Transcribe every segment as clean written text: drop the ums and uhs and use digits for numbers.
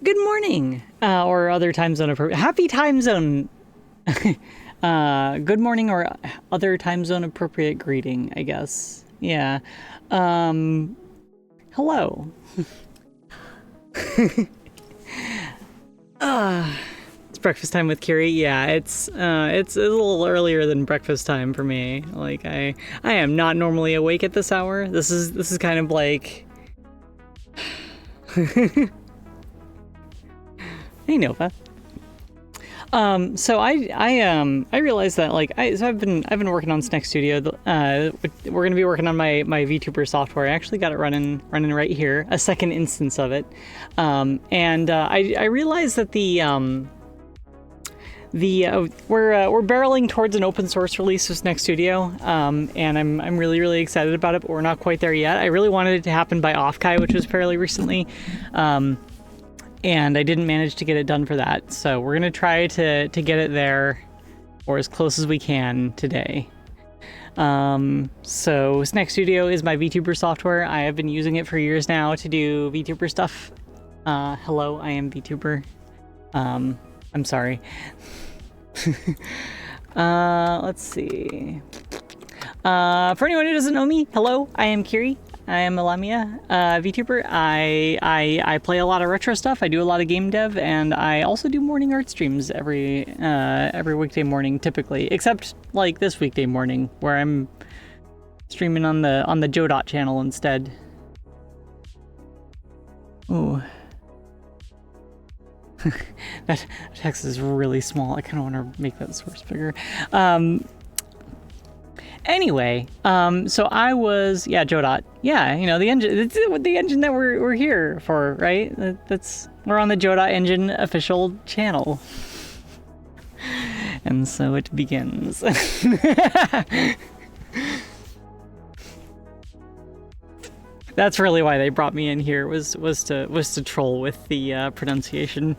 Good morning, or other time zone appropriate. Happy time zone. Good morning or other time zone appropriate greeting, I guess. Yeah. Hello. It's breakfast time with Kiri. Yeah, it's a little earlier than breakfast time for me. Like I am not normally awake at this hour. This is kind of like Hey Nova. So I realized that I've been working on Snack Studio. We're gonna be working on my VTuber software. I actually got it running right here, a second instance of it. I realized that we're barreling towards an open source release of Snack Studio, and I'm really excited about it, but we're not quite there yet. I really wanted it to happen by Offkai, which was fairly recently. And I didn't manage to get it done for that, so we're gonna try to get it there, or as close as we can today. So Snack Studio is my VTuber software. I have been using it for years now to do VTuber stuff. Hello, I am VTuber. I'm sorry. Let's see. For anyone who doesn't know me, hello, I am Kiri. I am a Lamia VTuber. I play a lot of retro stuff. I do a lot of game dev, and I also do morning art streams every weekday morning, typically, except like this weekday morning where I'm streaming on the Godot channel instead. Ooh. That text is really small. I kind of want to make that source bigger. Anyway, so I was, Godot. Yeah, you know, the engine, it's the engine that we're here for, right? We're on the Godot engine official channel. And so it begins. That's really why they brought me in here, was to troll with the pronunciation.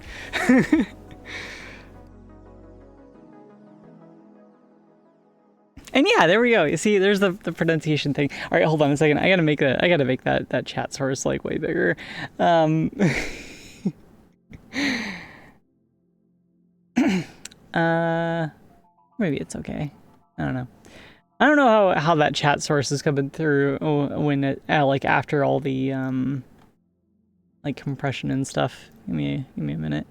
And yeah, there we go. You see, there's the pronunciation thing. All right, hold on a second. I gotta make that chat source like way bigger. Maybe it's okay. I don't know. I don't know how that chat source is coming through when it like after all the like compression and stuff. Give me a minute.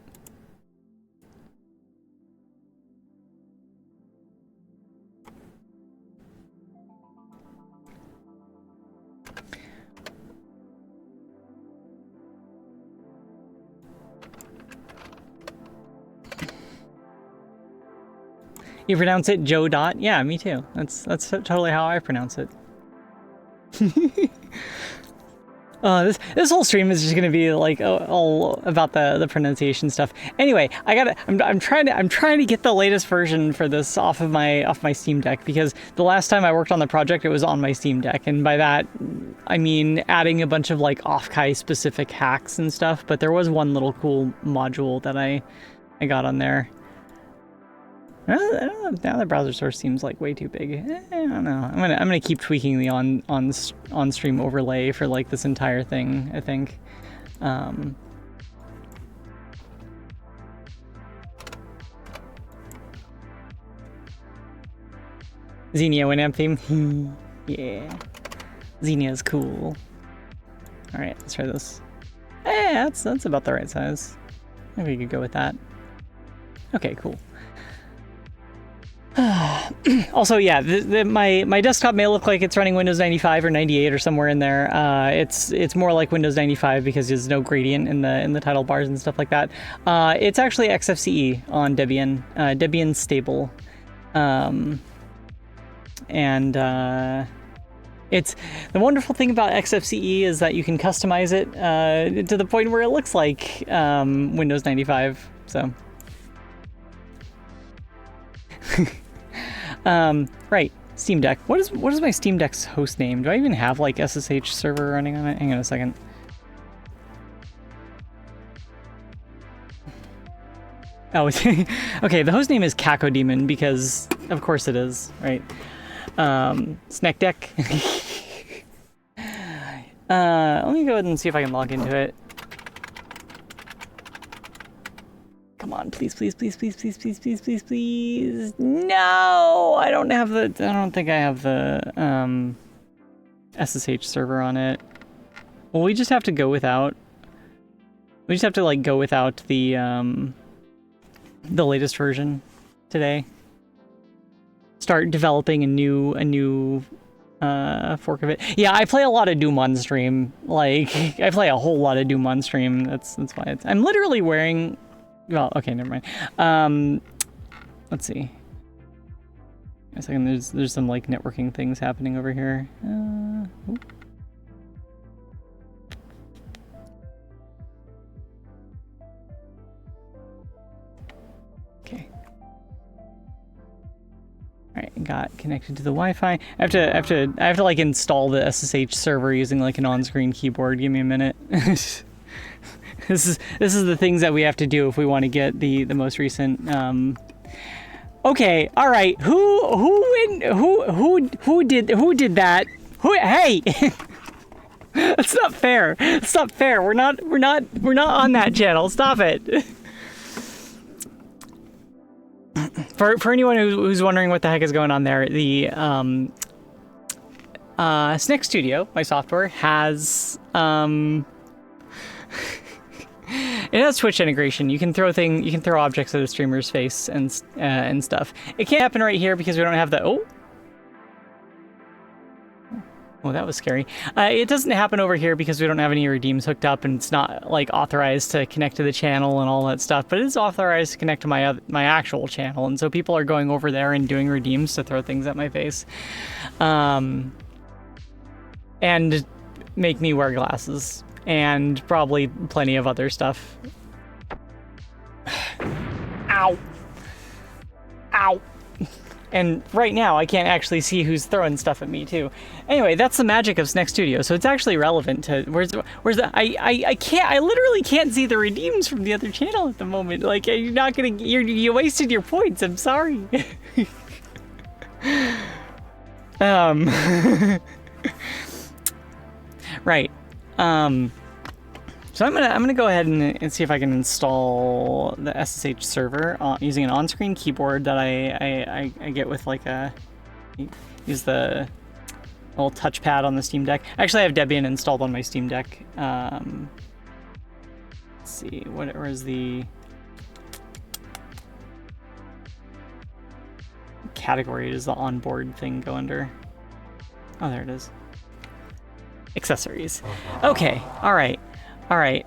You pronounce it Joe Dot? Yeah, me too. That's totally how I pronounce it. This whole stream is just gonna be like all about the pronunciation stuff. Anyway, I'm trying to get the latest version for this off my Steam Deck, because the last time I worked on the project it was on my Steam Deck, and by that I mean adding a bunch of like Offkai specific hacks and stuff. But there was one little cool module that I got on there. I don't know, now the browser source seems like way too big. I don't know. I'm gonna keep tweaking the on stream overlay for like this entire thing, I think. Xenia Winamp theme. Yeah. Xenia is cool. Alright, let's try this. That's about the right size. Maybe we could go with that. Okay, cool. Also, yeah, my desktop may look like it's running Windows 95 or 98 or somewhere in there. It's more like Windows 95 because there's no gradient in the title bars and stuff like that. It's actually XFCE on Debian, Debian stable, it's the wonderful thing about XFCE is that you can customize it to the point where it looks like Windows 95. So. Right, Steam Deck. What is my Steam Deck's host name? Do I even have like SSH server running on it? Hang on a second. Oh, okay. The host name is Cacodemon because, of course, it is, right? Snack Deck. Let me go ahead and see if I can log into it. come on, please, please, please, please, please, please, please, please, please. No, I don't think I have the SSH server on it. Well, we just have to go without. We just have to like go without the latest version today. Start developing a new fork of it. Yeah, I play a lot of Doom on stream. Like, I play a whole lot of Doom on stream. That's why I'm literally wearing. Well, okay, never mind. Let's see. A second. There's some like networking things happening over here. Okay. All right, got connected to the Wi-Fi. I have to like install the SSH server using like an on-screen keyboard. Give me a minute. This is the things that we have to do if we want to get the most recent. Okay, all right. Who did that? Hey, that's not fair. It's not fair. We're not on that channel. Stop it. For anyone who's wondering what the heck is going on there, the Snake Studio, my software, has it has Twitch integration. You can throw objects at a streamer's face and stuff. It can't happen right here because we don't have the Oh, that was scary. It doesn't happen over here because we don't have any redeems hooked up, and it's not like authorized to connect to the channel and all that stuff. But it is authorized to connect to my actual channel, and so people are going over there and doing redeems to throw things at my face, and make me wear glasses and probably plenty of other stuff. Ow! Ow! And right now, I can't actually see who's throwing stuff at me, too. Anyway, that's the magic of Snake Studio, so it's actually relevant to... Where's the... I literally can't see the redeems from the other channel at the moment. Like, you're not gonna... You wasted your points, I'm sorry. Right. So I'm gonna go ahead and see if I can install the SSH server using an on-screen keyboard that I get with like use the little touchpad on the Steam Deck. Actually, I have Debian installed on my Steam Deck. Let's see, where is the category does the onboard thing go under? Oh, there it is. Accessories. Okay, all right. All right,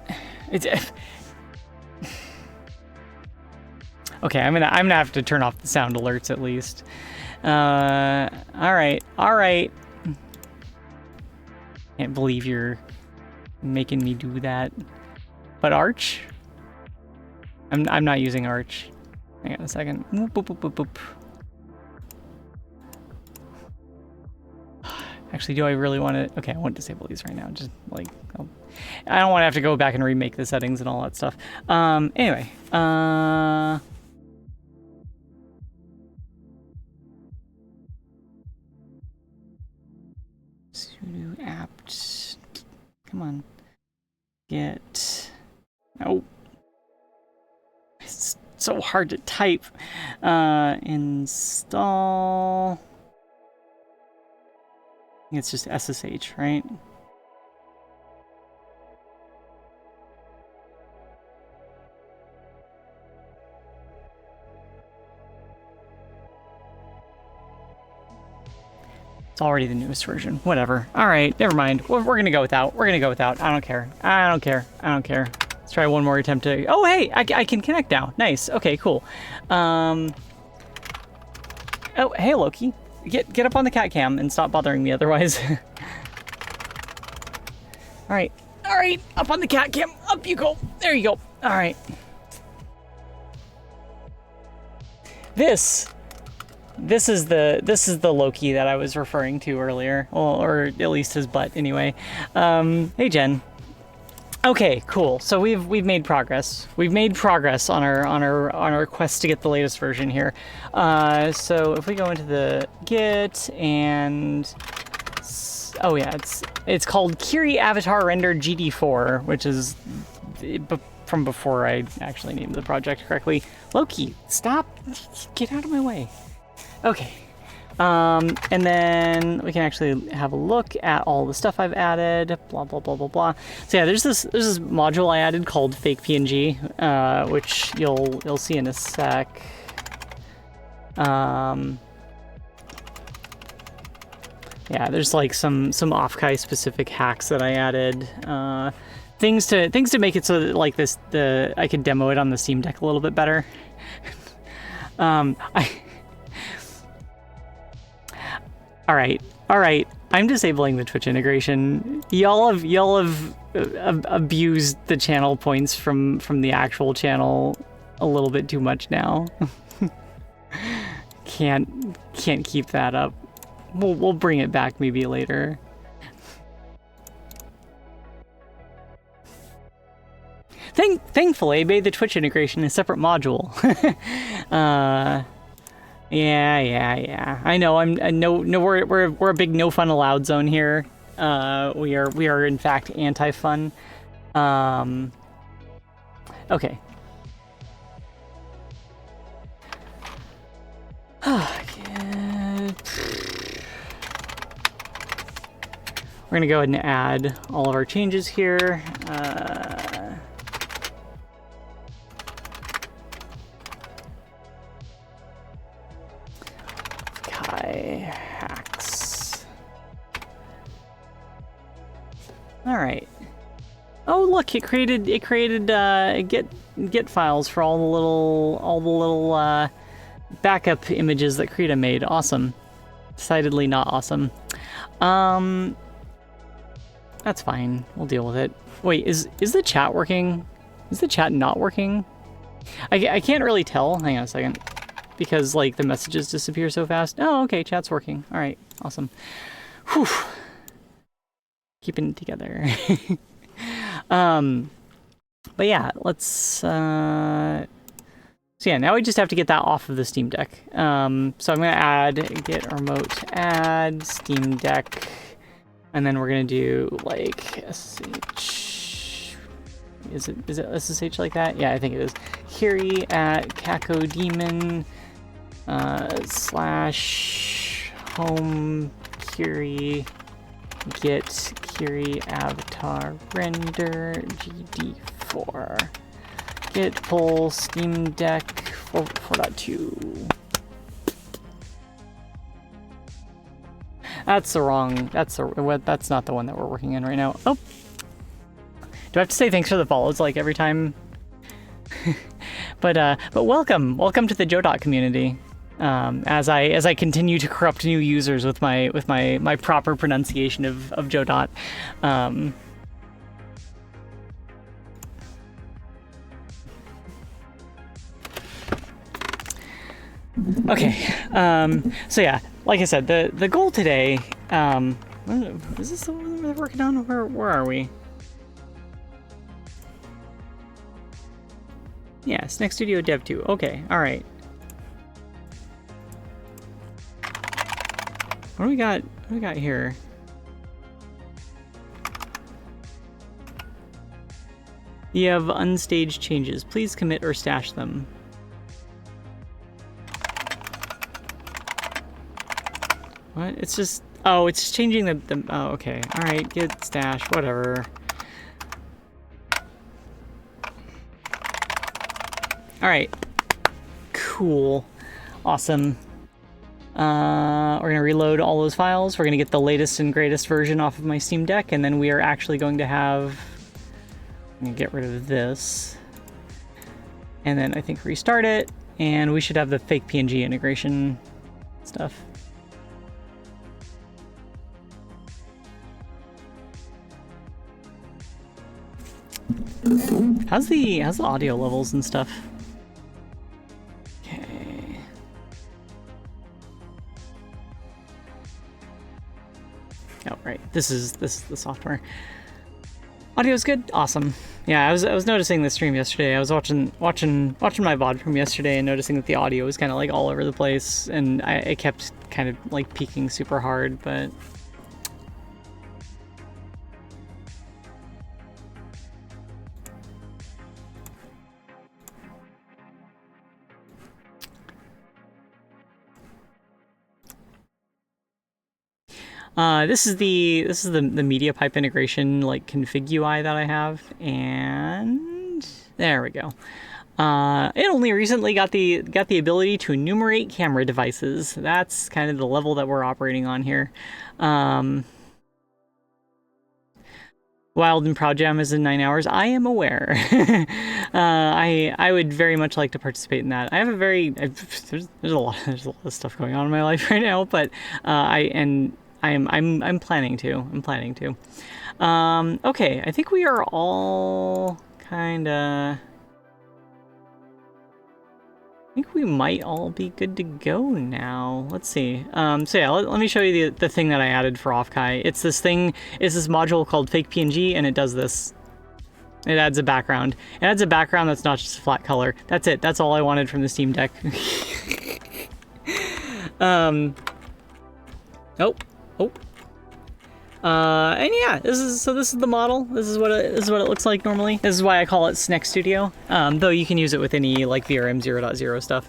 okay. I'm gonna have to turn off the sound alerts at least. All right. Can't believe you're making me do that. But Arch? I'm not using Arch. Hang on a second. Boop, boop, boop, boop, boop. Actually, do I really want to? Okay, I want to disable these right now. Just like, I don't want to have to go back and remake the settings and all that stuff. Anyway, sudo apt. Come on, get. Oh, it's so hard to type. Install. It's just SSH, right? It's already the newest version. Whatever. All right, never mind. We're gonna go without. We're gonna go without. I don't care. I don't care. I don't care. Let's try one more attempt to. Oh, hey, I can connect now. Nice. Okay, cool. Oh, hey, Loki. Get up on the cat cam and stop bothering me otherwise. All right, up on the cat cam. Up you go. There you go. All right. This is the Loki that I was referring to earlier, well, or at least his butt anyway. Hey Jen. Okay, cool. So we've made progress. We've made progress on our quest to get the latest version here. So if we go into the Git and it's called Kiri Avatar Render GD4, which is from before I actually named the project correctly. Loki, stop! Get out of my way. Okay. And then we can actually have a look at all the stuff I've added. Blah blah blah blah blah. So yeah, there's this module I added called fake PNG, which you'll see in a sec. Yeah, there's like some Offkai specific hacks that I added. Things to make it so that like I could demo it on the Steam Deck a little bit better. All right. I'm disabling the Twitch integration. Y'all have abused the channel points from the actual channel a little bit too much now. Can't keep that up. We'll bring it back maybe later. Thankfully, I made the Twitch integration a separate module. Yeah. I know. We're a big no fun allowed zone here. We are in fact anti-fun. Okay. We're gonna go ahead and add all of our changes here. Hacks. All right. Oh look, it created get files for all the little backup images that Krita made. Awesome. Decidedly not awesome. That's fine. We'll deal with it. Wait, is the chat working? Is the chat not working? I can't really tell. Hang on a second. Because, like, the messages disappear so fast. Oh, okay, chat's working. All right, awesome. Whew. Keeping it together. But yeah, let's... So yeah, now we just have to get that off of the Steam Deck. So I'm going to add git remote add Steam Deck. And then we're going to do, like, SSH... Is it SSH like that? Yeah, I think it is. Kiri at cacodemon... slash home Kiri get Kiri avatar render GD4 git pull Steam Deck 4.2. That's not the one that we're working in right now. Oh, do I have to say thanks for the follows like every time? But welcome to the Godot community. As I continue to corrupt new users with my proper pronunciation of Godot. Okay. So yeah, like I said, the goal today. Is this the one we're working on? Where are we? Yeah, Snack Studio Dev 2. Okay, all right. What do we got? What do we got here? You have unstaged changes. Please commit or stash them. What? It's just... Oh, it's just changing the... Oh, okay. All right, git stash, whatever. All right. Cool. Awesome. We're going to reload all those files. We're going to get the latest and greatest version off of my Steam Deck, and then we are actually going to have... I'm going to get rid of this. And then I think restart it, and we should have the fake PNG integration stuff. How's the audio levels and stuff? Okay. Oh, right. This is the software. Audio's good. Awesome. Yeah, I was noticing the stream yesterday. I was watching my VOD from yesterday and noticing that the audio was kind of like all over the place, and it kept kind of like peaking super hard, but. This is the media pipe integration like config UI that I have, and there we go. It only recently got the ability to enumerate camera devices. That's kind of the level that we're operating on here. Wild and Proud Jam is in 9 hours. I am aware. I would very much like to participate in that. I have a very there's a lot of stuff going on in my life right now, but I'm planning to. Okay, I think we are all kind of. I think we might all be good to go now. Let's see. So yeah, let me show you the thing that I added for Offkai. It's this module called Fake PNG, and it does this. It adds a background. It adds a background that's not just a flat color. That's it. That's all I wanted from the Steam Deck. Oh. And yeah, this is the model. This is what it looks like normally. This is why I call it Sneck Studio. Though you can use it with any like VRM 0.0 stuff.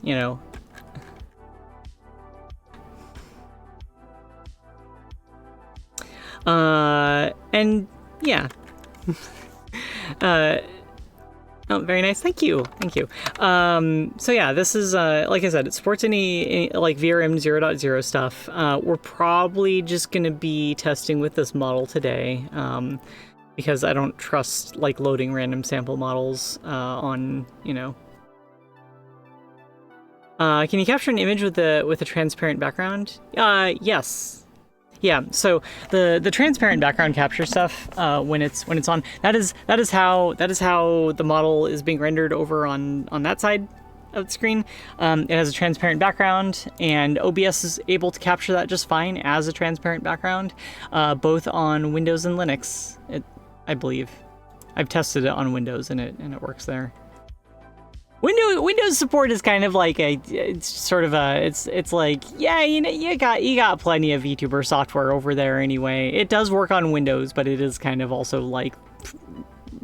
You know. And yeah. Oh, very nice. Thank you. So yeah, this is, like I said, it supports any like VRM 0.0 stuff. We're probably just going to be testing with this model today, because I don't trust like loading random sample models on, you know. Can you capture an image with a transparent background? Yes. Yeah, so the transparent background capture stuff when it's on, that is how the model is being rendered over on that side of the screen. It has a transparent background, and OBS is able to capture that just fine as a transparent background, both on Windows and Linux. I believe I've tested it on Windows and it works there. Windows support is kind of like it's like, yeah, you know, you got plenty of VTuber software over there anyway. It does work on Windows, but it is kind of also like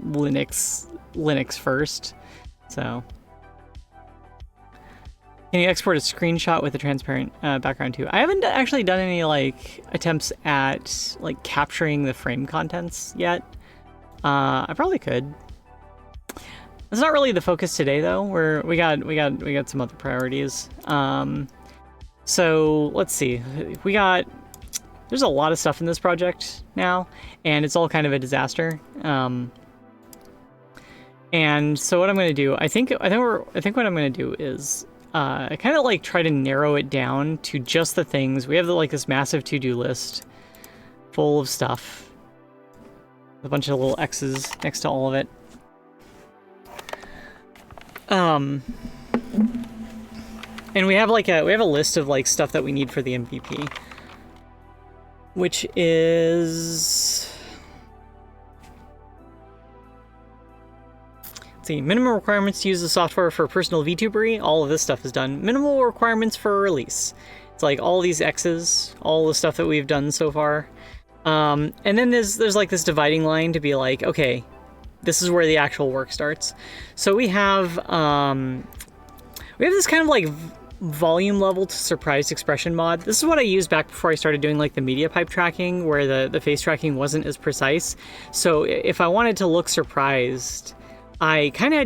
Linux first. So, can you export a screenshot with a transparent background too? I haven't actually done any like attempts at like capturing the frame contents yet. I probably could. It's not really the focus today, though. We got some other priorities. So let's see. There's a lot of stuff in this project now, and it's all kind of a disaster. And so what I'm going to do, I think what I'm going to do is I kind of like try to narrow it down to just the things. We have like this massive to-do list full of stuff, a bunch of little X's next to all of it. And we have a list of like stuff that we need for the MVP, which is, let's see, minimum requirements to use the software for personal VTubery. All of this stuff is done. Minimal requirements for release. It's like all these X's, all the stuff that we've done so far. And then there's like this dividing line to be like, okay, this is where the actual work starts. So we have this kind of like volume level to surprise expression mod. This is what I used back before I started doing like the media pipe tracking, where the face tracking wasn't as precise. So if I wanted to look surprised, I kind of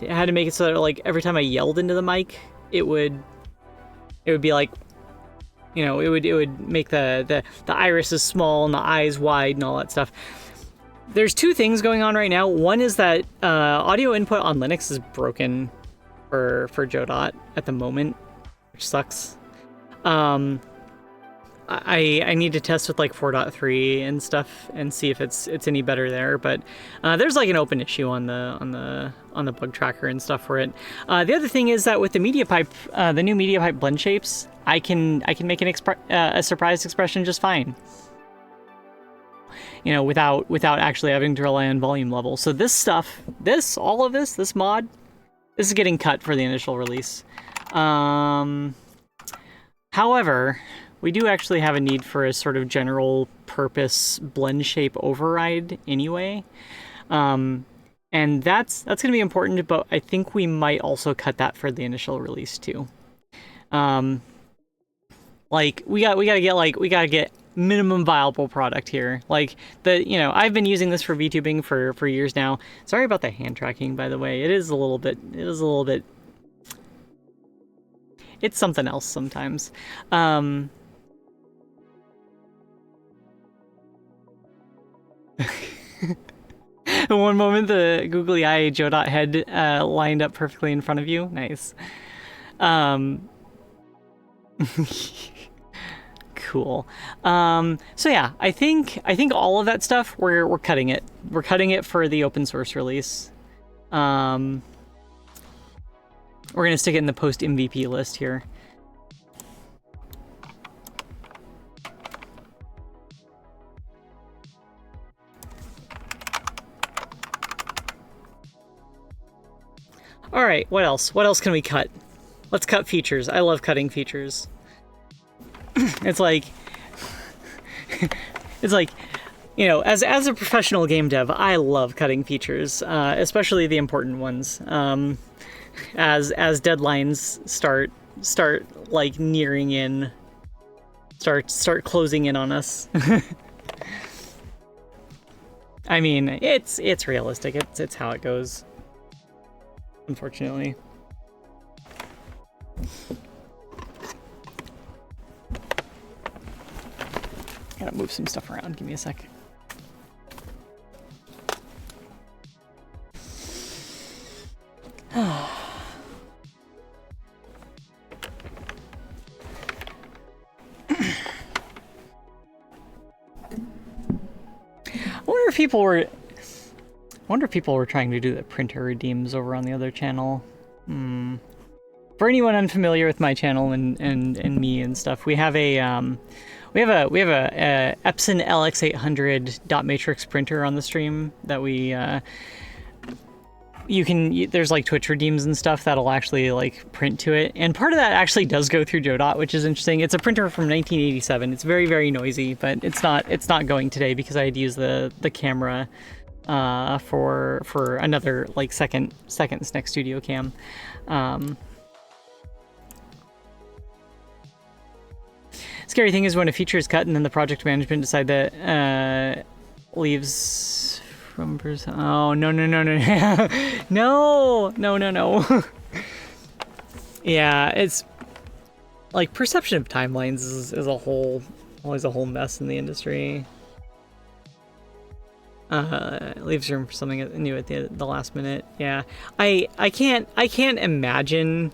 had to make it so that like every time I yelled into the mic, it would be like, you know, it would make the irises small and the eyes wide and all that stuff. There's two things going on right now. One is that audio input on Linux is broken for Godot at the moment, which sucks. I need to test with like 4.3 and stuff and see if it's any better there. But there's like an open issue on the bug tracker and stuff for it. The other thing is that with the media pipe, the new media pipe blend shapes, I can make a surprise expression just fine. You know, without actually having to rely on volume level. So this stuff, this mod, this is getting cut for the initial release. However, we do actually have a need for a sort of general purpose blend shape override anyway. And that's going to be important, but I think we might also cut that for the initial release too. Like we gotta get minimum viable product here. Like I've been using this for VTubing for years now. Sorry about the hand tracking, by the way. It is a little bit. It's something else sometimes. In one moment, the googly eye Godot head lined up perfectly in front of you. Nice. Cool. So yeah, I think all of that stuff we're cutting it. We're cutting it for the open source release. We're gonna stick it in the post MVP list here. All right, what else? What else can we cut? Let's cut features. I love cutting features. It's like, as a professional game dev, I love cutting features, especially the important ones. As deadlines start like nearing in, start closing in on us. I mean, it's realistic. It's how it goes. Unfortunately. Gotta move some stuff around. Give me a sec. I wonder if people were trying to do the printer redeems over on the other channel. For anyone unfamiliar with my channel and me and stuff, we have a Epson LX800 dot matrix printer on the stream that we there's like Twitch redeems and stuff that'll actually like print to it, and part of that actually does go through Godot, which is interesting. It's a printer from 1987. It's very, very noisy, but it's not going today because I had to use the camera for another like second Next Studio Cam. Scary thing is when a feature is cut and then the project management decide that leaves from oh no no. Yeah, it's like perception of timelines is always a whole mess in the industry. Leaves room for something new at the last minute. Yeah, I can't imagine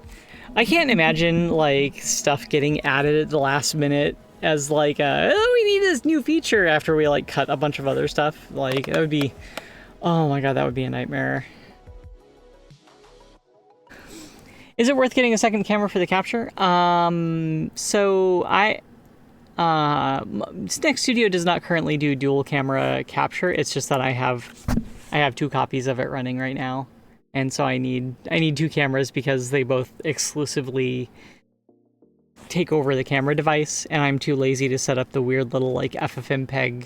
like stuff getting added at the last minute as like we need this new feature after we like cut a bunch of other stuff. Like that would be, oh my god, that would be a nightmare. Is it worth getting a second camera for the capture? So Next Studio does not currently do dual camera capture. It's just that I have 2 copies of it running right now. And so I need 2 cameras because they both exclusively take over the camera device, and I'm too lazy to set up the weird little like FFmpeg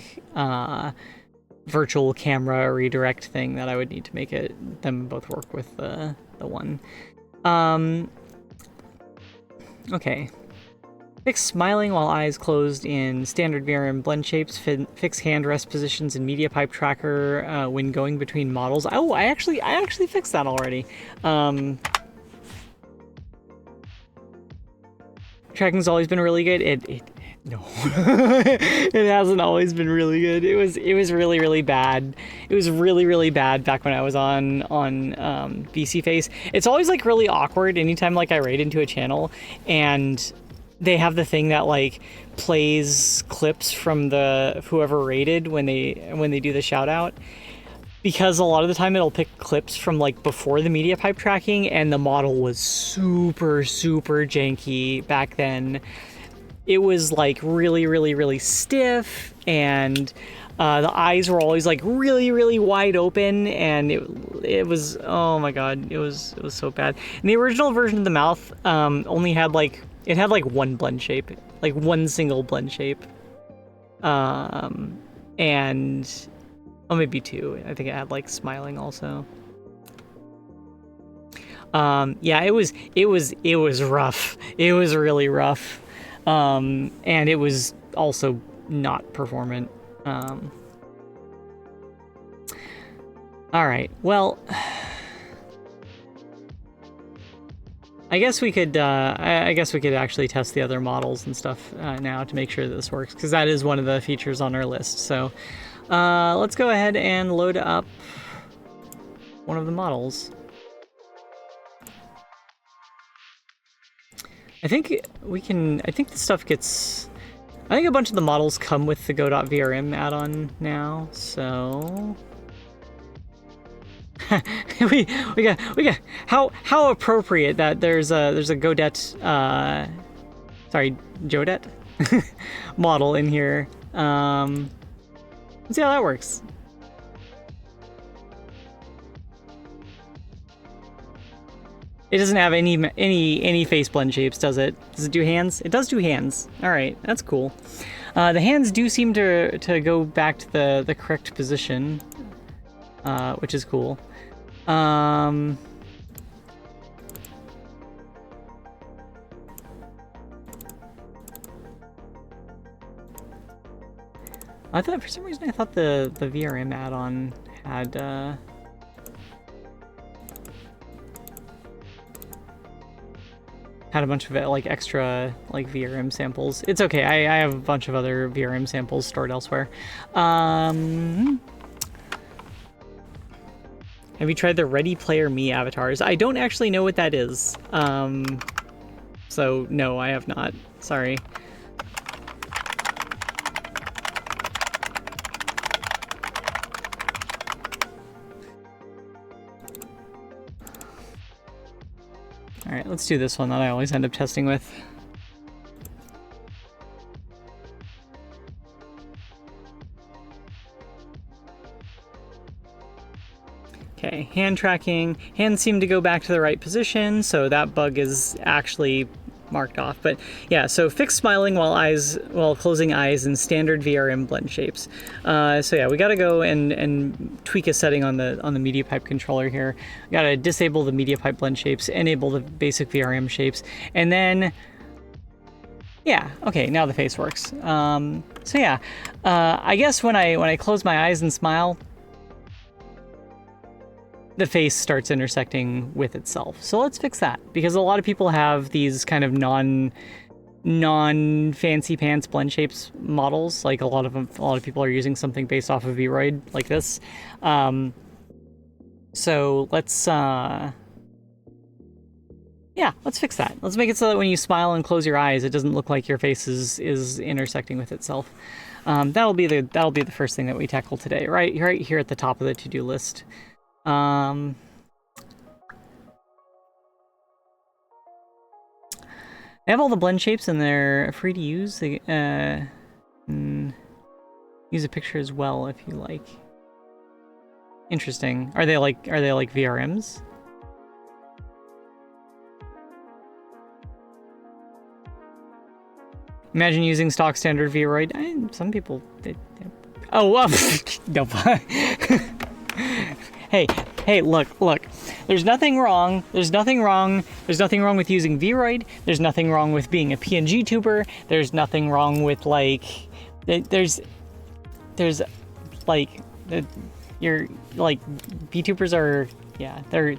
virtual camera redirect thing that I would need to make them both work with the one. Okay. Fix smiling while eyes closed in standard VRM blend shapes. Fix hand rest positions in media pipe tracker when going between models. Oh, I actually fixed that already. Tracking's always been really good. No, it hasn't always been really good. It was really, really bad. It was really, really bad back when I was on VC Face. It's always like really awkward anytime like I raid into a channel and they have the thing that like plays clips from the whoever raided when they do the shout out, because a lot of the time it'll pick clips from like before the media pipe tracking, and the model was super, super janky back then. It was like really, really, really stiff, and the eyes were always like really, really wide open, and it was, oh my god, it was so bad. And the original version of the mouth only had like, it had like one blend shape, like one single blend shape, and maybe 2. I think it had like smiling also. Yeah, it was rough. It was really rough. and it was also not performant. All right, well, I guess we could actually test the other models and stuff now to make sure that this works, because that is one of the features on our list. So let's go ahead and load up one of the models. I think the stuff gets, I think a bunch of the models come with the Go.vrm add-on now, so we got how appropriate that there's a Godot Jodet model in here. Let's see how that works. It doesn't have any face blend shapes, does it? Does it do hands? It does do hands. All right, that's cool. The hands do seem to go back to the correct position, which is cool. I thought, for some reason, I thought the VRM add-on had a bunch of like extra like VRM samples. It's okay. I have a bunch of other VRM samples stored elsewhere. Have you tried the Ready Player Me avatars? I don't actually know what that is. So no, I have not. Sorry. All right, let's do this one that I always end up testing with. Okay, hand tracking. Hands seem to go back to the right position, so that bug is actually marked off. But yeah, so fixed smiling while closing eyes in standard VRM blend shapes. So yeah, we got to go and tweak a setting on the media pipe controller here. We got to disable the media pipe blend shapes, enable the basic VRM shapes, and then yeah, okay, now the face works. So yeah, I guess when I close my eyes and smile, the face starts intersecting with itself. So let's fix that, because a lot of people have these kind of non-fancy pants blend shapes models. Like a lot of people are using something based off of Vroid like this. So let's let's fix that. Let's make it so that when you smile and close your eyes, it doesn't look like your face is intersecting with itself. That'll be the first thing that we tackle today, right here at the top of the to-do list. They have all the blend shapes and they're free to use. They use a picture as well if you like. Interesting. Are they like VRMs? Imagine using stock standard Vroid. Some people no. Hey, look. There's nothing wrong with using Vroid. There's nothing wrong with being a PNG tuber. There's nothing wrong with there's you're like VTubers are, yeah, they're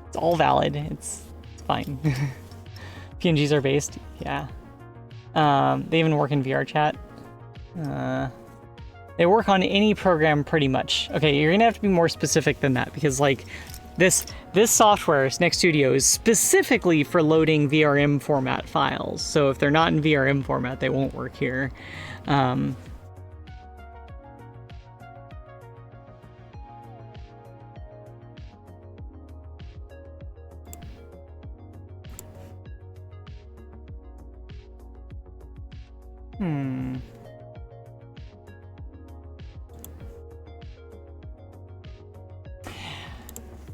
it's all valid. It's fine. PNGs are based, yeah. They even work in VR chat. They work on any program pretty much. Okay, you're gonna have to be more specific than that, because like this software, Snake Studio, is specifically for loading VRM format files. So if they're not in VRM format, they won't work here.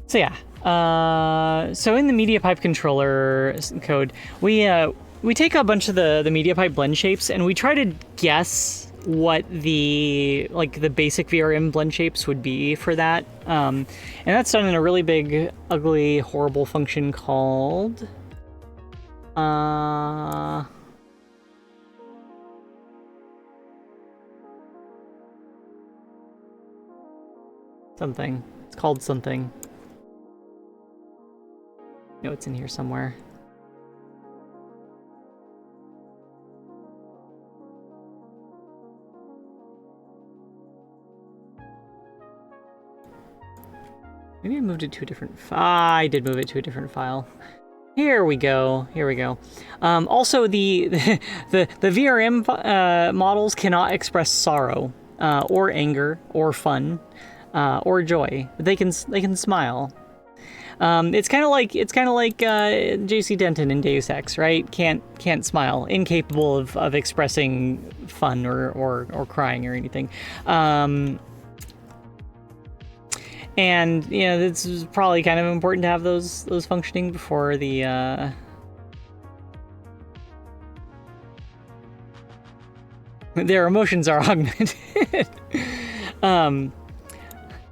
So yeah, so in the media pipe controller code, we take a bunch of the media pipe blend shapes and we try to guess what the basic VRM blend shapes would be for that. And that's done in a really big, ugly, horrible function called Something. It's called something. No, it's in here somewhere. Maybe I moved it to a different I did move it to a different file. Here we go. Here we go. Also, the VRM models cannot express sorrow, or anger, or fun, or joy. But they can smile. It's kind of like J.C. Denton in Deus Ex, right? Can't smile, incapable of expressing fun or crying or anything. And you know, this is probably kind of important to have those functioning before the their emotions are augmented. But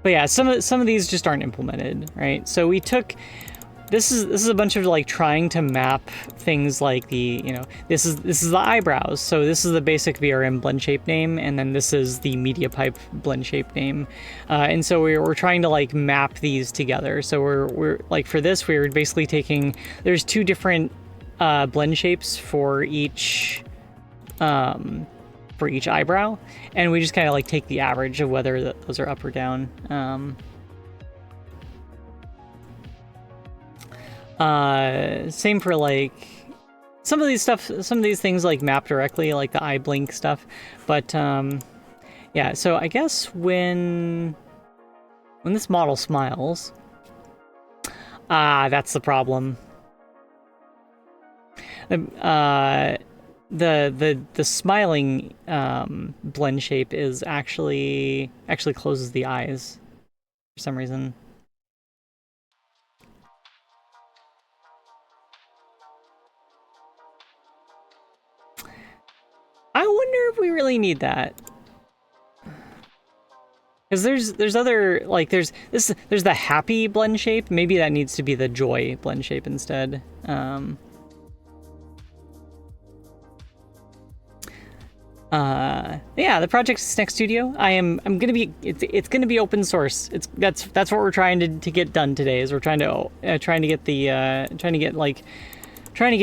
yeah, some of these just aren't implemented, right? So we took this is a bunch of like trying to map things like the, you know, this is the eyebrows. So this is the basic VRM blend shape name, and then this is the media pipe blend shape name. And so we're trying to like map these together. So we're like, for this, we're basically taking, there's two different blend shapes for each eyebrow, and we just kind of like take the average of whether those are up or down. Same for like some of these things like map directly, like the eye blink stuff. But yeah, so I guess when this model smiles, that's the problem. The smiling blend shape is actually closes the eyes for some reason. I wonder if we really need that. Because there's other, like, there's the happy blend shape. Maybe that needs to be the joy blend shape instead. Yeah, the project's next studio. I'm gonna be, it's gonna be open source. That's what we're trying to get done today. Is we're trying to get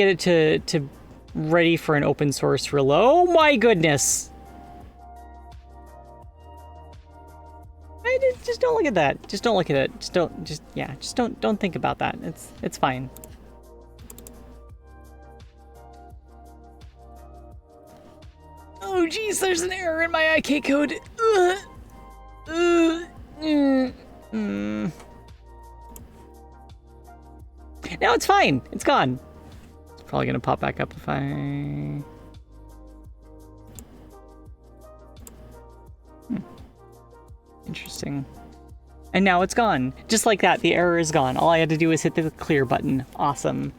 it to ready for an open source release. Oh my goodness! Just don't look at that. Just don't look at it. Just don't think about that. It's fine. Oh geez, there's an error in my IK code. Now it's fine. It's gone. It's probably gonna pop back up if I... Interesting. And now it's gone. Just like that, the error is gone. All I had to do was hit the clear button. Awesome.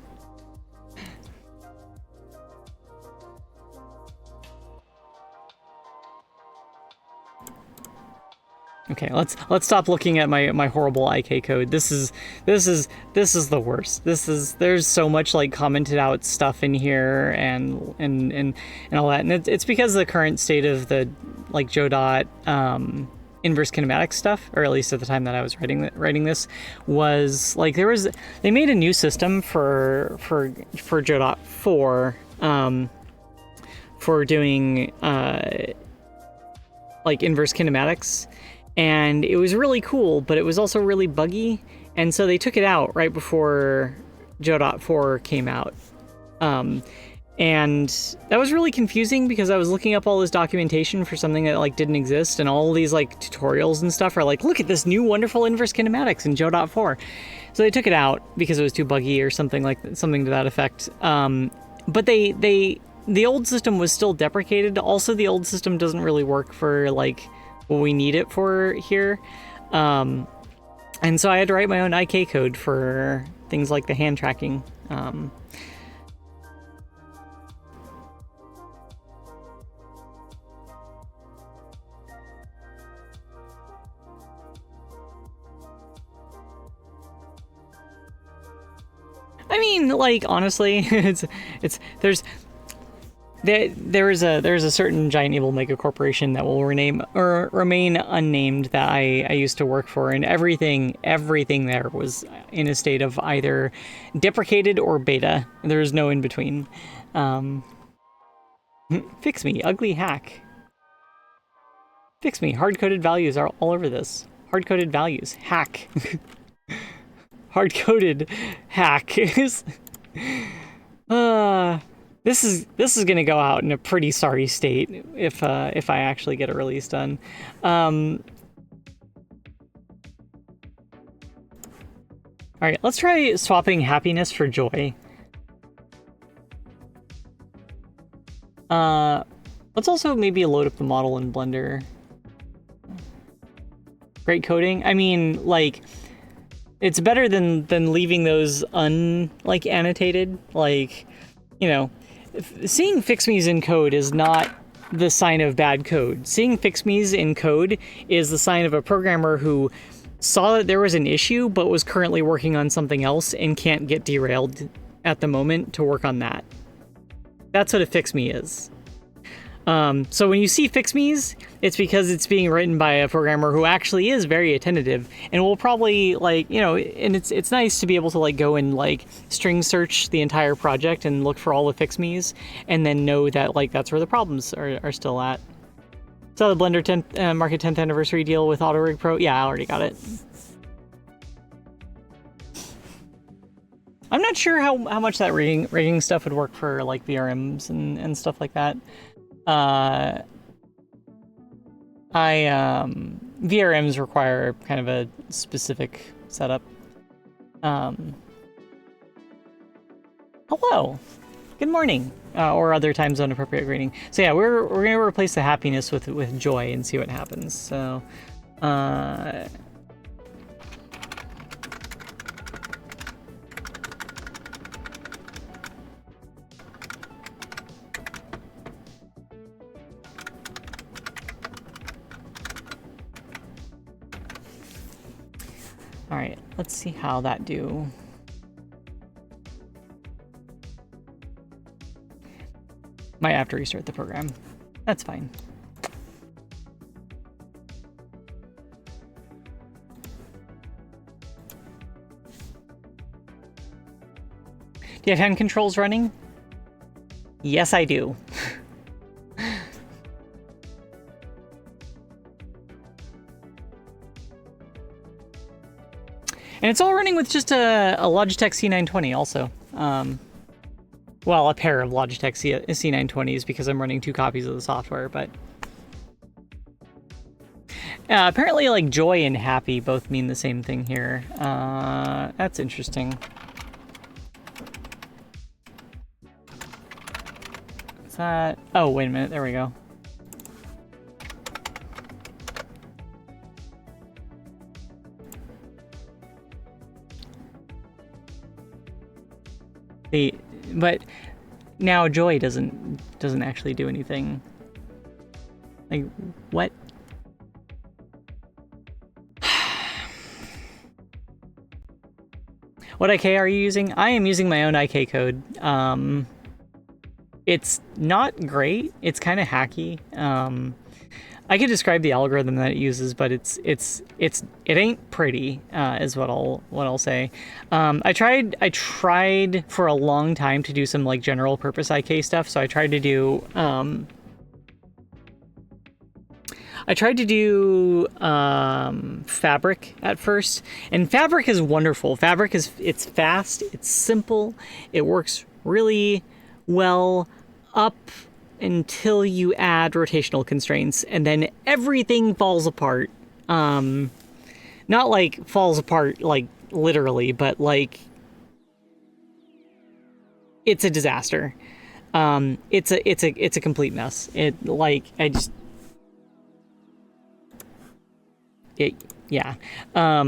Okay, let's stop looking at my horrible IK code. This is the worst. There's so much like commented out stuff in here and all that, and it's because the current state of the like Godot inverse kinematics stuff, or at least at the time that I was writing this, was like they made a new system for Godot 4 for doing like inverse kinematics. And it was really cool, but it was also really buggy. And so they took it out right before Godot 4 came out. And that was really confusing because I was looking up all this documentation for something that like didn't exist, and all these like tutorials and stuff are like, look at this new wonderful inverse kinematics in Godot 4. So they took it out because it was too buggy or something to that effect. But the old system was still deprecated. Also, the old system doesn't really work for like what we need it for here. And so I had to write my own IK code for things like the hand tracking. I mean, like, honestly, there's a certain giant evil mega corporation that will remain unnamed that I used to work for, and everything there was in a state of either deprecated or beta. There's no in between. Fix me, ugly hack. Fix me, hard-coded values are all over this. Hard-coded values, hack. Hard-coded hack. This is gonna go out in a pretty sorry state if I actually get a release done. All right, let's try swapping happiness for joy. Let's also maybe load up the model in Blender. Great coding. I mean, like, it's better than leaving those annotated. Like, you know, seeing fix-me's in code is not the sign of bad code. Seeing fix-me's in code is the sign of a programmer who saw that there was an issue but was currently working on something else and can't get derailed at the moment to work on that. That's what a fix-me is. So when you see fix-me's, it's because it's being written by a programmer who actually is very attentive and will probably, like, you know, and it's nice to be able to, like, go and, like, string search the entire project and look for all the fix-me's and then know that, like, that's where the problems are still at. So the Blender 10th, Market 10th anniversary deal with AutoRig Pro. Yeah, I already got it. I'm not sure how much that rigging stuff would work for, like, VRMs and stuff like that. VRMs require kind of a specific setup. Hello, good morning, or other time zone appropriate greeting. So yeah, we're gonna replace the happiness with joy and see what happens. So, all right, let's see how that do. Might have to restart the program. That's fine. Do you have hand controls running? Yes, I do. And it's all running with just a Logitech C920 also. Well, a pair of Logitech C920s because I'm running 2 copies of the software, but... apparently, like, joy and happy both mean the same thing here. That's interesting. Is that... Oh, wait a minute, there we go. But now joy doesn't actually do anything. Like, what? What IK are you using? I am using my own IK code. It's not great. It's kind of hacky. I could describe the algorithm that it uses, but it ain't pretty, is what I'll say. I tried for a long time to do some, like, general purpose IK stuff. So I tried to do Fabric at first, and Fabric is wonderful. Fabric it's fast, it's simple, it works really well up until you add rotational constraints, and then everything falls apart. Not like falls apart like literally, but like it's a disaster. It's a complete mess. Yeah. All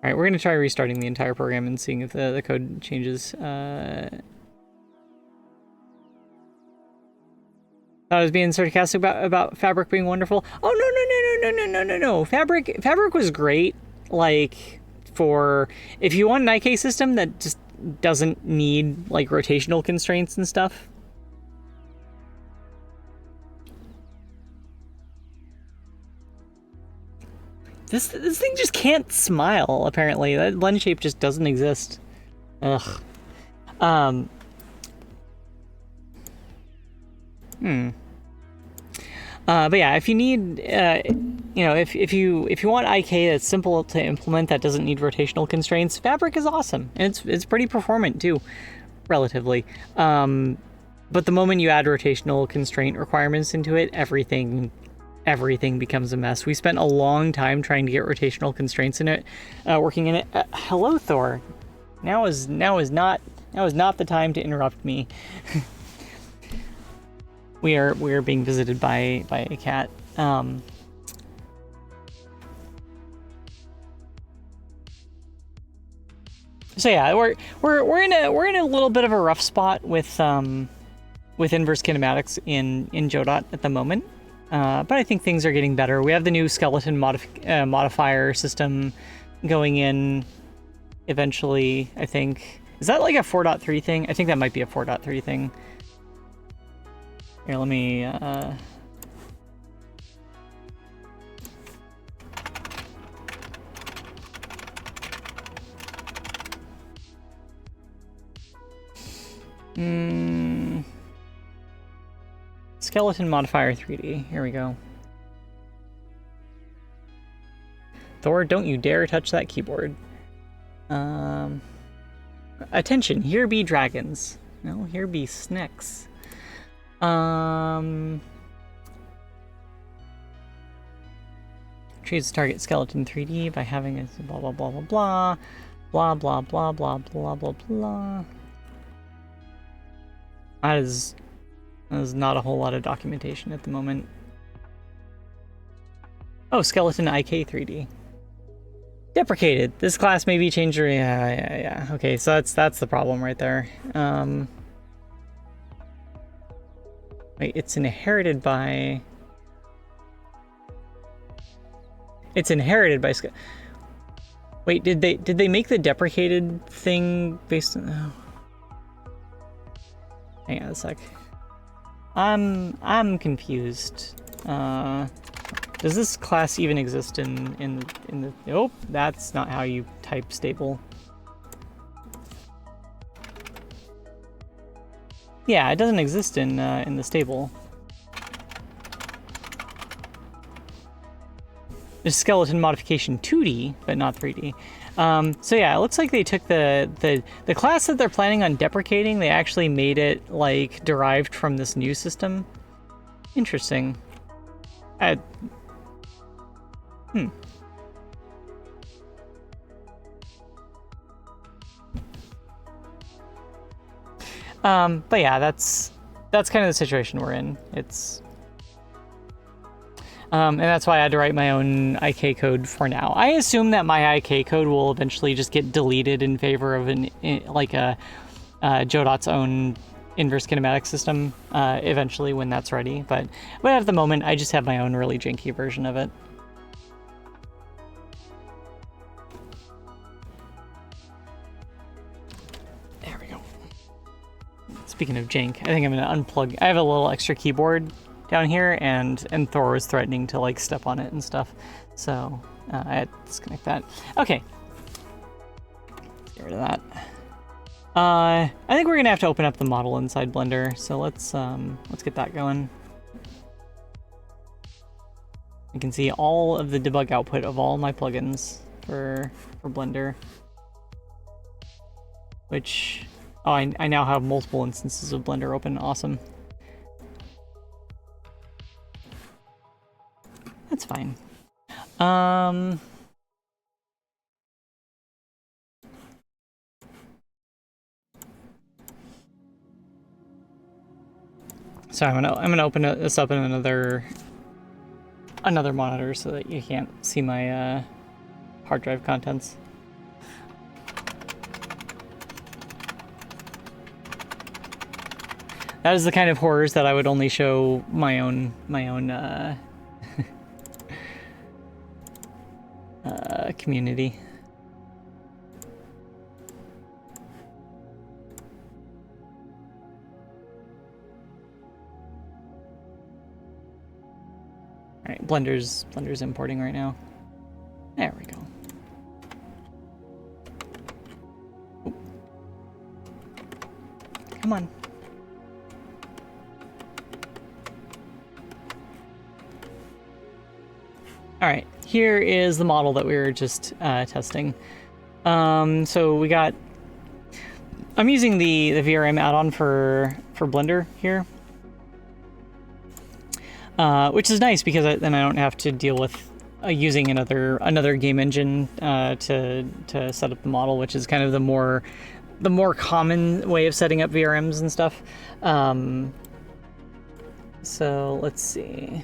right, we're gonna try restarting the entire program and seeing if the code changes. I was being sarcastic about Fabric being wonderful. Oh, no. Fabric was great. Like, for if you want an IK system that just doesn't need like rotational constraints and stuff. This thing just can't smile, apparently. That lens shape just doesn't exist. Ugh. But yeah, if you need, you know, if you want IK that's simple to implement that doesn't need rotational constraints, Fabric is awesome, and it's pretty performant too, relatively. But the moment you add rotational constraint requirements into it, everything becomes a mess. We spent a long time trying to get rotational constraints in it, working in it. Hello, Thor. Now is not the time to interrupt me. We are being visited by a cat. So yeah, we're in a little bit of a rough spot with inverse kinematics in Godot at the moment. But I think things are getting better. We have the new skeleton modifier system going in eventually, I think. Is that like a 4.3 thing? I think that might be a 4.3 thing. Here, let me... Skeleton modifier 3D. Here we go. Thor, don't you dare touch that keyboard. Attention, here be dragons. No, here be snakes. Choose target skeleton 3D by having a blah blah blah blah blah blah blah blah blah blah blah blah. That is not a whole lot of documentation at the moment. Oh, skeleton IK 3D. Deprecated. This class may be changed. Yeah. Okay, so that's the problem right there. Wait, it's inherited by. It's inherited by. Wait, did they make the deprecated thing based on? Oh. Hang on a sec. I'm confused. Does this class even exist in the? Nope, that's not how you type stable. Yeah, it doesn't exist in the stable. There's skeleton modification 2D, but not 3D. So yeah, it looks like they took the class that they're planning on deprecating. They actually made it like derived from this new system. Interesting. But yeah, that's kind of the situation we're in. It's and that's why I had to write my own IK code for now. I assume that my IK code will eventually just get deleted in favor of Godot's own inverse kinematic system eventually when that's ready. But at the moment, I just have my own really janky version of it. There we go. Speaking of jank, I think I'm gonna unplug. I have a little extra keyboard down here, and Thor was threatening to like step on it and stuff, so I had to disconnect that. Okay, let's get rid of that. I think we're gonna have to open up the model inside Blender, so let's get that going. You can see all of the debug output of all my plugins for Blender, which I now have multiple instances of Blender open. Awesome. That's fine. So I'm gonna open this up in another monitor so that you can't see my hard drive contents. That is the kind of horrors that I would only show my own community. All right, Blender's importing right now. There we go. Oop. Come on. All right, here is the model that we were just testing. So we got. I'm using the VRM add-on for Blender here, which is nice because then I don't have to deal with using another game engine to set up the model, which is kind of the more common way of setting up VRMs and stuff. So let's see.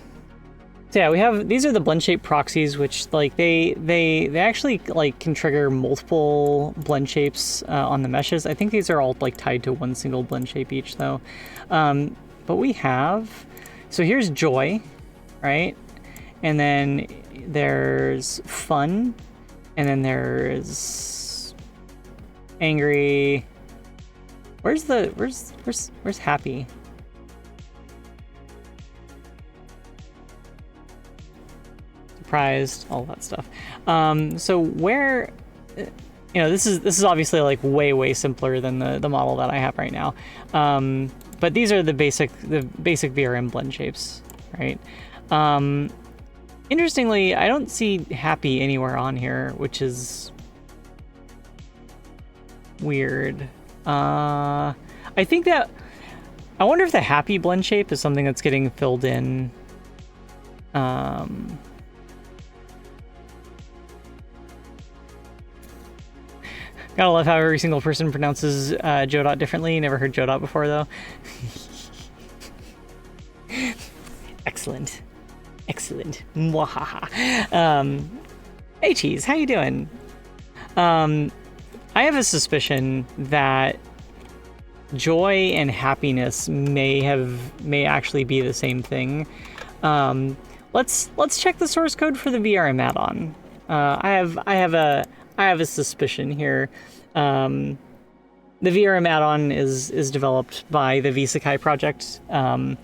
So yeah, we have, these are the blend shape proxies, which like they actually like can trigger multiple blend shapes on the meshes. I think these are all like tied to one single blend shape each though. But we have, so here's joy, right? And then there's fun, and then there's angry. Where's happy? Surprised, all that stuff. So where, this is obviously like way simpler than the model that I have right now. But these are the basic VRM blend shapes, right? Interestingly, I don't see happy anywhere on here, which is weird. I think that, I wonder if the happy blend shape is something that's getting filled in. Gotta love how every single person pronounces Godot differently. Never heard Godot before, though. Excellent. Excellent. Mwahaha. Hey, Cheese, how you doing? I have a suspicion that joy and happiness may actually be the same thing. Let's check the source code for the VRM add-on. I have a suspicion here. The VRM add-on is developed by the vSakai project, and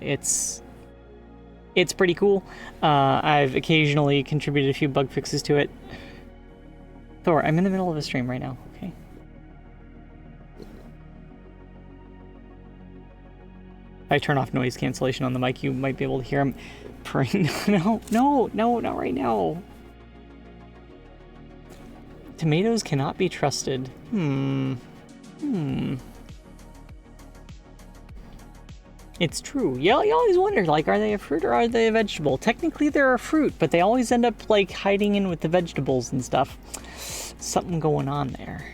it's pretty cool. I've occasionally contributed a few bug fixes to it. Thor, I'm in the middle of a stream right now. Okay. If I turn off noise cancellation on the mic, you might be able to hear him purring. No, not right now. Tomatoes cannot be trusted. It's true. You always wonder, like, are they a fruit or are they a vegetable? Technically, they're a fruit, but they always end up, like, hiding in with the vegetables and stuff. Something going on there.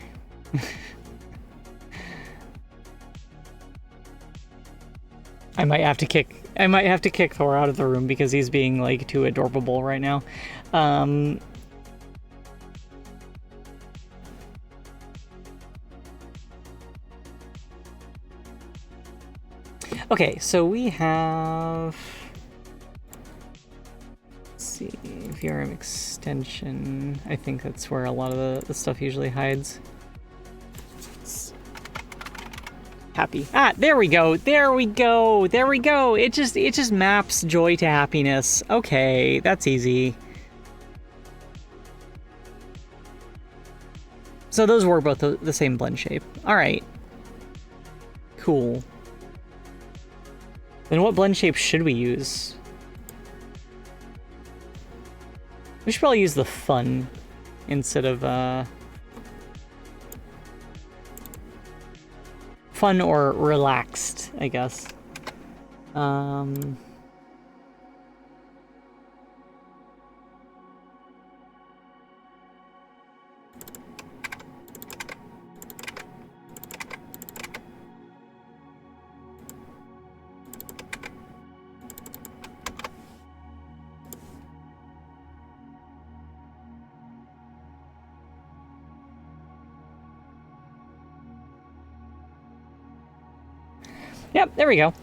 I might have to kick Thor out of the room because he's being, like, too adorable right now. Okay, so we have, let's see, VRM extension. I think that's where a lot of the stuff usually hides. Happy. Ah, there we go. There we go. There we go. It just maps joy to happiness. Okay, that's easy. So those were both the same blend shape. All right. Cool. Then what blend shape should we use? We should probably use the fun instead of fun or relaxed, I guess. Yep, there we go.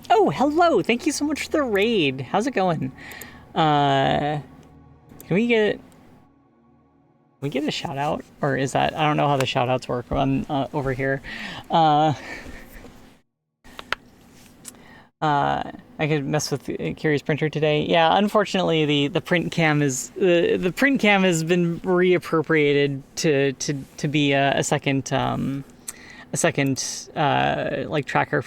Oh, hello! Thank you so much for the raid. How's it going? Can we get a shout out? Or is that, I don't know how the shout outs work on over here. I I could mess with Curious Printer today. Yeah, unfortunately, the print cam is the print cam has been reappropriated to be a second like tracker.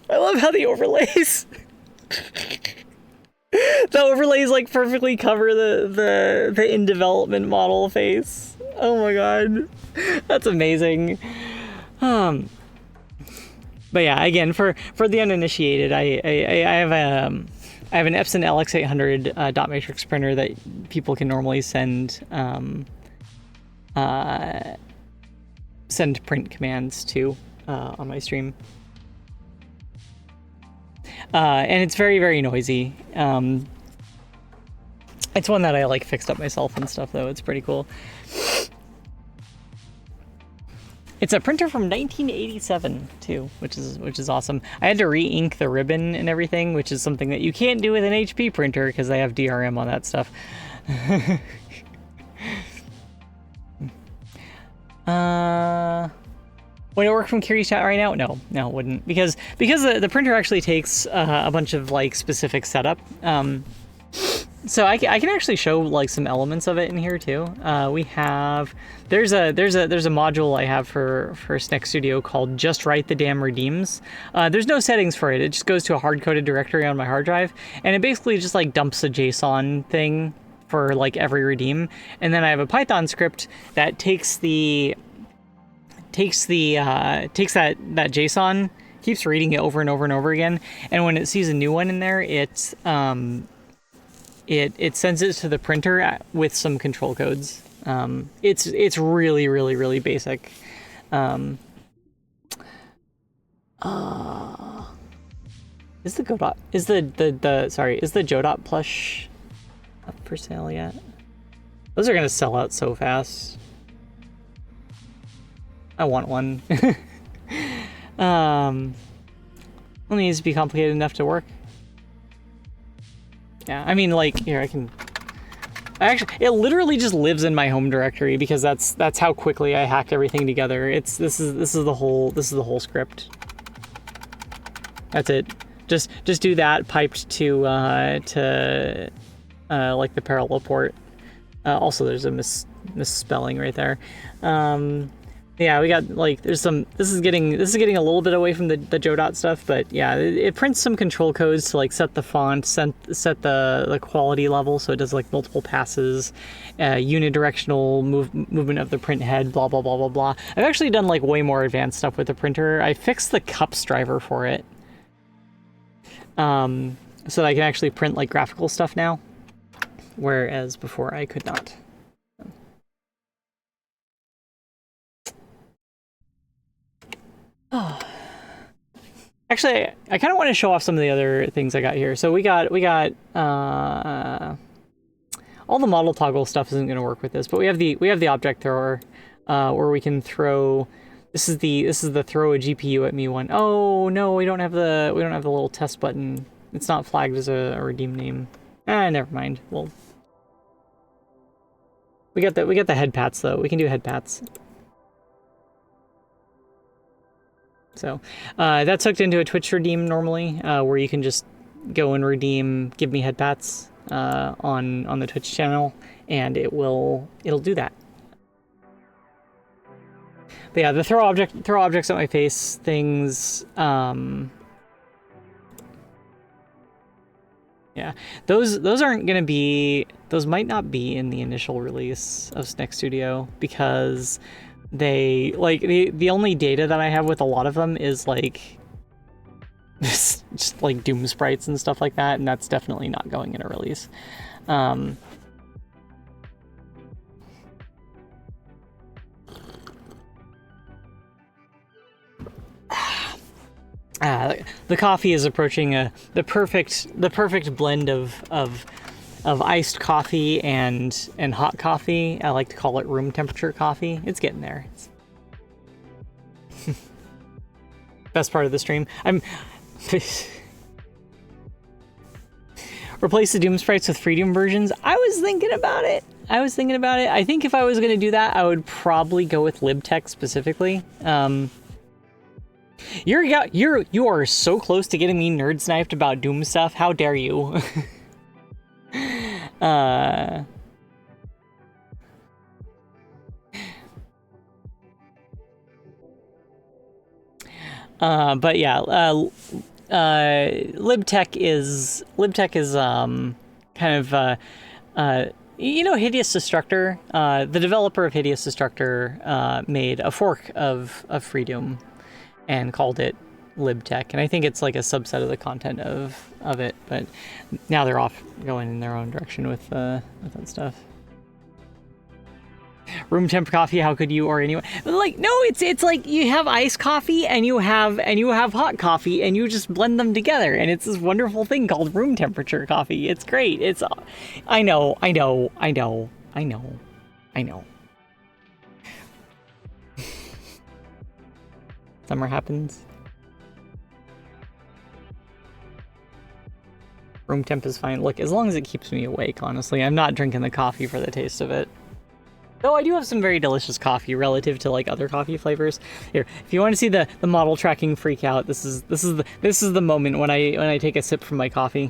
I love how the overlays. The overlays like perfectly cover the in development model face. Oh my god, that's amazing. But yeah, again, for the uninitiated, I have an Epson LX800 dot matrix printer that people can normally send print commands to on my stream. And it's very, very noisy. It's one that I like fixed up myself and stuff though. It's pretty cool. It's a printer from 1987 too, which is awesome. I had to re-ink the ribbon and everything, which is something that you can't do with an HP printer because they have DRM on that stuff. Would it work from Curious Chat right now? No, it wouldn't, because the printer actually takes a bunch of like specific setup. So I can actually show like some elements of it in here too. We have there's a module I have for Snack Studio called Just Write the Damn Redeems. There's no settings for it. It just goes to a hard-coded directory on my hard drive, and it basically just like dumps a JSON thing for like every redeem. And then I have a Python script that takes that JSON, keeps reading it over and over and over again, and when it sees a new one in there, it sends it to the printer with some control codes. It's really, really, really basic. Is the Godot is the Godot plush up for sale yet? Those are gonna sell out so fast. I want one. Only needs to be complicated enough to work. Yeah, I mean, like, here, it literally just lives in my home directory because that's how quickly I hacked everything together. This is the whole script. That's it. Just do that piped to like the parallel port. Also, there's a misspelling right there. Yeah, we got like this is getting a little bit away from the Godot stuff, but yeah, it prints some control codes to like set the font, set the quality level, so it does like multiple passes, unidirectional movement of the print head, blah blah blah blah blah. I've actually done like way more advanced stuff with the printer. I fixed the cups driver for it, so that I can actually print like graphical stuff now, whereas before I could not. Actually, I kind of want to show off some of the other things I got here. So we got all the model toggle stuff isn't going to work with this, but we have the object thrower, where we can throw. This is the throw a GPU at me one. Oh no, we don't have the little test button. It's not flagged as a redeem name. Never mind. Well, we got the head pats though. We can do head pats. So that's hooked into a Twitch redeem normally, where you can just go and redeem give me head pats on the Twitch channel, and it'll do that. But yeah, the throw objects at my face things. Yeah, those aren't gonna be. Those might not be in the initial release of Snack Studio because they like the only data that I have with a lot of them is like just like Doom sprites and stuff like that, and that's definitely not going in a release. The coffee is approaching the perfect blend of iced coffee and hot coffee. I like to call it room temperature coffee. It's getting there. Best part of the stream. Replace the Doom sprites with Freedom versions. I was thinking about it. I was thinking about it. I think if I was gonna do that, I would probably go with libtech specifically. You are so close to getting me nerd sniped about Doom stuff. How dare you? But yeah, libtech is kind of you know, Hideous Destructor. The developer of Hideous Destructor made a fork of Freedoom and called it libtech, and I think it's like a subset of the content of it. But now they're off going in their own direction with that stuff. Room temp coffee, how could you or anyone? Like, no, it's like you have iced coffee and you have hot coffee and you just blend them together, and it's this wonderful thing called room temperature coffee. It's great. It's I know. Summer happens. Room temp is fine. Look, as long as it keeps me awake, honestly. I'm not drinking the coffee for the taste of it. Though I do have some very delicious coffee relative to like other coffee flavors. Here, if you want to see the model tracking freak out, this is the moment when I take a sip from my coffee.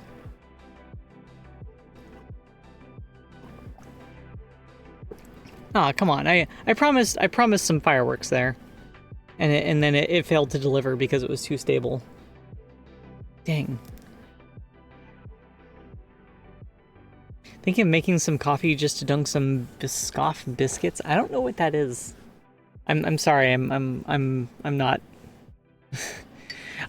Ah, come on. I promised some fireworks there. And then it failed to deliver because it was too stable. Dang. Thinking of making some coffee just to dunk some Biscoff biscuits. I don't know what that is. I'm sorry. I'm not.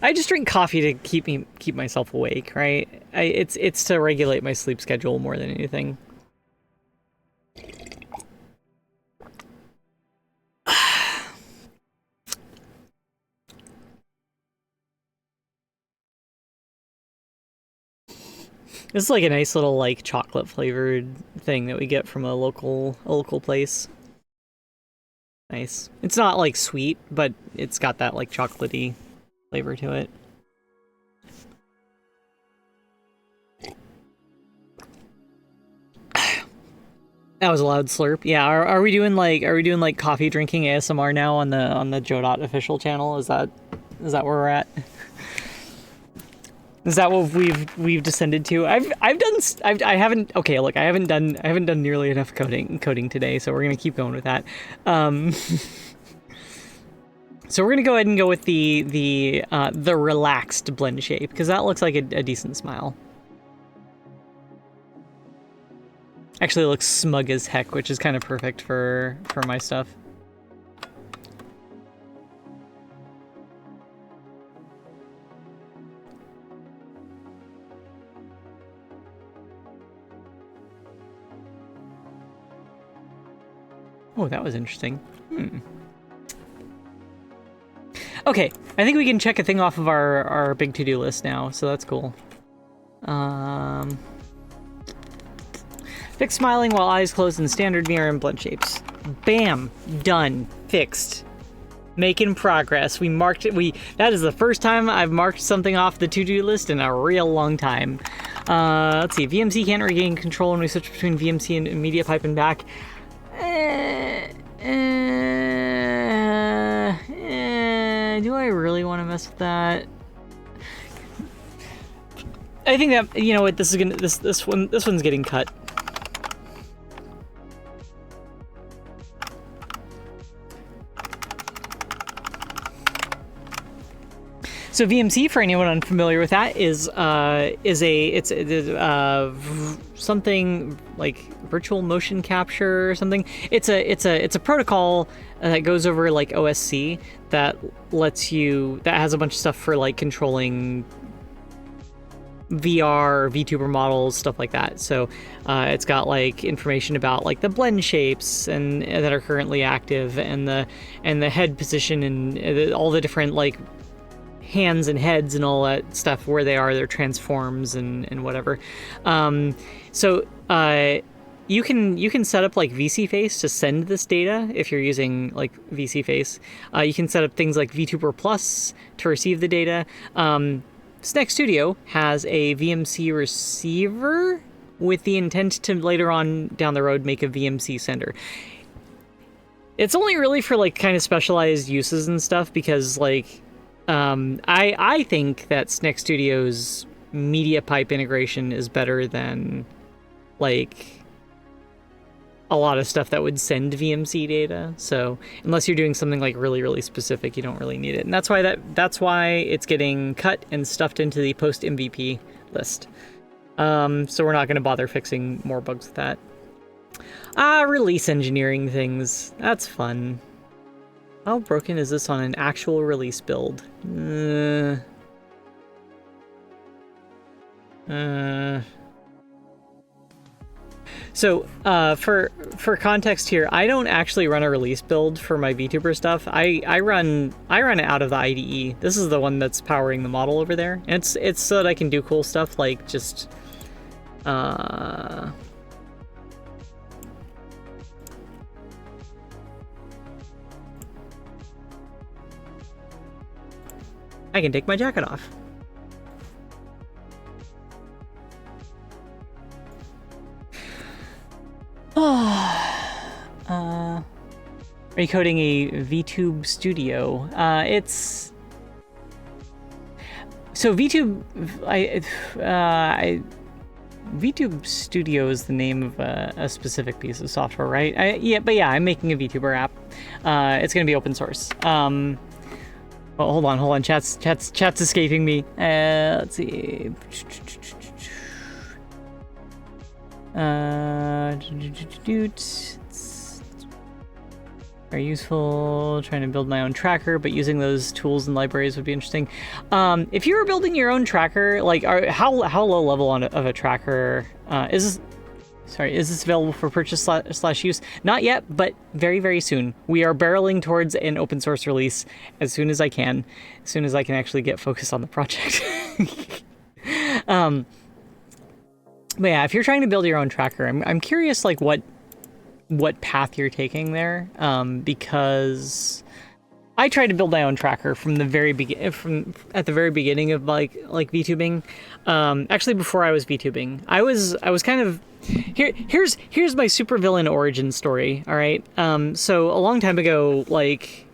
I just drink coffee to keep myself awake, right? It's to regulate my sleep schedule more than anything. This is like a nice little like chocolate flavored thing that we get from a local place. Nice. It's not like sweet, but it's got that like chocolatey flavor to it. That was a loud slurp. Yeah, are we doing like coffee drinking ASMR now on the Godot official channel? Is that where we're at? Is that what we've descended to? I haven't done nearly enough coding today, so we're gonna keep going with that. So we're gonna go ahead and go with the relaxed blend shape, because that looks like a decent smile. Actually, it looks smug as heck, which is kind of perfect for my stuff. Oh, that was interesting. Okay, I think we can check a thing off of our big to-do list now, so that's cool. Fix smiling while eyes closed in standard mirror and blend shapes. Bam! Done. Fixed. Making progress. We marked it. That is the first time I've marked something off the to-do list in a real long time. Let's see. VMC can't regain control when we switch between VMC and media pipe and back. Do I really want to mess with that? I think that, you know what, this one's getting cut. So VMC, for anyone unfamiliar with that, is something like virtual motion capture or something. It's a protocol that goes over like OSC that has a bunch of stuff for like controlling VR, VTuber models, stuff like that. So it's got like information about like the blend shapes and that are currently active, and the head position, and all the different like hands and heads and all that stuff, where they are, their transforms and whatever. So you can set up like VC Face to send this data if you're using like VC Face. You can set up things like VTuber Plus to receive the data. Snack Studio has a VMC receiver with the intent to later on down the road make a VMC sender. It's only really for like kind of specialized uses and stuff, because like I think that SNCC Studio's media pipe integration is better than like a lot of stuff that would send VMC data. So unless you're doing something like really, really specific, you don't really need it. And that's why it's getting cut and stuffed into the post MVP list. So we're not going to bother fixing more bugs with that. Release engineering things. That's fun. How broken is this on an actual release build? So, for context here, I don't actually run a release build for my VTuber stuff. I run it out of the IDE. This is the one that's powering the model over there. And it's so that I can do cool stuff like just I can take my jacket off. Recoding a VTube studio. So VTube, VTube Studio is the name of a specific piece of software, right? Yeah, I'm making a VTuber app. It's gonna be open source. Oh, hold on. Chat's escaping me. Let's see. Very useful. Trying to build my own tracker, but using those tools and libraries would be interesting. If you were building your own tracker, like, how low level of a tracker is this? Sorry, is this available for purchase slash use? Not yet, but very, very soon. We are barreling towards an open source release as soon as I can actually get focused on the project. But yeah, if you're trying to build your own tracker, I'm curious, like, what path you're taking there, because I tried to build my own tracker from the very at the very beginning of like VTubing. Actually, before I was VTubing, I was kind of here's my supervillain origin story. All right, so a long time ago, like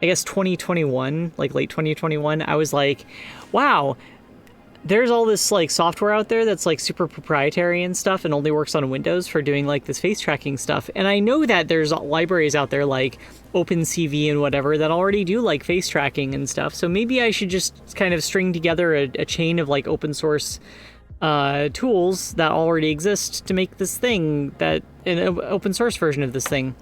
I guess 2021, like late 2021, I was like, wow. There's all this like software out there that's like super proprietary and stuff and only works on Windows for doing like this face tracking stuff. And I know that there's libraries out there like OpenCV and whatever that already do like face tracking and stuff. So maybe I should just kind of string together a chain of like open source tools that already exist to make this thing, that an open source version of this thing.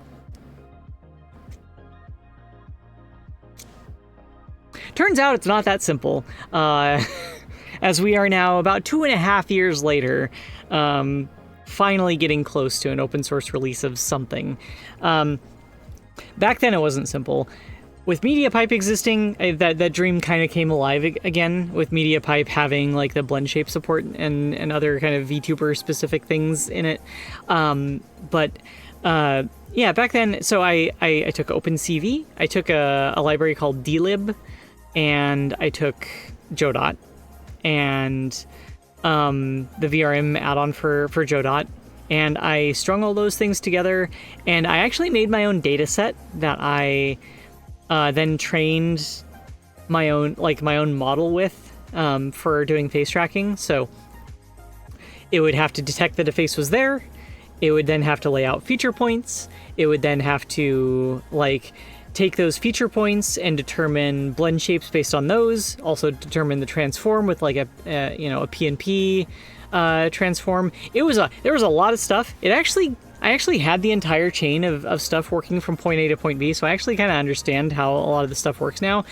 Turns out it's not that simple. As we are now about 2.5 years later, finally getting close to an open source release of something. Back then it wasn't simple. With MediaPipe existing, that dream kind of came alive again, with MediaPipe having like the blend shape support and other kind of VTuber specific things in it. Yeah, back then, so I took OpenCV, I took a library called dlib, and I took Godot, and the VRM add-on for Godot, and I strung all those things together, and I actually made my own data set that I then trained my own model with for doing face tracking. So it would have to detect that a face was there, it would then have to lay out feature points, it would then have to like take those feature points and determine blend shapes based on those, also determine the transform with like a PNP transform. There was a lot of stuff. I actually had the entire chain of stuff working from point A to point B, so I actually kind of understand how a lot of the stuff works now.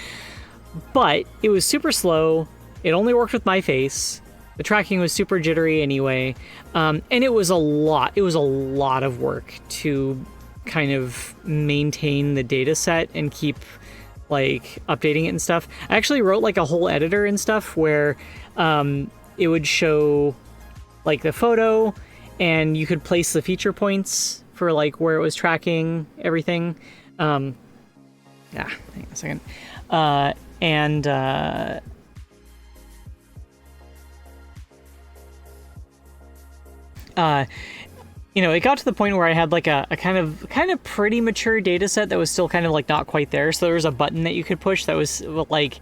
But it was super slow. It only worked with my face. The tracking was super jittery anyway, and it was a lot. It was a lot of work to kind of maintain the data set and keep like updating it and stuff. I actually wrote like a whole editor and stuff where it would show like the photo, and you could place the feature points for like where it was tracking everything. Hang on a second. you know, it got to the point where I had like a kind of pretty mature data set that was still kind of like not quite there. So there was a button that you could push that was like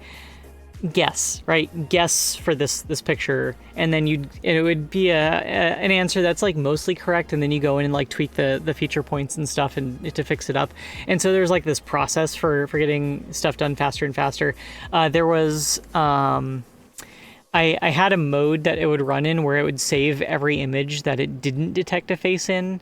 guess, right? Guess for this picture, and then it would be an answer that's like mostly correct, and then you go in and like tweak the feature points and stuff and to fix it up. And so there's like this process for getting stuff done faster and faster. There was I had a mode that it would run in where it would save every image that it didn't detect a face in.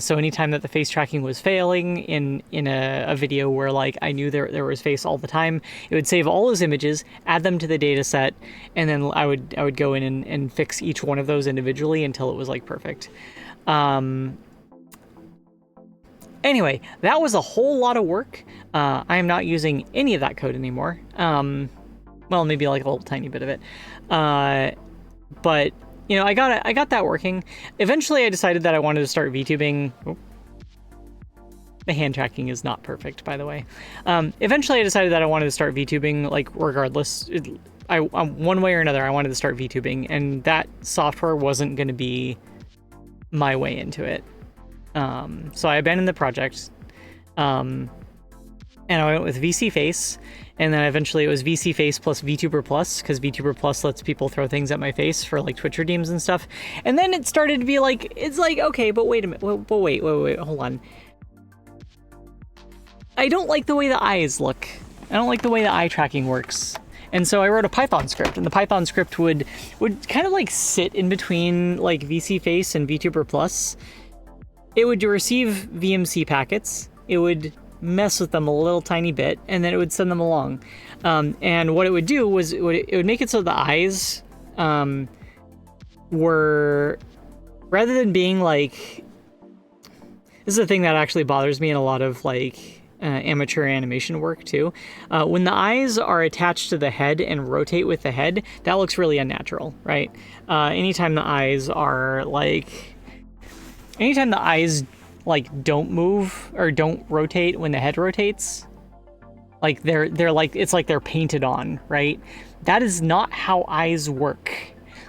So anytime that the face tracking was failing in a video where like I knew there was face all the time, it would save all those images, add them to the data set, and then I would go in and fix each one of those individually until it was like perfect. Anyway, that was a whole lot of work. I am not using any of that code anymore. Well, maybe like a little tiny bit of it. But, you know, I got that working. Eventually I decided that I wanted to start VTubing. Oh. The hand tracking is not perfect, by the way. Eventually I decided that I wanted to start VTubing, like, regardless. One way or another, I wanted to start VTubing, and that software wasn't going to be my way into it. So I abandoned the project. And I went with VC Face, and then eventually it was VC Face plus VTuber Plus, because VTuber Plus lets people throw things at my face for like Twitch redeems and stuff. And then it started to be like, it's like, okay, but wait a minute, wait, hold on. I don't like the way the eyes look. I don't like the way the eye tracking works. And so I wrote a Python script, and the Python script would kind of like sit in between like VC Face and VTuber Plus. It would receive VMC packets. It would mess with them a little tiny bit, and then it would send them along. And what it would do was it would make it so the eyes were, rather than being like, this is a thing that actually bothers me in a lot of like amateur animation work too. When the eyes are attached to the head and rotate with the head, that looks really unnatural, right? Anytime the eyes don't move or don't rotate when the head rotates, like they're like, it's like they're painted on, right? That is not how eyes work.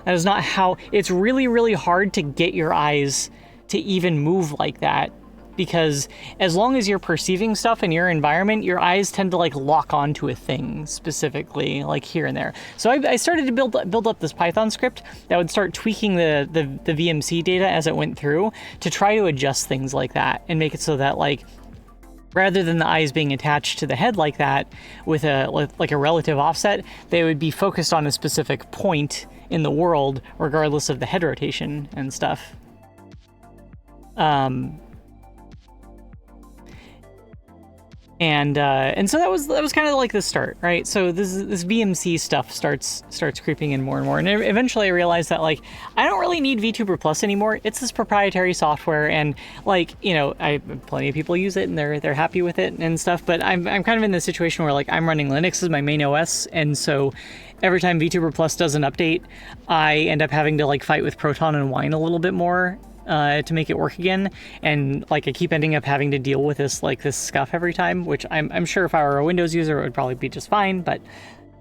That is not how, it's really, really hard to get your eyes to even move like that, because as long as you're perceiving stuff in your environment, your eyes tend to like lock onto a thing specifically, like here and there. So I started to build up this Python script that would start tweaking the VMC data as it went through to try to adjust things like that and make it so that like, rather than the eyes being attached to the head like that with a relative offset, they would be focused on a specific point in the world regardless of the head rotation and stuff. And so that was kind of like the start, right? So this VMC stuff starts creeping in more and more, and eventually I realized that like I don't really need VTuber Plus anymore. It's this proprietary software, and like, you know, plenty of people use it and they're happy with it and stuff. But I'm kind of in this situation where like I'm running Linux as my main OS, and so every time VTuber Plus does an update, I end up having to like fight with Proton and Wine a little bit more to make it work again, and like I keep ending up having to deal with this scuff every time, which I'm sure if I were a Windows user it would probably be just fine, but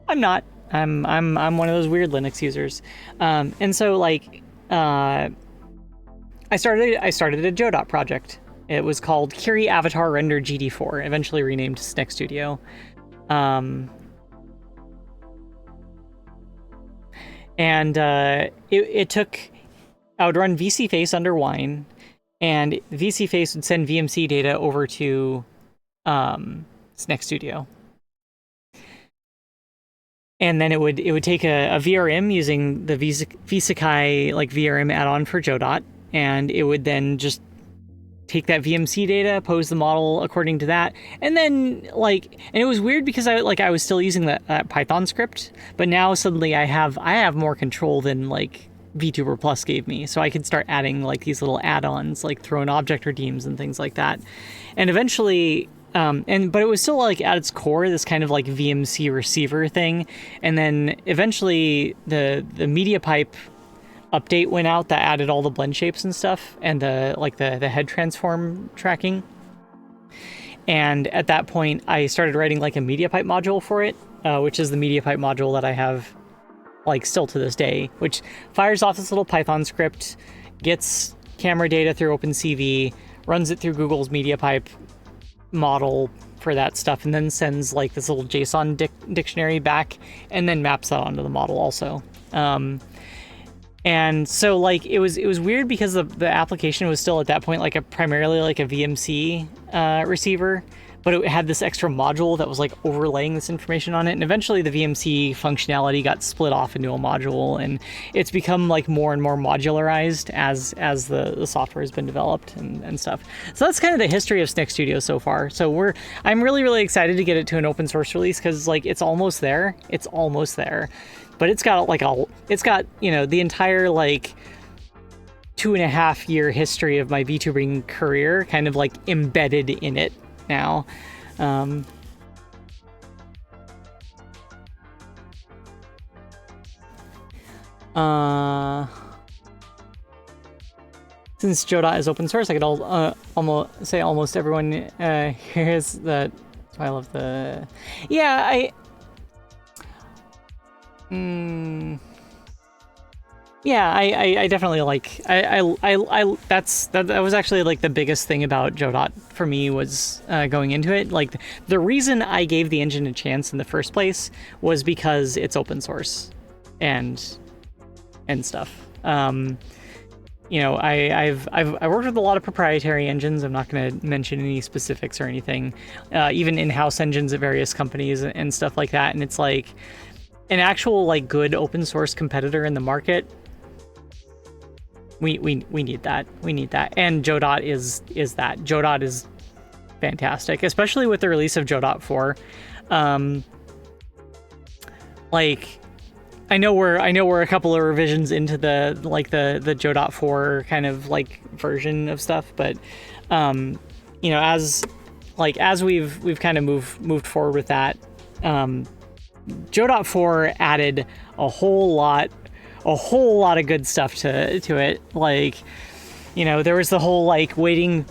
I'm not. I'm one of those weird Linux users, and so like I started a Godot project. It was called Curie Avatar Render GD4, eventually renamed Snack Studio. And it took, I would run VC Face under Wine, and VC Face would send VMC data over to Snack Studio. And then it would take a VRM using the Vsakai like VRM add-on for Godot, and it would then just take that VMC data, pose the model according to that, and then like, and it was weird because I was still using that Python script, but now suddenly I have more control than like VTuber Plus gave me, so I could start adding like these little add-ons, like throw in object redeems and things like that. And eventually, but it was still like at its core this kind of like VMC receiver thing. And then eventually the media pipe update went out that added all the blend shapes and stuff, and the head transform tracking. And at that point, I started writing like a media pipe module for it, which is the media pipe module that I have like still to this day, which fires off this little Python script, gets camera data through OpenCV, runs it through Google's MediaPipe model for that stuff, and then sends like this little JSON dictionary back, and then maps that onto the model also. And so like it was weird because the application was still at that point like primarily like a VMC receiver, but it had this extra module that was like overlaying this information on it. And eventually the VMC functionality got split off into a module, and it's become like more and more modularized as the software has been developed and stuff. So that's kind of the history of Snick Studio so far. So I'm really excited to get it to an open source release, because like it's almost there. But it's got you know, the entire like 2.5 year history of my VTubing career kind of like embedded in it now. Since Godot is open source, I could almost everyone here is that. I love the, yeah, yeah, I definitely like, that was actually like the biggest thing about Godot for me was going into it. Like the reason I gave the engine a chance in the first place was because it's open source and stuff. You know, I've worked with a lot of proprietary engines. I'm not going to mention any specifics or anything, even in-house engines at various companies and stuff like that. And it's like an actual like good open source competitor in the market. We need that. We need that. And Godot is that. Godot is fantastic, especially with the release of Godot 4. Like, I know we're a couple of revisions into the Godot 4 kind of like version of stuff, but you know, as we've kind of moved forward with that, Godot 4 added a whole lot of good stuff to it. Like, you know, there was the whole like waiting.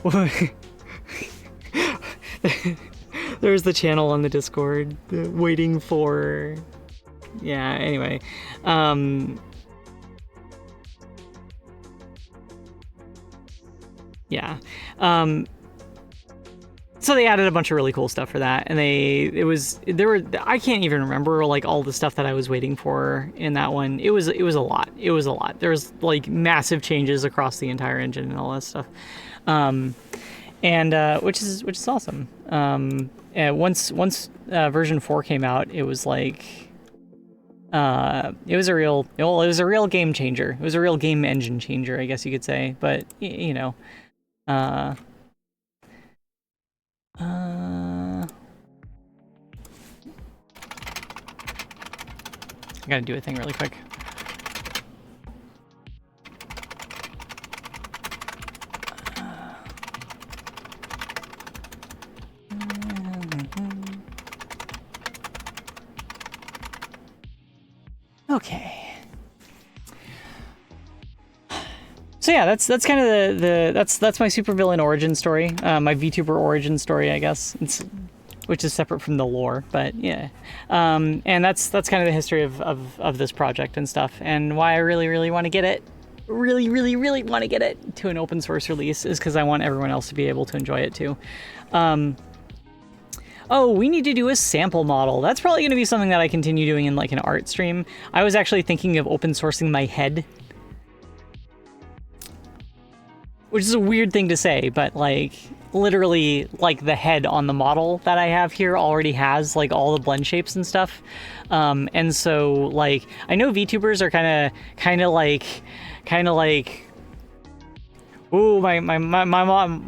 There's the channel on the Discord, waiting for. Yeah, anyway. Yeah. So they added a bunch of really cool stuff for that, and I can't even remember like all the stuff that I was waiting for in that one. It was a lot. There was like massive changes across the entire engine and all that stuff. And which is awesome. And once version 4 came out, it was like it was a real game changer. It was a real game engine changer, I guess you could say. But you know, I gotta do a thing really quick. Okay. So yeah, that's kind of that's my supervillain origin story, my VTuber origin story, I guess. Which is separate from the lore, but yeah. And that's kind of the history of this project and stuff, and why I really want to get it, really want to get it to an open source release is because I want everyone else to be able to enjoy it too. Oh, we need to do a sample model. That's probably going to be something that I continue doing in like an art stream. I was actually thinking of open sourcing my head, which is a weird thing to say, but like literally like the head on the model that I have here already has like all the blend shapes and stuff. And so like, I know VTubers are kind of like, ooh, my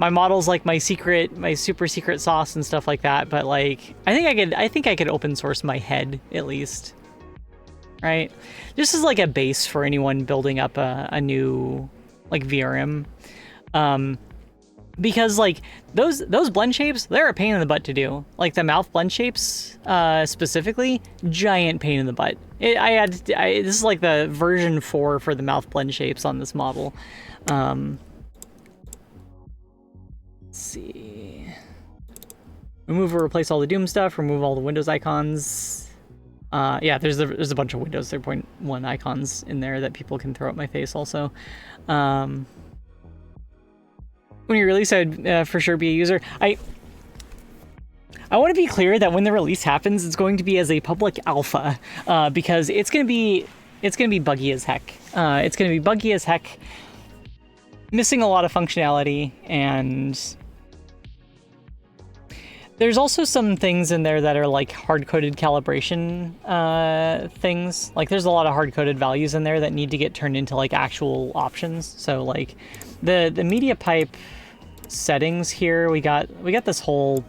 model's like my super secret sauce and stuff like that. But like, I think I could open source my head at least, right? Just as like a base for anyone building up a new like VRM, because like those blend shapes, they're a pain in the butt to do. Like the mouth blend shapes, specifically, giant pain in the butt. This is like the version 4 for the mouth blend shapes on this model. See, remove or replace all the Doom stuff, remove all the Windows icons. Yeah, there's a bunch of Windows 3.1 icons in there that people can throw at my face also. when you release, I'd for sure be a user. I want to be clear that when the release happens, it's going to be as a public alpha, because it's going to be buggy as heck. It's going to be buggy as heck, missing a lot of functionality, and there's also some things in there that are like hard-coded calibration things. Like there's a lot of hard-coded values in there that need to get turned into like actual options. So like the media pipe settings here, we got this whole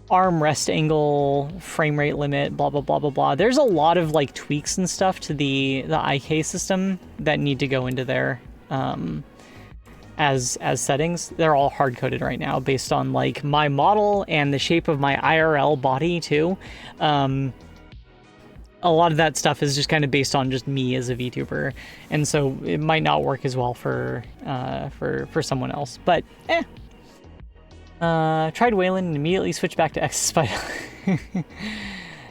arm rest angle, frame rate limit, blah blah blah blah blah. There's a lot of like tweaks and stuff to the IK system that need to go into there. As settings. They're all hard-coded right now based on like my model and the shape of my IRL body too. A lot of that stuff is just kind of based on just me as a VTuber, and so it might not work as well for someone else. But tried Wayland and immediately switched back to X.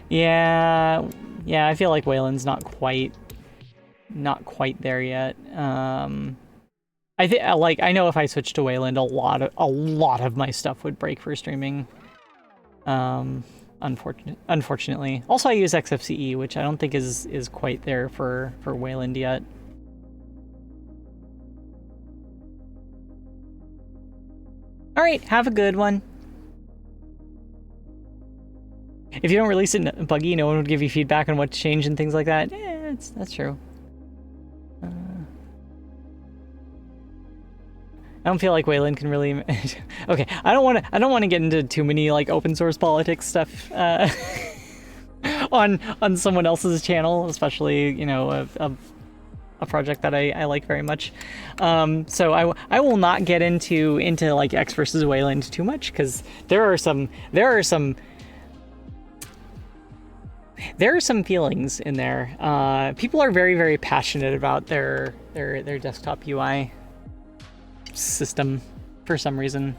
yeah, I feel like Wayland's not quite there yet. I think I know if I switched to Wayland, a lot of my stuff would break for streaming. Unfortunately. Also, I use XFCE, which I don't think is quite there for Wayland yet. All right, have a good one. If you don't release it in buggy, no one would give you feedback on what to change and things like that. Yeah, that's true. I don't feel like Wayland can really. Okay, I don't want to get into too many like open source politics stuff on someone else's channel, especially a project that I like very much. So I will not get into like X versus Wayland too much, because there are some feelings in there. People are very, very passionate about their desktop UI system for some reason.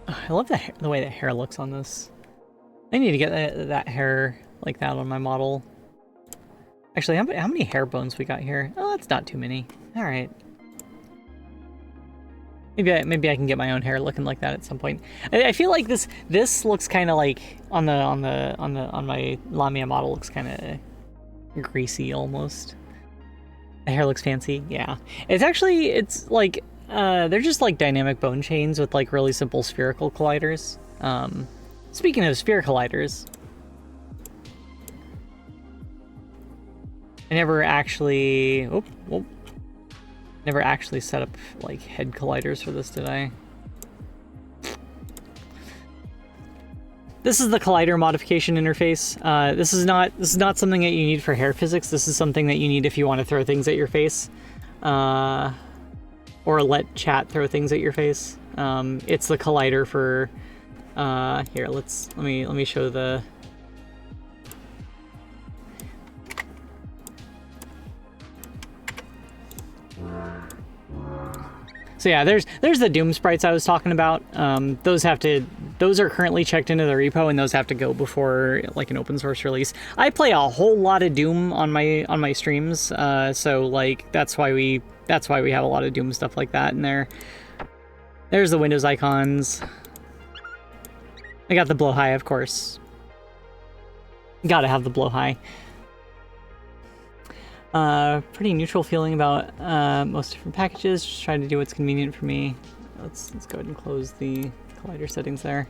I love the way the hair looks on this. I need to get that hair like that on my model. Actually, how many hair bones we got here? Oh, that's not too many. All right. Maybe I can get my own hair looking like that at some point. I feel like this looks kind of like on my Lamia model looks kind of greasy almost. The hair looks fancy. Yeah, it's like they're just like dynamic bone chains with like really simple spherical colliders. Speaking of sphere colliders, I never actually never actually set up like head colliders for this, did I? This is the collider modification interface. This is not something that you need for hair physics. This is something that you need if you want to throw things at your face, or let chat throw things at your face. It's the collider for. Here, let me show the. So yeah, there's the Doom sprites I was talking about. Those are currently checked into the repo, and those have to go before like an open source release. I play a whole lot of Doom on my streams, so like that's why we have a lot of Doom stuff like that in there. There's the Windows icons. I got the blow high, of course. Gotta have the blow high. Pretty neutral feeling about most different packages. Just trying to do what's convenient for me. Let's go ahead and close the collider settings there.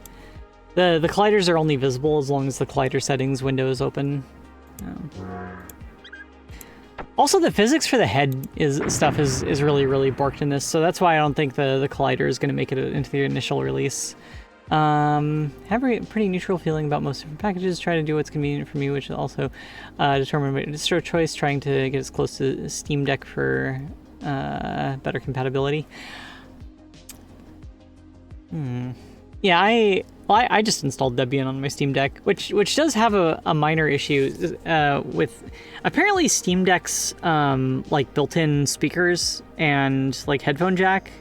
The colliders are only visible as long as the collider settings window is open. Also, the physics for the head is really, really borked in this, so that's why I don't think the collider is going to make it into the initial release. Have a pretty neutral feeling about most different packages. Try to do what's convenient for me, which is also determined by distro choice. Trying to get as close to Steam Deck for better compatibility. Yeah, I just installed Debian on my Steam Deck, which does have a minor issue with apparently Steam Deck's like built-in speakers and like headphone jack.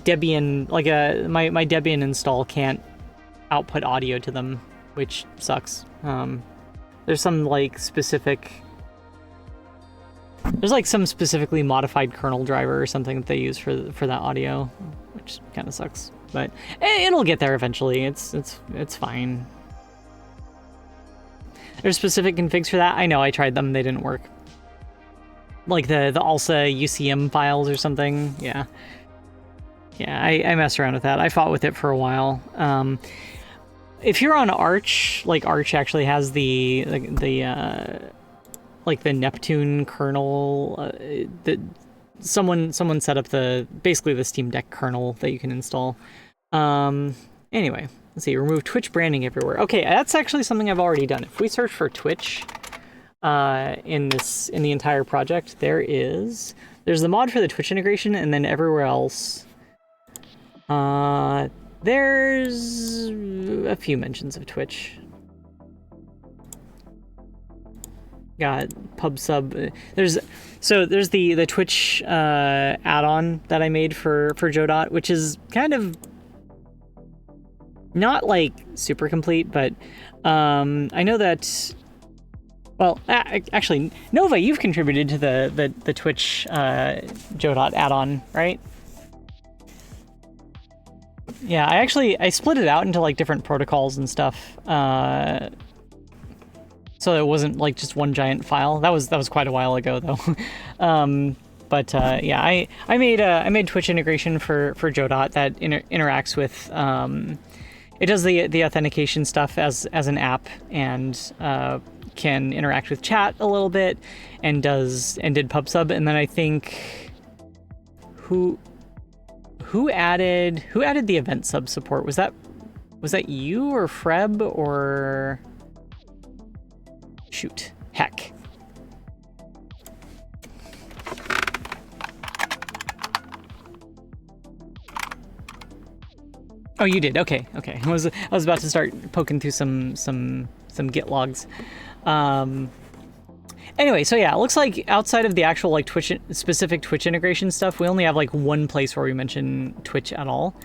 Debian, like my Debian install can't output audio to them, which sucks. There's some like some specifically modified kernel driver or something that they use for that audio, which kind of sucks. But it'll get there eventually. It's fine. There's specific configs for that. I know, I tried them, they didn't work. Like the ALSA UCM files or something. Yeah. Yeah, I messed around with that. I fought with it for a while. If you're on Arch, like Arch actually has the Neptune kernel. Someone set up basically the Steam Deck kernel that you can install. Anyway, let's see. Remove Twitch branding everywhere. Okay, that's actually something I've already done. If we search for Twitch in the entire project, there's the mod for the Twitch integration, and then everywhere else. There's a few mentions of Twitch. Got pub sub. There's the Twitch add-on that I made for Godot, which is kind of not like super complete, but I know that. Well, actually, Nova, you've contributed to the Twitch Godot add-on, right? Yeah, I split it out into like different protocols and stuff, so it wasn't like just one giant file. That was quite a while ago though. But yeah, I made Twitch integration for Godot that interacts with. It does the authentication stuff as an app, and can interact with chat a little bit, and did PubSub, and then I think who added the event sub support? Was that you or Freb or shoot? Heck. Oh, you did. Okay. I was about to start poking through some Git logs. Anyway, so yeah, it looks like outside of the actual like specific Twitch integration stuff, we only have like one place where we mention Twitch at all.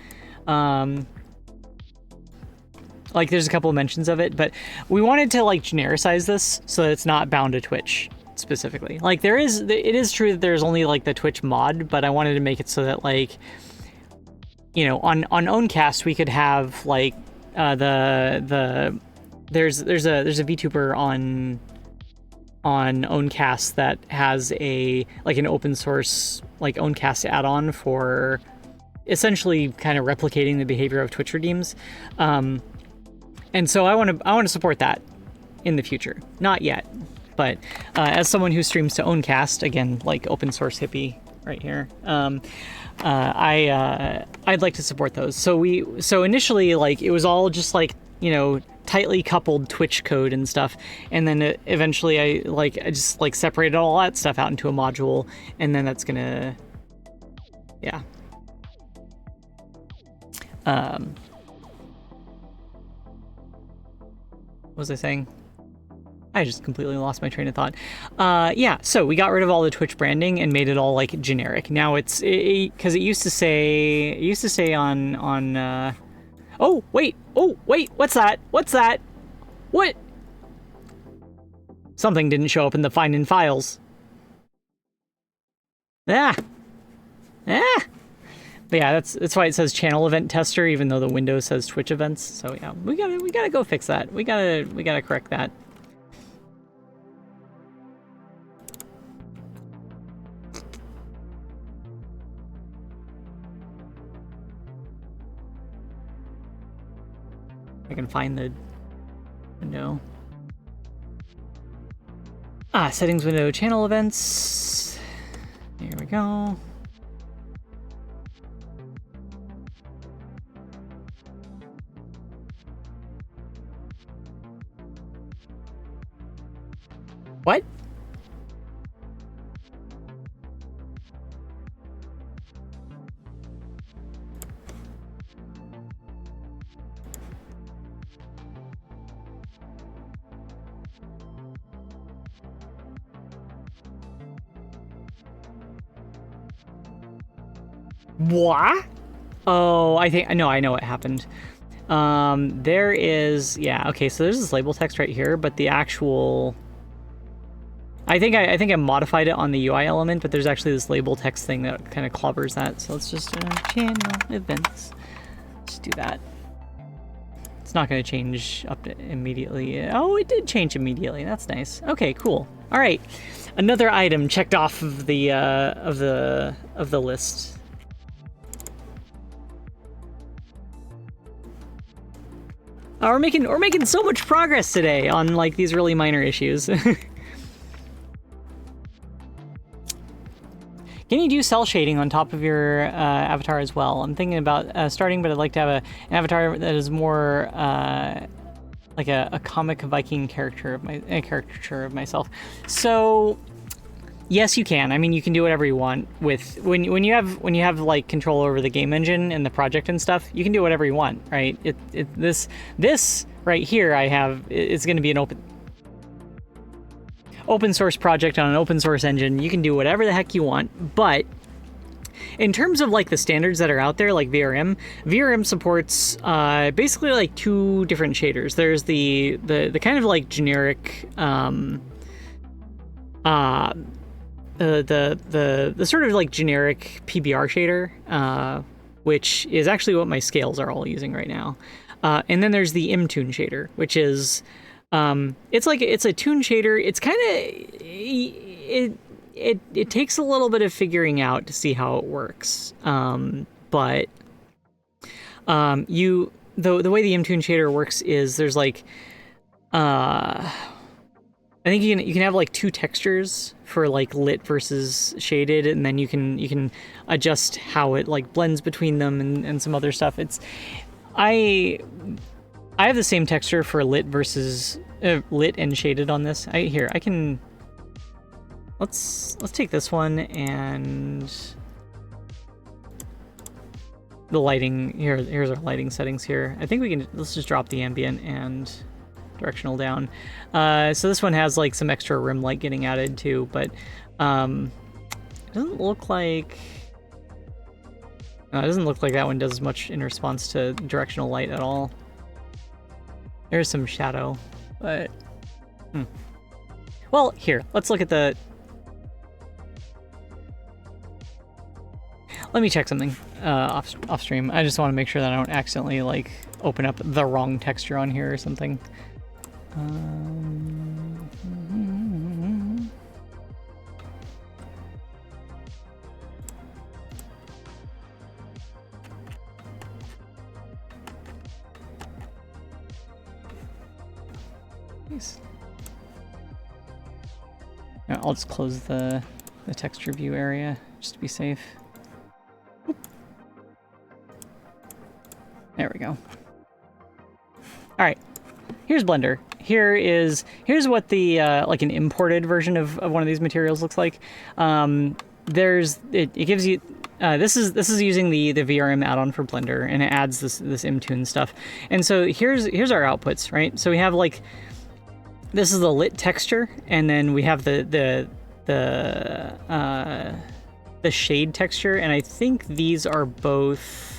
Like there's a couple of mentions of it, but we wanted to like genericize this so that it's not bound to Twitch specifically. Like it is true that there's only like the Twitch mod, but I wanted to make it so that like, you know, on Owncast we could have like there's a VTuber on Owncast that has an open source like Owncast add-on for essentially kind of replicating the behavior of Twitch redeems, and so I want to support that in the future. Not yet, but as someone who streams to Owncast, again, like open source hippie right here, I'd like to support those. So initially, like, it was all just like, you know, tightly coupled Twitch code and stuff, and then eventually I just like separated all that stuff out into a module, and then that's gonna, yeah. What was I saying? I just completely lost my train of thought. Yeah, so we got rid of all the Twitch branding and made it all like generic. Now because it used to say on oh wait, what's that? What? Something didn't show up in the find in files. But yeah, that's why it says channel event tester, even though the window says Twitch events. So yeah, we gotta go fix that. We gotta correct that. I can find the window. Settings window, channel events. Here we go. What? What? Oh, I know what happened. There is, yeah, okay, so there's this label text right here, but the actual, I think I modified it on the UI element, but there's actually this label text thing that kind of clobbers that. So let's just channel events. Just do that. It's not going to change up immediately. Oh, it did change immediately. That's nice. Okay, cool. All right, another item checked off of the list. We're making so much progress today on like these really minor issues. Can you do cell shading on top of your avatar as well? I'm thinking about starting, but I'd like to have an avatar that is more like a comic Viking character of caricature of myself. So yes, you can. I mean, you can do whatever you want with when you have like control over the game engine and the project and stuff. You can do whatever you want, right? This right here I have is going to be an open source project on an open source engine. You can do whatever the heck you want, but in terms of like the standards that are out there, like VRM supports basically like two different shaders. There's the kind of like generic the sort of like generic PBR shader, which is actually what my scales are all using right now. And then there's the MTune shader, which is it's a tune shader. It's kind of it takes a little bit of figuring out to see how it works. But the way the MTune shader works is there's like I think you can have like two textures for like lit versus shaded, and then you can adjust how it like blends between them and some other stuff. I have the same texture for lit versus lit and shaded on this. I can let's take this one and the lighting here. Here's our lighting settings here. I think let's just drop the ambient and directional down. So this one has like some extra rim light getting added too, but it doesn't look like that one does as much in response to directional light at all. There's some shadow, but well, here, let's look at the. Let me check something off stream. I just want to make sure that I don't accidentally like open up the wrong texture on here or something. Nice. I'll just close the texture view area just to be safe. Oop. There we go. All right. Here's Blender. Here's what the like an imported version of one of these materials looks like. It gives you this is using the VRM add-on for Blender, and it adds this MTune stuff. And so here's our outputs, right? So we have like this is the lit texture, and then we have the shade texture, and I think these are both.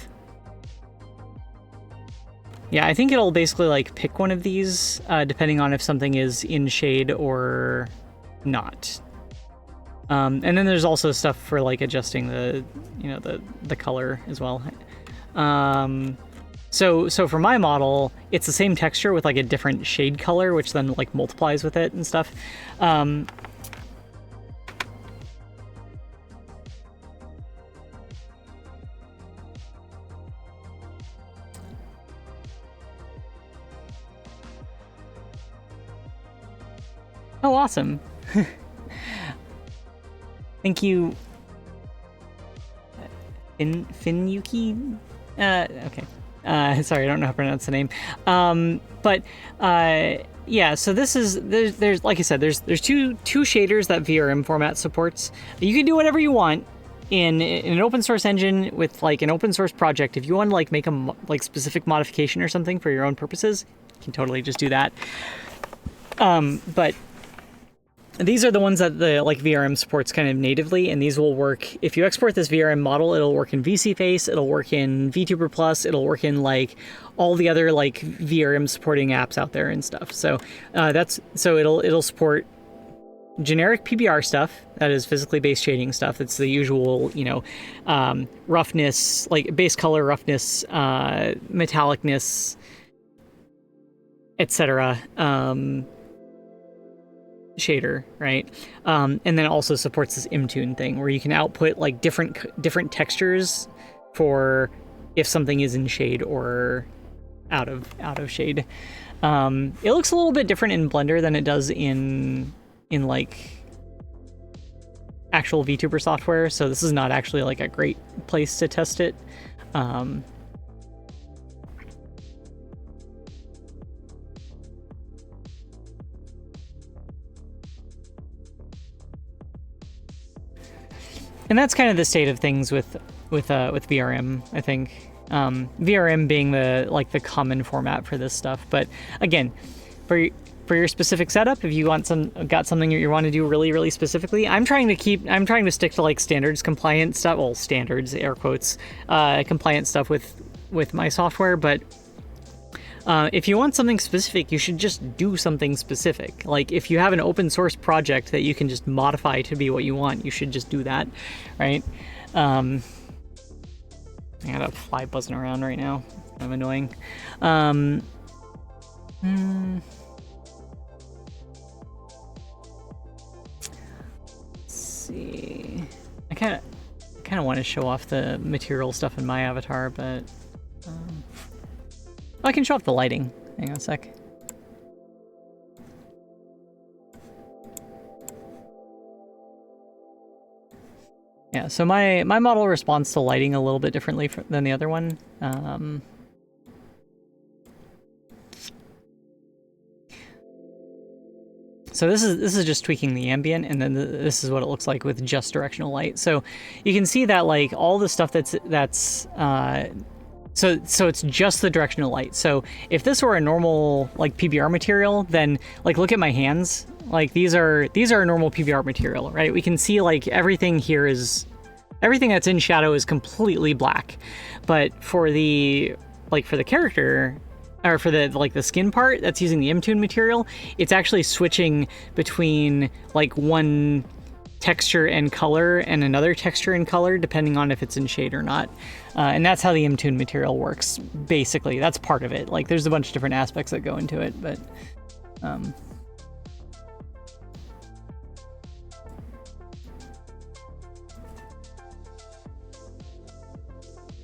Yeah, I think it'll basically like pick one of these depending on if something is in shade or not. And then there's also stuff for like adjusting the color as well. So for my model, it's the same texture with like a different shade color, which then like multiplies with it and stuff. Oh, awesome. Thank you. Finyuki? Okay. Sorry, I don't know how to pronounce the name. Yeah, so this is, there's like I said, there's two shaders that VRM format supports. You can do whatever you want in an open source engine with like an open source project. If you want to like make a like specific modification or something for your own purposes, you can totally just do that. But these are the ones that the like VRM supports kind of natively, and these will work if you export this VRM model. It'll work in VCFace, it'll work in VTuber Plus, it'll work in like all the other like VRM supporting apps out there and stuff. So it'll support generic PBR stuff, that is physically based shading stuff. It's the usual, you know, roughness, like base color, roughness, metallicness, etc. Shader, right? And then it also supports this Imtune thing where you can output like different textures for if something is in shade or out of shade. It looks a little bit different in Blender than it does in like actual VTuber software, so this is not actually like a great place to test it. And that's kind of the state of things with VRM, I think. VRM being the common format for this stuff, but again, for your specific setup, if you got something you want to do really specifically, I'm trying to stick to like standards compliant stuff. Well, standards, air quotes, compliant stuff with my software. But if you want something specific, you should just do something specific. Like if you have an open source project that you can just modify to be what you want, you should just do that, right? I got a fly buzzing around right now. It's kind of annoying. See, I kind of want to show off the material stuff in my avatar, but I can show off the lighting. Hang on a sec. Yeah, so my model responds to lighting a little bit differently than the other one. So this is just tweaking the ambient, and then this is what it looks like with just directional light. So you can see that like all the stuff so it's just the directional light. So if this were a normal like PBR material, then like look at my hands. Like these are a normal PBR material, right? We can see like everything here is everything that's in shadow is completely black, but for the character, or for the skin part that's using the Imtune material, it's actually switching between like one texture and color and another texture and color depending on if it's in shade or not. And that's how the Imtune material works, basically. That's part of it. Like there's a bunch of different aspects that go into it, but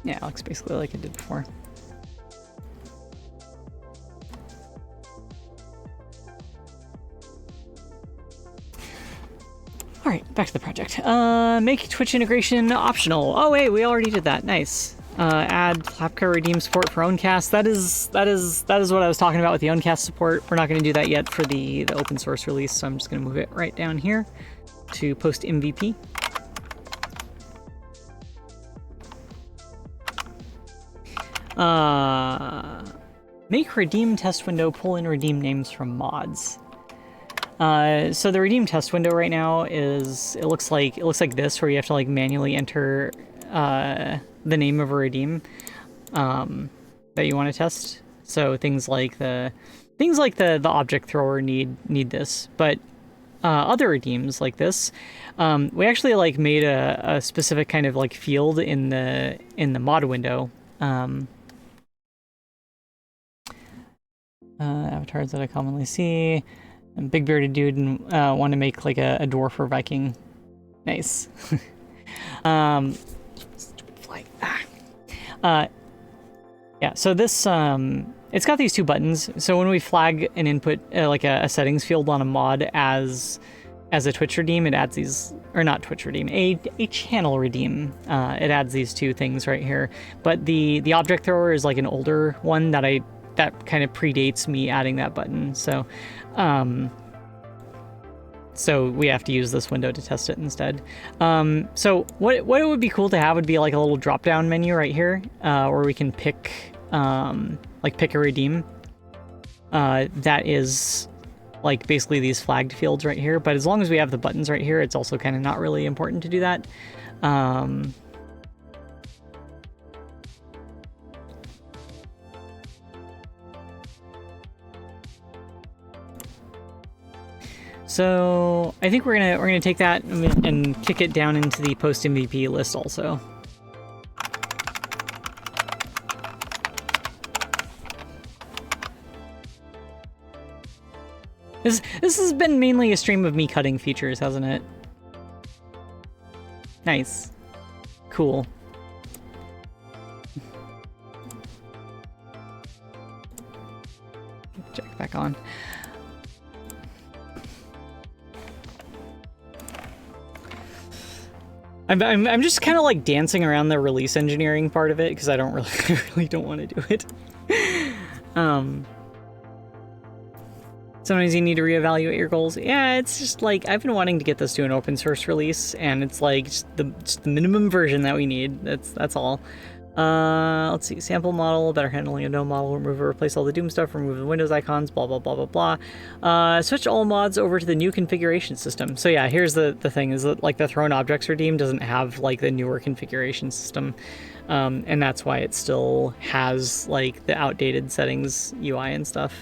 yeah, it looks basically like it did before. All right, back to the project. Make Twitch integration optional. Oh wait, we already did that. Nice. Add Flapcar redeem support for Owncast. That is what I was talking about with the Owncast support. We're not going to do that yet for the open source release, so I'm just going to move it right down here to post MVP. Make redeem test window, pull in redeem names from mods. So the redeem test window right now is, it looks like this, where you have to like manually enter the name of a redeem that you want to test. So things like the object thrower need this, but other redeems like this, we actually like made a specific kind of like field in the mod window. Avatars that I commonly see. Big bearded dude and want to make like a dwarf or Viking. Nice. Stupid flight. Yeah, so this it's got these two buttons. So when we flag an input like a settings field on a mod as a Twitch redeem, it adds these, or not Twitch redeem, a channel redeem. It adds these two things right here. But the object thrower is like an older one that kind of predates me adding that button. So so we have to use this window to test it instead. So what it would be cool to have would be like a little drop down menu right here, where we can pick a redeem that is like basically these flagged fields right here. But as long as we have the buttons right here, it's also kind of not really important to do that. So I think we're gonna take that and kick it down into the post MVP list also. This has been mainly a stream of me cutting features, hasn't it? Nice. Cool. Check back on. I'm just kind of like dancing around the release engineering part of it because I don't really don't want to do it. Sometimes you need to reevaluate your goals. Yeah, it's just like I've been wanting to get this to an open source release, and it's like just the minimum version that we need. That's all. Let's see, sample model, better handling a no model, remove or replace all the Doom stuff, remove the Windows icons, blah, blah, blah, blah, blah. Switch all mods over to the new configuration system. So yeah, here's the thing, is that like the thrown objects redeem doesn't have like the newer configuration system. And that's why it still has like the outdated settings UI and stuff.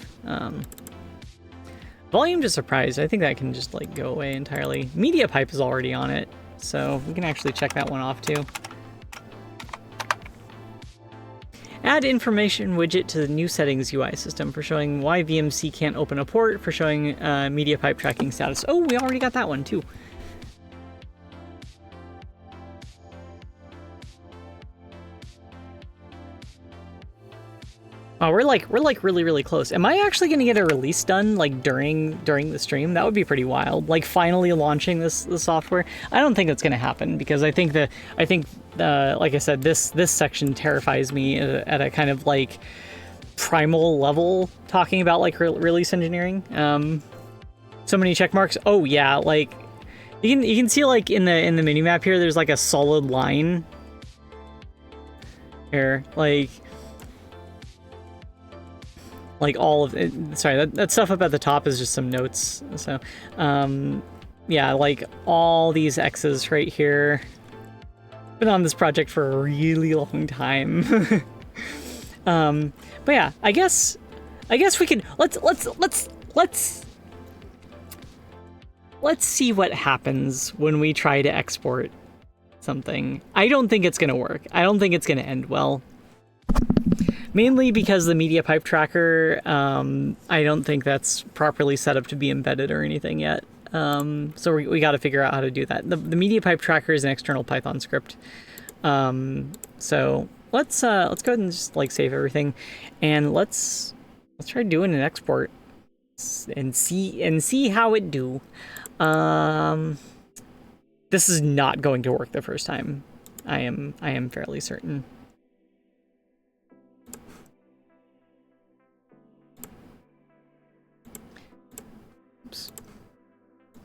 Volume to surprise, I think that can just like go away entirely. Media pipe is already on it, so we can actually check that one off too. Add information widget to the new settings UI system for showing why VMC can't open a port, for showing media pipe tracking status. Oh, we already got that one too. Oh, we're like really close. Am I actually gonna get a release done like during the stream? That would be pretty wild. Like finally launching the software. I don't think that's gonna happen because I think like I said, this section terrifies me at a kind of like primal level, talking about like release engineering. So many check marks. Oh yeah, like you can see like in the minimap here, there's like a solid line here, like all of it. Sorry, that stuff up at the top is just some notes. So, yeah, like all these X's right here. Been on this project for a really long time. But yeah, I guess we could let's see what happens when we try to export something. I don't think it's gonna work. I don't think it's gonna end well. Mainly because the media pipe tracker, I don't think that's properly set up to be embedded or anything yet. So we got to figure out how to do that. The media pipe tracker is an external Python script. So let's go ahead and just like save everything, and let's try doing an export and see how it do. This is not going to work the first time. I am fairly certain.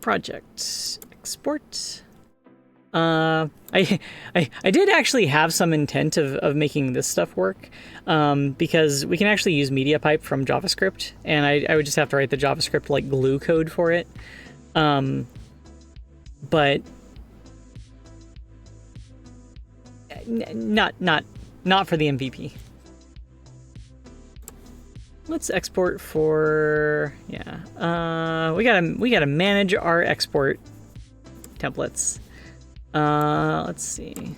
Project export. I did actually have some intent of making this stuff work, because we can actually use media pipe from JavaScript, and I would just have to write the JavaScript like glue code for it. But not for the MVP. Let's export for, yeah. We gotta manage our export templates. Let's see.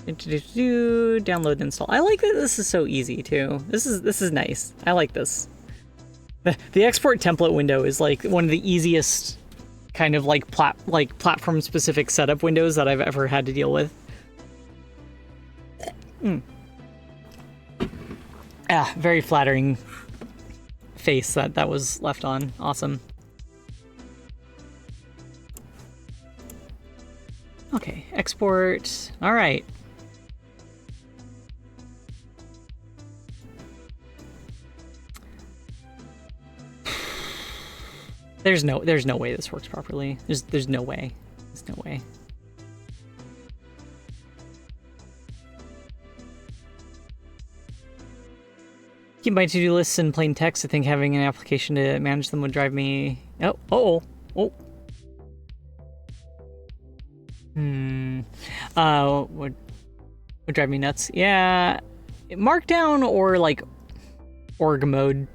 Download and install. I like that this is so easy too. This is nice. I like this. The export template window is like one of the easiest kind of like platform specific setup windows that I've ever had to deal with. Very flattering face that was left on. Awesome. Okay, export. All right. There's no way this works properly. There's no way. There's no way. Keep my to-do lists in plain text. I think having an application to manage them would drive me... Oh. Would drive me nuts. Yeah, Markdown or like org mode.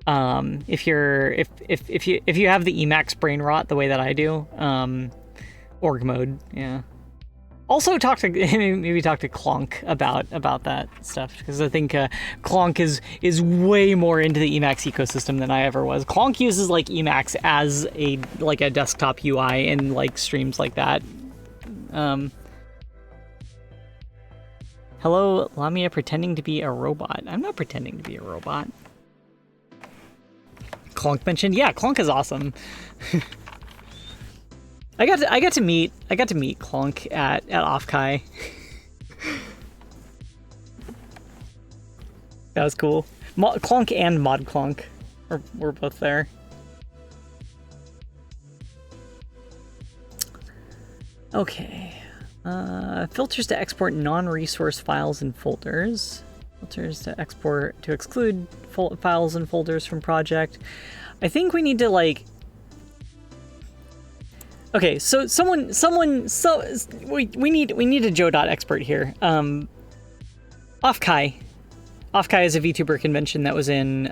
If you have the Emacs brain rot the way that I do, org mode. Yeah. Also maybe talk to Clonk about that stuff, because I think Clonk is way more into the Emacs ecosystem than I ever was. Clonk uses like Emacs as a desktop UI and like streams like that. Hello, Lamia pretending to be a robot. I'm not pretending to be a robot. Clonk mentioned, yeah, Clonk is awesome. I got to meet Clonk at Offkai. That was cool. Clonk and Mod Clonk were both there. Okay. Filters to export non-resource files and folders. Filters to exclude files and folders from project. I think we need to like... Okay, so we need a Godot expert here. Offkai is a VTuber convention that was in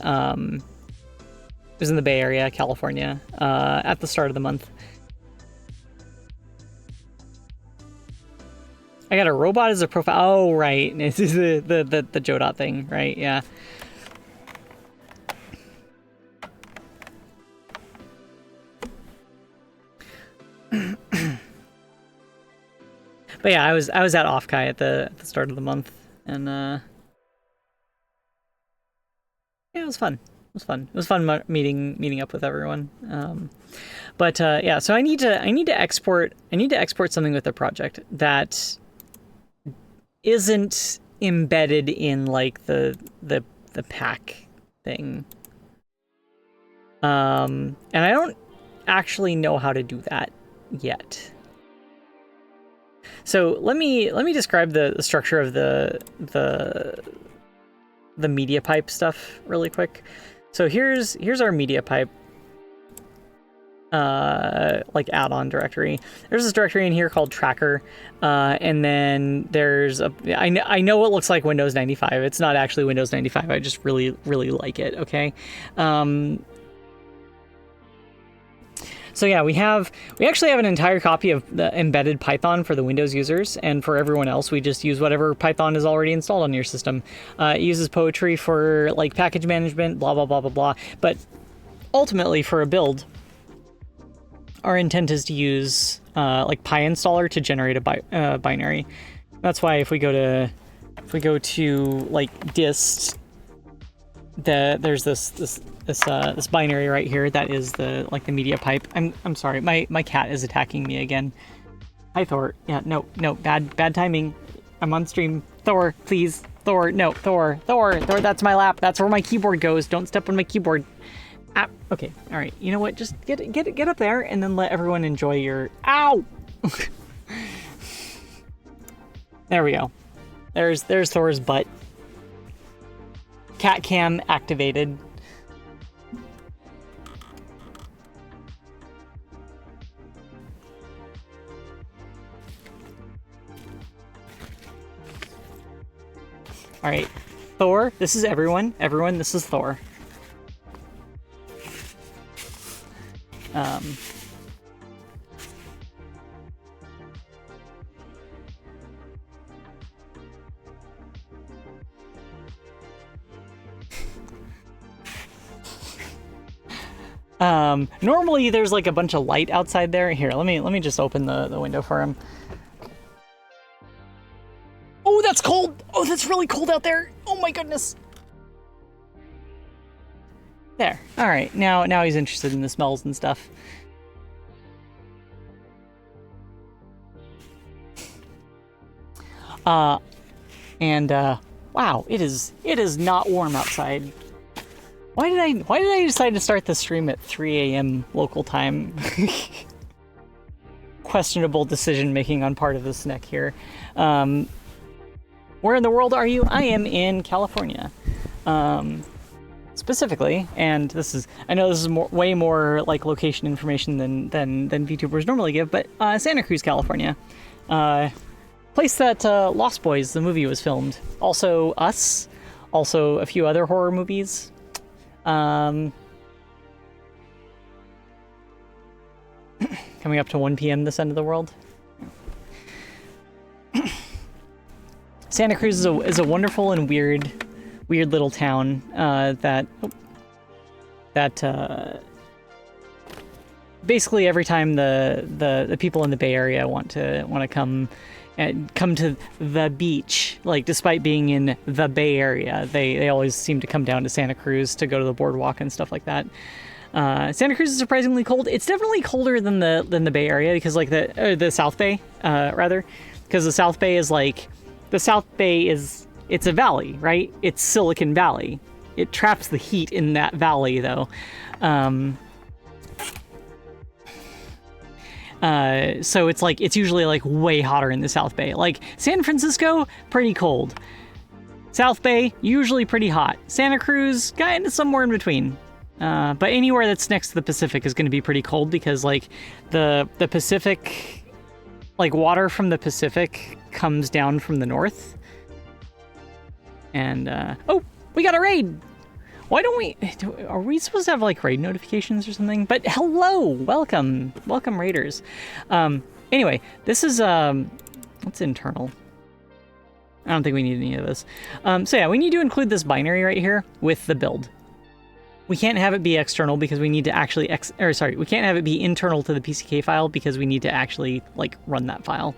the Bay Area, California, at the start of the month. I got a robot as a profile. Oh, right. This is the Godot thing, right? Yeah. But yeah, I was at Offkai at the start of the month, and yeah, it was fun. It was fun meeting up with everyone. But yeah, so I need to export something with the project that isn't embedded in like the pack thing. And I don't actually know how to do that yet. So let me describe the structure of the media pipe stuff really quick. So here's our media pipe like add-on directory. There's this directory in here called tracker, and then there's I know it looks like Windows 95. It's not actually Windows 95. I just really like it. Okay. So yeah, we actually have an entire copy of the embedded Python for the Windows users, and for everyone else, we just use whatever Python is already installed on your system. It uses Poetry for like package management, blah blah blah blah blah. But ultimately, for a build, our intent is to use like PyInstaller to generate a binary. That's why if we go to like dist, there's this binary right here that is the media pipe. I'm sorry, my cat is attacking me again. Hi Thor. Yeah, no, bad timing. I'm on stream. Thor, please. Thor, no, Thor, that's my lap. That's where my keyboard goes. Don't step on my keyboard. Ah, okay, all right. You know what? Just get up there and then let everyone enjoy your... Ow! There we go. There's Thor's butt. Cat cam activated. All right, Thor, this is everyone. Everyone, this is Thor. Normally there's like a bunch of light outside there. Here, let me just open the window for him. Oh, that's cold. Oh, that's really cold out there. Oh my goodness. There. All right. Now he's interested in the smells and stuff. Wow, it is not warm outside. Why did I decide to start the stream at 3 a.m. local time? Questionable decision making on part of the snack here. Where in the world are you? I am in California. Specifically, and I know this is way more like location information than VTubers normally give, but Santa Cruz, California, place that Lost Boys, the movie, was filmed. Also Us, also a few other horror movies. Coming up to 1 p.m. this end of the world. Santa Cruz is a wonderful and weird little town that basically every time the people in the Bay Area want to come to the beach, like despite being in the Bay Area, they always seem to come down to Santa Cruz to go to the boardwalk and stuff like that. Santa Cruz is surprisingly cold. It's definitely colder than the Bay Area because like the South Bay rather, because the South Bay is it's a valley, right? It's Silicon Valley. It traps the heat in that valley, though. So it's usually like way hotter in the South Bay. Like San Francisco, pretty cold. South Bay, usually pretty hot. Santa Cruz, kind of somewhere in between. But anywhere that's next to the Pacific is going to be pretty cold because like the Pacific, like water from the Pacific comes down from the north. And, oh, we got a raid! Why don't we... Are we supposed to have, like, raid notifications or something? But hello! Welcome! Welcome, raiders. Anyway, this is, what's internal? I don't think we need any of this. So yeah, we need to include this binary right here with the build. We can't have it be external because we need to actually... we can't have it be internal to the PCK file because we need to actually, like, run that file.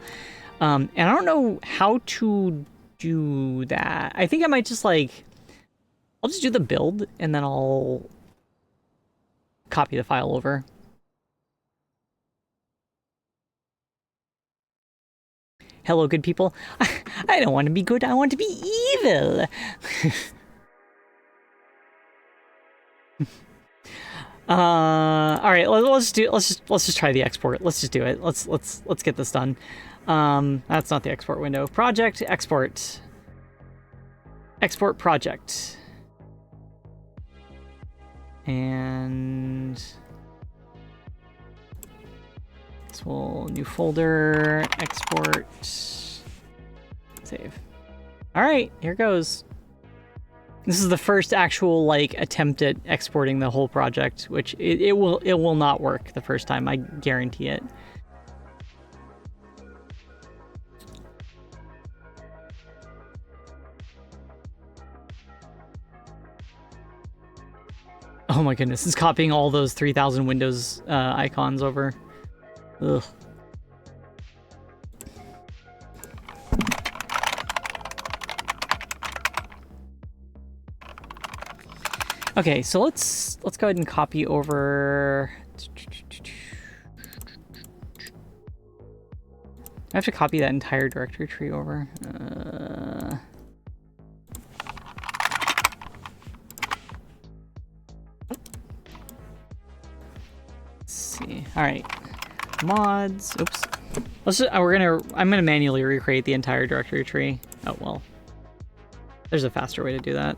And I don't know how to do that. I think I might just like, I'll just do the build and then I'll copy the file over. Hello, good people. I don't want to be good. I want to be evil. All right. Let's just try the export. Let's just do it. Let's get this done. That's not the export window. Project, export project. And this will new folder, export, save. All right, here goes. This is the first actual like attempt at exporting the whole project, which it will not work the first time. I guarantee it. Oh my goodness, it's copying all those 3000 Windows icons over. Ugh. Okay, so let's go ahead and copy over. I have to copy that entire directory tree over. All right, mods. Oops. I'm gonna manually recreate the entire directory tree. Oh well. There's a faster way to do that.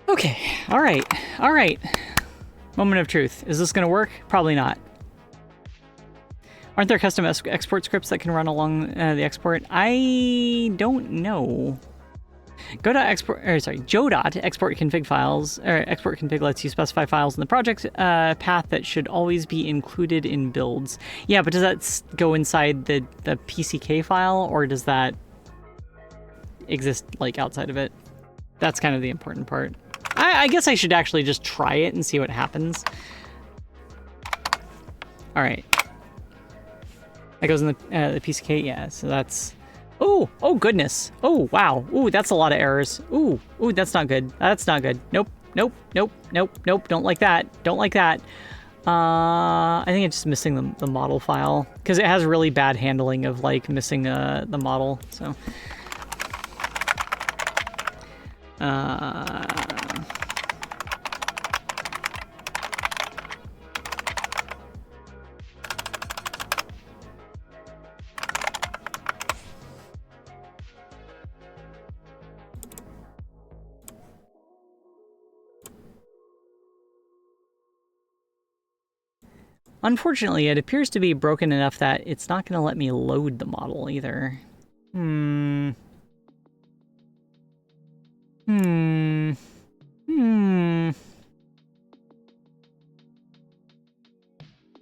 Okay, all right. Moment of truth. Is this gonna work? Probably not. Aren't there custom export scripts that can run along the export? I don't know. Godot export config files, or export config lets you specify files in the project path that should always be included in builds. Yeah, but does that go inside the PCK file, or does that exist like outside of it? That's kind of the important part. I guess I should actually just try it and see what happens. All right. That goes in the PCK, yeah, so that's... Oh goodness. Oh, wow. Ooh, that's a lot of errors. Ooh, that's not good. That's not good. Nope. Don't like that. Don't like that. I think it's just missing the model file, because it has really bad handling of, like, missing the model, so... Unfortunately, it appears to be broken enough that it's not going to let me load the model either.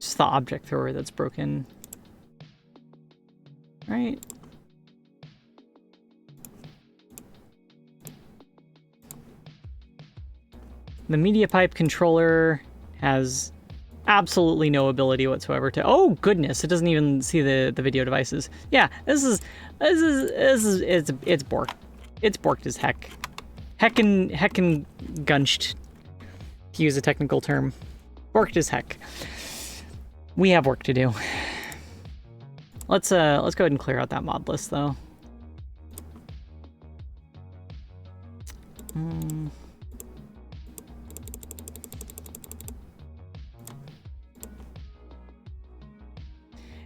Just the object thrower that's broken. Right? The media pipe controller has absolutely no ability whatsoever to. Oh goodness! It doesn't even see the video devices. Yeah, it's borked. It's borked as heck. Heckin' gunched, to use a technical term. Borked as heck. We have work to do. Let's go ahead and clear out that mod list though.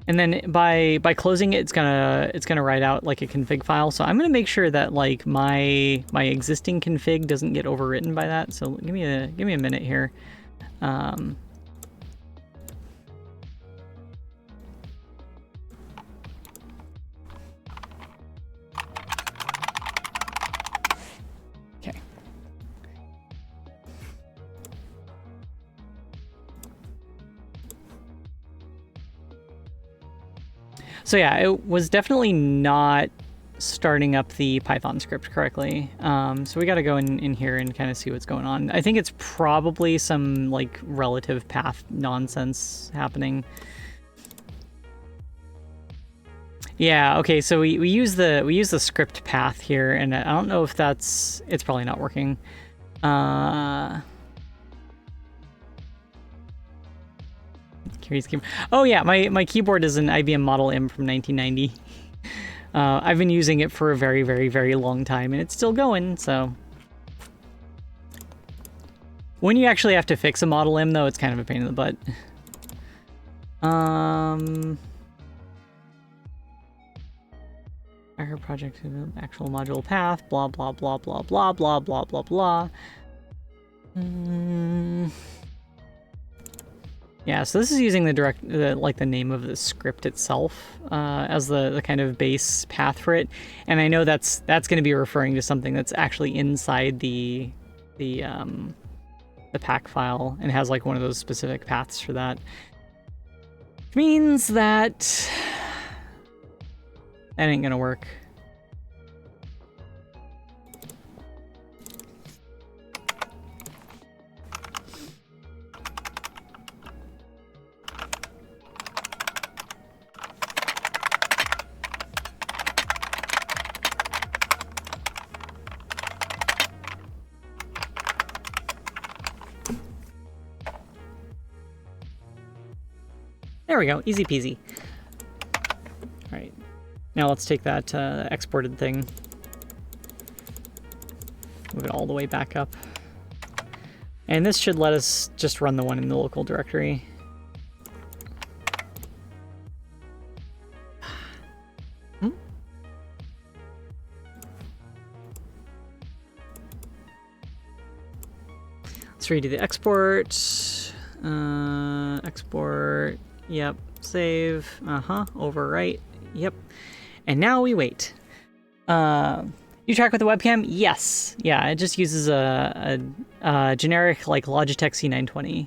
And then by closing it, it's gonna write out like a config file. So I'm gonna make sure that like my existing config doesn't get overwritten by that. So give me a minute here. So yeah, it was definitely not starting up the Python script correctly. So we got to go in here and kind of see what's going on. I think it's probably some like relative path nonsense happening. Yeah, okay, so we use the script path here, and I don't know if it's probably not working. Oh yeah, my keyboard is an IBM Model M from 1990. I've been using it for a very, very, very long time, and it's still going, so. When you actually have to fix a Model M, though, it's kind of a pain in the butt. Our project actual module path, blah, blah, blah, blah, blah, blah, blah, blah, blah. Yeah, so this is using the name of the script itself as the kind of base path for it, and I know that's going to be referring to something that's actually inside the pack file and has like one of those specific paths for that. Which means that ain't gonna work. There we go, easy peasy. All right, now let's take that exported thing, move it all the way back up. And this should let us just run the one in the local directory. Let's redo the export. Export. Yep. Save. Overwrite. Yep. And now we wait. You track with the webcam? Yes. Yeah, it just uses a generic like Logitech C920.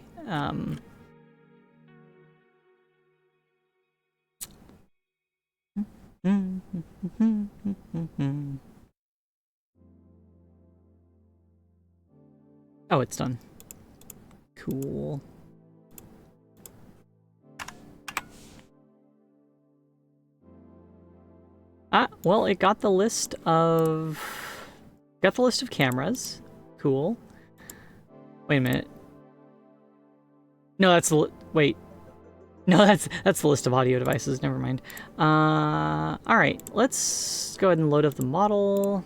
Oh, it's done. Cool. Well, it got the list of cameras. Cool. Wait a minute. No, that's the wait. No, that's the list of audio devices. Never mind. All right, let's go ahead and load up the model.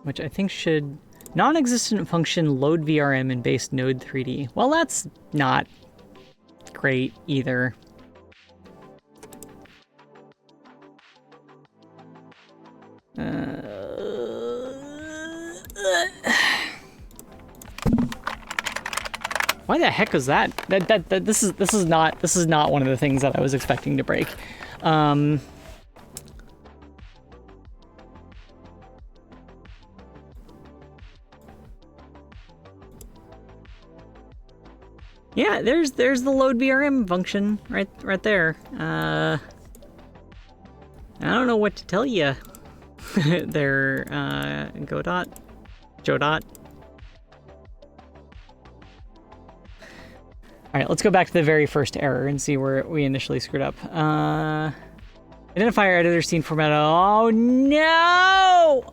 Which I think should... Non-existent function load VRM in base node 3D. Well, that's not great either. Why the heck was that? This is not one of the things that I was expecting to break. Yeah, there's the load VRM function right there. I don't know what to tell you. There, Godot, Jodot. All right, let's go back to the very first error and see where we initially screwed up. Identifier editor scene format. Oh no!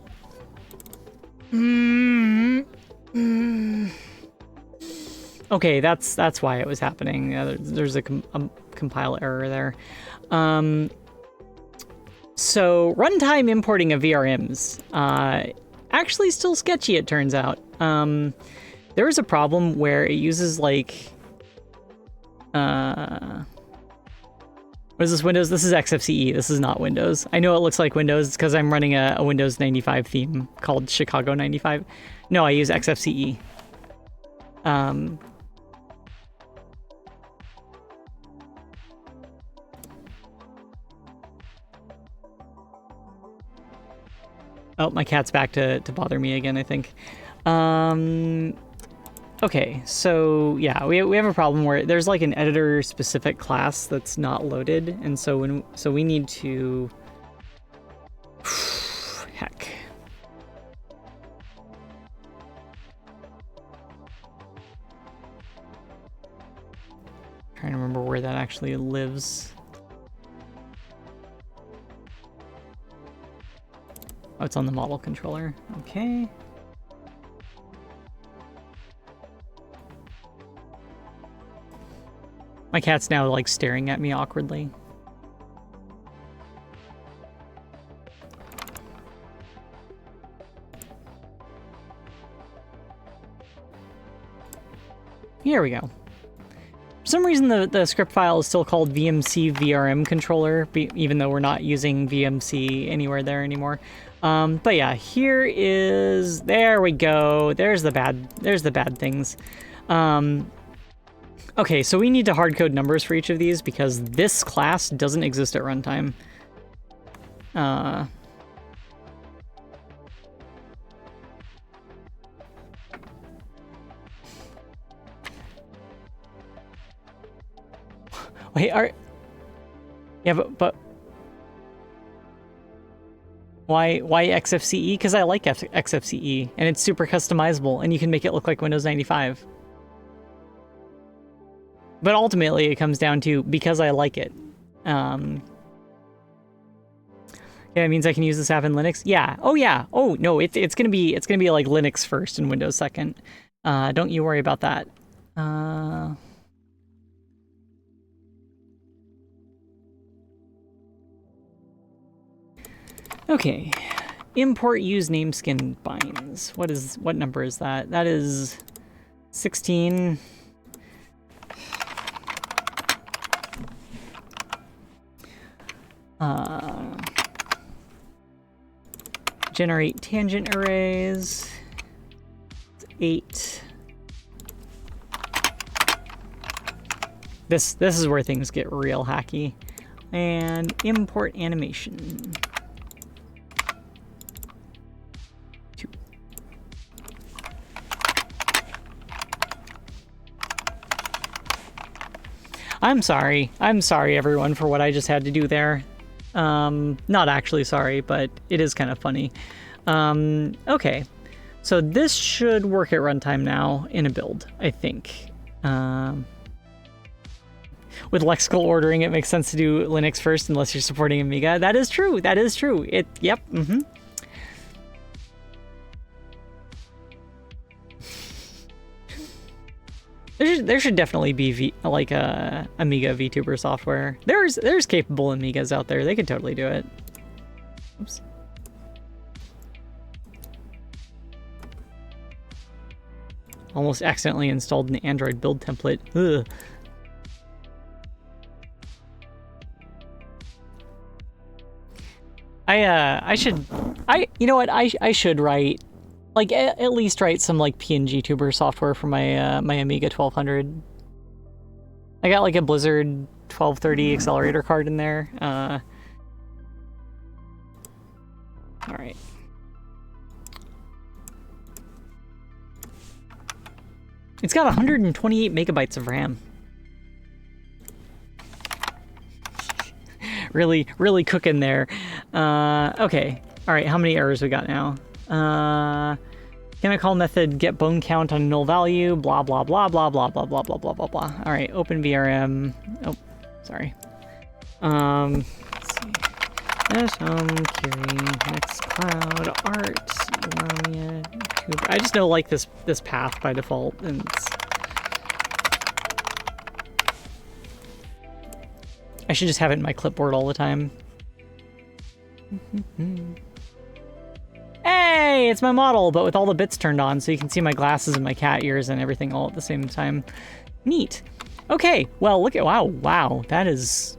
Okay, that's why it was happening. There's a compile error there. So runtime importing of VRMs, actually still sketchy, it turns out. There is a problem where it uses like, what is this, Windows? This is XFCE, this is not Windows. I know it looks like Windows, it's because I'm running a Windows 95 theme called Chicago 95. No, I use XFCE. Oh, my cat's back to bother me again, I think. Okay, so yeah, we have a problem where there's like an editor-specific class that's not loaded, and so we need to... Heck. Trying to remember where that actually lives. Oh, it's on the model controller. Okay. My cat's now like staring at me awkwardly. Here we go. For some reason the script file is still called VMC VRM controller, even though we're not using VMC anywhere there anymore. But yeah, here is, there we go. There's the bad things. Okay, so we need to hard code numbers for each of these because this class doesn't exist at runtime. Wait, yeah, but why XFCE? Because I like XFCE, and it's super customizable, and you can make it look like Windows 95. But ultimately, it comes down to because I like it. Yeah, it means I can use this app in Linux. Yeah. Oh yeah. Oh no, it's gonna be like Linux first and Windows second. Don't you worry about that. Okay, import use name skin binds. What number is that? That is 16. Generate tangent arrays. 8. This is where things get real hacky. And import animation. I'm sorry everyone for what I just had to do there. Not actually sorry, but it is kind of funny. Okay, so this should work at runtime now in a build, I think. With lexical ordering, it makes sense to do Linux first unless you're supporting Amiga. That is true. Yep. There should definitely be Amiga VTuber software. There's capable Amigas out there. They could totally do it. Oops. Almost accidentally installed an Android build template. Ugh. You know what? I should write, like, at least write some, like, PNG tuber software for my, my Amiga 1200. I got, like, a Blizzard 1230 accelerator card in there. Alright. It's got 128 megabytes of RAM. really cooking there. Okay. All right, how many errors we got now? Can I call method get bone count on null value? Blah, blah, blah, blah, blah, blah, blah, blah, blah, blah, blah. All right, open VRM. Oh, sorry. Let's see. Curie, Nextcloud, Art, Lamia, Tuber. I just know, like, this path by default, and I should just have it in my clipboard all the time. Hey, it's my model, but with all the bits turned on, so you can see my glasses and my cat ears and everything all at the same time. Neat. Okay, well, look at, wow, that is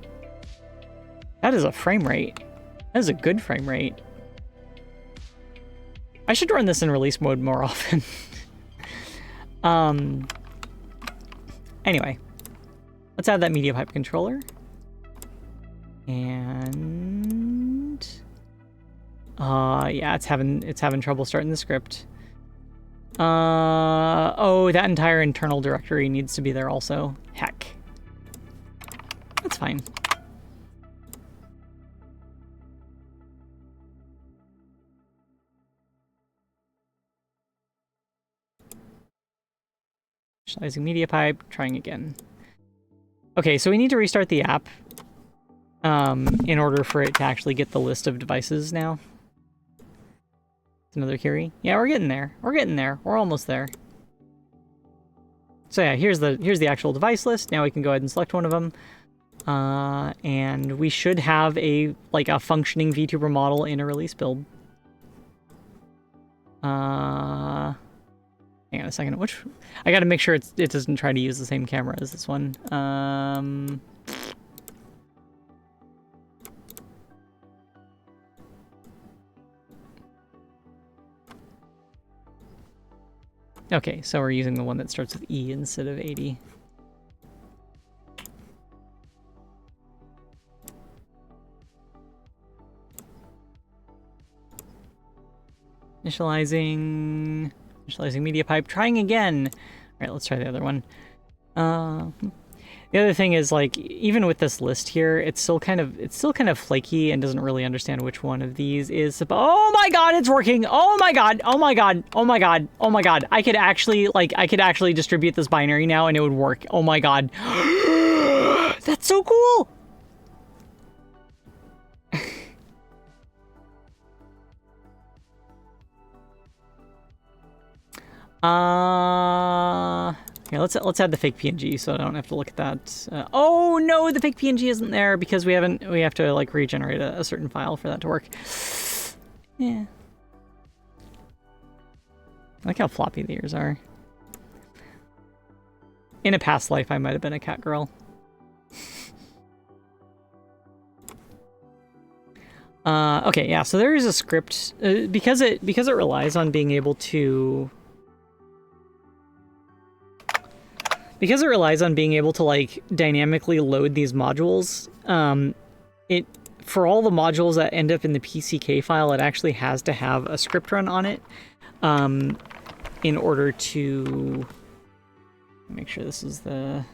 a frame rate. That is a good frame rate. I should run this in release mode more often. Anyway, let's add that media pipe controller. And yeah, it's having trouble starting the script. Oh, that entire internal directory needs to be there also. Heck. That's fine. Initializing media pipe, trying again. Okay, so we need to restart the app in order for it to actually get the list of devices now. It's another query. Yeah, we're getting there. We're getting there. We're almost there. So yeah, here's the actual device list. Now we can go ahead and select one of them. And we should have a functioning VTuber model in a release build. Hang on a second. I gotta make sure it doesn't try to use the same camera as this one. Okay, so we're using the one that starts with E instead of 80. Initializing media pipe, trying again. All right, let's try the other one. The other thing is, like, even with this list here, it's still kind of flaky and doesn't really understand which one of these is. Oh my god, it's working! Oh my god! Oh my god! Oh my god! Oh my god! I could actually distribute this binary now and it would work. Oh my god! That's so cool! Here, let's add the fake PNG so I don't have to look at that. Oh no, the fake PNG isn't there because we have to like regenerate a certain file for that to work. Yeah. I like how floppy the ears are. In a past life, I might have been a cat girl. Okay, yeah, so there is a script because it relies on being able to like dynamically load these modules. For all the modules that end up in the PCK file, it actually has to have a script run on it in order to make sure this is the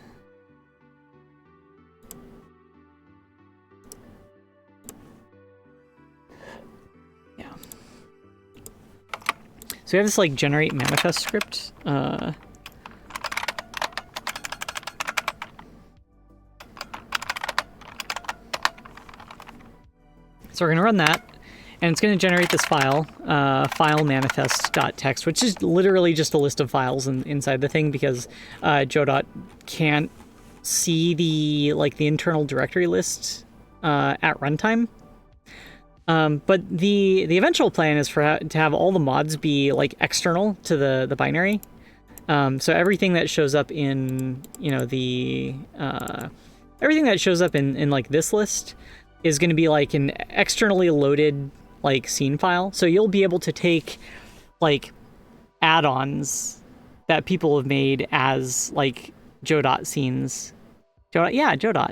So we have this like generate manifest script. So we're gonna run that, and it's going to generate this file, file manifest.txt, which is literally just a list of files inside the thing, because Godot can't see the internal directory list at runtime. But the eventual plan is to have all the mods be external to the binary. So everything that shows up in everything that shows up in this list is going to be an externally loaded scene file. So you'll be able to take add-ons that people have made as Godot scenes. Godot.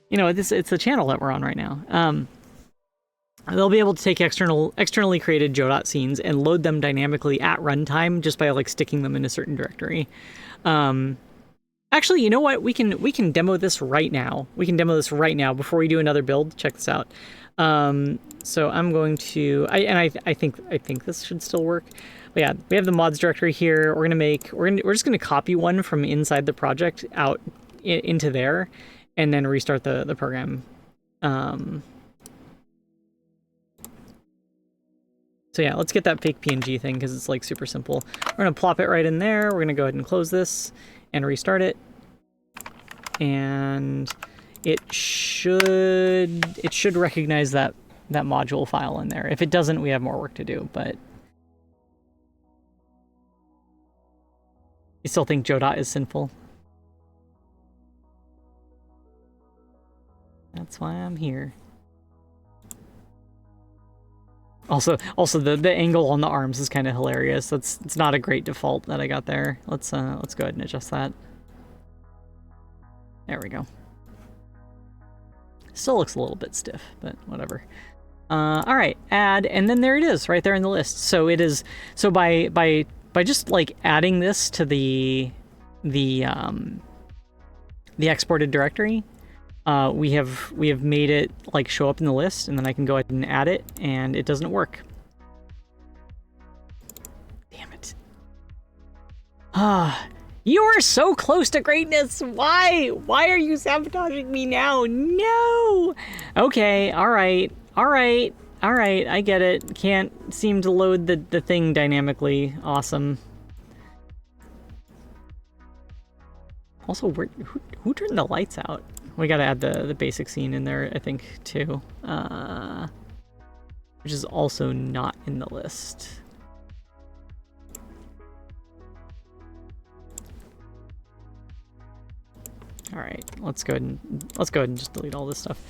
It's the channel that we're on right now. They'll be able to take externally created Godot scenes and load them dynamically at runtime just by sticking them in a certain directory. Actually, you know what? We can demo this right now. We can demo this right now before we do another build. Check this out. So I'm going to I think this should still work. But yeah, we have the mods directory here. We're just gonna copy one from inside the project out into there, and then restart the program. So yeah, let's get that fake PNG thing because it's super simple. We're gonna plop it right in there. We're gonna go ahead and close this and restart it. And it should recognize that module file in there. If it doesn't, we have more work to do, but you still think Godot is sinful? That's why I'm here. Also, the angle on the arms is kind of hilarious. It's not a great default that I got there. Let's go ahead and adjust that. There we go. Still looks a little bit stiff, but whatever. All right, add, and then there it is, right there in the list. So it is. So by just adding this to the exported directory. We have made it show up in the list, and then I can go ahead and add it, and it doesn't work. Damn it. You are so close to greatness. Why? Why are you sabotaging me now? No. Okay. All right. I get it. Can't seem to load the thing dynamically. Awesome. Also, who turned the lights out? We gotta add the basic scene in there, I think, too. Which is also not in the list. All right, let's go ahead and just delete all this stuff.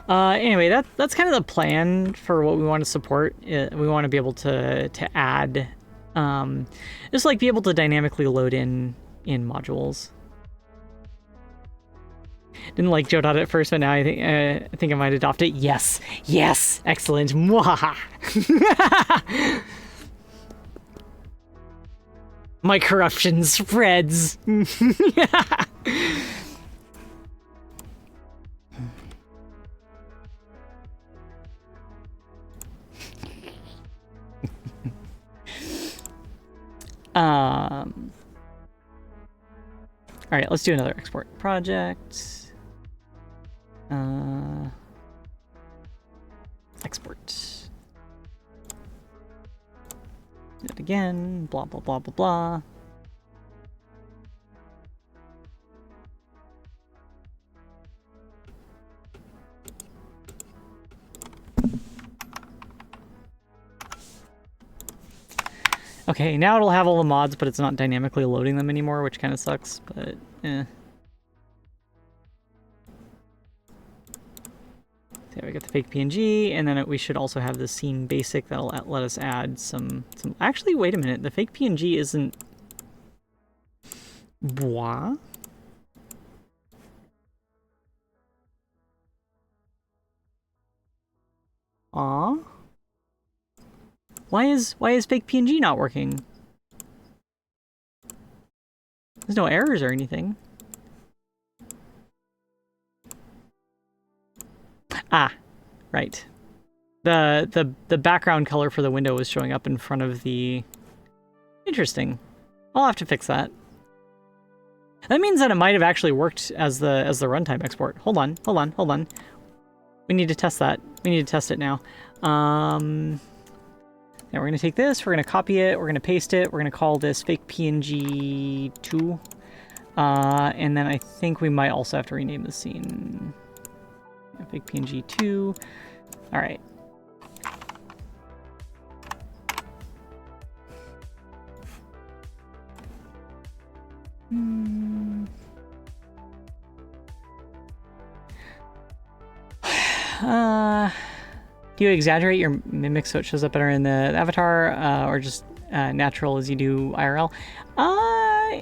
Anyway, that's kind of the plan for what we want to support. We want to be able to add, just be able to dynamically load in modules. Didn't like Godot at first, but now I think I might adopt it. Yes, excellent. Mwahaha. My corruption spreads. All right, let's do another export project. Export. Do it again. Blah blah blah blah blah. Okay, now it'll have all the mods, but it's not dynamically loading them anymore, which kind of sucks, but eh. So we got the fake PNG, and then we should also have the scene basic that'll let us add some... Actually, wait a minute. The fake PNG isn't... Bois? Aw? Why is fake PNG not working? There's no errors or anything. Ah, right. The background color for the window was showing up in front of the... Interesting. I'll have to fix that. That means that it might have actually worked as the runtime export. Hold on. We need to test that. We need to test it now. Now we're going to take this, we're going to copy it, we're going to paste it, we're going to call this fake PNG2. And then I think we might also have to rename the scene. Fake PNG2. All right. Do you exaggerate your mimic so it shows up better in the avatar, or just natural as you do IRL? I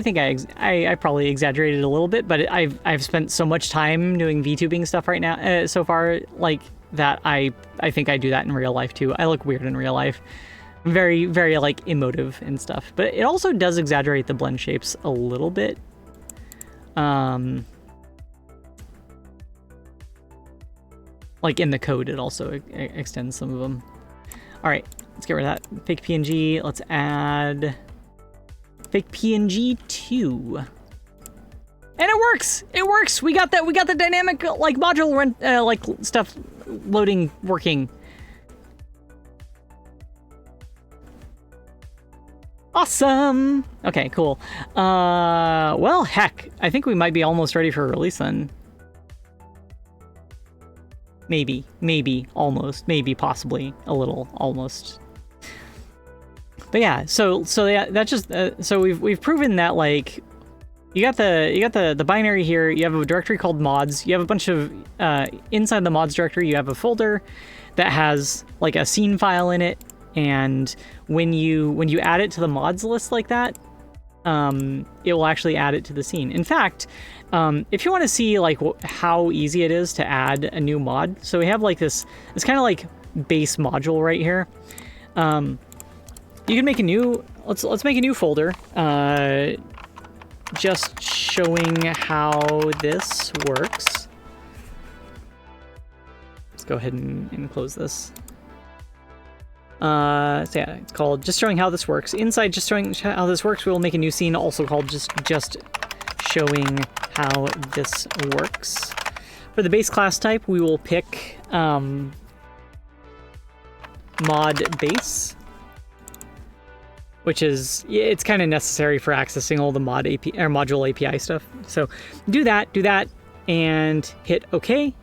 think I probably exaggerated a little bit, but I've spent so much time doing VTubing stuff right now so far, like that I think I do that in real life too. I look weird in real life. Very, very like emotive and stuff, but it also does exaggerate the blend shapes a little bit. Like in the code, it also extends some of them. All right, let's get rid of that fake PNG. Let's add fake PNG2, and it works. It works. We got that. We got the dynamic like module run like stuff loading working. Awesome. Okay, cool. Well, heck, I think we might be almost ready for release then. Maybe, almost, maybe, possibly, a little, almost. But yeah, so yeah, that's just so we've proven that like you got the binary here. You have a directory called mods. You have a bunch of inside the mods directory. You have a folder that has like a scene file in it, and when you add it to the mods list like that, it will actually add it to the scene. In fact, if you want to see like how easy it is to add a new mod, so we have like this kind of like base module right here. You can make a new, let's make a new folder, just showing how this works. Let's go ahead and close this. So yeah, it's called just showing how this works. Inside just showing how this works, we will make a new scene also called just showing how this works. For the base class type, we will pick mod base, which is, it's kind of necessary for accessing all the mod API or module API stuff. So do that, and hit OK.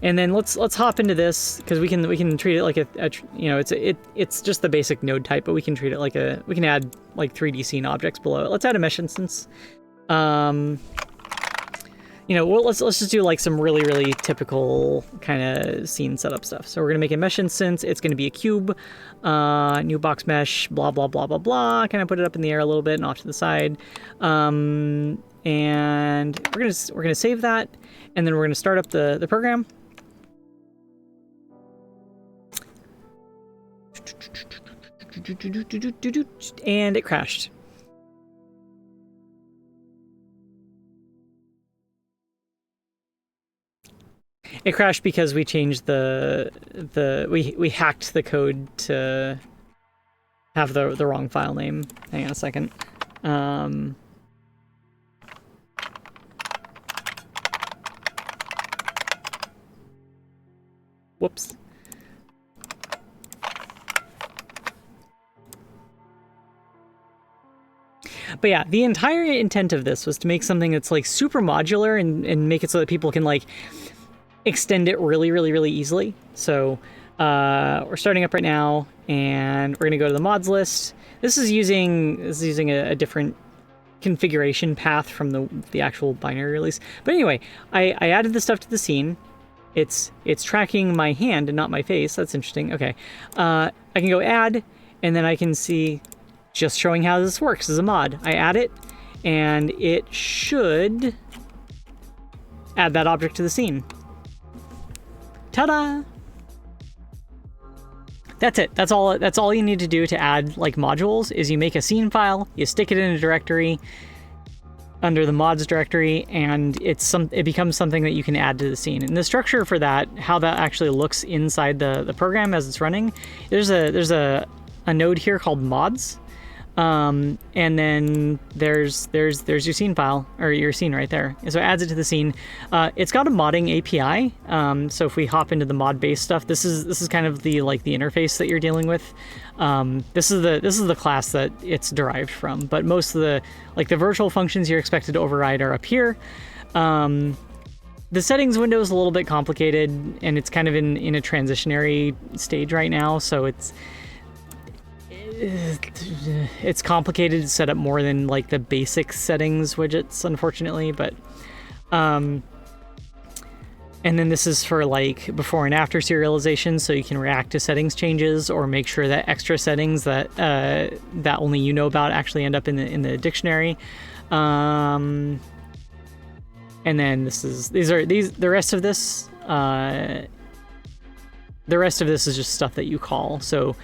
And then let's hop into this, because we can treat it like it's just the basic node type, but we can treat it like we can add like 3D scene objects below it. Let's add a mesh instance. Let's just do like some really typical kind of scene setup stuff. So we're gonna make a mesh instance. It's gonna be a cube, new box mesh, blah blah blah blah blah. Kind of put it up in the air a little bit and off to the side, and we're gonna save that, and then we're gonna start up the program. And it crashed. It crashed because we changed we hacked the code to have the wrong file name. Hang on a second. Whoops. But yeah, the entire intent of this was to make something that's like super modular and make it so that people can like extend it really easily. So we're starting up right now, and we're gonna go to the mods list. This is using a different configuration path from the actual binary release. But anyway, I added the stuff to the scene. It's tracking my hand and not my face. That's interesting. Okay, I can go add, and then I can see just showing how this works as a mod. I add it, and it should add that object to the scene. Ta-da! That's it. That's all you need to do to add like modules is you make a scene file, you stick it in a directory under the mods directory, and it becomes something that you can add to the scene. And the structure for that, how that actually looks inside the program as it's running, there's a node here called mods. And then there's your scene file, or your scene right there. So it adds it to the scene. It's got a modding API. So if we hop into the mod base stuff, this is kind of the interface that you're dealing with. This is the class that it's derived from. But most of the virtual functions you're expected to override are up here. The settings window is a little bit complicated, and it's kind of in a transitionary stage right now. So it's complicated to set up more than the basic settings widgets, unfortunately. But and then this is for before and after serialization, so you can react to settings changes or make sure that extra settings that only you know about actually end up in the dictionary. And then the rest of this. The rest of this is just stuff that you call. So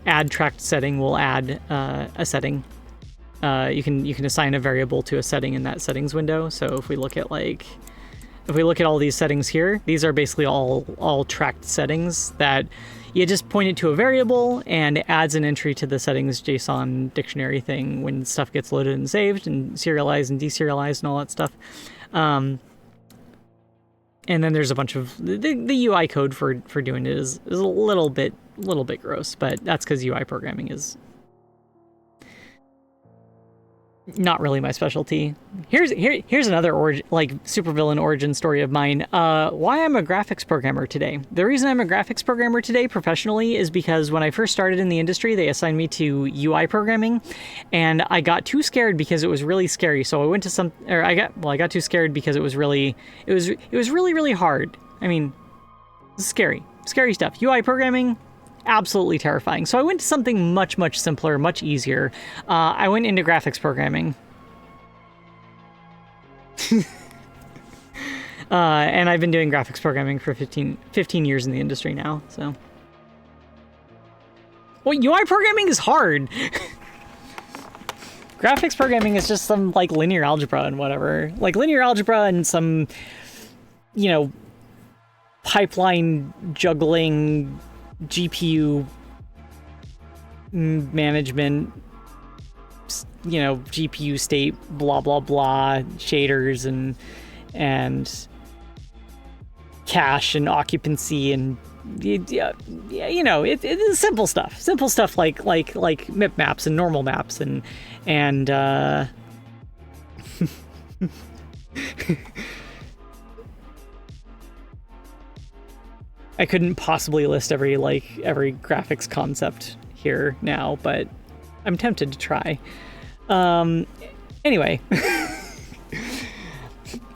add tracked setting will add a setting. You can assign a variable to a setting in that settings window. So if we look at all these settings here, these are basically all tracked settings that you just point it to a variable and it adds an entry to the settings JSON dictionary thing when stuff gets loaded and saved and serialized and deserialized and all that stuff. And then there's a bunch of the UI code for doing it is a little bit gross, but that's because UI programming is not really my specialty. Here's another supervillain origin story of mine. Why I'm a graphics programmer today. The reason I'm a graphics programmer today professionally is because when I first started in the industry, they assigned me to UI programming, and I got too scared because it was really scary. So I went to I got too scared because it was really hard. I mean, scary stuff. UI programming, absolutely terrifying. So I went to something much simpler, much easier. I went into graphics programming. And I've been doing graphics programming for 15 years in the industry now, so. Well, UI programming is hard. Graphics programming is just some linear algebra and whatever. Linear algebra and some, pipeline juggling, GPU management, GPU state, blah blah blah, shaders and cache and occupancy and it's simple stuff like MIP maps and normal maps and I couldn't possibly list every graphics concept here now, but I'm tempted to try. Anyway,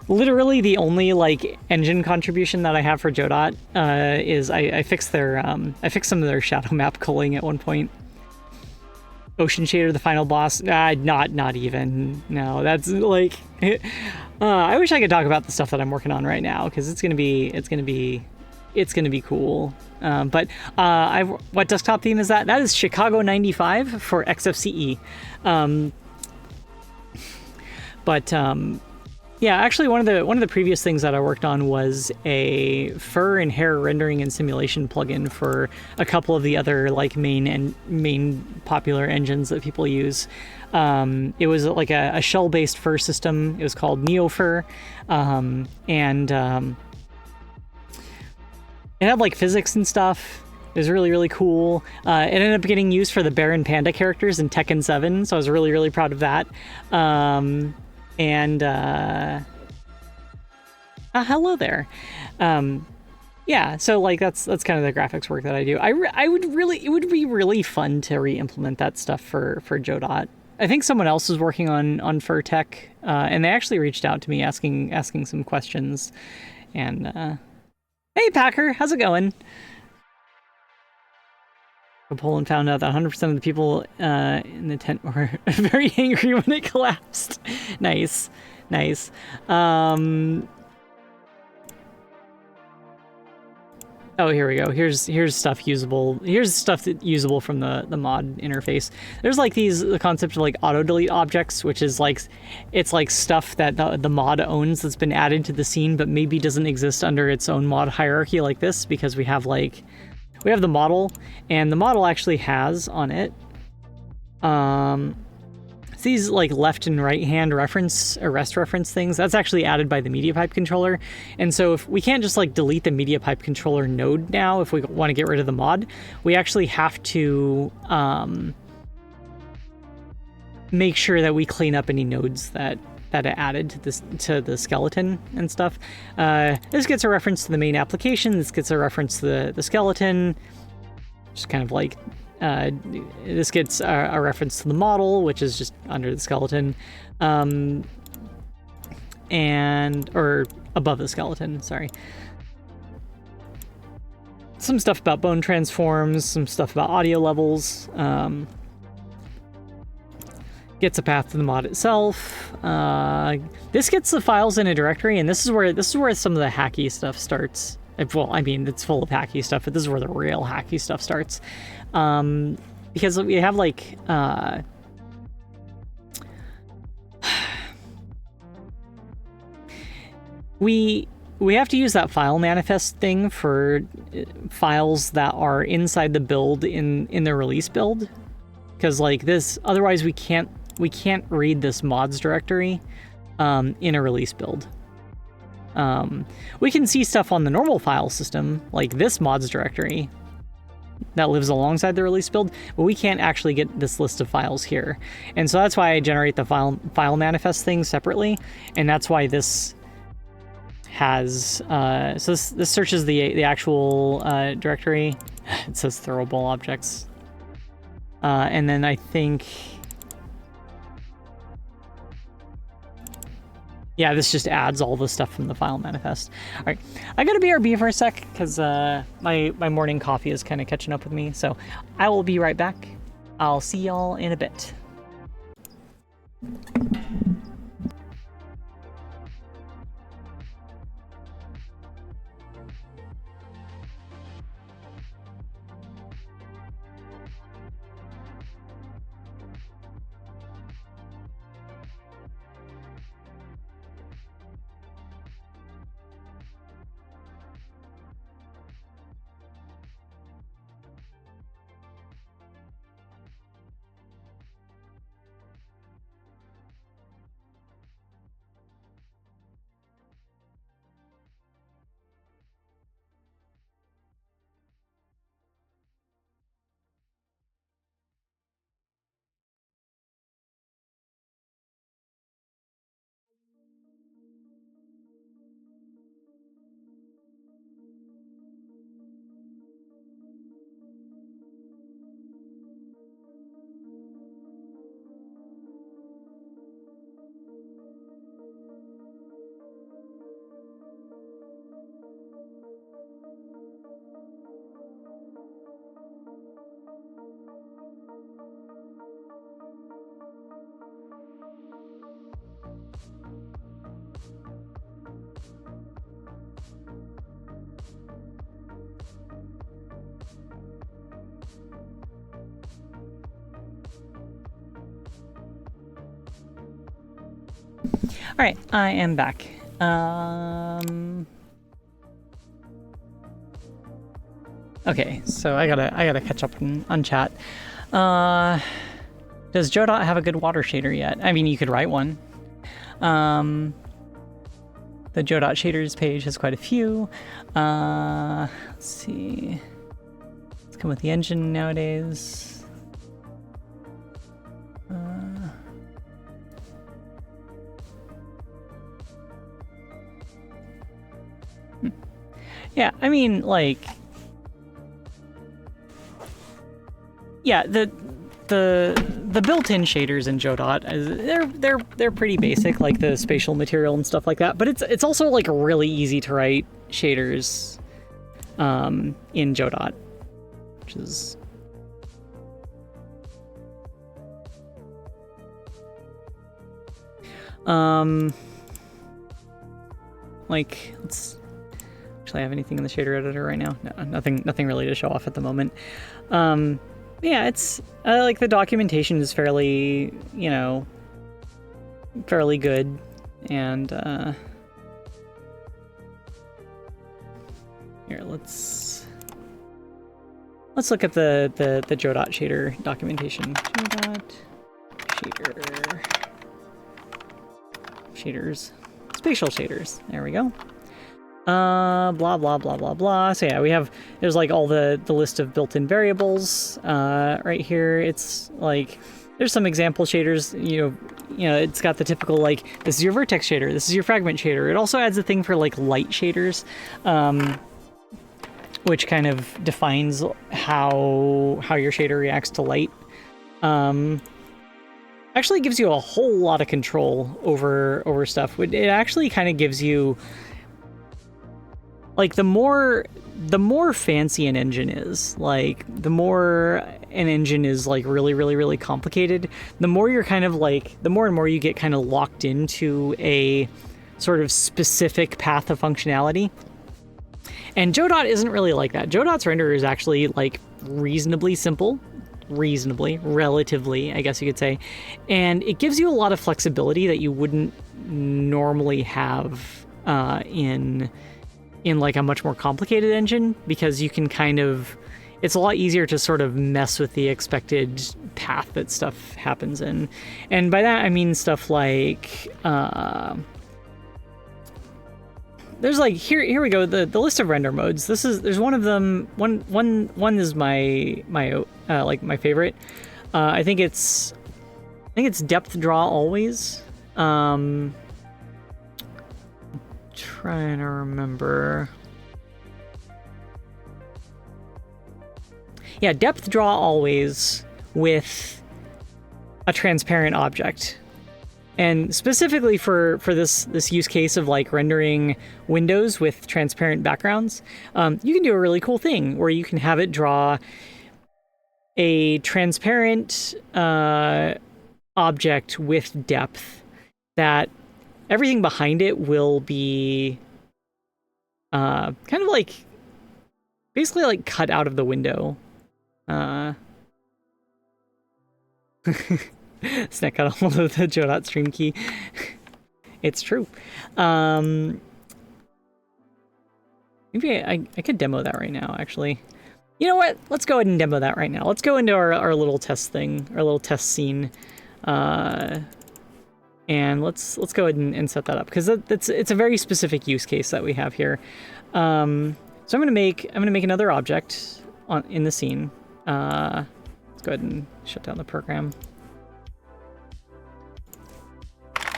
literally the only engine contribution that I have for Godot is I fixed some of their shadow map culling at one point. Ocean Shader, the final boss, not even. No, that's I wish I could talk about the stuff that I'm working on right now because it's gonna be cool. But what desktop theme is that? That is Chicago 95 for XFCE. Yeah, actually one of the previous things that I worked on was a fur and hair rendering and simulation plugin for a couple of the other main popular engines that people use. It was a shell-based fur system. It was called NeoFur, and it had physics and stuff. It was really cool. It ended up getting used for the bear and panda characters in Tekken 7, so I was really proud of that. Hello there. Yeah, so that's kind of the graphics work that I do. It would be really fun to re-implement that stuff for Godot. I think someone else is working on Fur Tech, and they actually reached out to me asking some questions. And hey Packer, how's it going? Poland found out that 100% of the people in the tent were very angry when it collapsed. Nice. Oh, here we go. Here's stuff usable. Here's stuff that's usable from the mod interface. There's the concept of auto delete objects, which is it's stuff that the mod owns that's been added to the scene, but maybe doesn't exist under its own mod hierarchy like this, because we have the model, and the model actually has on it these like left and right hand reference or rest reference things. That's actually added by the media pipe controller. And so if we can't just like delete the media pipe controller node now, if we want to get rid of the mod, we actually have to make sure that we clean up any nodes that it added to the skeleton and stuff. This gets a reference to the main application. This gets a reference to the skeleton. Just kind of like this gets a reference to the model, which is just under the skeleton, or above the skeleton. Sorry. Some stuff about bone transforms. Some stuff about audio levels. Gets a path to the mod itself. This gets the files in a directory, and this is where some of the hacky stuff starts. Well, I mean, it's full of hacky stuff, but this is where the real hacky stuff starts. Because we have like we have to use that file manifest thing for files that are inside the build in the release build, because like this, otherwise we can't read this mods directory in a release build. We can see stuff on the normal file system, like this mods directory that lives alongside the release build, but we can't actually get this list of files here. And so that's why I generate the file manifest thing separately, and that's why this has so this searches the actual directory. It says throwable objects, and then I think, yeah, this just adds all the stuff from the file manifest. All right, I gotta BRB for a sec because my morning coffee is kind of catching up with me. So I will be right back. I'll see y'all in a bit. All right, I am back. Okay, so I gotta catch up on chat. Does Godot have a good water shader yet? I mean, you could write one. The Godot shaders page has quite a few. Let's see. Let's come with the engine nowadays. Yeah, I mean, like, yeah, the built-in shaders in Godot, they're pretty basic, like the spatial material and stuff like that. But it's also like really easy to write shaders in Godot, which is like, let's actually have anything in the shader editor right now? No, nothing really to show off at the moment. Yeah, it's like the documentation is fairly, you know, fairly good, and here, let's look at the Godot shader documentation. Godot Shaders. Spatial shaders. There we go. Blah, blah, blah, blah, blah. So yeah, there's like all the list of built-in variables, right here. It's like, there's some example shaders, you know, it's got the typical, like, this is your vertex shader, this is your fragment shader. It also adds a thing for like light shaders, which kind of defines how your shader reacts to light. Actually gives you a whole lot of control over stuff. It actually kind of gives you, like, the more fancy an engine is, like, the more an engine is like really complicated, the more you're kind of like, the more and more you get kind of locked into a sort of specific path of functionality. And Godot isn't really like that. Godot's renderer is actually like reasonably simple, relatively, I guess you could say. And it gives you a lot of flexibility that you wouldn't normally have in like a much more complicated engine, because you can kind of, it's a lot easier to sort of mess with the expected path that stuff happens in. And by that, I mean stuff like, there's like, here we go, the list of render modes. There's one of them, one is my like my favorite. I think it's depth draw always. Trying to remember. Yeah, depth draw always with a transparent object. And specifically for this use case of like rendering windows with transparent backgrounds, you can do a really cool thing where you can have it draw a transparent object with depth that everything behind it will be kind of like, basically like cut out of the window. Snack got a hold of the Godot stream key. It's true. Maybe I could demo that right now, actually. You know what? Let's go ahead and demo that right now. Let's go into our little test thing, our little test scene. And let's go ahead and set that up, because it's a very specific use case that we have here. So I'm gonna make another object in the scene. Let's go ahead and shut down the program.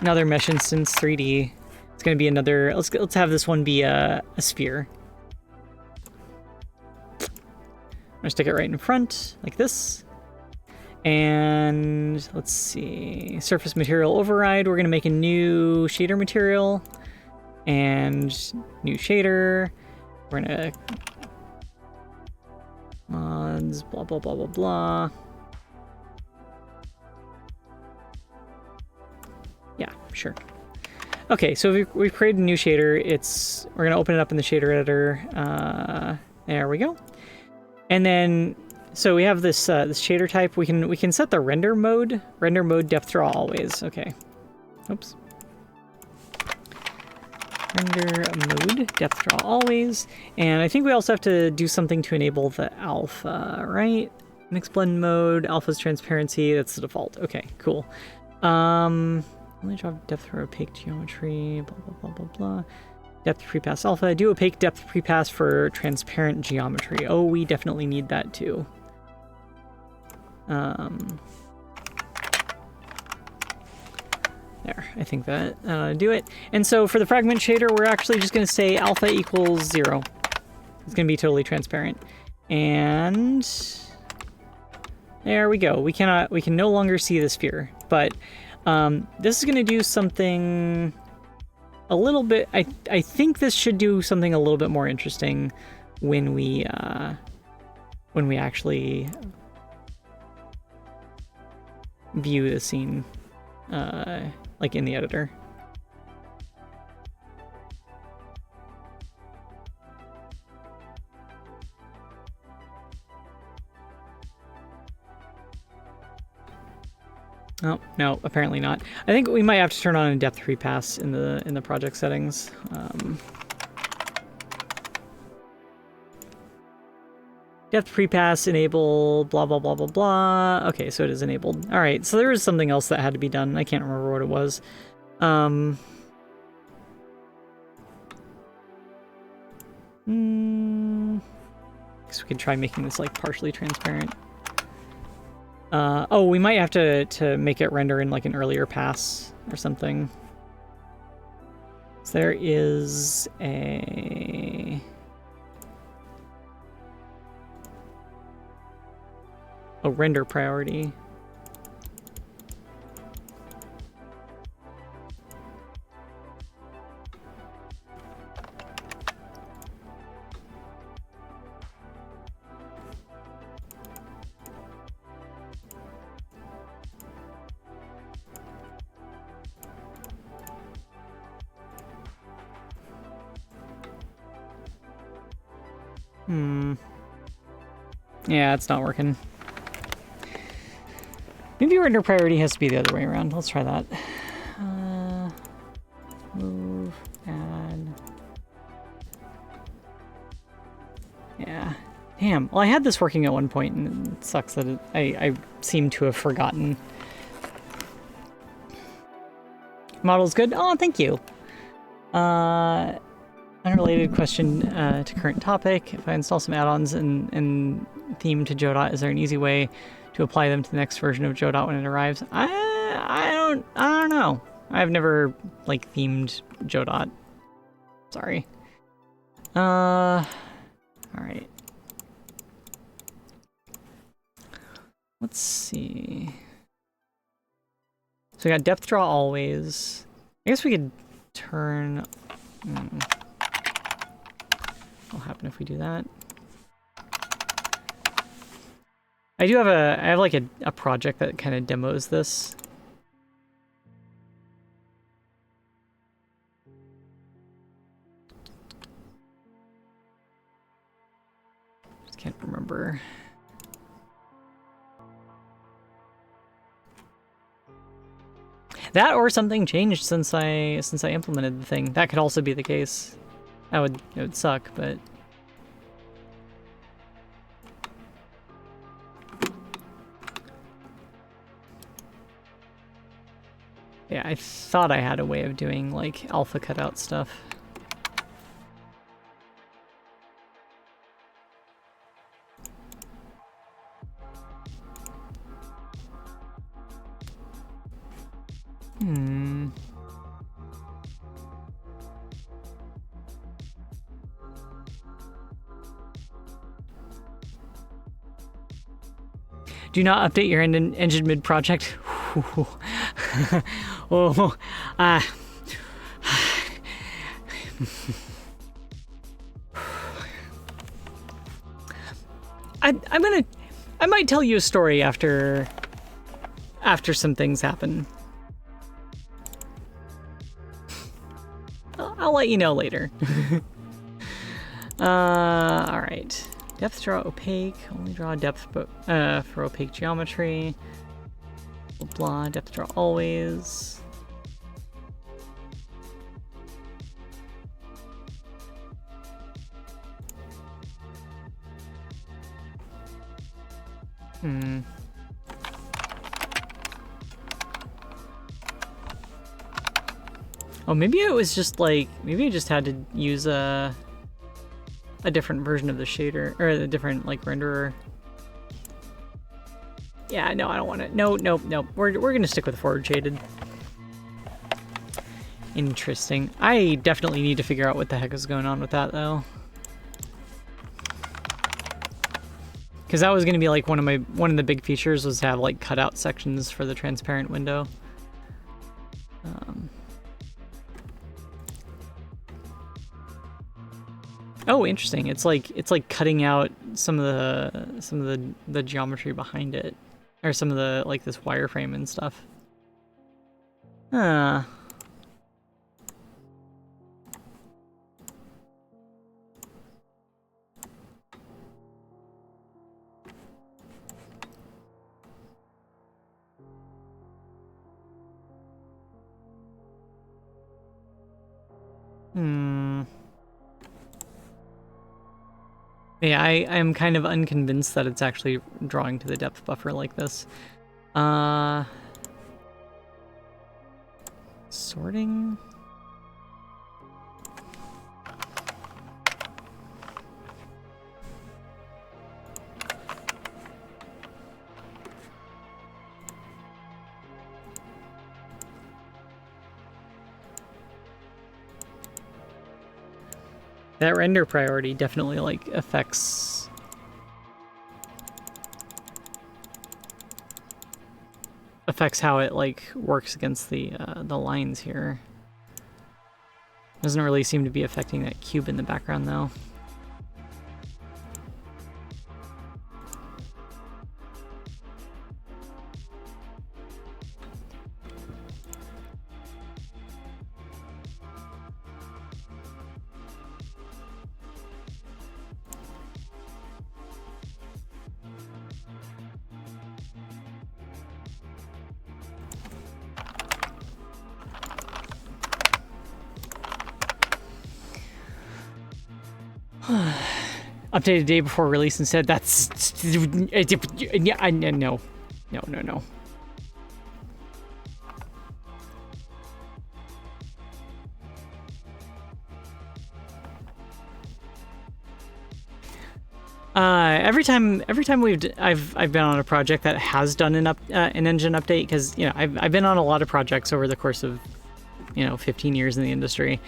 Another mesh instance 3D. It's gonna be another. Let's have this one be a sphere. I'm gonna stick it right in front like this. And let's see, surface material override. We're gonna make a new shader material and new shader. We're gonna mods, blah, blah, blah, blah, blah. Yeah, sure. Okay, so we've created a new shader. We're gonna open it up in the shader editor. There we go. And then, so we have this this shader type. We can set the render mode depth draw always. Okay. Oops. Render mode depth draw always. And I think we also have to do something to enable the alpha, right? Mixed blend mode, alpha's transparency. That's the default. Okay, cool. Only drop depth for opaque geometry. Blah blah blah blah blah. Depth prepass alpha. Do opaque depth prepass for transparent geometry. Oh, we definitely need that too. There, I think that do it. And so for the fragment shader, we're actually just going to say alpha equals 0. It's going to be totally transparent. And there we go. We can no longer see the sphere, but this is going to do something a little bit. I think this should do something a little bit more interesting when we actually view the scene, like in the editor. Oh, no, apparently not. I think we might have to turn on a depth prepass in the project settings. Depth prepass enable blah blah blah blah blah. Okay, so it is enabled. All right, so there was something else that had to be done. I can't remember what it was. Guess we could try making this like partially transparent. Oh, we might have to make it render in like an earlier pass or something. So there is a render priority. Yeah, it's not working. Maybe render priority has to be the other way around. Let's try that. Move, add. Yeah. Damn. Well, I had this working at one point, and it sucks that I seem to have forgotten. Model's good. Oh, thank you. Unrelated question to current topic. If I install some add-ons and theme to Godot, is there an easy way to apply them to the next version of Godot when it arrives? I don't know. I've never like themed Godot. Sorry. All right. Let's see. So we got depth draw always. I guess we could turn. What'll happen if we do that? I have like a project that kind of demos this. Just can't remember. That or something changed since I implemented the thing. That could also be the case. It would suck, but yeah, I thought I had a way of doing like alpha cutout stuff. Do not update your engine mid-project. Oh, I might tell you a story after some things happen. I'll let you know later. All right. Depth draw opaque. Only draw depth for opaque geometry. Blah, blah. Depth draw always. Oh, maybe it was just like, maybe I just had to use a different version of the shader, or a different like renderer. Yeah, no, I don't want it. No. We're gonna stick with forward shaded. Interesting. I definitely need to figure out what the heck is going on with that though. Because that was gonna be like one of the big features was to have like cutout sections for the transparent window. Oh, interesting. It's like cutting out some of the geometry behind it, or some of the like this wireframe and stuff. Yeah, I'm kind of unconvinced that it's actually drawing to the depth buffer like this. Sorting. That render priority definitely like affects how it like works against the lines here. Doesn't really seem to be affecting that cube in the background though. Updated a day before release instead. That's no. Every time I've been on a project that has done an engine update, because you know I've been on a lot of projects over the course of 15 years in the industry.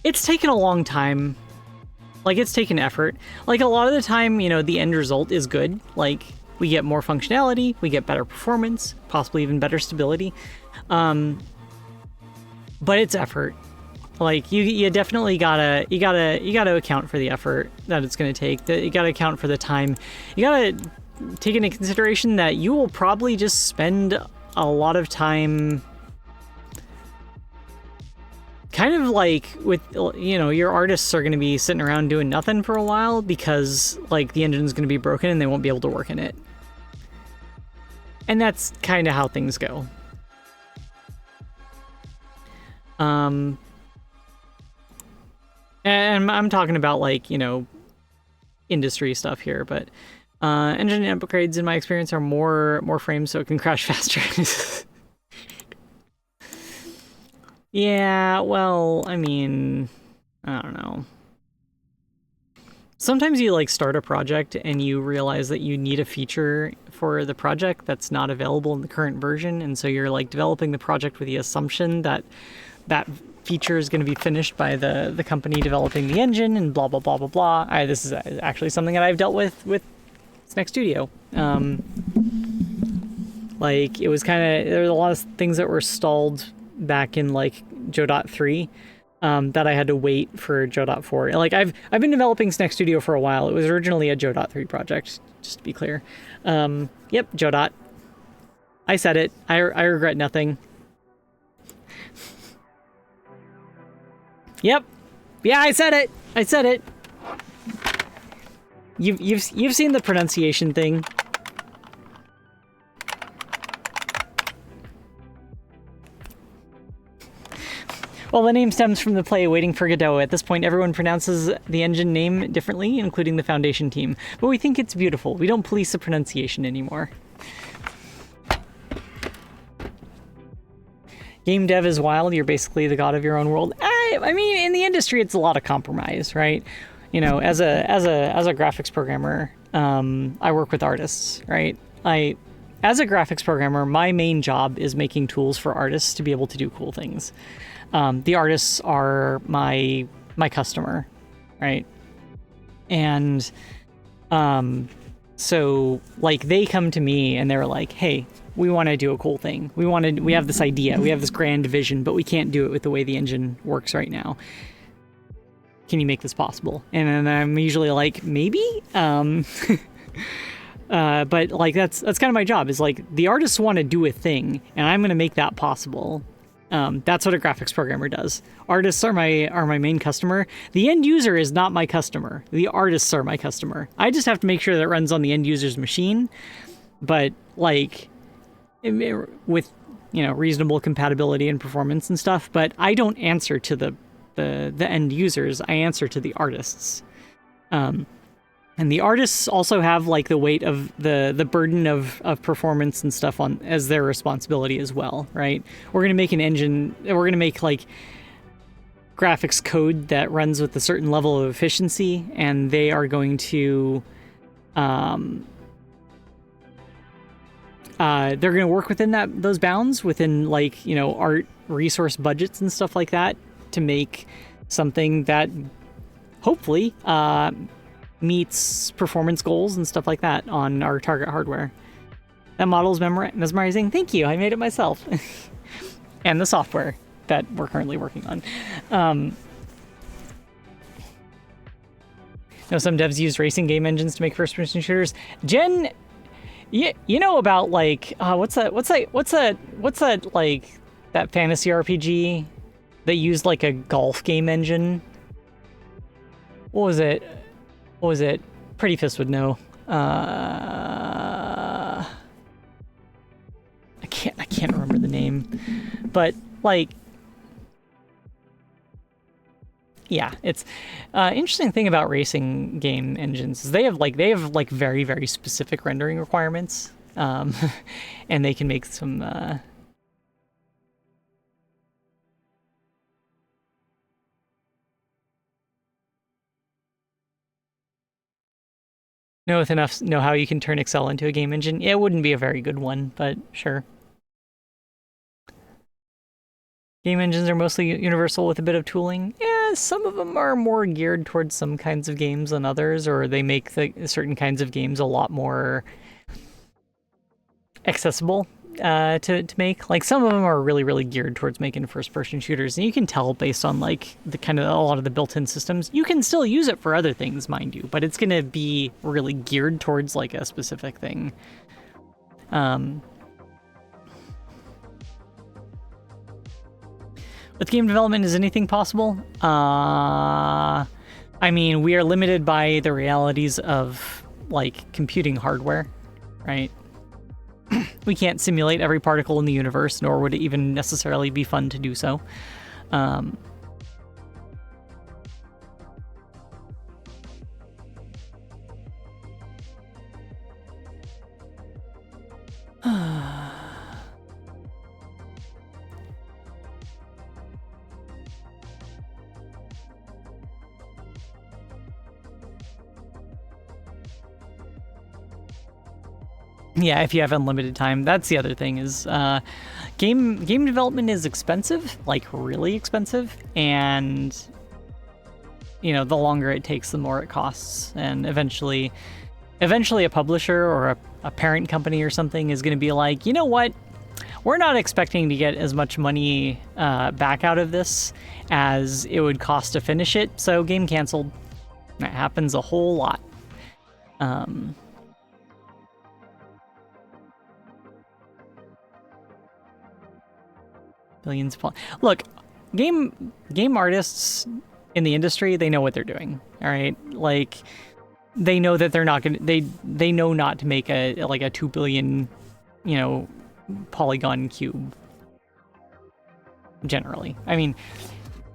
It's taken a long time. Like, it's taken effort. Like, a lot of the time, the end result is good. Like, we get more functionality, we get better performance, possibly even better stability. But it's effort. Like, you definitely gotta account for the effort that it's gonna take. You gotta account for the time. You gotta take into consideration that you will probably just spend a lot of time kind of like with, your artists are going to be sitting around doing nothing for a while because like the engine's going to be broken and they won't be able to work in it. And that's kind of how things go. And I'm talking about like, industry stuff here, but engine upgrades in my experience are more frames so it can crash faster. Yeah, well, I mean, I don't know. Sometimes you like start a project and you realize that you need a feature for the project that's not available in the current version, and so you're like developing the project with the assumption that that feature is going to be finished by the company developing the engine and blah blah blah blah blah. This is actually something that I've dealt with Next Studio. Like, it was there were a lot of things that were stalled back in like Godot 3 that I had to wait for Godot 4. And like I've been developing Next Studio for a while. It was originally a Godot 3 project, just to be clear. Yep, Godot. I said it. I regret nothing. Yep. Yeah, I said it. I said it. You've seen the pronunciation thing. Well, the name stems from the play Waiting for Godot. At this point, everyone pronounces the engine name differently, including the Foundation team. But we think it's beautiful. We don't police the pronunciation anymore. Game dev is wild. You're basically the god of your own world. I mean, in the industry, it's a lot of compromise, right? As a graphics programmer, I work with artists, right? As a graphics programmer, my main job is making tools for artists to be able to do cool things. The artists are my customer, right? And so like they come to me and they're like, hey, we want to do a cool thing. We have this idea, we have this grand vision, but we can't do it with the way the engine works right now. Can you make this possible? And then I'm usually like, maybe? But like that's kind of my job, is like the artists want to do a thing and I'm going to make that possible. That's what a graphics programmer does. Artists are my main customer. The end user is not my customer. The artists are my customer. I just have to make sure that it runs on the end user's machine, but like with reasonable compatibility and performance and stuff. But I don't answer to the end users. I answer to the artists. And the artists also have like the weight of the burden of performance and stuff on as their responsibility as well, right? We're gonna make an engine. We're gonna make like graphics code that runs with a certain level of efficiency, and they are going to they're going to work within those bounds, within like, you know, art resource budgets and stuff like that, to make something that hopefully meets performance goals and stuff like that on our target hardware. That model is mesmerizing. Thank you. I made it myself. And the software that we're currently working on. Know some devs use racing game engines to make first-person shooters. Jen, you know about like what's that like that fantasy RPG that used like a golf game engine? What was it? Pretty Fist would know. I can't remember the name, but like, yeah, it's interesting thing about racing game engines is they have very, very specific rendering requirements, and they can make some know how you can turn Excel into a game engine. It wouldn't be a very good one, but sure. Game engines are mostly universal with a bit of tooling. Yeah, some of them are more geared towards some kinds of games than others, or they make certain kinds of games a lot more accessible to make. Like some of them are really, really geared towards making first-person shooters, and you can tell based on like the kind of a lot of the built-in systems. You can still use it for other things, mind you, but it's gonna be really geared towards like a specific thing. With game development, is anything possible? I mean, we are limited by the realities of, like, computing hardware, right? We can't simulate every particle in the universe, nor would it even necessarily be fun to do so. Yeah, if you have unlimited time. That's the other thing is game development is expensive, like really expensive, and you know, the longer it takes, the more it costs, and eventually a publisher or a parent company or something is going to be like, you know what? We're not expecting to get as much money back out of this as it would cost to finish it, so game canceled. That happens a whole lot. Billions of... Look, game artists in the industry, they know what they're doing, all right? Like, they know that they're not gonna... They know not to make a 2 billion, you know, polygon cube. Generally. I mean,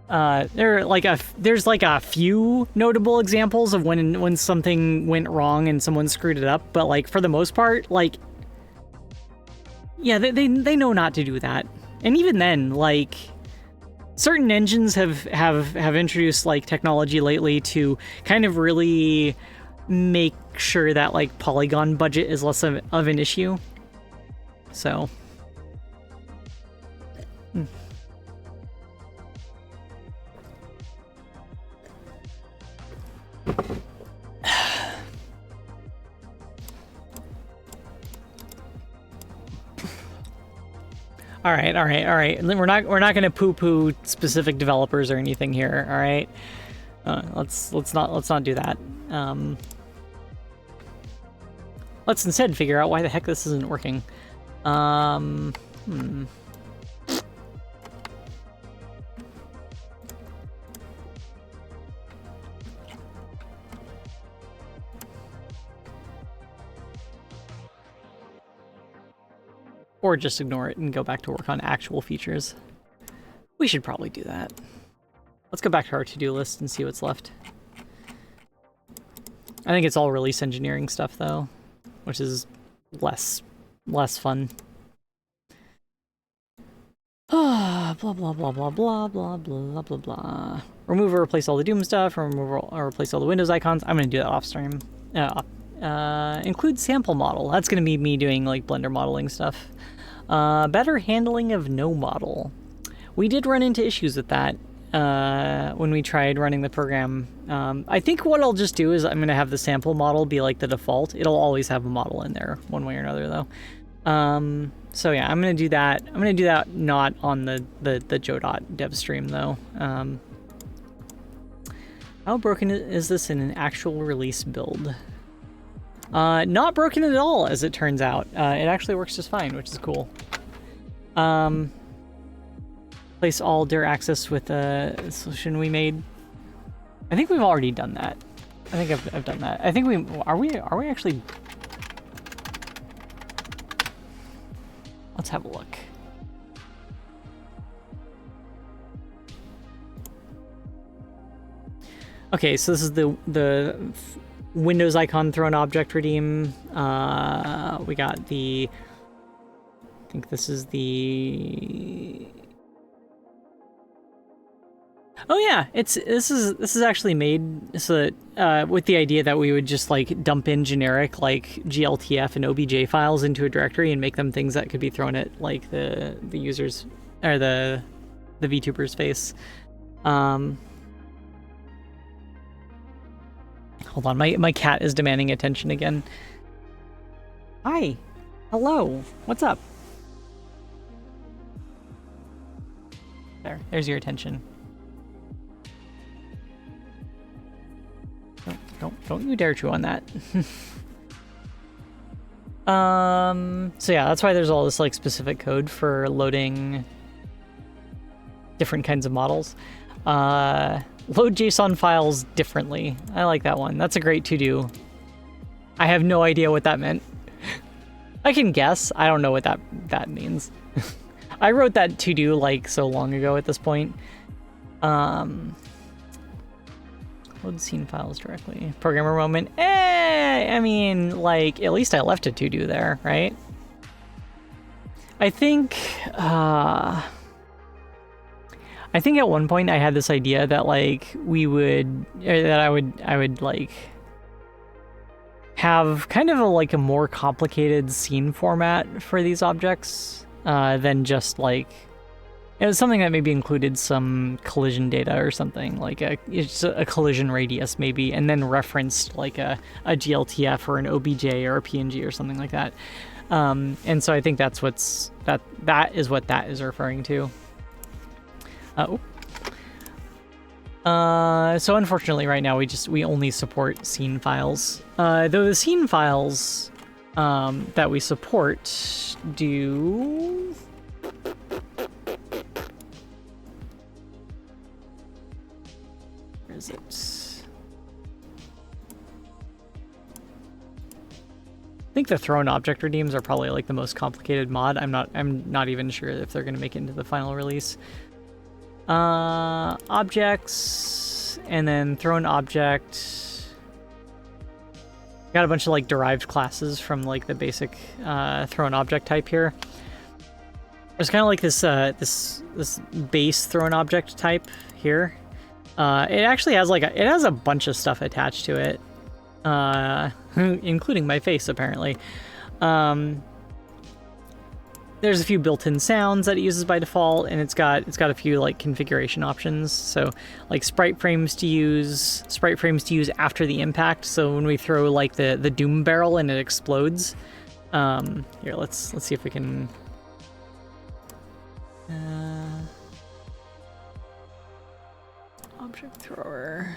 there's like a few notable examples of when something went wrong and someone screwed it up, but like for the most part, like, yeah, they know not to do that. And even then, like, certain engines have introduced like technology lately to kind of really make sure that like polygon budget is less of an issue. So. All right. We're not gonna poo-poo specific developers or anything here. All right. Let's not do that. Let's instead figure out why the heck this isn't working. Or just ignore it and go back to work on actual features. We should probably do that. Let's go back to our to-do list and see what's left. I think it's all release engineering stuff though, which is less fun. Blah blah blah blah blah blah blah blah blah blah. Remove or replace all the Doom stuff. Remove or replace all the Windows icons. I'm gonna do that off stream. Include sample model. That's gonna be me doing like Blender modeling stuff. Better handling of no model. We did run into issues with that when we tried running the program. I think what I'll just do is I'm gonna have the sample model be like the default. It'll always have a model in there one way or another though. So yeah, I'm gonna do that. I'm gonna do that not on the Godot dev stream though. How broken is this in an actual release build? Not broken at all, as it turns out. It actually works just fine, which is cool. Replace all dir access with a solution we made. I think we've already done that. I think I've done that. I think are we actually. Let's have a look. Okay, so this is the Windows icon thrown object redeem. We got the. I think this is the. Oh yeah, this is actually made so that with the idea that we would just like dump in generic like GLTF and OBJ files into a directory and make them things that could be thrown at like the users or the VTuber's face. Hold on, my cat is demanding attention again. Hi, hello, what's up? There's your attention. Don't you dare chew on that. So yeah, that's why there's all this like specific code for loading different kinds of models. Load JSON files differently. I like that one. That's a great to-do. I have no idea what that meant. I can guess. I don't know what that means. I wrote that to-do like so long ago at this point. Load scene files directly. Programmer moment. I mean, like, at least I left a to-do there, right? I think at one point I had this idea that like I would like have kind of a more complicated scene format for these objects than just like. It was something that maybe included some collision data or something, like it's a collision radius maybe, and then referenced like a GLTF or an OBJ or a PNG or something like that. And so I think that's that is what that is referring to. So unfortunately right now we only support scene files. Though the scene files that we support do. Is it? I think the thrown object redeems are probably like the most complicated mod. I'm not even sure if they're going to make it into the final release. Objects and then thrown object. Got a bunch of like derived classes from like the basic thrown object type here. There's kind of like this this base thrown object type here. It actually has it has a bunch of stuff attached to it, including my face apparently. There's a few built-in sounds that it uses by default, and it's got a few like configuration options. So like sprite frames to use after the impact. So when we throw like the doom barrel and it explodes. Here, let's see if we can. Object thrower.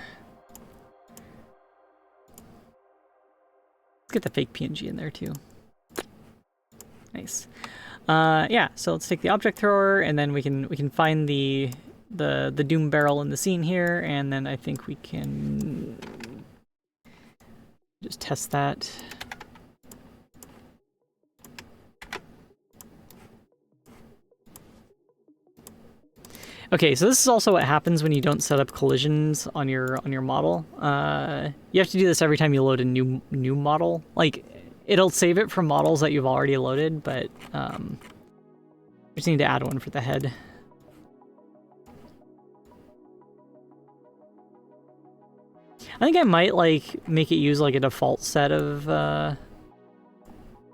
Let's get the fake PNG in there too. Nice. Yeah, so let's take the object thrower and then we can find the doom barrel in the scene here, and then I think we can just test that. Okay, so this is also what happens when you don't set up collisions on your model. You have to do this every time you load a new model. Like, it'll save it from models that you've already loaded, but you just need to add one for the head. I think I might like make it use like a default set of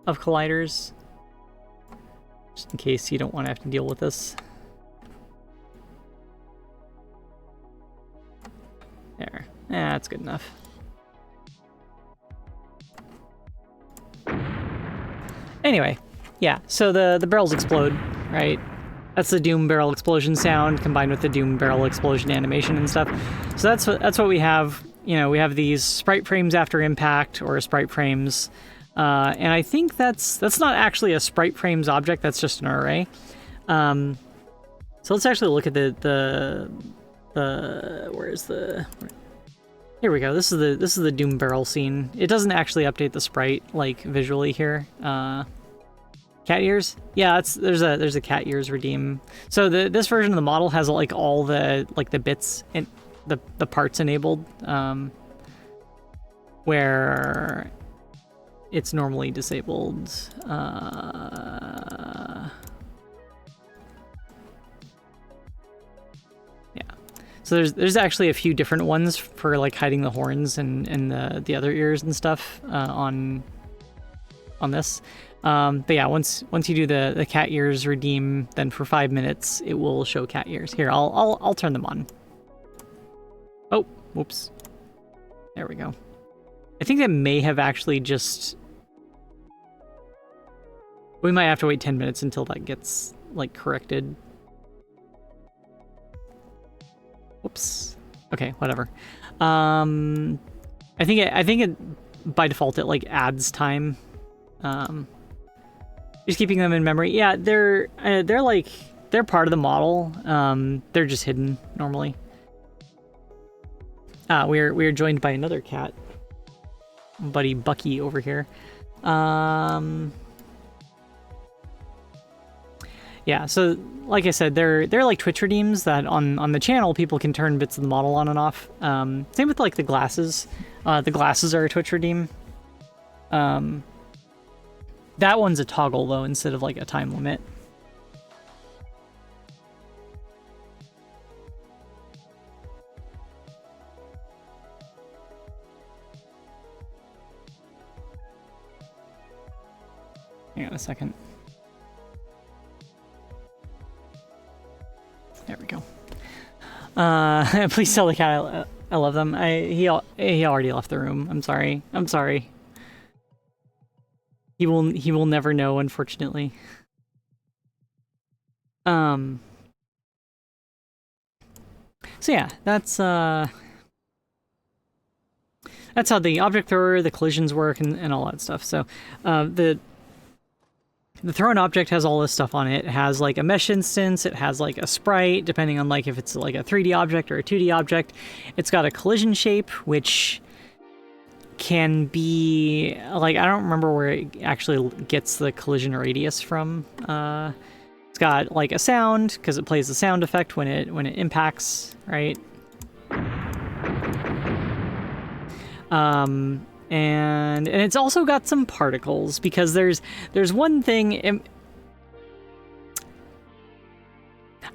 colliders, just in case you don't want to have to deal with this. There. Yeah, that's good enough. Anyway, yeah, so the barrels explode, right? That's the Doom barrel explosion sound combined with the Doom barrel explosion animation and stuff. So that's what we have. You know, we have these sprite frames after impact, or sprite frames. And I think that's not actually a sprite frames object, that's just an array. So let's actually look at here we go. This is the Doom barrel scene. It doesn't actually update the sprite like visually here. Cat ears? Yeah, there's a cat ears redeem. So this version of the model has like all the bits and the parts enabled, where it's normally disabled. So there's actually a few different ones for like hiding the horns and the other ears and stuff on this. But yeah, once you do the cat ears redeem, then for 5 minutes it will show cat ears. Here, I'll turn them on. Oh, whoops. There we go. I think that may have actually just... We might have to wait 10 minutes until that gets like corrected. Whoops. Okay, whatever. I think it by default it like adds time. Just keeping them in memory. Yeah, they're part of the model. They're just hidden normally. We're joined by another cat, buddy Bucky over here. Yeah, so like I said, they're like Twitch redeems that on the channel people can turn bits of the model on and off. Same with like the glasses. The glasses are a Twitch redeem. That one's a toggle though instead of like a time limit. Hang on a second. There we go. Please tell the cat I love them. He already left the room. I'm sorry. He will never know, unfortunately. So yeah, that's how the object thrower, the collisions work, and all that stuff. So the thrown object has all this stuff on it. It has like a mesh instance, it has like a sprite, depending on like if it's like a 3D object or a 2D object. It's got a collision shape, which can be like, I don't remember where it actually gets the collision radius from. It's got like a sound, because it plays the sound effect when it impacts, right? And it's also got some particles, because there's one thing.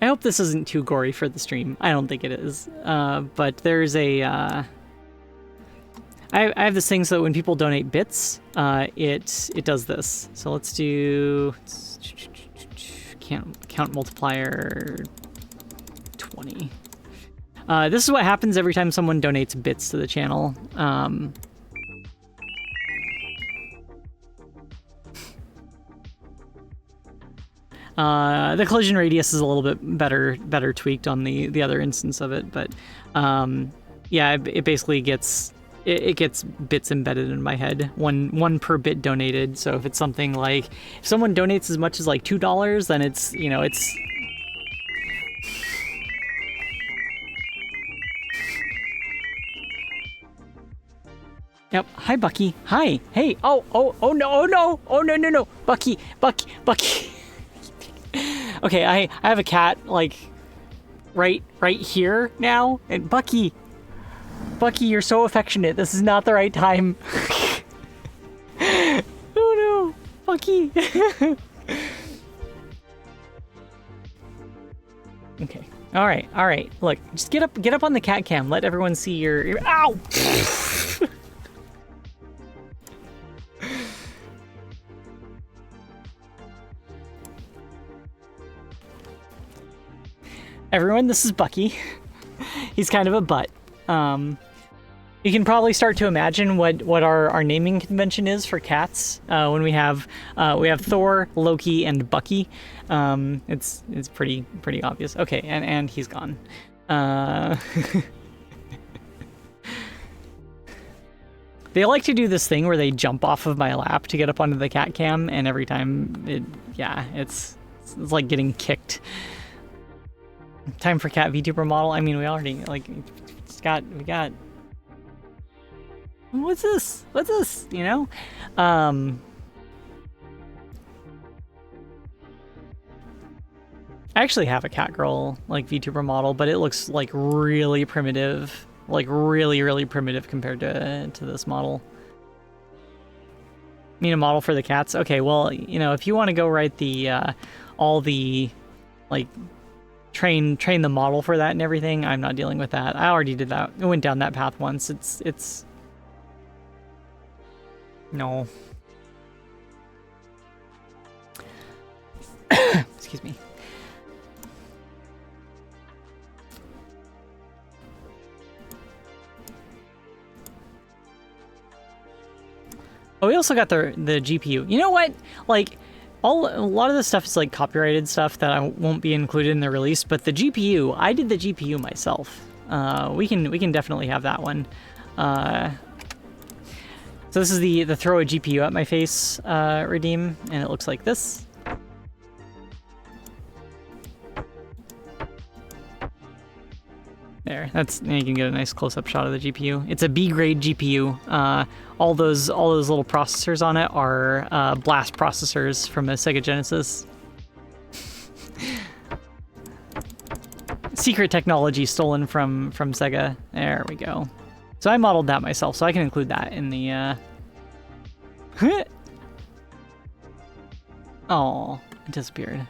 I hope this isn't too gory for the stream. I don't think it is. But there's a I have this thing so that when people donate bits, it does this. So let's do count multiplier 20. This is what happens every time someone donates bits to the channel. The collision radius is a little bit better tweaked on the other instance of it, but yeah, it basically gets bits embedded in my head, one per bit donated. So if it's something like, if someone donates as much as like $2, then it's, you know, it's Yep. Hi, Bucky. Hi. Hey. Oh no. Bucky. Okay, I have a cat, like, right here now. And Bucky, you're so affectionate. This is not the right time. Oh no, Bucky. Okay. All right. Look, just get up on the cat cam. Let everyone see your ow. Everyone, this is Bucky. He's kind of a butt. You can probably start to imagine what our naming convention is for cats when we have Thor, Loki, and Bucky. It's pretty obvious. Okay, and he's gone. They like to do this thing where they jump off of my lap to get up onto the cat cam, and every time it's like getting kicked. Time for cat VTuber model. I mean, we already we got. What's this? You know? I actually have a cat girl VTuber model, but it looks like really primitive, really primitive compared to this model. Need a model for the cats? Okay, well, you know, if you want to go write the all the train the model for that and everything, I'm not dealing with that. I already did that. I went down that path once. It's no. Excuse me. Oh, we also got the GPU. You know what? A lot of this stuff is copyrighted stuff that I won't be included in the release, but the GPU, I did the GPU myself. We can definitely have that one. So this is the throw a GPU at my face redeem, and it looks like this. There, you can get a nice close-up shot of the GPU. It's a B-grade GPU. All those little processors on it are blast processors from a Sega Genesis. Secret technology stolen from Sega. There we go. So I modeled that myself, so I can include that in the. Oh, it disappeared.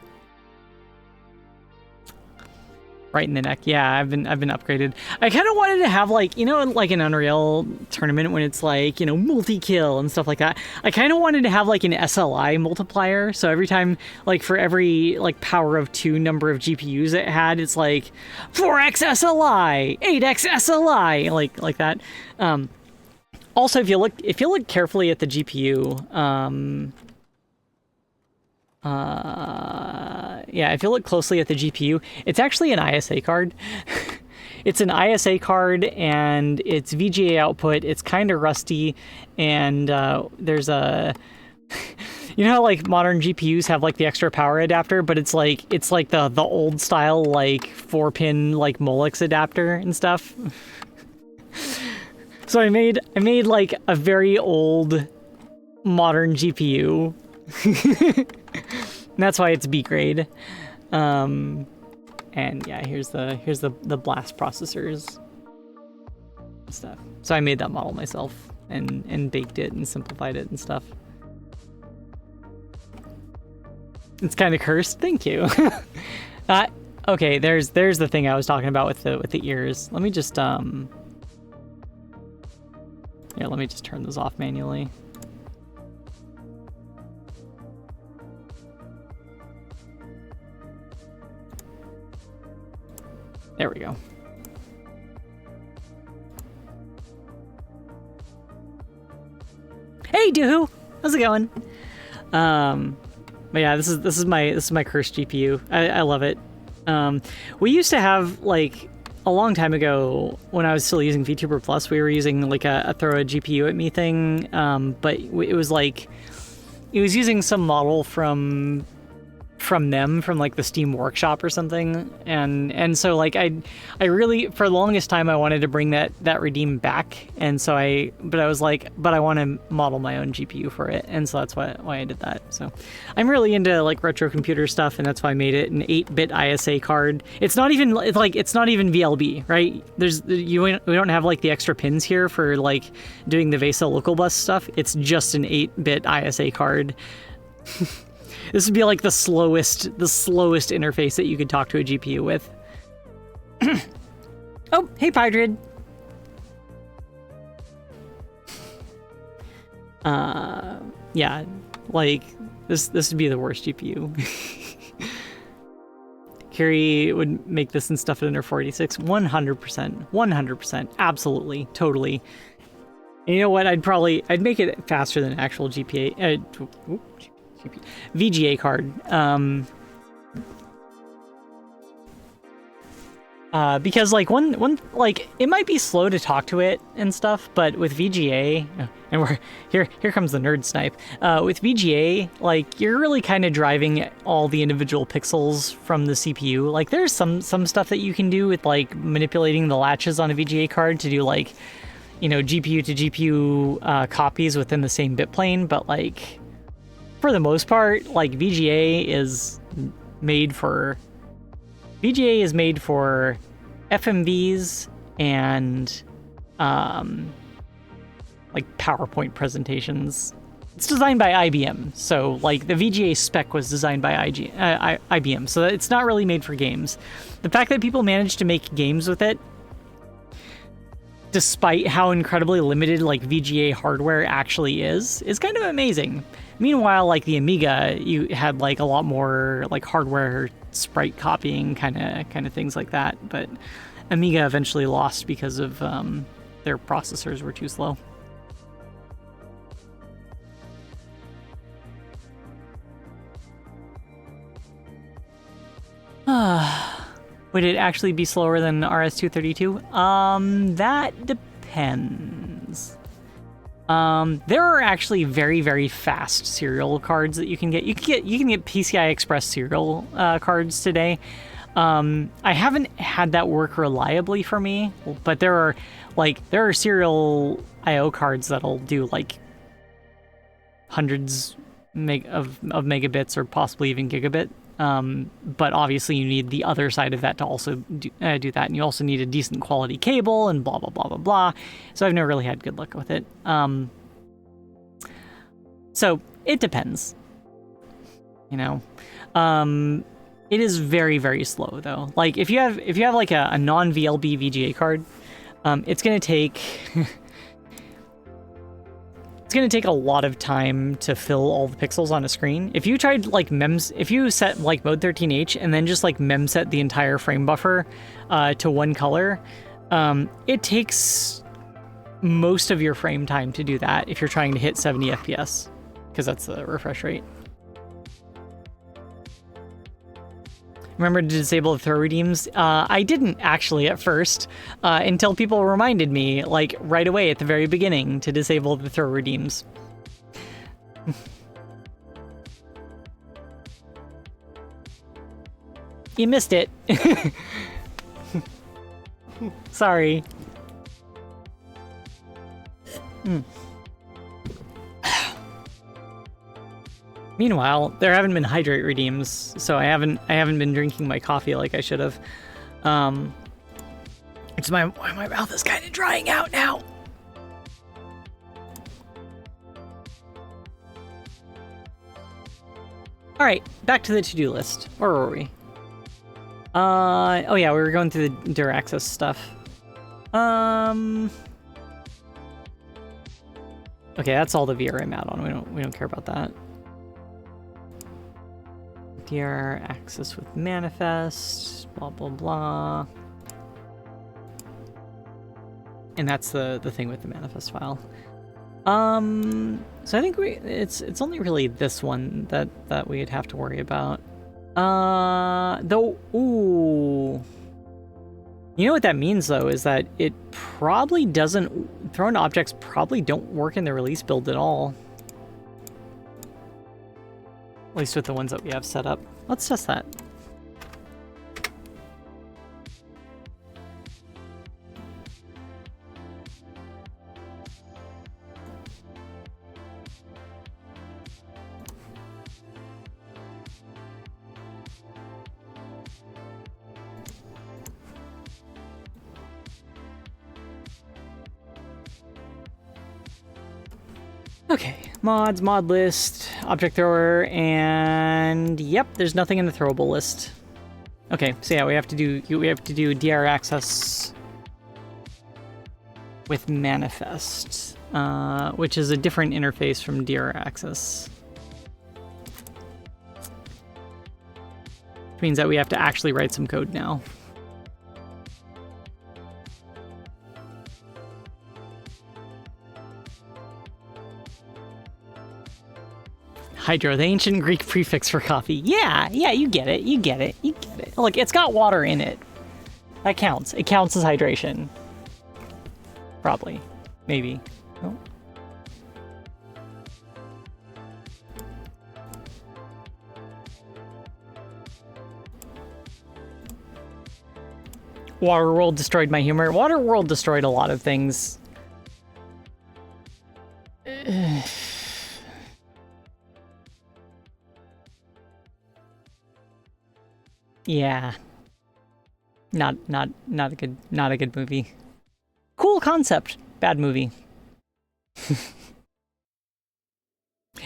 Right in the neck. Yeah, I've been upgraded. I kind of wanted to have an Unreal tournament when it's multi-kill and stuff like that. I kind of wanted to have an SLI multiplier. So every time, for every power of 2 number of GPUs it had, it's 4x SLI, 8x SLI, like that. Also, if you look carefully at the GPU, yeah, if you look closely at the GPU, it's actually an ISA card. It's an ISA card, and it's VGA output. It's kind of rusty, and there's a... You know how modern GPUs have the extra power adapter, but it's the old style 4-pin Molex adapter and stuff. So I made a very old modern GPU. And that's why it's B grade. And yeah, here's the blast processors and stuff. So I made that model myself and baked it and simplified it and stuff. It's kind of cursed. Thank you. Okay, there's the thing I was talking about with the ears. Let me just let me just turn those off manually. There we go. Hey, Doohoo! How's it going? But yeah, this is my cursed GPU. I love it. We used to have a long time ago when I was still using VTuber Plus, we were using a throw a GPU at me thing. But it was using some model from from them, from like the Steam Workshop or something, and so like I really, for the longest time, I wanted to bring that redeem back, and so I was like, but I want to model my own GPU for it, and so that's why I did that. So I'm really into like retro computer stuff, and that's why I made it an 8-bit ISA card. It's not even VLB, right? We don't have like the extra pins here for like doing the VESA local bus stuff. It's just an 8-bit ISA card. This would be like the slowest interface that you could talk to a GPU with. Oh, hey, Pydrid. Yeah, like this would be the worst GPU. Carrie would make this and stuff it under 46. 100%, absolutely, totally. And you know what? I'd make it faster than actual VGA card. Because like one like it might be slow to talk to it and stuff, but with VGA, and we're here comes the nerd snipe. With VGA, like you're really kind of driving all the individual pixels from the CPU. Like there's some stuff that you can do with like manipulating the latches on a VGA card to do like, you know, GPU to GPU copies within the same bit plane, but like for the most part, like VGA is made for FMVs and like PowerPoint presentations. It's designed by IBM, so like the VGA spec was designed by IBM, so it's not really made for games. The fact that people managed to make games with it, despite how incredibly limited like VGA hardware actually is kind of amazing. Meanwhile, like the Amiga, you had like a lot more like hardware sprite copying kind of things like that, but Amiga eventually lost because of their processors were too slow. Would it actually be slower than RS-232? That depends. There are actually very, very fast serial cards that you can get. You can get PCI Express serial cards today. I haven't had that work reliably for me, but there are serial I/O cards that'll do like hundreds of megabits or possibly even gigabit. But obviously you need the other side of that to also do that, and you also need a decent quality cable and blah blah blah blah blah. So I've never really had good luck with it. So it depends, you know. It is very, very slow though. Like if you have like a non-VLB VGA card, it's gonna take it's gonna take a lot of time to fill all the pixels on a screen. If you tried like if you set like mode 13H and then just like set the entire frame buffer to one color, it takes most of your frame time to do that if you're trying to hit 70 FPS, because that's the refresh rate. Remember to disable the throw redeems? I didn't actually at first, until people reminded me, like right away at the very beginning, to disable the throw redeems. You missed it. Sorry. Meanwhile, there haven't been hydrate redeems, so I haven't been drinking my coffee like I should have. My mouth is kind of drying out now. All right, back to the to-do list. Where were we? Oh yeah, we were going through the DirAccess stuff. Okay, that's all the VRM add-on. We don't care about that. DirAccess with manifest, blah blah blah. And that's the thing with the manifest file. So I think it's only really this one that we'd have to worry about. Though, ooh. You know what that means though is that it probably doesn't, thrown objects probably don't work in the release build at all. At least with the ones that we have set up. Let's test that. Okay, mods, mod list, object thrower, and yep, there's nothing in the throwable list. Okay, so yeah, we have to do DR access with manifest, which is a different interface from DR access. Which means that we have to actually write some code now. Hydro, the ancient Greek prefix for coffee. Yeah, you get it, you get it. Look, it's got water in it. That counts. It counts as hydration. Probably. Maybe. Oh. Waterworld destroyed my humor. Waterworld destroyed a lot of things. Yeah. Not a good movie. Cool concept, bad movie.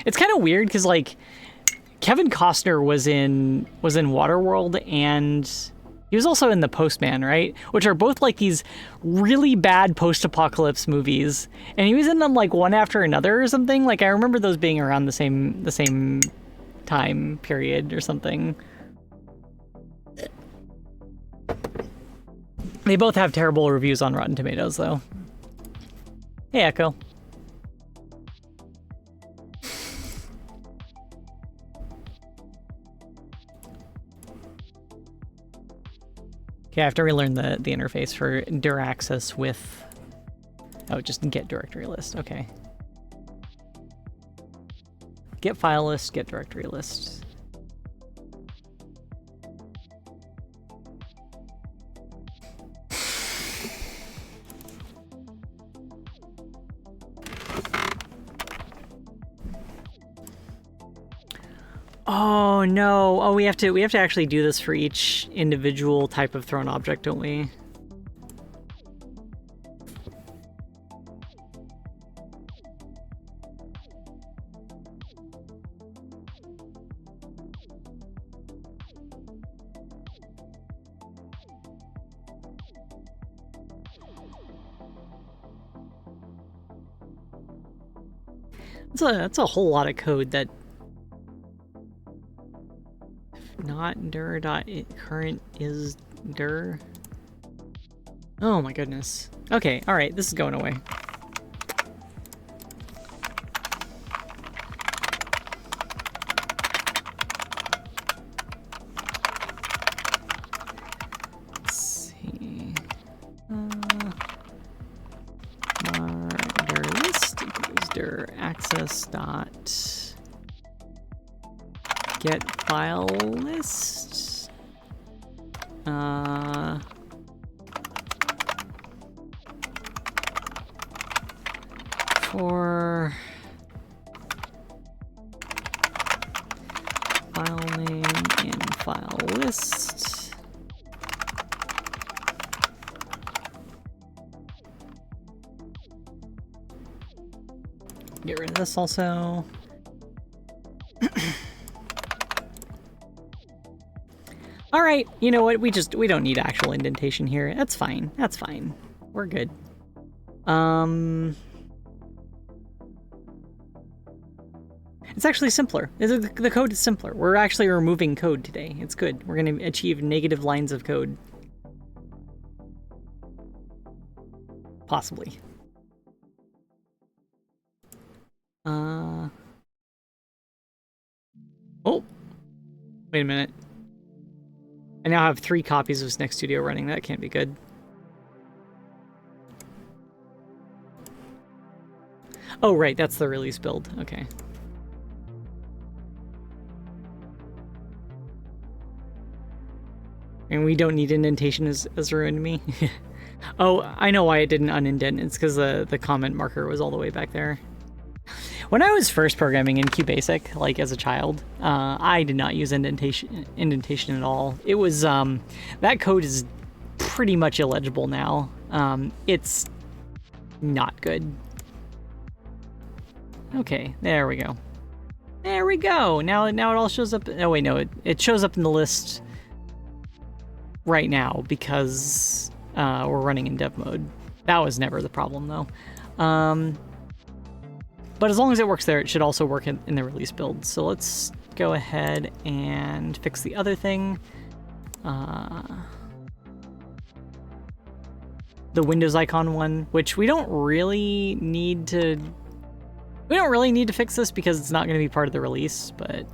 It's kind of weird because like Kevin Costner was in Waterworld, and he was also in The Postman, right? Which are both like these really bad post-apocalypse movies, and he was in them like one after another or something. Like I remember those being around the same time period or something. They both have terrible reviews on Rotten Tomatoes, though. Hey, Echo. Okay, I have to relearn the interface for dir access with... Oh, just get directory list. Okay. Get file list, get directory list. Oh no! Oh, we have to actually do this for each individual type of thrown object, don't we? That's a whole lot of code that. Not dir dot current is dir. Oh my goodness. Okay, all right, this is going away. Let's see. Dir list equals dir access dot get file list. For file name in file list. Get rid of this also. All right, you know what? We don't need actual indentation here. That's fine. That's fine. We're good. It's actually simpler. The code is simpler. We're actually removing code today. It's good. We're going to achieve negative lines of code. Possibly. Oh. Wait a minute. I now have 3 copies of Snake Studio running. That can't be good. Oh, right. That's the release build. Okay. And we don't need indentation has ruined me. Oh, I know why it didn't unindent. It's because the comment marker was all the way back there. When I was first programming in QBasic, like as a child, I did not use indentation at all. It was, that code is pretty much illegible now. It's not good. Okay, there we go. There we go. Now it all shows up. Oh wait, no, it shows up in the list right now because we're running in dev mode. That was never the problem though. But as long as it works there, it should also work in the release build. So let's go ahead and fix the other thing. The Windows icon one, which we don't really need to fix this because it's not going to be part of the release, but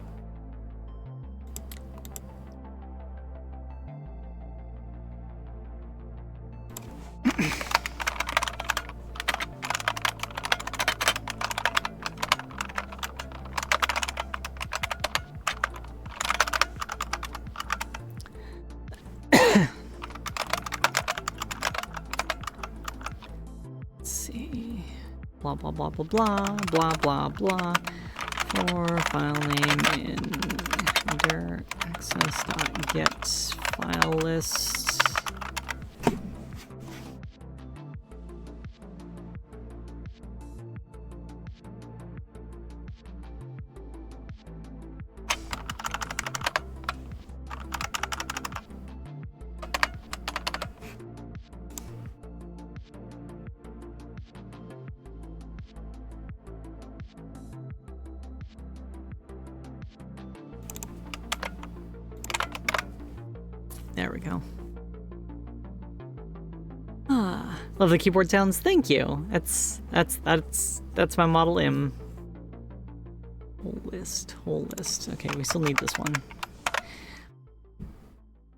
blah blah blah blah blah blah blah blah for file name in reader access.get file list. There we go. Love the keyboard sounds. Thank you. That's my Model M. Whole list. Okay, we still need this one.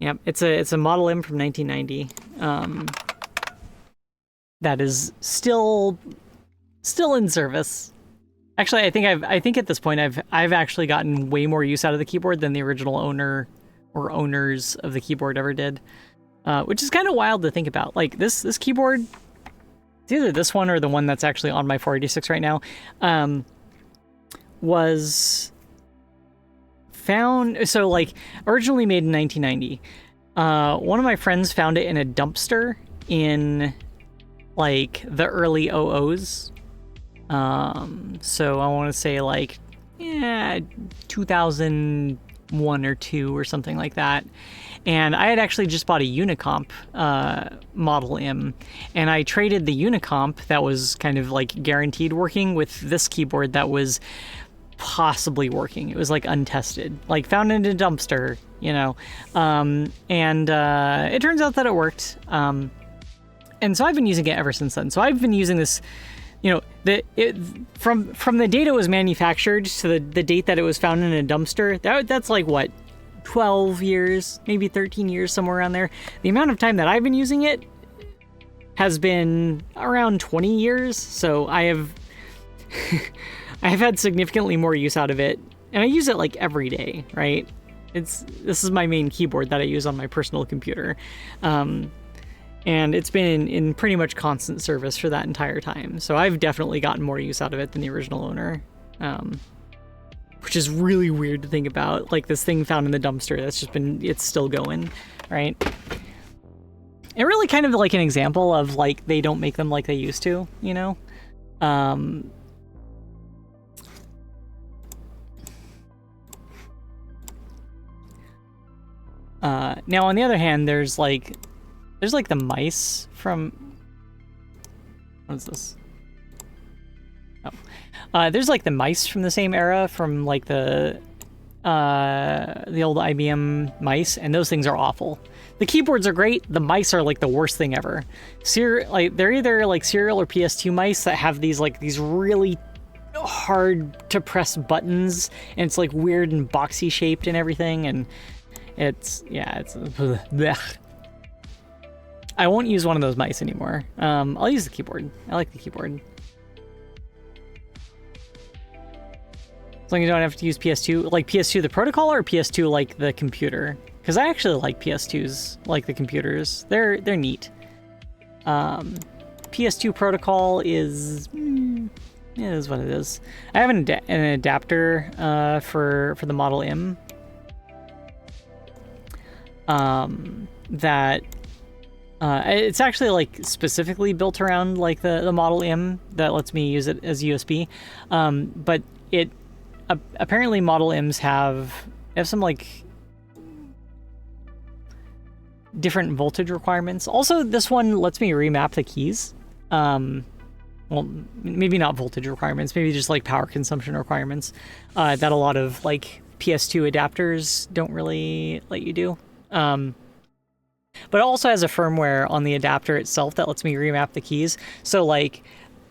Yep, it's a Model M from 1990. That is still in service. Actually, I think at this point I've actually gotten way more use out of the keyboard than the original owner or owners of the keyboard ever did, which is kind of wild to think about. Like this keyboard, it's either this one or the one that's actually on my 486 right now, was found, so like originally made in 1990. One of my friends found it in a dumpster in like the early 00s. So I want to say like 2001 or 2 or something like that. And I had actually just bought a Unicomp Model M, and I traded the Unicomp that was kind of like guaranteed working with this keyboard that was possibly working. It was like untested, like found in a dumpster, you know. It turns out that it worked. And so I've been using it ever since then. So I've been using this, you know, from the date it was manufactured to the date that it was found in a dumpster, that's like what, 12 years, maybe 13 years, somewhere around there. The amount of time that I've been using it has been around 20 years. So I have had significantly more use out of it, and I use it like every day, right? This is my main keyboard that I use on my personal computer. And it's been in pretty much constant service for that entire time. So I've definitely gotten more use out of it than the original owner, which is really weird to think about. Like this thing found in the dumpster that's just it's still going, right? And really kind of like an example of like they don't make them like they used to, you know? Now on the other hand, there's like the mice from, what is this? Oh, there's like the mice from the same era from like the old IBM mice, and those things are awful. The keyboards are great. The mice are like the worst thing ever. They're either like serial or PS2 mice that have these really hard to press buttons, and it's like weird and boxy shaped and everything, and it's blech. I won't use one of those mice anymore. I'll use the keyboard. I like the keyboard. As long as you don't have to use PS2, like PS2 the protocol, or PS2 like the computer. because I actually like PS2s, like the computers. They're neat. PS2 protocol is it is what it is. I have an adapter for the Model M that it's actually like specifically built around like the Model M that lets me use it as USB. But it apparently Model M's have some like different voltage requirements. Also, this one lets me remap the keys. Well, maybe not voltage requirements, maybe just like power consumption requirements that a lot of like PS2 adapters don't really let you do. But it also has a firmware on the adapter itself that lets me remap the keys. So like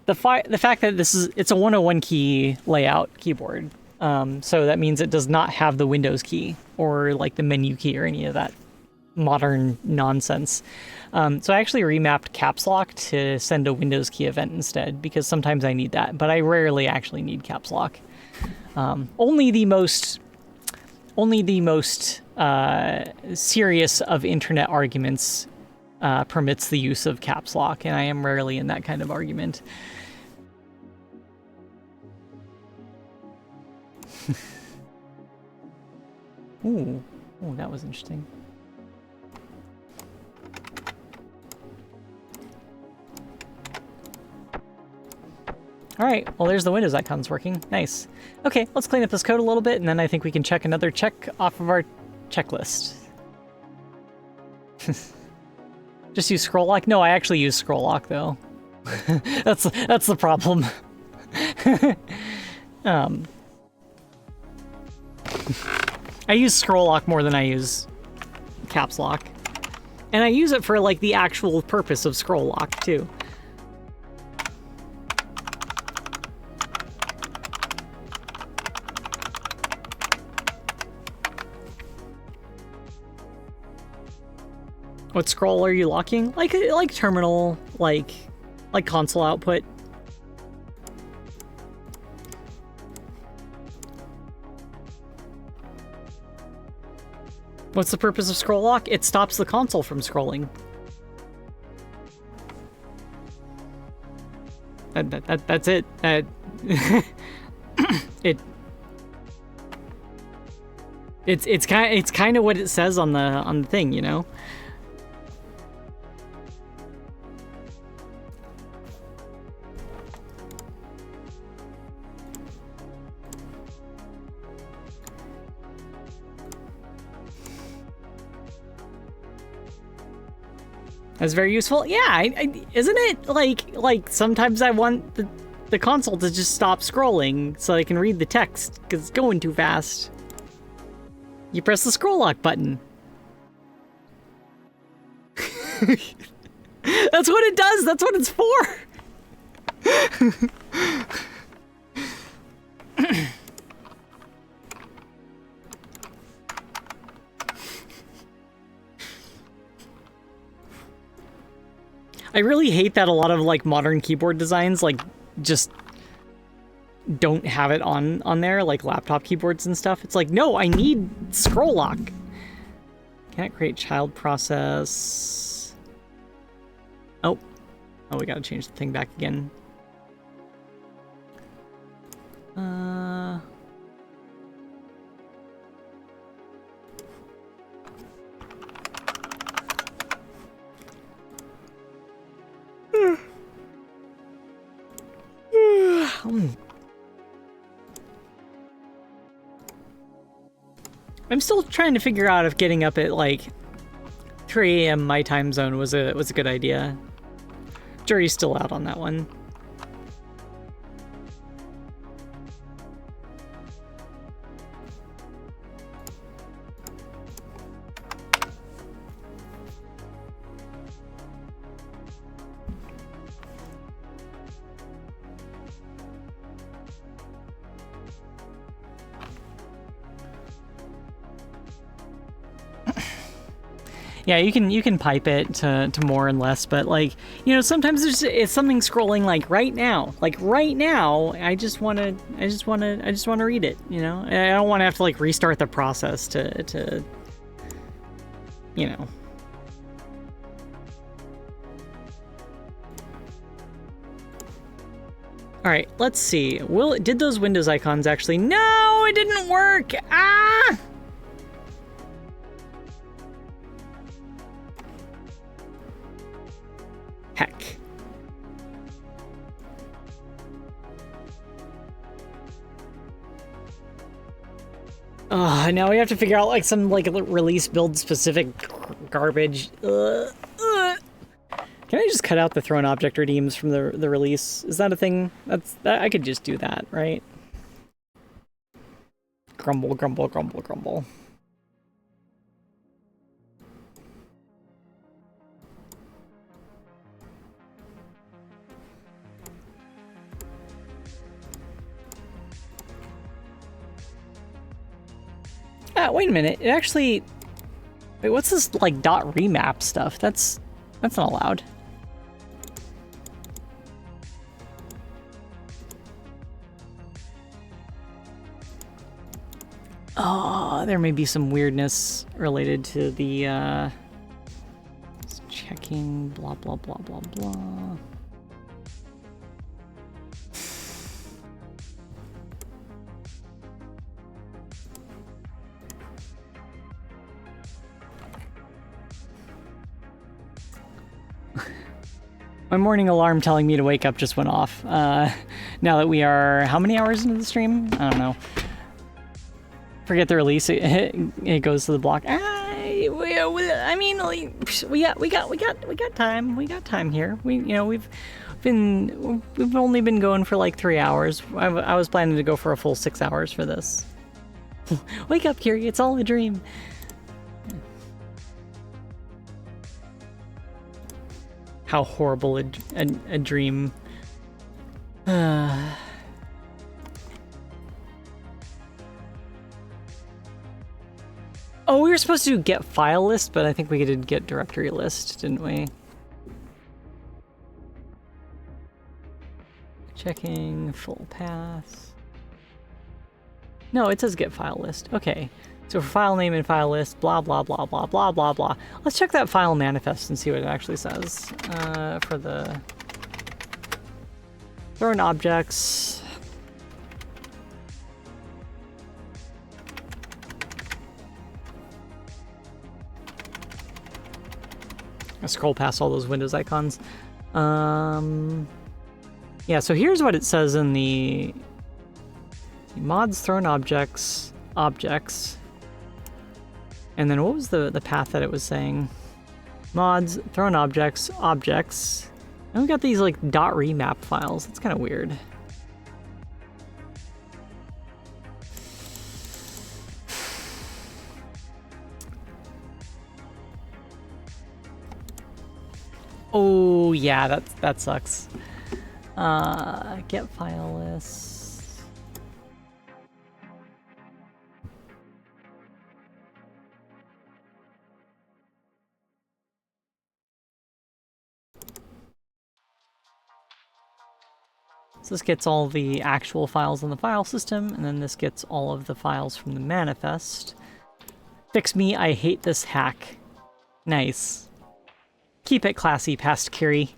the fact that it's a 101 key layout keyboard. So that means it does not have the Windows key or like the menu key or any of that modern nonsense. So I actually remapped caps lock to send a Windows key event instead, because sometimes I need that, but I rarely actually need caps lock. Only the most serious of internet arguments permits the use of caps lock, and I am rarely in that kind of argument. Ooh, that was interesting. All right, well, there's the Windows icons working. Nice. Okay, let's clean up this code a little bit, and then I think we can check another check off of our checklist. Just use scroll lock? No, I actually use scroll lock, though. That's the problem. I use scroll lock more than I use caps lock. And I use it for, like, the actual purpose of scroll lock, too. What scroll are you locking? Like terminal, like console output. What's the purpose of scroll lock? It stops the console from scrolling. That's it. It's kind of what it says on the thing, you know. That's very useful. Yeah, isn't it? Like sometimes I want the console to just stop scrolling so I can read the text because it's going too fast. You press the scroll lock button. That's what it does. That's what it's for. I really hate that a lot of like modern keyboard designs like just don't have it on there, like laptop keyboards and stuff. It's like, no, I need scroll lock. Can't create child process. Oh, we gotta change the thing back again. I'm still trying to figure out if getting up at like 3 a.m. my time zone was a good idea. Jury's still out on that one. Yeah, you can pipe it to more and less, but like, you know, sometimes it's something scrolling like right now. Like right now, I just want to read it, you know? I don't want to have to like restart the process to you know. All right, let's see. Did those Windows icons actually? No, it didn't work. Ah! Heck. Now we have to figure out like some like release build specific garbage. Can I just cut out the thrown object redeems from the release? Is that a thing? I could just do that, right? Grumble, grumble, grumble, grumble. Wait a minute. It actually... Wait, what's this, like, dot remap stuff? That's not allowed. Oh, there may be some weirdness related to the, checking, blah, blah, blah, blah, blah. My morning alarm telling me to wake up just went off. Now that we are, how many hours into the stream? I don't know. Forget the release. It goes to the block. I mean, we got time. We got time here. We've only been going for like 3 hours. I was planning to go for a full 6 hours for this. Wake up, Kiri. It's all a dream. How horrible a dream. Oh, we were supposed to do get file list, but I think we did get directory list, didn't we? Checking full path. No, it says get file list. Okay. So for file name and file list, blah, blah, blah, blah, blah, blah, blah. Let's check that file manifest and see what it actually says. For the thrown objects. I scroll past all those Windows icons. Yeah, so here's what it says in the mods thrown objects. And then what was the path that it was saying? Mods, thrown objects. And we got these like dot remap files. That's kind of weird. Oh yeah, that sucks. Get file list. So this gets all the actual files in the file system, and then this gets all of the files from the manifest. Fix me, I hate this hack. Nice. Keep it classy, past Kiri.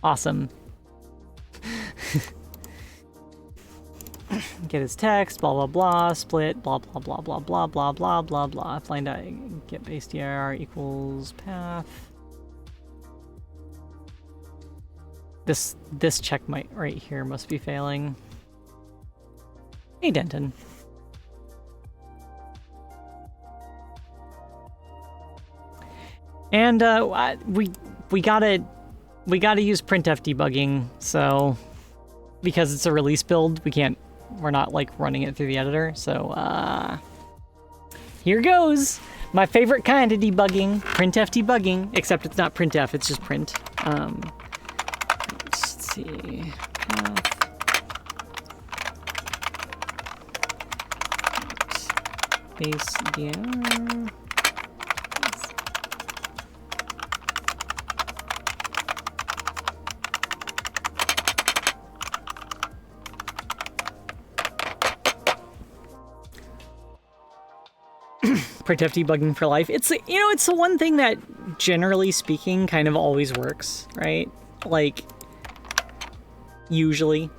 Awesome. Get his text, blah blah blah, split, blah blah blah blah blah blah blah blah blah. Find out get base dir equals path. This check right here must be failing. Hey, Denton. And we gotta use printf debugging, so because it's a release build, we're not like running it through the editor. So here goes. My favorite kind of debugging, printf debugging, except it's not printf, it's just print. Let's see. Base dir. printf debugging for life. It's, you know, it's the one thing that, generally speaking, kind of always works, right? Like, usually.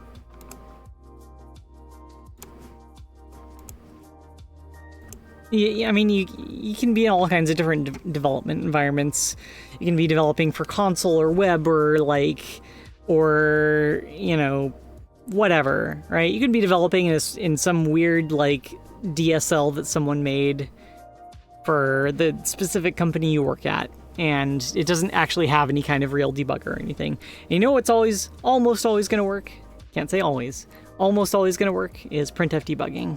I mean, you can be in all kinds of different development environments. You can be developing for console or web or like, or, you know, whatever, right? You can be developing in some weird like DSL that someone made for the specific company you work at, and it doesn't actually have any kind of real debugger or anything. And you know what's almost always going to work? Can't say always. Almost always going to work is printf debugging.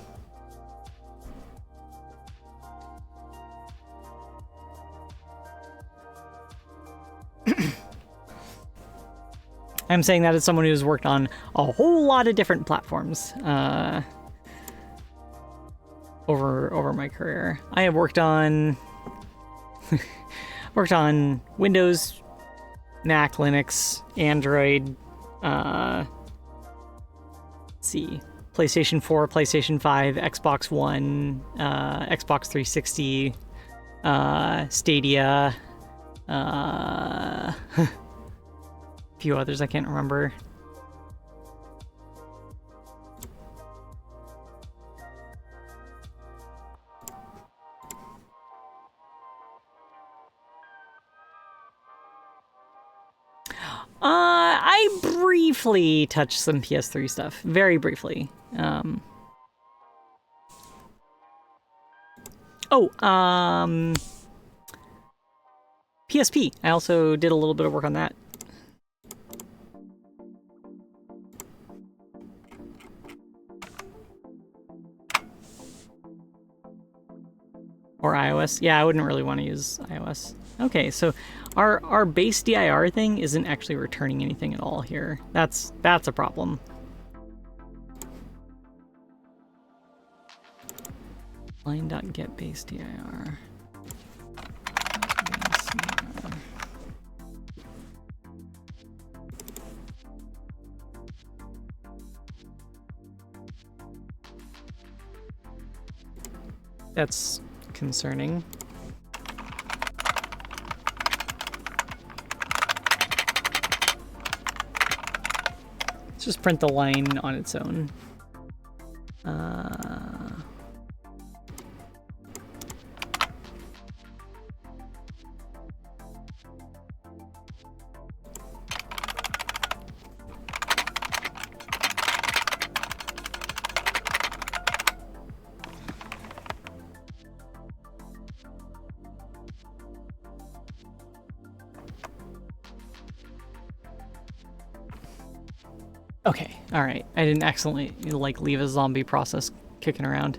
I'm saying that as someone who's worked on a whole lot of different platforms over my career. I have worked on Windows, Mac, Linux, Android, let's see, PlayStation 4, PlayStation 5, Xbox One, Xbox 360, Stadia, a few others I can't remember. I briefly touched some PS3 stuff, very briefly. PSP. I also did a little bit of work on that. Or iOS. Yeah, I wouldn't really want to use iOS. Okay, so our base dir thing isn't actually returning anything at all here. That's a problem. Line.get base dir. That's concerning. Let's just print the line on its own. Okay, all right. I didn't accidentally like leave a zombie process kicking around.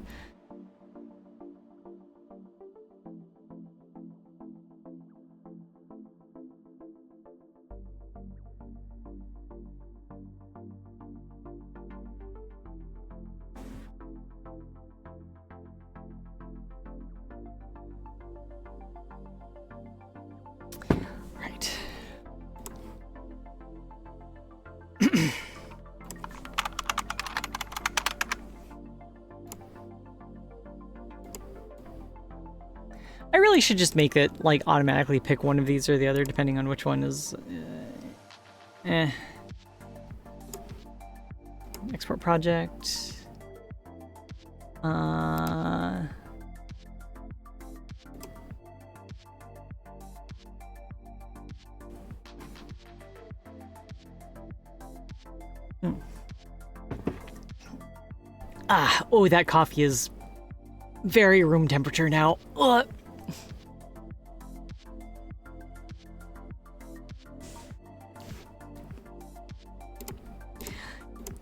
Right. I really should just make it like automatically pick one of these or the other depending on which one is export project. Oh, that coffee is very room temperature now. Ugh.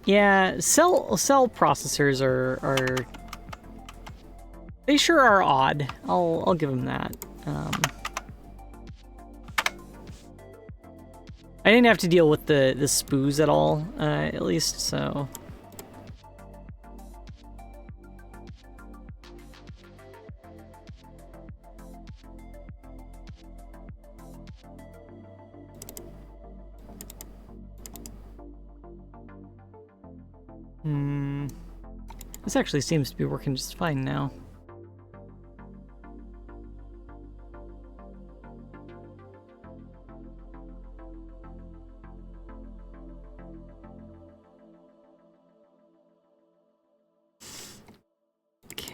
Yeah, cell processors are they sure are odd. I'll give them that. I didn't have to deal with the spoos at all, at least, so. This actually seems to be working just fine now.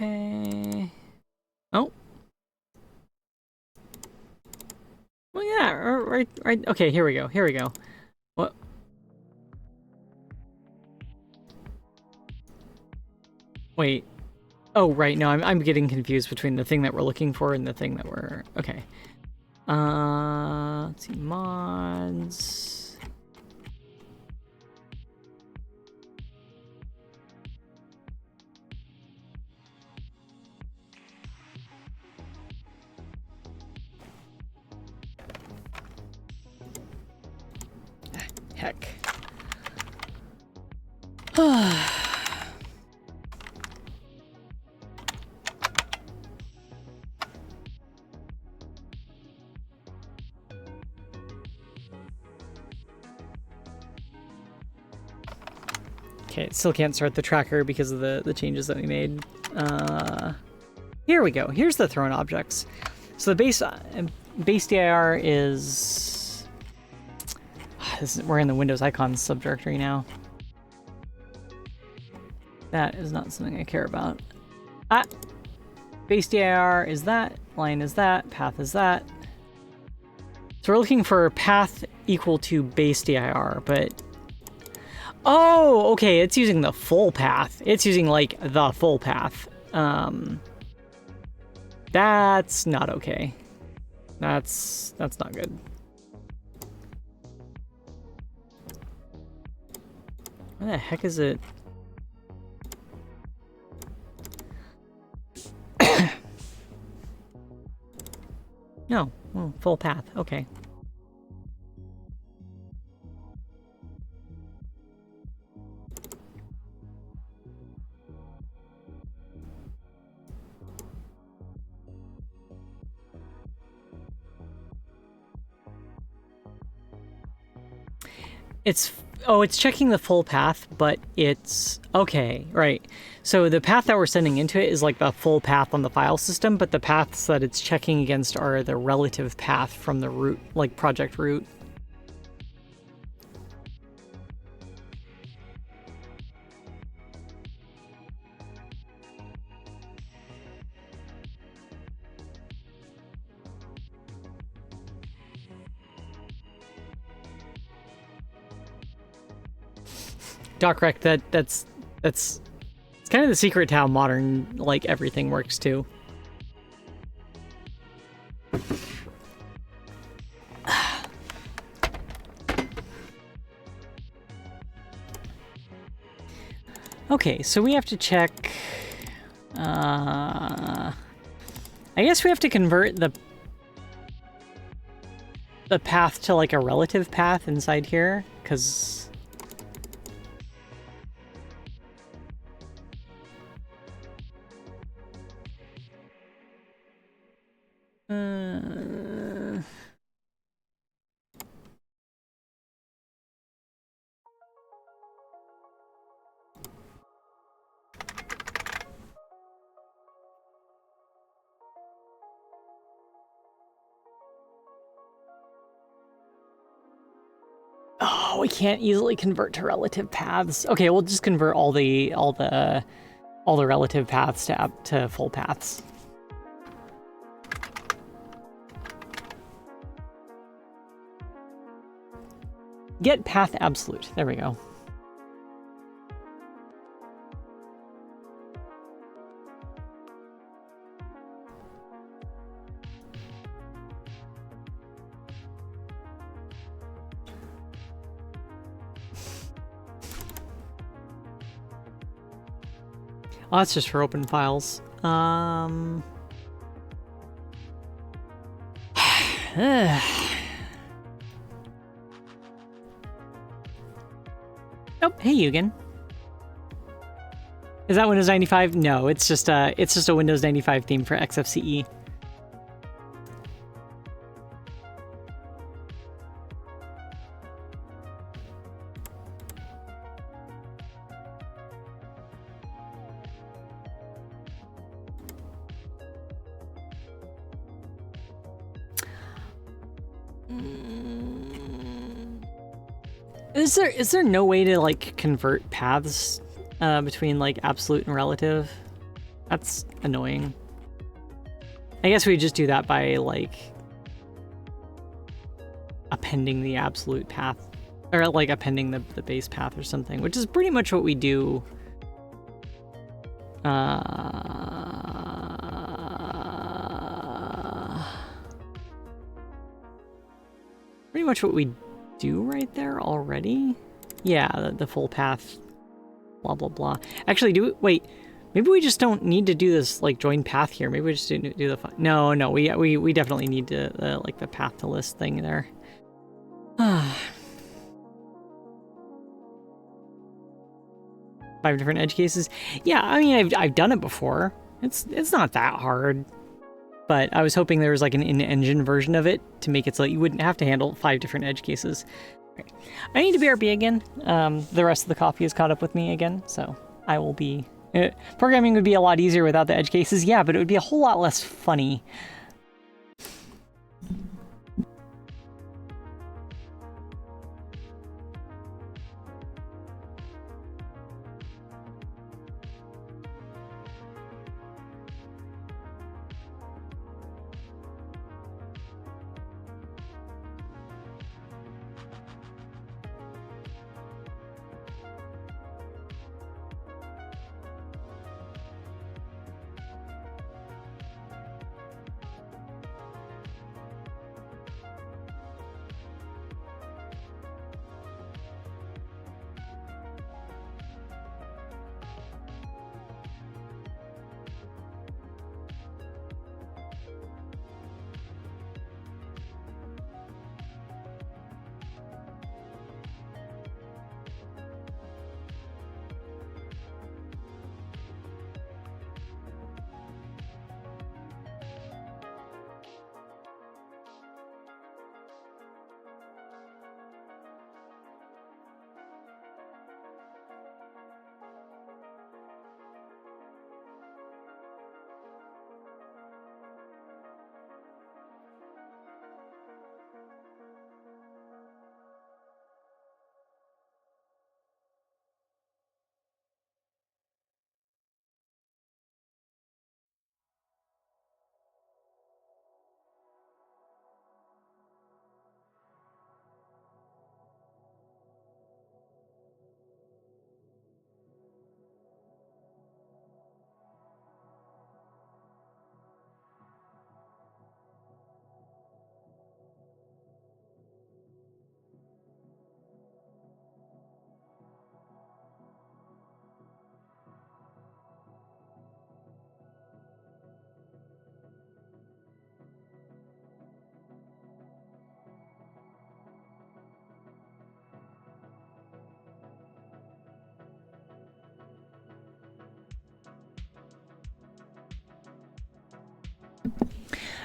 Okay. Oh. Well, yeah, right. Okay, here we go. Here we go. What? Wait. Oh, right. No, I'm getting confused between the thing that we're looking for and the thing that we're... Okay. Let's see. Mods. Heck. Okay, still can't start the tracker because of the changes that we made. Here we go. Here's the thrown objects. So the base dir is... we're in the Windows icons subdirectory now. That is not something I care about. Base dir is that, line is that, path is that. So we're looking for path equal to base dir, but... Oh, okay, it's using the full path. It's using, like, the full path. That's not okay. That's not good. Where the heck is it? No, full path, okay. It's checking the full path, but it's okay, right. So the path that we're sending into it is like the full path on the file system, but the paths that it's checking against are the relative path from the root, like project root. DocRec, that's it's kind of the secret to how modern, like, everything works too. Okay, so we have to check... I guess we have to convert the path to, like, a relative path inside here, because... Oh, we can't easily convert to relative paths. Okay, we'll just convert all the relative paths to full paths. Get path absolute. There we go. Oh, that's just for open files. Oh, hey, Yugen. Is that Windows 95? No, it's just a Windows 95 theme for XFCE. Is there no way to, like, convert paths between, like, absolute and relative? That's annoying. I guess we just do that by like appending the absolute path, or like appending the base path or something, which is pretty much what we do. Pretty much what we do right there already. Yeah, the full path, blah, blah, blah. Actually, wait, maybe we just don't need to do this, like, join path here. Maybe we just do the, no, we definitely need to, like, the path to list thing there. 5 different edge cases. Yeah, I mean, I've done it before. It's not that hard. But I was hoping there was like an in-engine version of it to make it so that you wouldn't have to handle 5 different edge cases. Okay. I need to BRB again. The rest of the coffee has caught up with me again, so I will be... programming would be a lot easier without the edge cases, yeah, but it would be a whole lot less funny.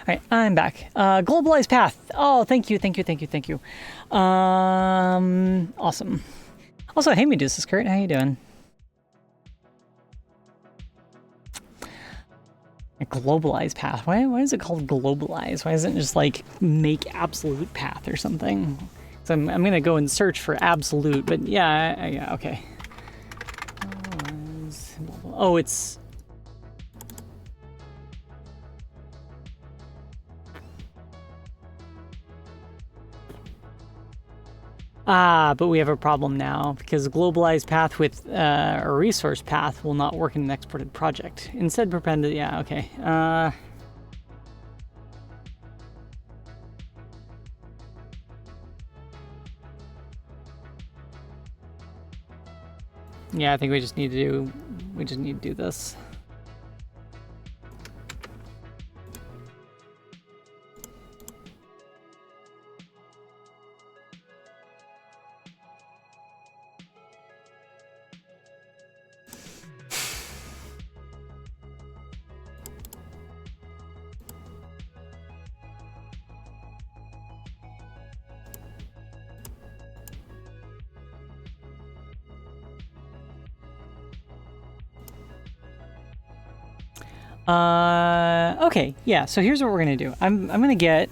All right, I'm back. Globalized path. Oh, thank you. Awesome. Also, hey, Medusa Skirt, how you doing? A globalized path. Why is it called globalized? Why isn't it just like make absolute path or something? So I'm gonna go and search for absolute, but yeah, okay. Oh, it's... Ah, but we have a problem now, because a globalized path with a resource path will not work in an exported project. Instead, prepend it, yeah, okay. Yeah, I think we just need to do this. Okay, yeah, so here's what we're gonna do. I'm gonna get...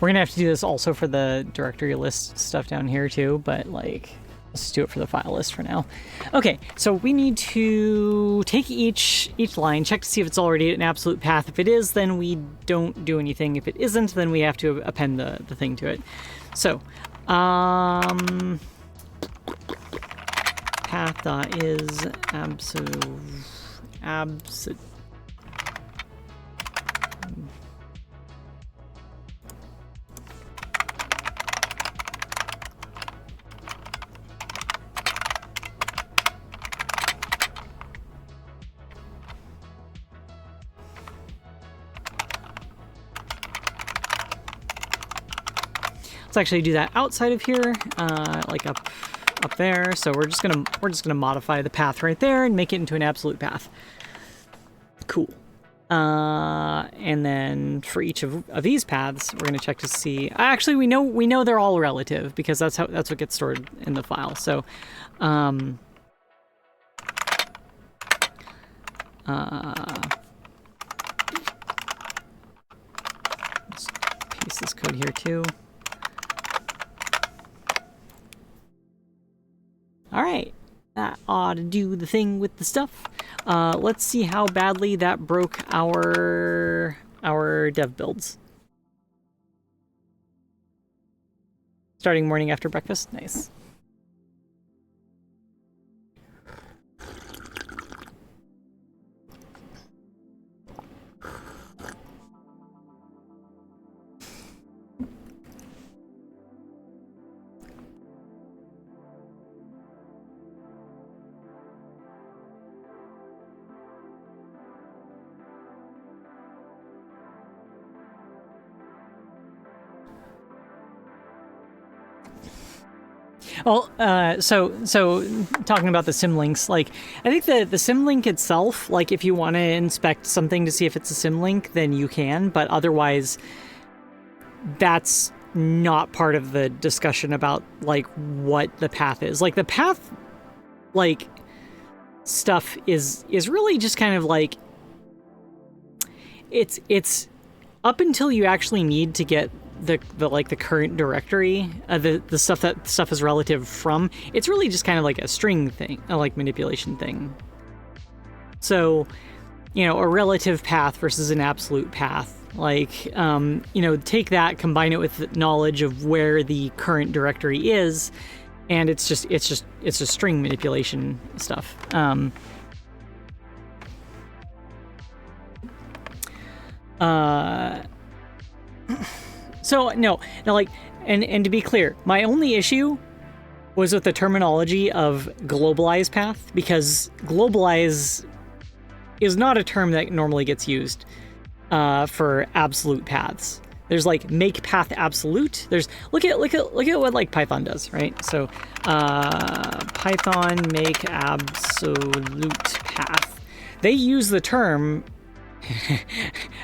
We're gonna have to do this also for the directory list stuff down here too, but like, Let's just do it for the file list for now. Okay, so we need to take each line, check to see if it's already an absolute path. If it is, then we don't do anything. If it isn't, then we have to append the thing to it. So, path.is absolute. Let's actually do that outside of here, like up there. So we're just gonna modify the path right there and make it into an absolute path. Cool. And then for each of these paths, we're gonna check to see. Actually, we know they're all relative because that's what gets stored in the file. So, let's paste this code here too. All right, that ought to do the thing with the stuff. Let's see how badly that broke our dev builds. Starting morning after breakfast, nice. Well, so talking about the symlinks, like, I think the symlink itself, like, if you want to inspect something to see if it's a symlink, then you can, but otherwise, that's not part of the discussion about, like, what the path is. Like, the path, like, stuff is really just kind of, like, it's up until you actually need to get the current directory, the stuff that stuff is relative from, it's really just kind of like a string thing, a like manipulation thing. So, you know, a relative path versus an absolute path, like, you know, take that, combine it with knowledge of where the current directory is, and it's just string manipulation stuff. So no, like, and to be clear, my only issue was with the terminology of globalize path, because globalize is not a term that normally gets used for absolute paths. There's like make path absolute. There's look at what like Python does, right? So Python make absolute path. They use the term.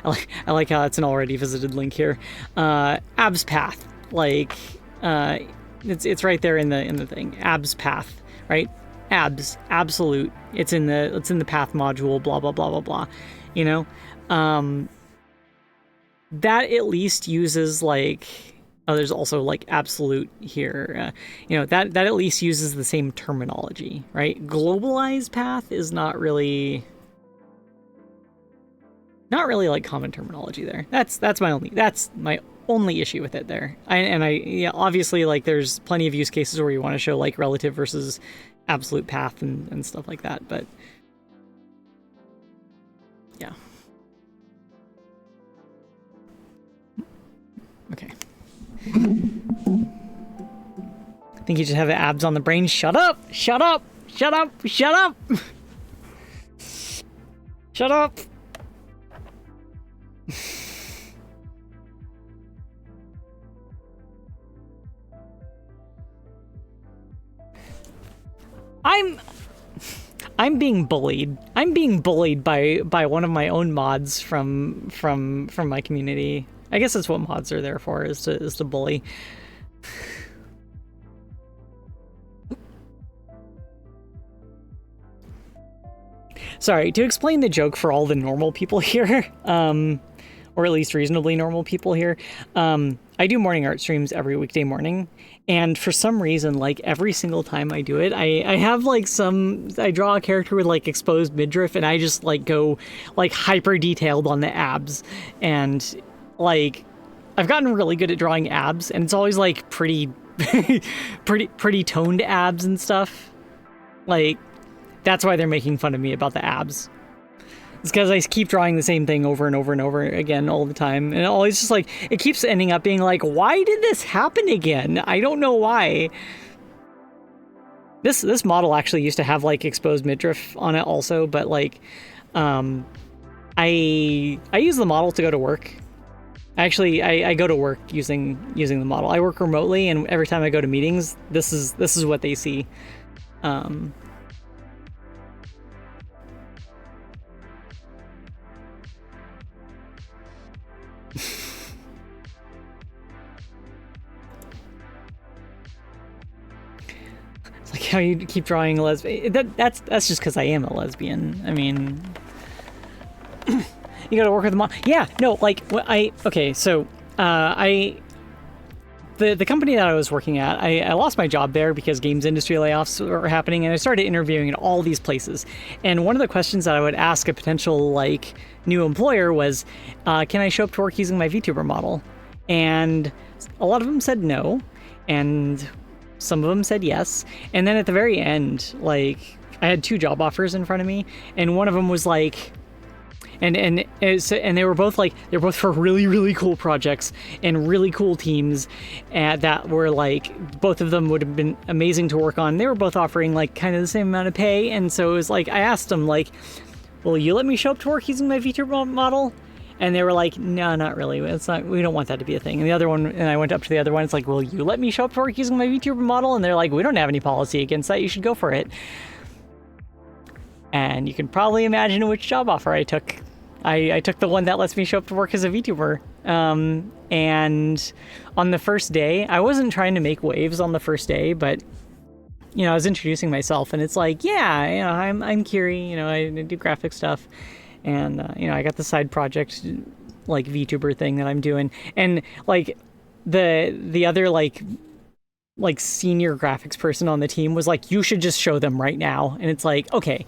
I like how it's an already visited link here. Abs path, like it's right there in the thing. Abs path, right? Abs absolute. It's in the path module. Blah blah blah blah blah. You know, that at least uses like. Oh, there's also like absolute here. You know, that at least uses the same terminology, right? Globalized path is not really like common terminology there. That's my only issue with it there. Yeah, obviously, like, there's plenty of use cases where you want to show like relative versus absolute path and stuff like that, but yeah. Okay. I think you just have abs on the brain. Shut up! Shut up! Shut up! Shut up! Shut up! I'm being bullied. I'm being bullied by one of my own mods from my community. I guess that's what mods are there for, is to bully. Sorry, to explain the joke for all the normal people here, or at least reasonably normal people here, I do morning art streams every weekday morning, and for some reason, like every single time I do it, I have like I draw a character with like exposed midriff, and I just like go like hyper detailed on the abs, and like I've gotten really good at drawing abs, and it's always like pretty pretty toned abs and stuff. Like that's why they're making fun of me about the abs. It's because I keep drawing the same thing over and over and over again all the time. And it always just like, it keeps ending up being like, why did this happen again? I don't know why. This model actually used to have like exposed midriff on it also, but like, I use the model to go to work. Actually, I go to work using the model. I work remotely, and every time I go to meetings, this is what they see. It's like how you keep drawing a lesbian. That's just because I am a lesbian. I mean, you gotta work with the mom. Yeah, no, like okay, so the company that I was working at, I lost my job there because games industry layoffs were happening, and I started interviewing at all these places. And one of the questions that I would ask a potential like new employer was, can I show up to work using my VTuber model? And a lot of them said no, and some of them said yes. And then at the very end, like I had 2 job offers in front of me, and one of them was like, and they were both for really cool projects and really cool teams, that were like, both of them would have been amazing to work on. They were both offering like kind of the same amount of pay, and so it was like I asked them like, will you let me show up to work using my VTuber model? And they were like, no, not really. It's not. We don't want that to be a thing. And the other one, and I went up to the other one. It's like, will you let me show up to work using my VTuber model? And they're like, we don't have any policy against that. You should go for it. And you can probably imagine which job offer I took. I took the one that lets me show up to work as a VTuber. And on the first day, I wasn't trying to make waves on the first day, but you know, I was introducing myself, and it's like, yeah, you know, I'm Kiri. You know, I do graphic stuff. And, you know, I got the side project, like, VTuber thing that I'm doing. And, like, the other, like senior graphics person on the team was like, you should just show them right now. And it's like, okay.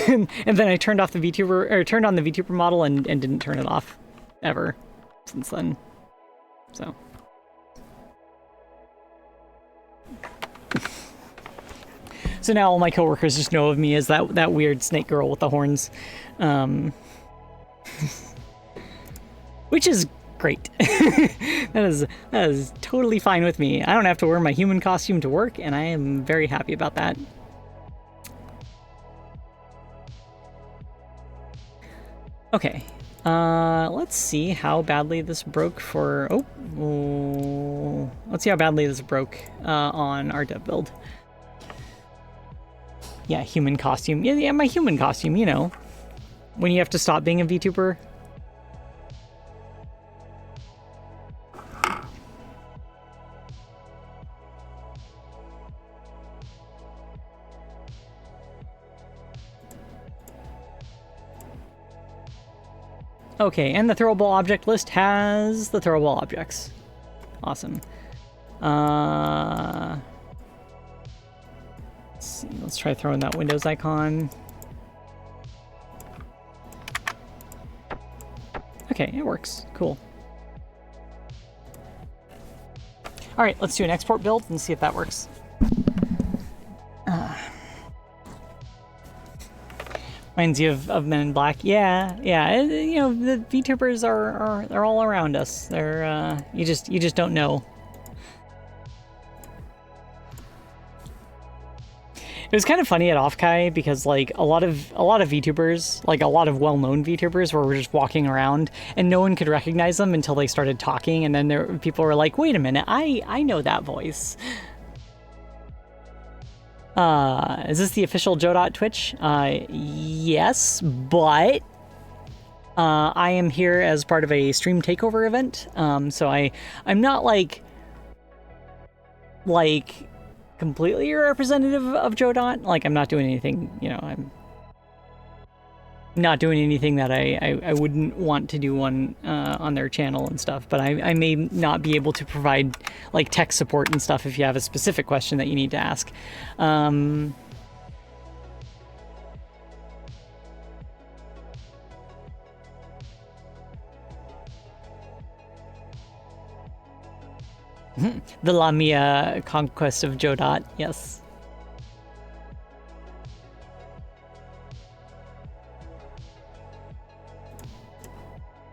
And then I turned on the VTuber model and didn't turn it off ever since then. So. So now all my coworkers just know of me as that weird snake girl with the horns. Which is great. That is totally fine with me. I don't have to wear my human costume to work, and I am very happy about that. Okay, let's see how badly this broke for... let's see how badly this broke on our dev build. Yeah, human costume. Yeah, my human costume, you know. When you have to stop being a VTuber. Okay, and the throwable object list has the throwable objects. Awesome. Let's see, let's try throwing that Windows icon. Okay, it works. Cool. All right, let's do an export build and see if that works. Reminds you of Men in Black. Yeah. You know, the VTubers are all around us. They're you just don't know. It was kind of funny at Offkai because like a lot of VTubers, like a lot of well-known VTubers, were just walking around and no one could recognize them until they started talking, and then people were like, "Wait a minute, I know that voice." Is this the official Godot Twitch? Yes, but I am here as part of a stream takeover event. So I'm not like completely representative of Godot. Like, I'm not doing anything, you know, not doing anything that I wouldn't want to do on their channel and stuff, but I may not be able to provide like tech support and stuff if you have a specific question that you need to ask. The Lamia conquest of Godot, yes.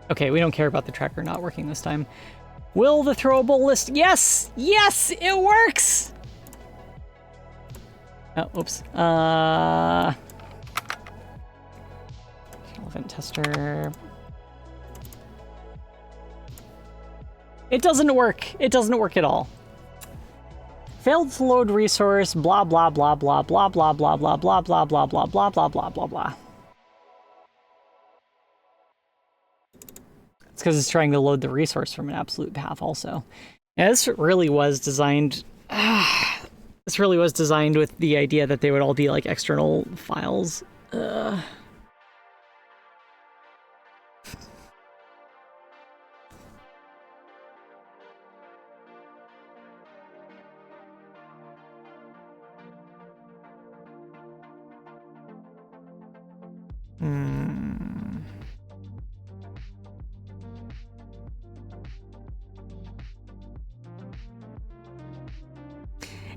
Okay, we don't care about the tracker not working this time. Will the throwable list? Yes! Yes! It works! Oh, oops. Elephant tester. It doesn't work. It doesn't work at all. Failed to load resource, blah, blah, blah, blah, blah, blah, blah, blah, blah, blah, blah, blah, blah, blah, blah, blah, blah. It's because it's trying to load the resource from an absolute path also. Yeah, this really was designed... this really was designed with the idea that they would all be like external files.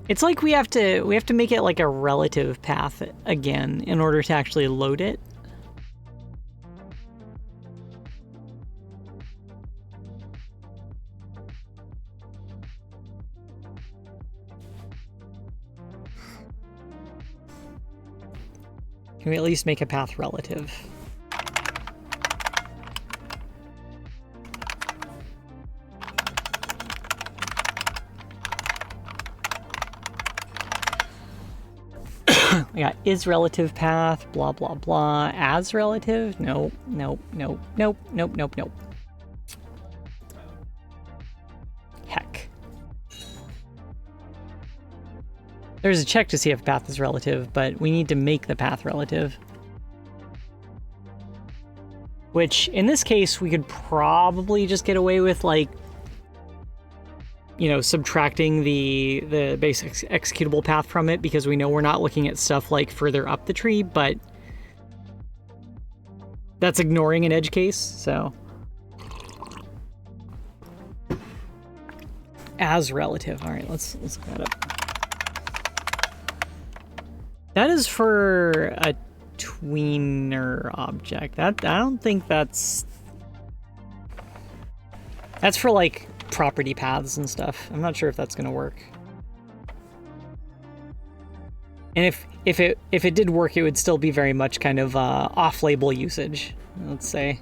It's like we have to make it like a relative path again in order to actually load it. Can we at least make a path relative? We got is relative path, blah, blah, blah. As relative? Nope, nope, nope, nope, nope, nope, nope. Heck. There's a check to see if path is relative, but we need to make the path relative. Which, in this case, we could probably just get away with, like, you know, subtracting the basic executable path from it because we know we're not looking at stuff like further up the tree, but that's ignoring an edge case, so. As relative. All right, let's look that up. That is for a tweener object. I don't think that's for like property paths and stuff. I'm not sure if that's gonna work. And if it did work, it would still be very much kind of off-label usage, let's say.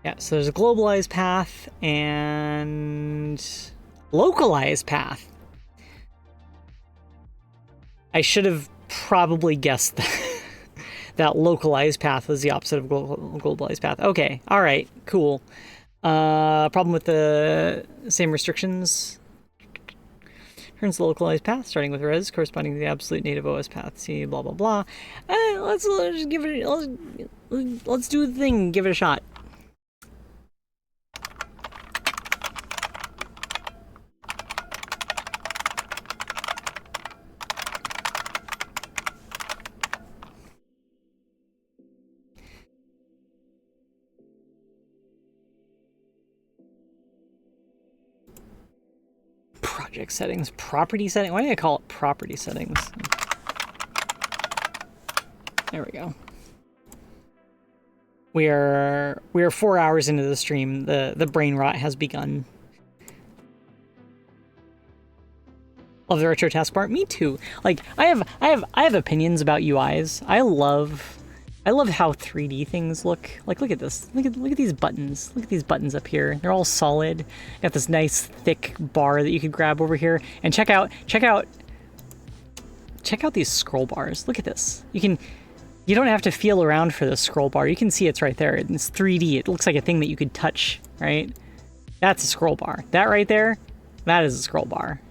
Yeah, so there's a globalized path and localized path. I should have probably guessed that localized path was the opposite of globalized path. Okay, all right, cool. Problem with the same restrictions. Turns the localized path, starting with res, corresponding to the absolute native OS path. See, blah, blah, blah. Let's just give it, let's do the thing, give it a shot. Project settings, property setting. Why do I call it property settings? There we go. We are 4 hours into the stream. The brain rot has begun. Love the retro taskbar. Me too. Like I have opinions about UIs. I love how 3D things look. Like look at this. Look at these buttons. Look at these buttons up here. They're all solid. Got this nice thick bar that you could grab over here. And check out these scroll bars. Look at this. You don't have to feel around for this scroll bar. You can see it's right there. It's 3D. It looks like a thing that you could touch, right? That's a scroll bar. That right there, that is a scroll bar.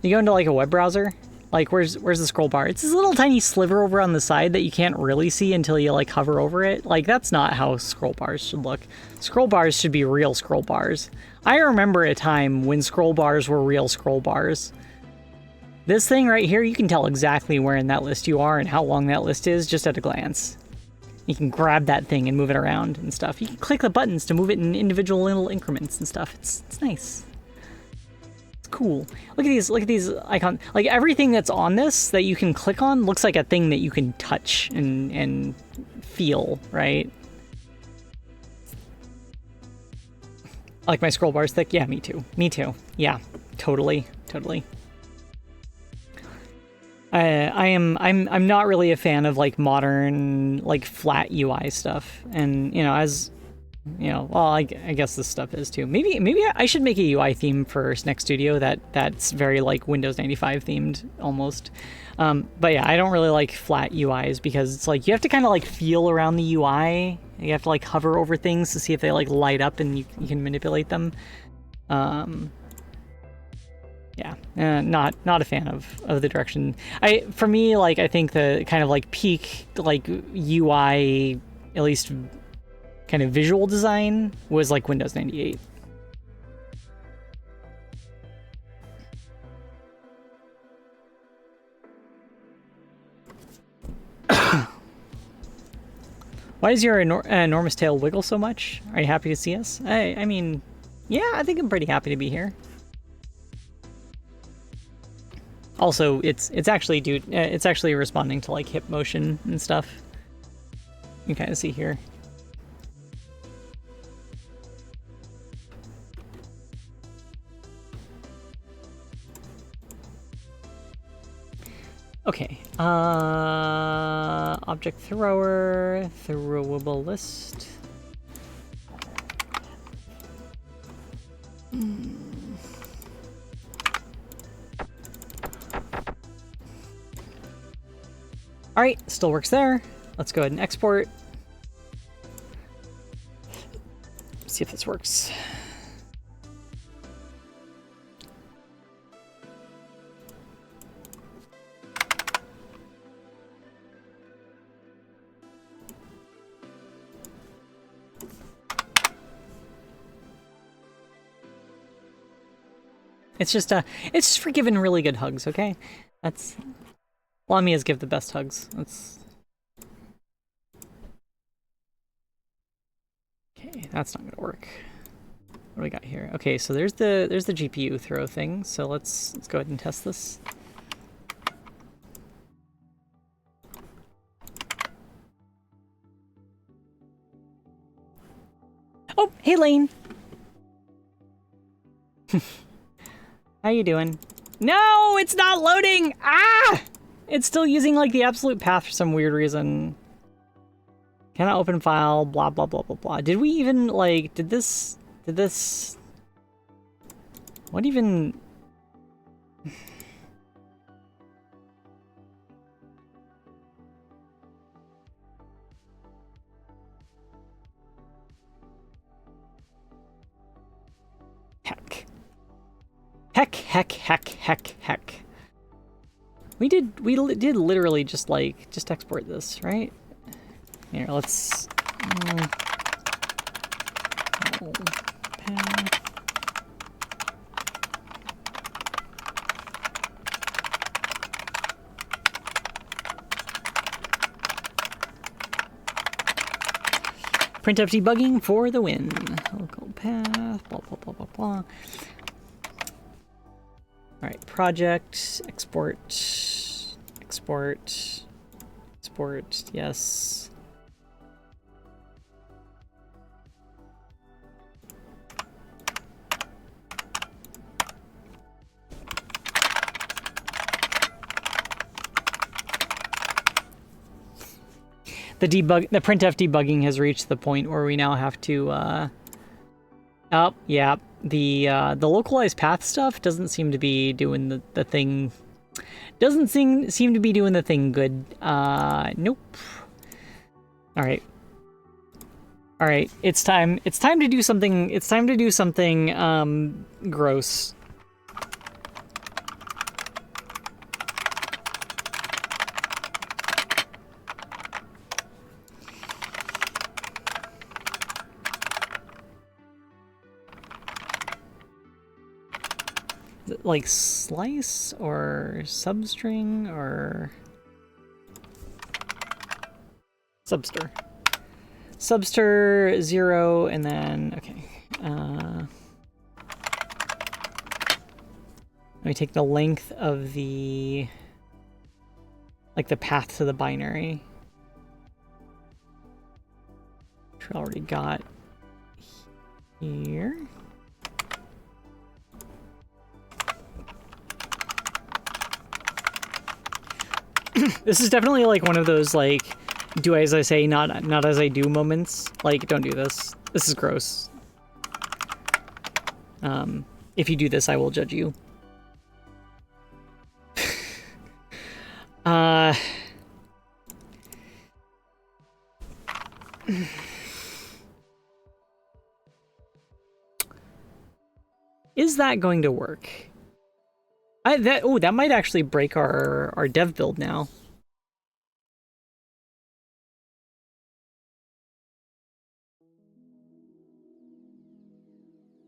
You go into like a web browser, like where's the scroll bar? It's this little tiny sliver over on the side that you can't really see until you like hover over it. Like that's not how scroll bars should look. Scroll bars should be real scroll bars. I remember a time when scroll bars were real scroll bars. This thing right here, you can tell exactly where in that list you are and how long that list is just at a glance. You can grab that thing and move it around and stuff. You can click the buttons to move it in individual little increments and stuff. It's nice. It's cool. Look at these icons. Like everything that's on this that you can click on looks like a thing that you can touch and feel, right? I like my scroll bars thick. Yeah, me too. Me too. Yeah, totally. I'm not really a fan of like modern like flat UI stuff, and you know, as you know, well, I guess this stuff is too. Maybe I should make a UI theme for Snack Studio that's very like Windows 95 themed almost. But yeah, I don't really like flat UIs because it's like you have to kind of like feel around the UI. You have to like hover over things to see if they like light up and you can manipulate them. Yeah, not a fan of the direction. For me, like I think the kind of like peak like UI, at least kind of visual design, was like Windows 98. Why does your enormous tail wiggle so much? Are you happy to see us? I mean, yeah, I think I'm pretty happy to be here. Also, it's actually it's actually responding to like hip motion and stuff. You can kind of see here. Okay. Object thrower, throwable list. All right, still works there. Let's go ahead and export. See if this works. It's just for giving really good hugs, okay? That's Lamia's give the best hugs. That's okay. That's not gonna work. What do we got here? Okay, so there's the GPU throw thing. So let's go ahead and test this. Oh, hey Lane. How you doing? No, it's not loading. Ah! It's still using like the absolute path for some weird reason. Cannot open file, blah, blah, blah, blah, blah. Did we even like, did this, what even? Heck. We did literally just export this, right? Here, let's print up debugging for the win. Local path, blah, blah, blah, blah, blah. All right, project, export, export, yes. The printf debugging has reached the point where we now have to, oh, yeah, the localized path stuff doesn't seem to be doing the thing, doesn't seem to be doing the thing good. Nope. All right. All right, it's time to do something, gross. Like slice or substring or subster 0 and then okay. Let me take the length of the path to the binary, which we already got here. This is definitely like one of those like do as I say, not as I do moments. Like, don't do this. This is gross. If you do this, I will judge you. Is that going to work? That might actually break our dev build now.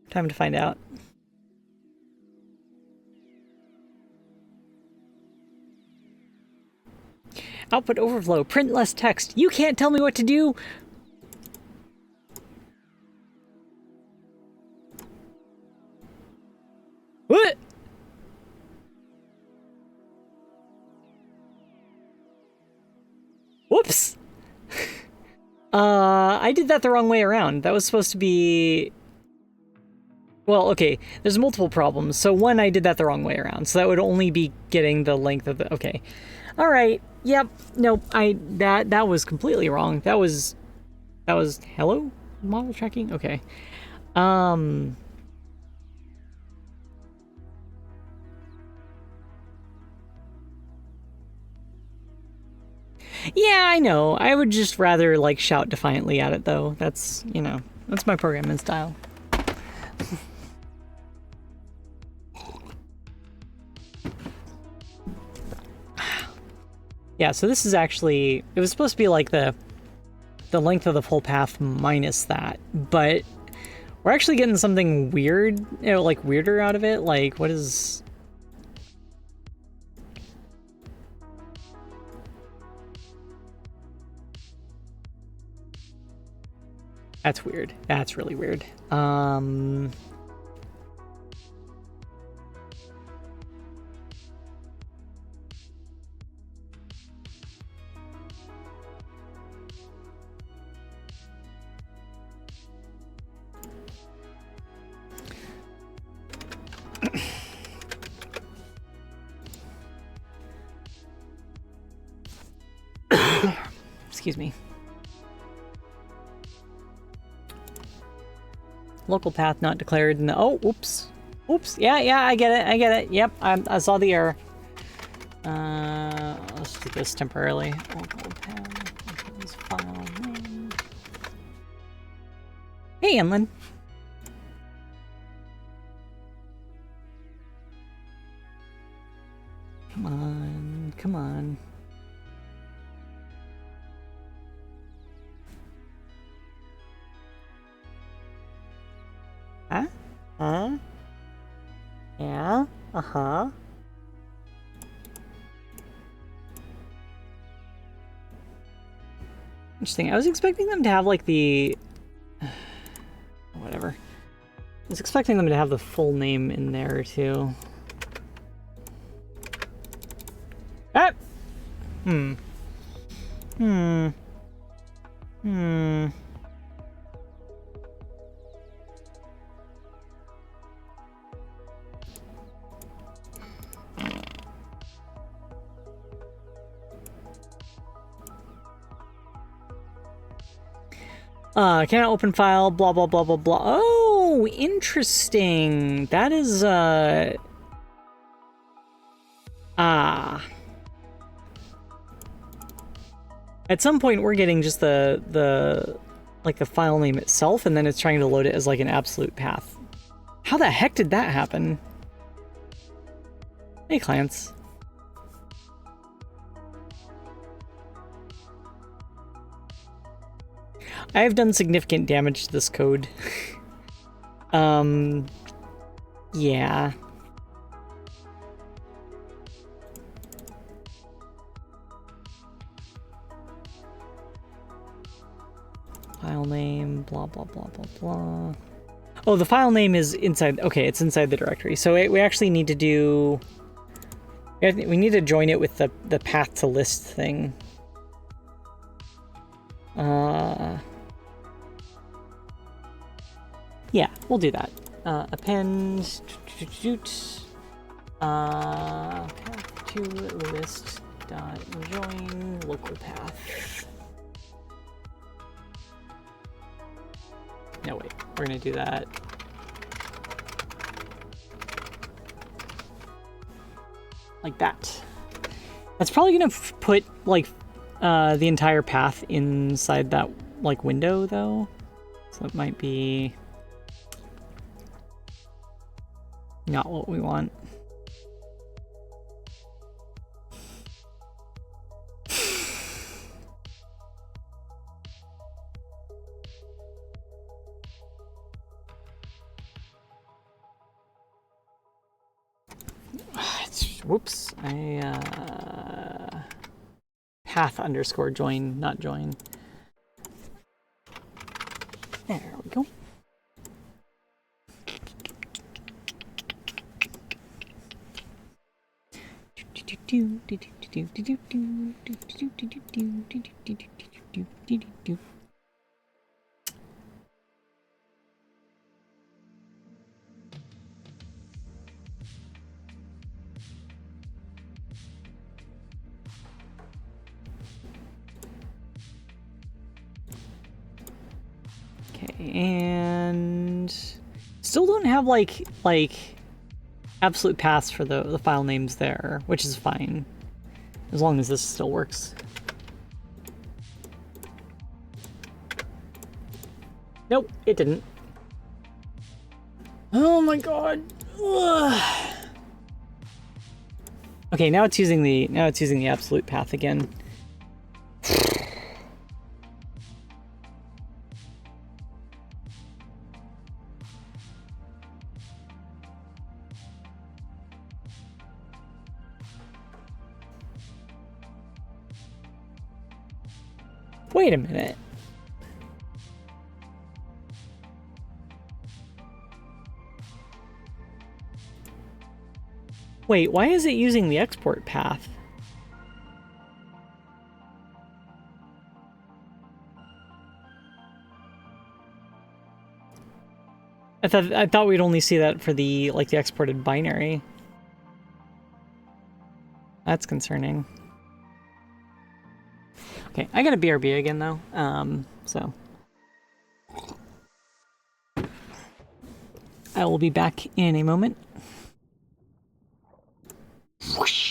Time to find out. Output overflow. Print less text. You can't tell me what to do. What? Whoops. I did that the wrong way around. That was supposed to be... Well, okay, there's multiple problems. So one, I did that the wrong way around. So that would only be getting the length of the... Okay. All right. Yep. Nope. That was completely wrong. That was hello? Model tracking? Okay. Yeah, I know. I would just rather, like, shout defiantly at it, though. That's, you know, that's my programming style. Yeah, so this is actually... It was supposed to be, like, the length of the full path minus that, but we're actually getting something weird, you know, like, weirder out of it. Like, what is... That's weird. That's really weird. Excuse me. Local path not declared in the... Oh, oops. Oops. Yeah, I get it. I get it. Yep, I saw the error. Let's do this temporarily. Local path. File name. Hey, Emlyn. Come on. Come on. Huh? Huh? Yeah? Uh-huh. Interesting. I was expecting them to have, like, the... Whatever. I was expecting them to have the full name in there, too. Ah! Cannot open file, blah, blah, blah, blah, blah. Oh, interesting. That is, At some point, we're getting just the file name itself, and then it's trying to load it as, like, an absolute path. How the heck did that happen? Hey, clients. I have done significant damage to this code. Yeah. File name, blah, blah, blah, blah, blah. Oh, the file name is inside. Okay, it's inside the directory. So we actually need to do... We need to join it with the path to list thing. Yeah, we'll do that. Append... path to list dot join local path. No, wait, we're gonna do that. Like that. That's probably gonna put, like, the entire path inside that, like, window, though. So it might be not what we want. Whoops, path underscore join, not join. There we go. Okay, and still don't have like absolute paths for the file names there, which is fine as long as this still works. Nope, it didn't. Oh my god. Ugh. Okay, now it's using the absolute path again. Wait a minute. Wait, why is it using the export path? I thought we'd only see that for the the exported binary. That's concerning. Okay, I got a BRB again though, so I will be back in a moment. Whoosh.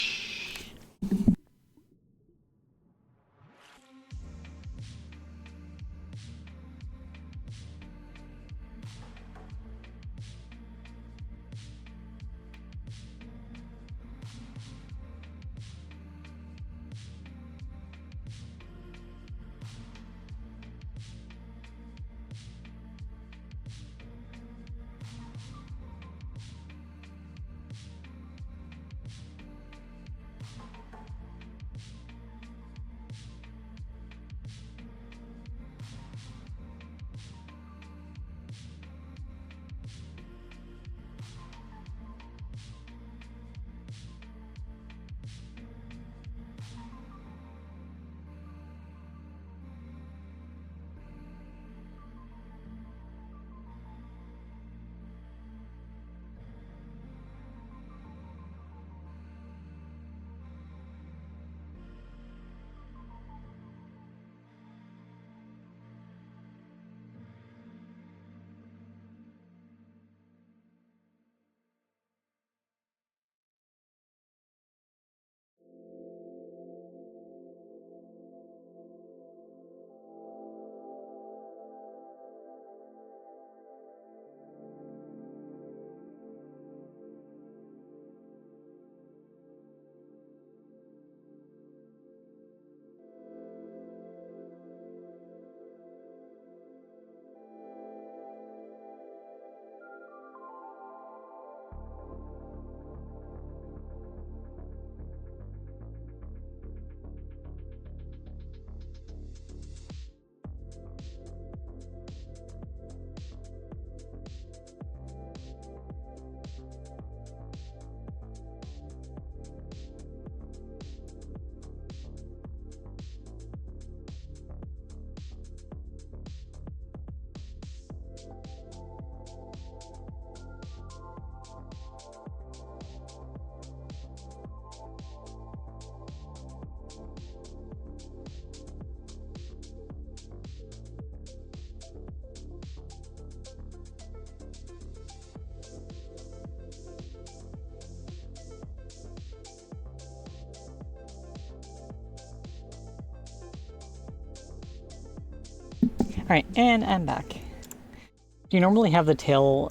right, and I'm back. Do you normally have the tail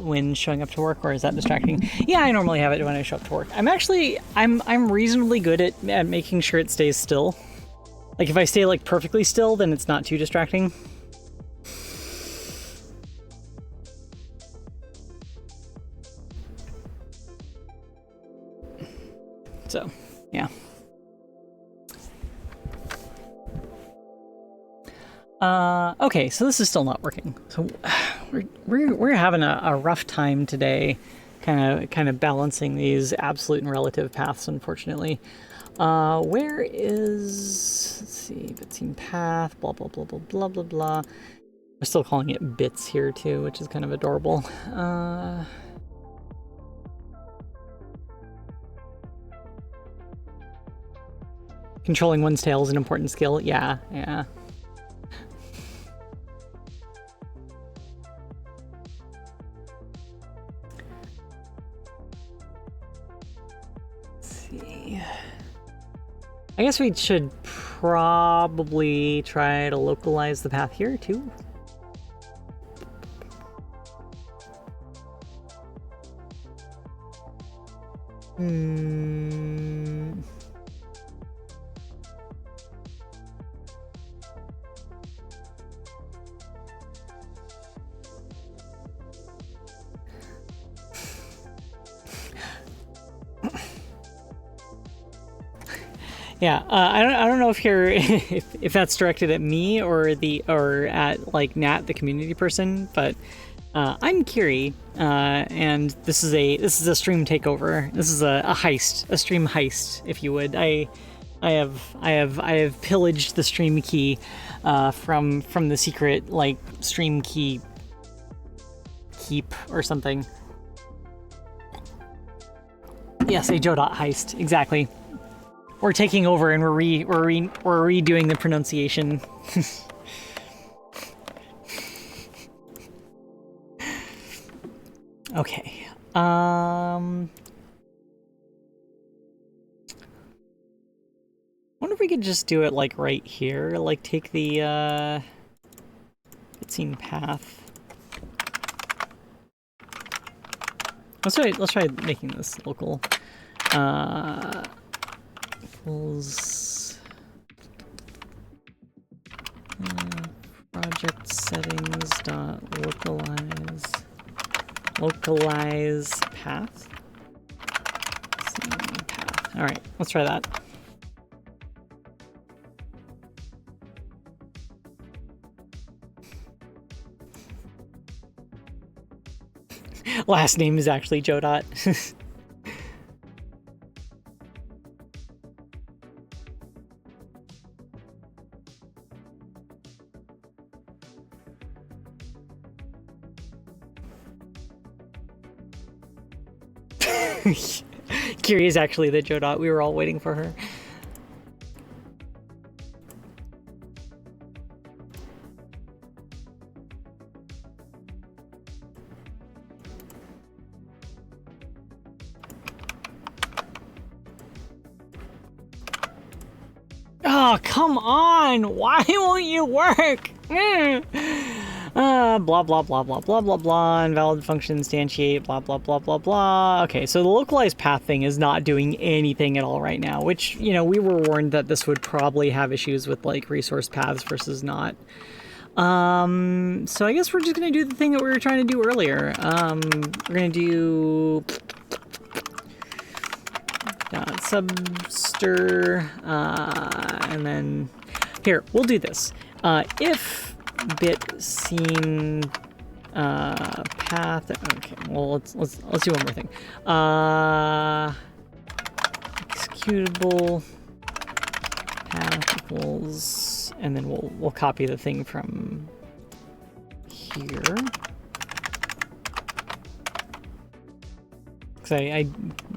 when showing up to work, or is that distracting? Yeah, I normally have it when I show up to work. I'm reasonably good at making sure it stays still. Like if I stay like perfectly still, then it's not too distracting. So, yeah. Okay, so this is still not working. So we're having a rough time today, kind of balancing these absolute and relative paths, unfortunately. Where is, let's see, bitscene path, blah, blah, blah, blah, blah, blah, blah. We're still calling it bits here too, which is kind of adorable. Controlling one's tail is an important skill. Yeah, yeah. I guess we should probably try to localize the path here too. Yeah, I don't know if you're if that's directed at me or at like Nat, the community person, but I'm Kiri, and this is a stream takeover. This is a heist, a stream heist, if you would. I have pillaged the stream key from the secret like stream key keep or something. Yes, a Godot heist, exactly. We're taking over and we're redoing the pronunciation. Okay. Wonder if we could just do it like right here, like take the bitscene path. Let's try making this local. Project settings dot localize path. All right, let's try that. Last name is actually Godot. Kiri is actually the Godot. We were all waiting for her. Oh, come on! Why won't you work? Blah, blah, blah, blah, blah, blah, blah, invalid function instantiate, blah, blah, blah, blah, blah. Okay, so the localized path thing is not doing anything at all right now, which, you know, we were warned that this would probably have issues with, like, resource paths versus not. So I guess we're just gonna do the thing that we were trying to do earlier. We're gonna do subster, and then here, we'll do this. If bitscene path. Okay, well let's do one more thing. Executable path equals, and then we'll copy the thing from here. Because I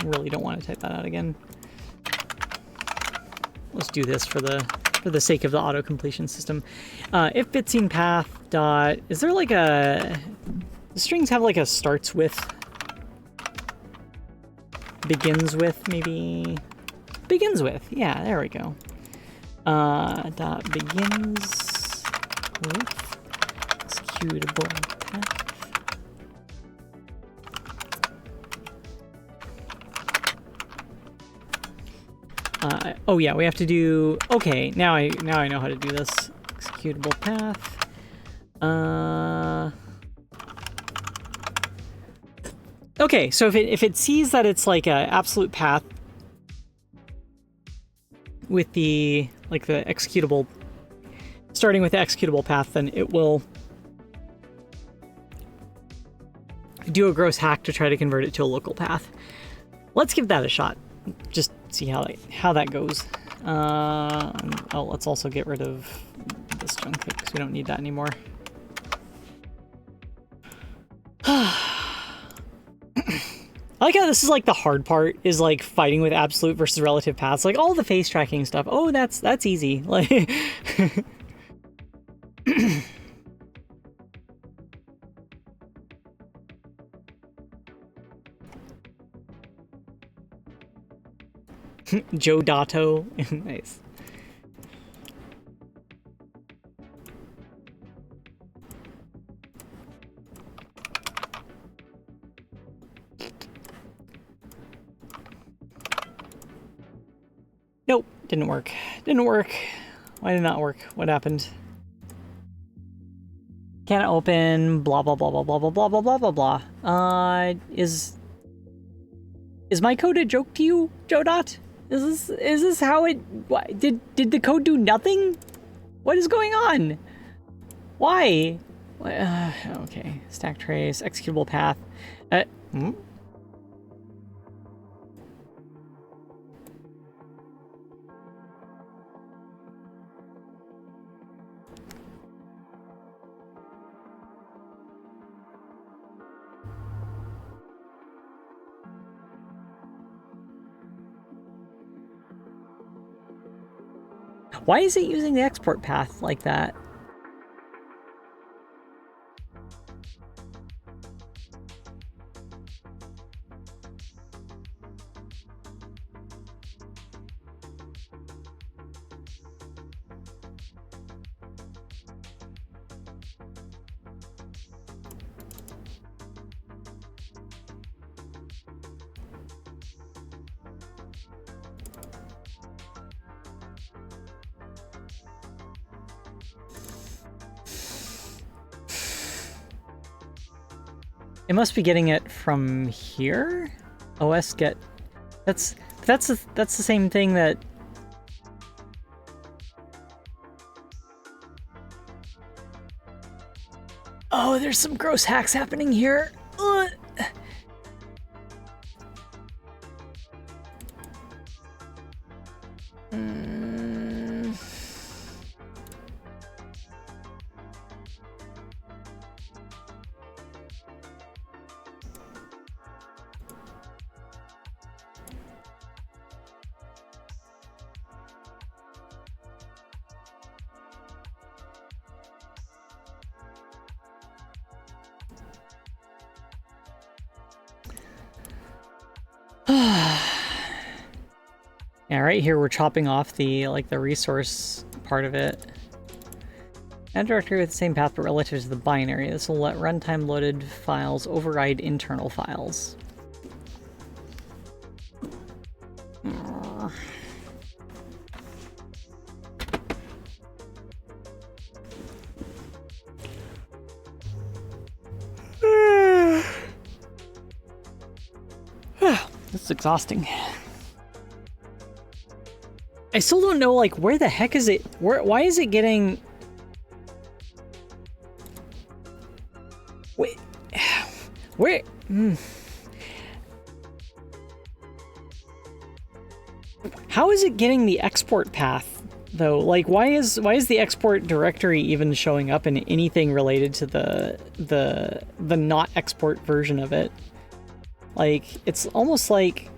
really don't want to type that out again. Let's do this for the sake of the auto completion system. If bitscene path dot, is there like the strings have like a starts with, begins with, maybe begins with. Yeah, there we go. Dot begins with executable path. Oh yeah, we have to do. Okay, now I know how to do this. Executable path. Okay, so if it sees that it's like a absolute path with the executable, starting with the executable path, then it will do a gross hack to try to convert it to a local path. Let's give that a shot. Just see how that goes. Oh, let's also get rid of this junk because we don't need that anymore. I like how this is like the hard part, is like fighting with absolute versus relative paths. Like all the face tracking stuff. Oh, that's easy. Like Godot. Nice. Nope, didn't work. Didn't work. Why did it not work? What happened? Can't open. Blah blah blah blah blah blah blah blah blah blah blah. Is my code a joke to you, Godot? Is this how it? What, did the code do nothing? What is going on? Why? Okay. Stack trace, executable path. Why is it using the export path like that? It must be getting it from here. OS get. That's the same thing that. Oh, there's some gross hacks happening here. Yeah, right here we're chopping off the the resource part of it. Add directory with the same path but relative to the binary. This will let runtime loaded files override internal files. This is exhausting. I still don't know, like, where the heck is it? Why is it getting... Wait... Where... How is it getting the export path, though? Like, why is the export directory even showing up in anything related to the not export version of it? Like, it's almost like...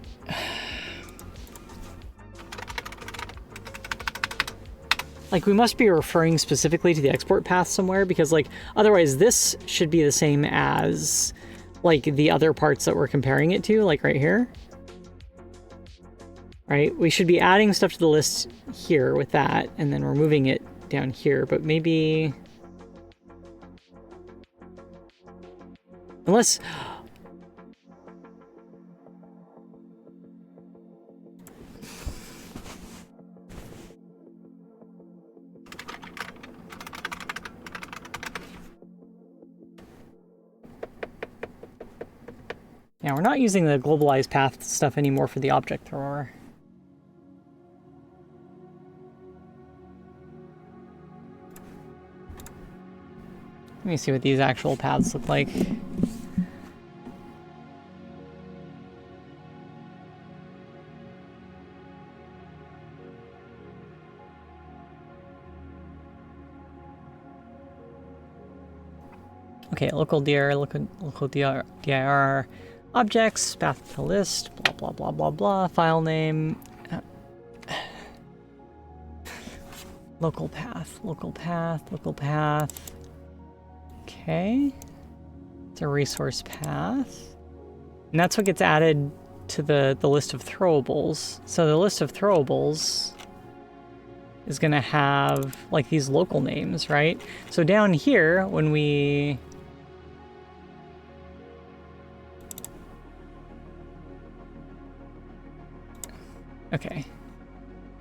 Like, we must be referring specifically to the export path somewhere, because, like, otherwise this should be the same as, like, the other parts that we're comparing it to, like, right here. right? We should be adding stuff to the list here with that, and then we're moving it down here, but maybe... Unless... Yeah, we're not using the globalized path stuff anymore for the object thrower. Let me see what these actual paths look like. Okay, local dir, local dir, objects, path to list, blah, blah, blah, blah, blah, file name, local path, local path, local path. Okay, it's a resource path. And that's what gets added to the list of throwables. So the list of throwables is gonna have like these local names, right? So down here, when we... Okay,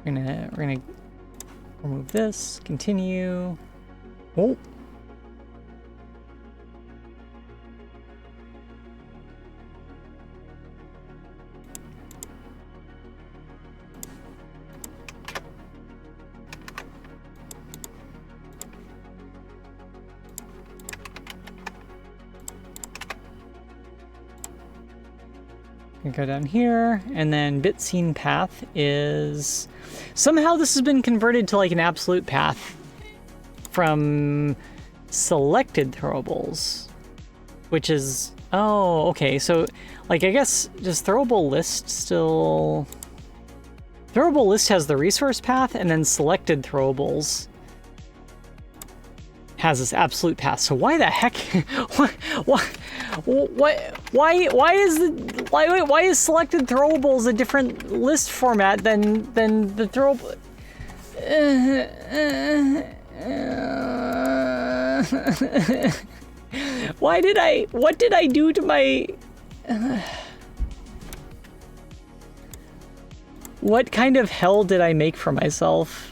we're gonna remove this, continue. Oh. Go down here, and then bit scene path is... Somehow this has been converted to like an absolute path from selected throwables, which is... Oh, okay, so like I guess just throwable list still... Throwable list has the resource path, and then selected throwables has this absolute path. So why the heck? Why is selected throwables a different list format than the throwable? What did I do to my? What kind of hell did I make for myself?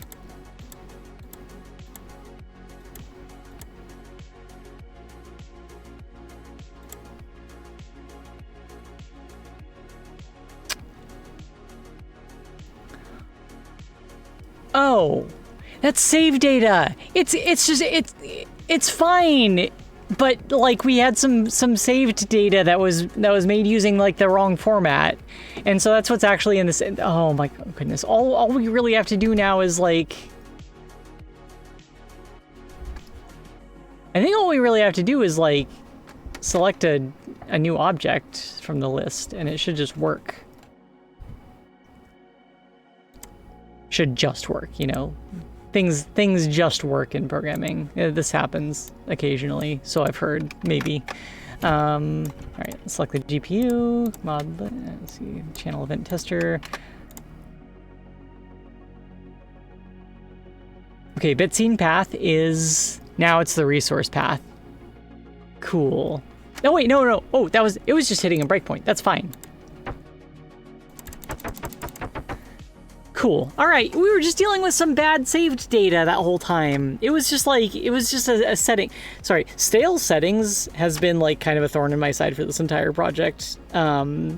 Oh, that's save data. It's fine, but like we had some saved data that was made using like the wrong format, and so that's what's actually in this. Oh my goodness! All we really have to do now is like. I think all we really have to do is like select a new object from the list, and it should just work. Should just work, you know. Things just work in programming. This happens occasionally, so I've heard, maybe. All right, let's select the GPU, mod, let's see, channel event tester. Okay, bit scene path is, now it's the resource path. Cool. No, wait, no. Oh, it was just hitting a breakpoint. That's fine. Cool. All right, we were just dealing with some bad saved data that whole time. It was just a setting. Sorry, stale settings has been like kind of a thorn in my side for this entire project. Got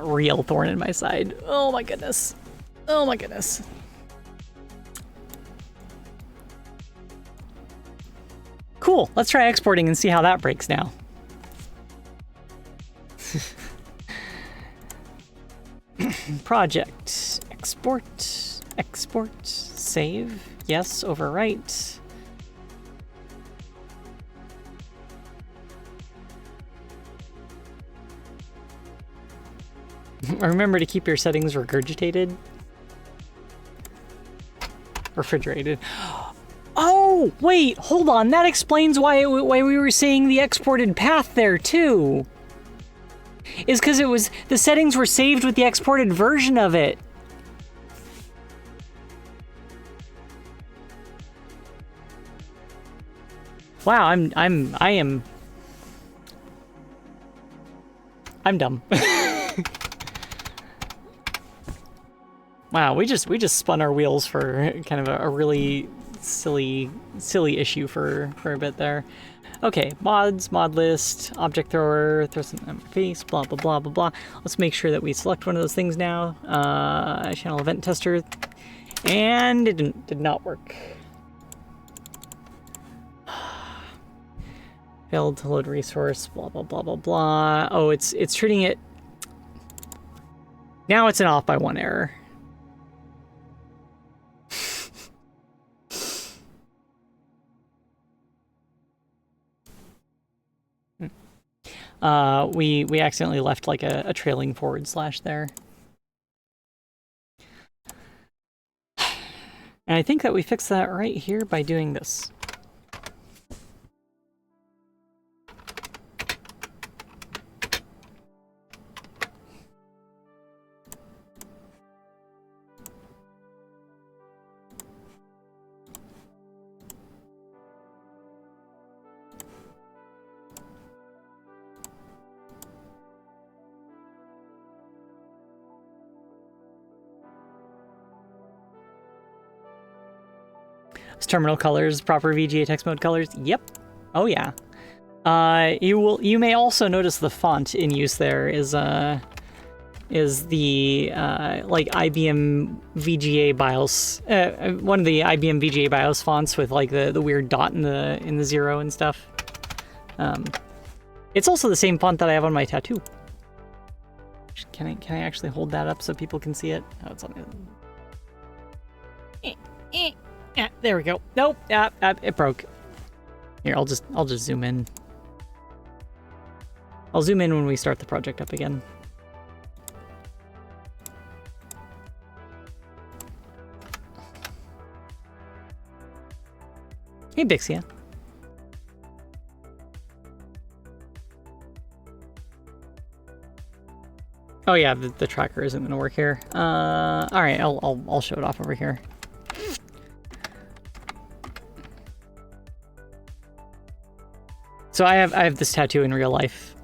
real thorn in my side. Oh my goodness. Oh my goodness. Cool, let's try exporting and see how that breaks now. Project, export, save, yes, overwrite. Remember to keep your settings regurgitated. Refrigerated. Oh! Oh, wait, hold on. That explains why we were seeing the exported path there too. Is because the settings were saved with the exported version of it. Wow, I'm dumb. Wow, we just spun our wheels for kind of a really silly issue for a bit there. Okay, mods, mod list, object thrower, throw something on my face, blah blah blah blah blah. Let's make sure that we select one of those things now. Channel event tester, and it did not work. Failed to load resource, blah blah blah blah blah. Oh, it's treating it. Now it's an off by one error. We accidentally left like a trailing forward slash there. And I think that we fixed that right here by doing this. Terminal colors, proper VGA text mode colors. Yep. Oh yeah. You may also notice the font in use there is the like IBM VGA BIOS, one of the IBM VGA BIOS fonts with like the weird dot in the zero and stuff. It's also the same font that I have on my tattoo. Can I actually hold that up so people can see it? Oh, it's on the. Yeah, there we go. Nope. It broke. Here, I'll just zoom in. I'll zoom in when we start the project up again. Hey, Bixia. Oh yeah, the tracker isn't going to work here. All right, I'll show it off over here. So I have this tattoo in real life.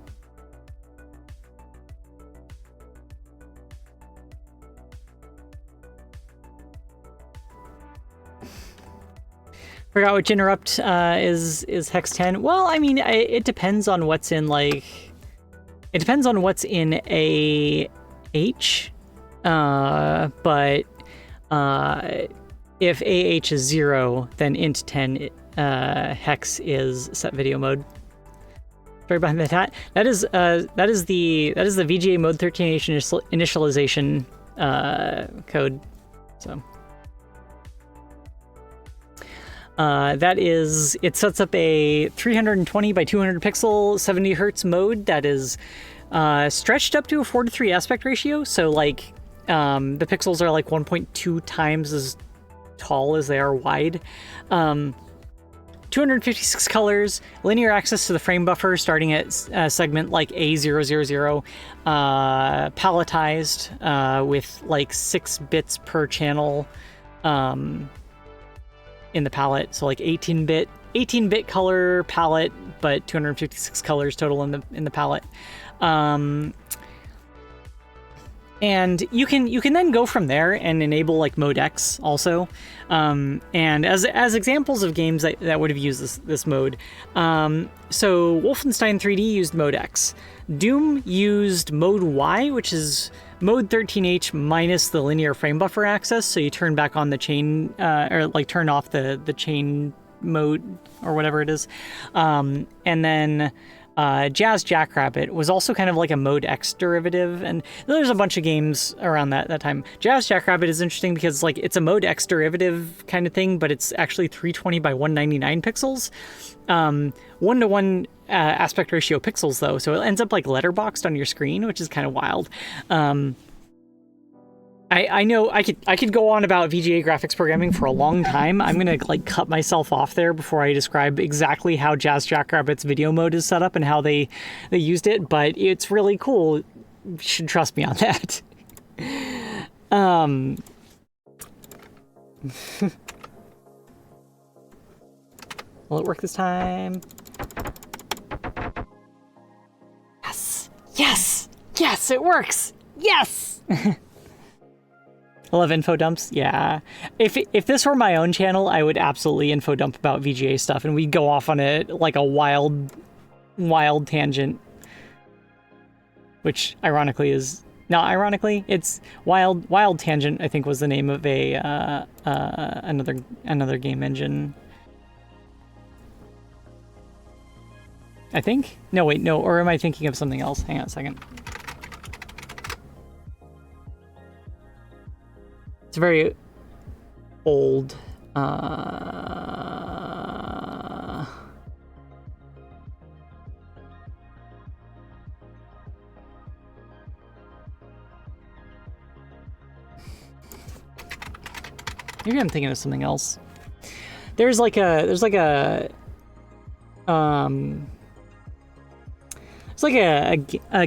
Forgot which interrupt is hex 10. Well, I mean, it depends on what's in like. It depends on what's in a H, but if AH is 0, then int 10 hex is set video mode. Sorry behind the hat. That is the VGA mode 13H initialization code. So it sets up a 320 by 200 pixel 70 hertz mode that is stretched up to a 4:3 aspect ratio. So like the pixels are like 1.2 times as tall as they are wide. 256 colors, linear access to the frame buffer starting at segment like A000, palletized with like 6 bits per channel in the palette. So like 18-bit color palette, but 256 colors total in the palette. And you can then go from there and enable like mode X also. And as examples of games that would have used this mode, so Wolfenstein 3D used mode X. Doom used mode Y, which is mode 13H minus the linear frame buffer access. So you turn back on the chain, or like turn off the chain mode or whatever it is. And then Jazz Jackrabbit was also kind of like a mode X derivative, and there's a bunch of games around that time. Jazz Jackrabbit is interesting because like it's a mode X derivative kind of thing, but it's actually 320 by 199 pixels, 1:1 aspect ratio pixels though, so it ends up like letterboxed on your screen, which is kind of wild. I know I could go on about VGA graphics programming for a long time. I'm gonna like cut myself off there before I describe exactly how Jazz Jackrabbit's video mode is set up and how they used it, but it's really cool. You should trust me on that. Will it work this time? Yes! Yes! Yes, it works! Yes! I love info dumps. Yeah. If this were my own channel, I would absolutely info dump about VGA stuff, and we'd go off on a wild tangent. Which ironically is not ironically, it's wild tangent. I think was the name of another game engine. I think. No, wait, no. Or am I thinking of something else? Hang on a second. It's very old. Maybe I'm thinking of something else. There's like a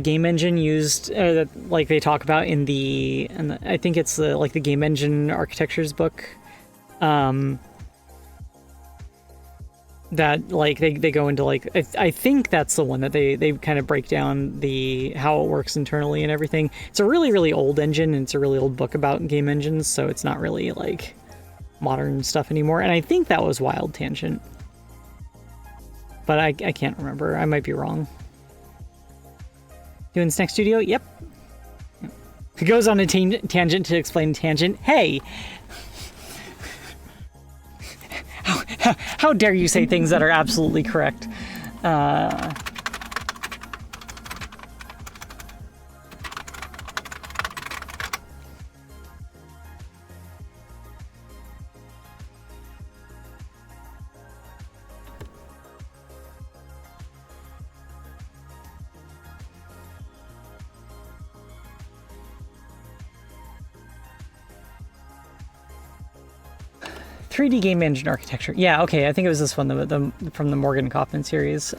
game engine used like they talk about in the I think it's like the game engine architectures book, that like they go into like I think that's the one that they kind of break down how it works internally and everything. It's a really old engine, and it's a really old book about game engines, so it's not really like modern stuff anymore. And I think that was Wild Tangent, but I can't remember. I might be wrong. Doing Snack Studio? Yep. It goes on a tangent to explain tangent. Hey! How dare you say things that are absolutely correct? 3D game engine architecture. Yeah, okay, I think it was this one, from the Morgan Kaufman series.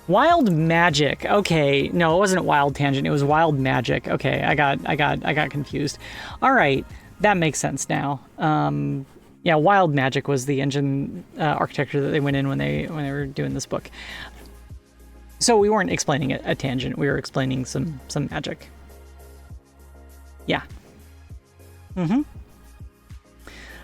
Wild Magic. Okay, no, it wasn't Wild Tangent. It was Wild Magic. Okay, I got confused. All right, that makes sense now. Yeah, Wild Magic was the engine architecture that they went in when they were doing this book. So we weren't explaining a tangent. We were explaining some magic. Yeah.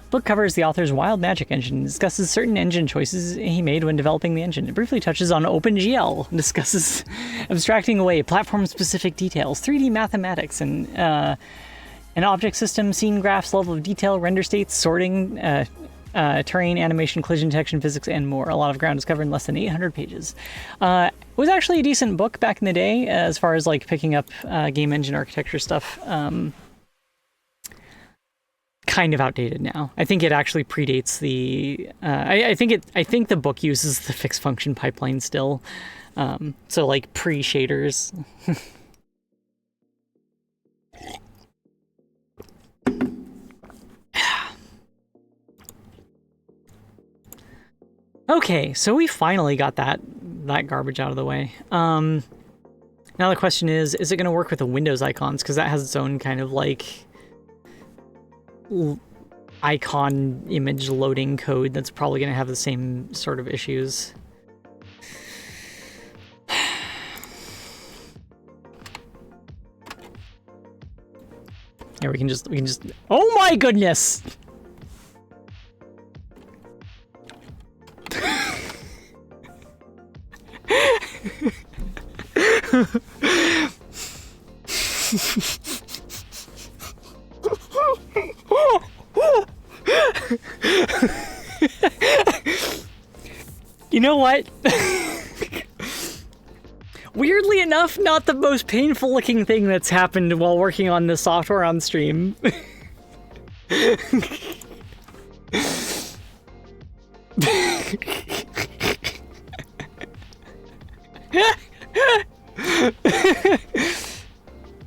Book covers the author's Wild Magic engine and discusses certain engine choices he made when developing the engine. It briefly touches on OpenGL, discusses abstracting away platform-specific details, 3D mathematics, and an object system, scene graphs, level of detail, render states, sorting, terrain, animation, collision detection, physics, and more. A lot of ground is covered in less than 800 pages. It was actually a decent book back in the day as far as like picking up game engine architecture stuff. Kind of outdated now. I think it actually predates the. I think the book uses the fixed function pipeline still. So like pre-shaders. Okay, so we finally got that garbage out of the way. Now the question is it going to work with the Windows icons? Because that has its own kind of like icon image loading code that's probably going to have the same sort of issues. Yeah, we can just oh my goodness. You know what? Weirdly enough, not the most painful looking thing that's happened while working on this software on stream.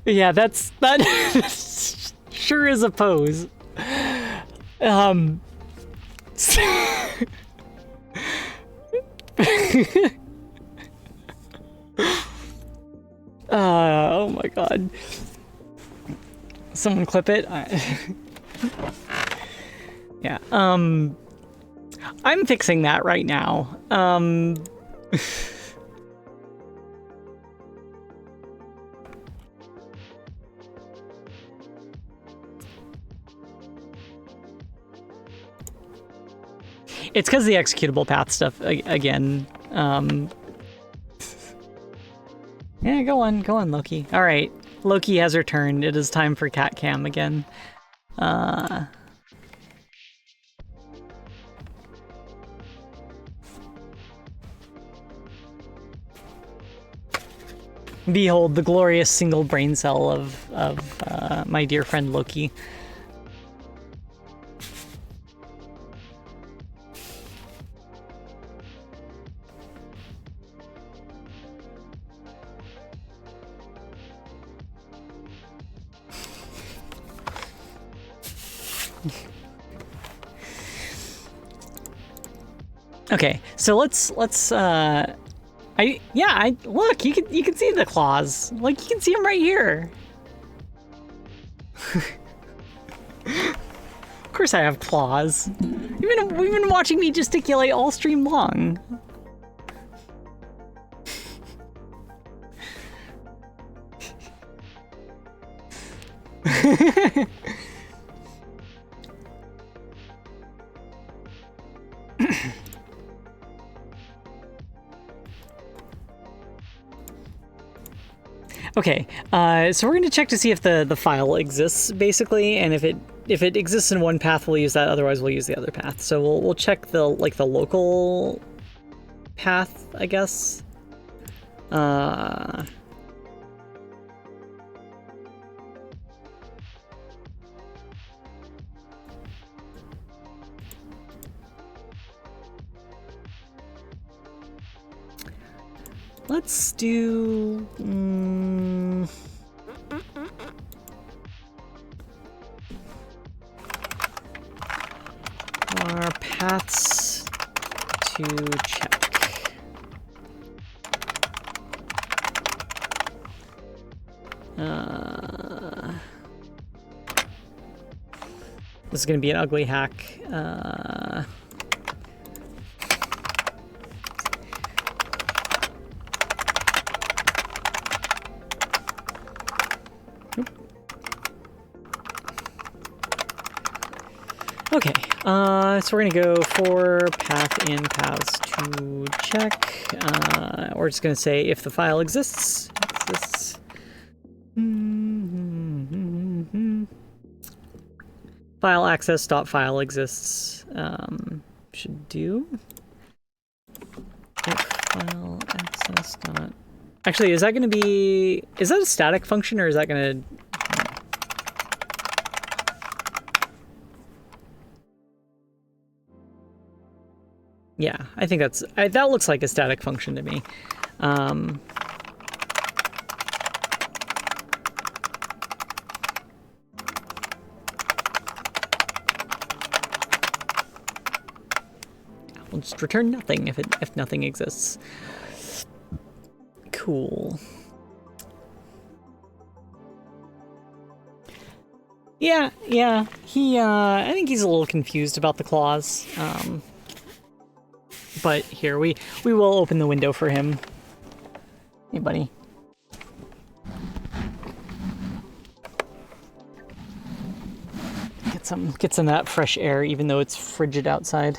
Yeah, that sure is a pose. Oh my god. Someone clip it. Yeah. I'm fixing that right now. It's because the executable path stuff again. Yeah, go on, Loki. All right, Loki has returned. It is time for cat cam again. Behold the glorious single brain cell of my dear friend Loki. Okay, so let's look, you can see the claws. Like, you can see them right here. Of course I have claws. You've been watching me gesticulate all stream long. Okay, so we're going to check to see if the file exists, basically, and if it exists in one path, we'll use that. Otherwise, we'll use the other path. So we'll check the local path, I guess. Let's do... our paths to check. This is going to be an ugly hack. Okay, so we're gonna go for path and paths to check. We're just gonna say if the file exists. File access dot file exists. Should do. If file access dot. Actually, is that gonna be? Is that a static function or is that gonna? Yeah, I think that looks like a static function to me. We'll just return nothing if nothing exists. Cool. Yeah. I think he's a little confused about the clause. But here, we will open the window for him. Hey, buddy. Get some of that fresh air, even though it's frigid outside.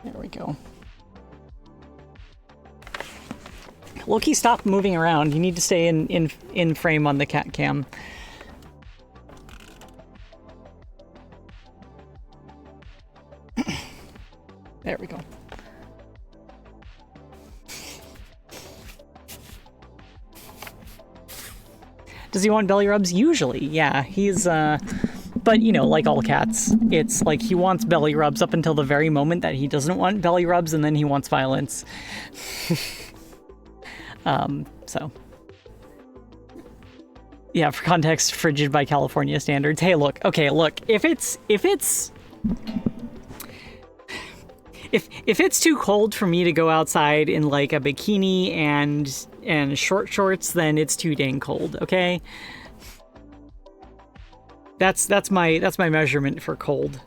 There we go. Loki, stop moving around. You need to stay in frame on the cat cam. There we go. Does he want belly rubs? Usually, yeah. He's, but, you know, like all cats, it's like he wants belly rubs up until the very moment that he doesn't want belly rubs, and then he wants violence. So. Yeah, for context, frigid by California standards. Hey, look, okay, look, if it's too cold for me to go outside in like a bikini and short shorts, then it's too dang cold, okay? That's my measurement for cold.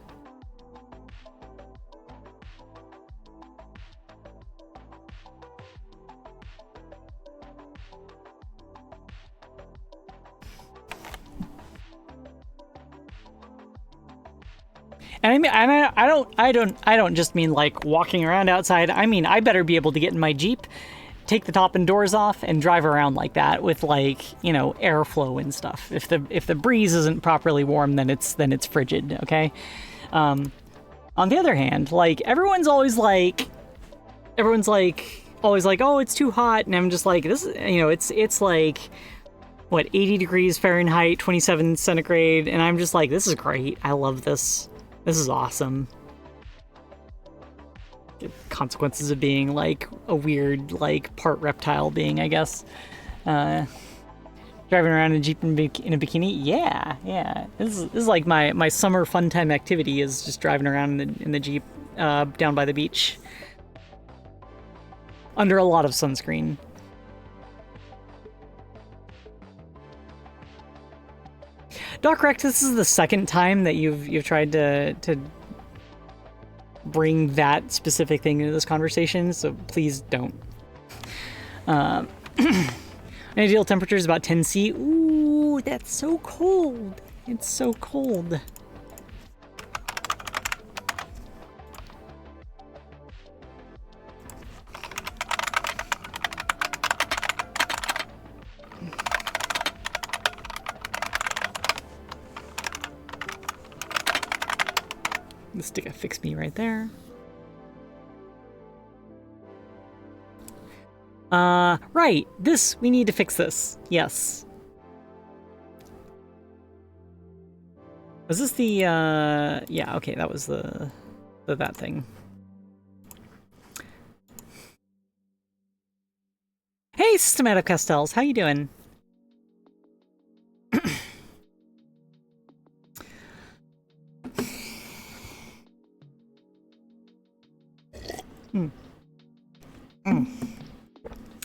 And I mean, I don't just mean like walking around outside. I mean, I better be able to get in my Jeep, take the top and doors off, and drive around like that with, like, you know, airflow and stuff. If the breeze isn't properly warm, then it's frigid. Okay. On the other hand, like everyone's always like, oh, it's too hot, and I'm just like, this, you know, it's like, what, 80 degrees Fahrenheit, 27 centigrade, and I'm just like, this is great. I love this. This is awesome. The consequences of being like a weird, like, part reptile being, I guess. Driving around in a Jeep in a bikini? Yeah. This is like my summer fun time activity, is just driving around in the Jeep down by the beach. Under a lot of sunscreen. Doc Rex, this is the second time that you've tried to bring that specific thing into this conversation, so please don't. Ideal temperature is about 10 C. Ooh, that's so cold. It's so cold. Stick a fix me right there. Right. This, we need to fix this. Yes. Was this the, yeah, okay, that was that thing. Hey, Systematic Castells, how you doing?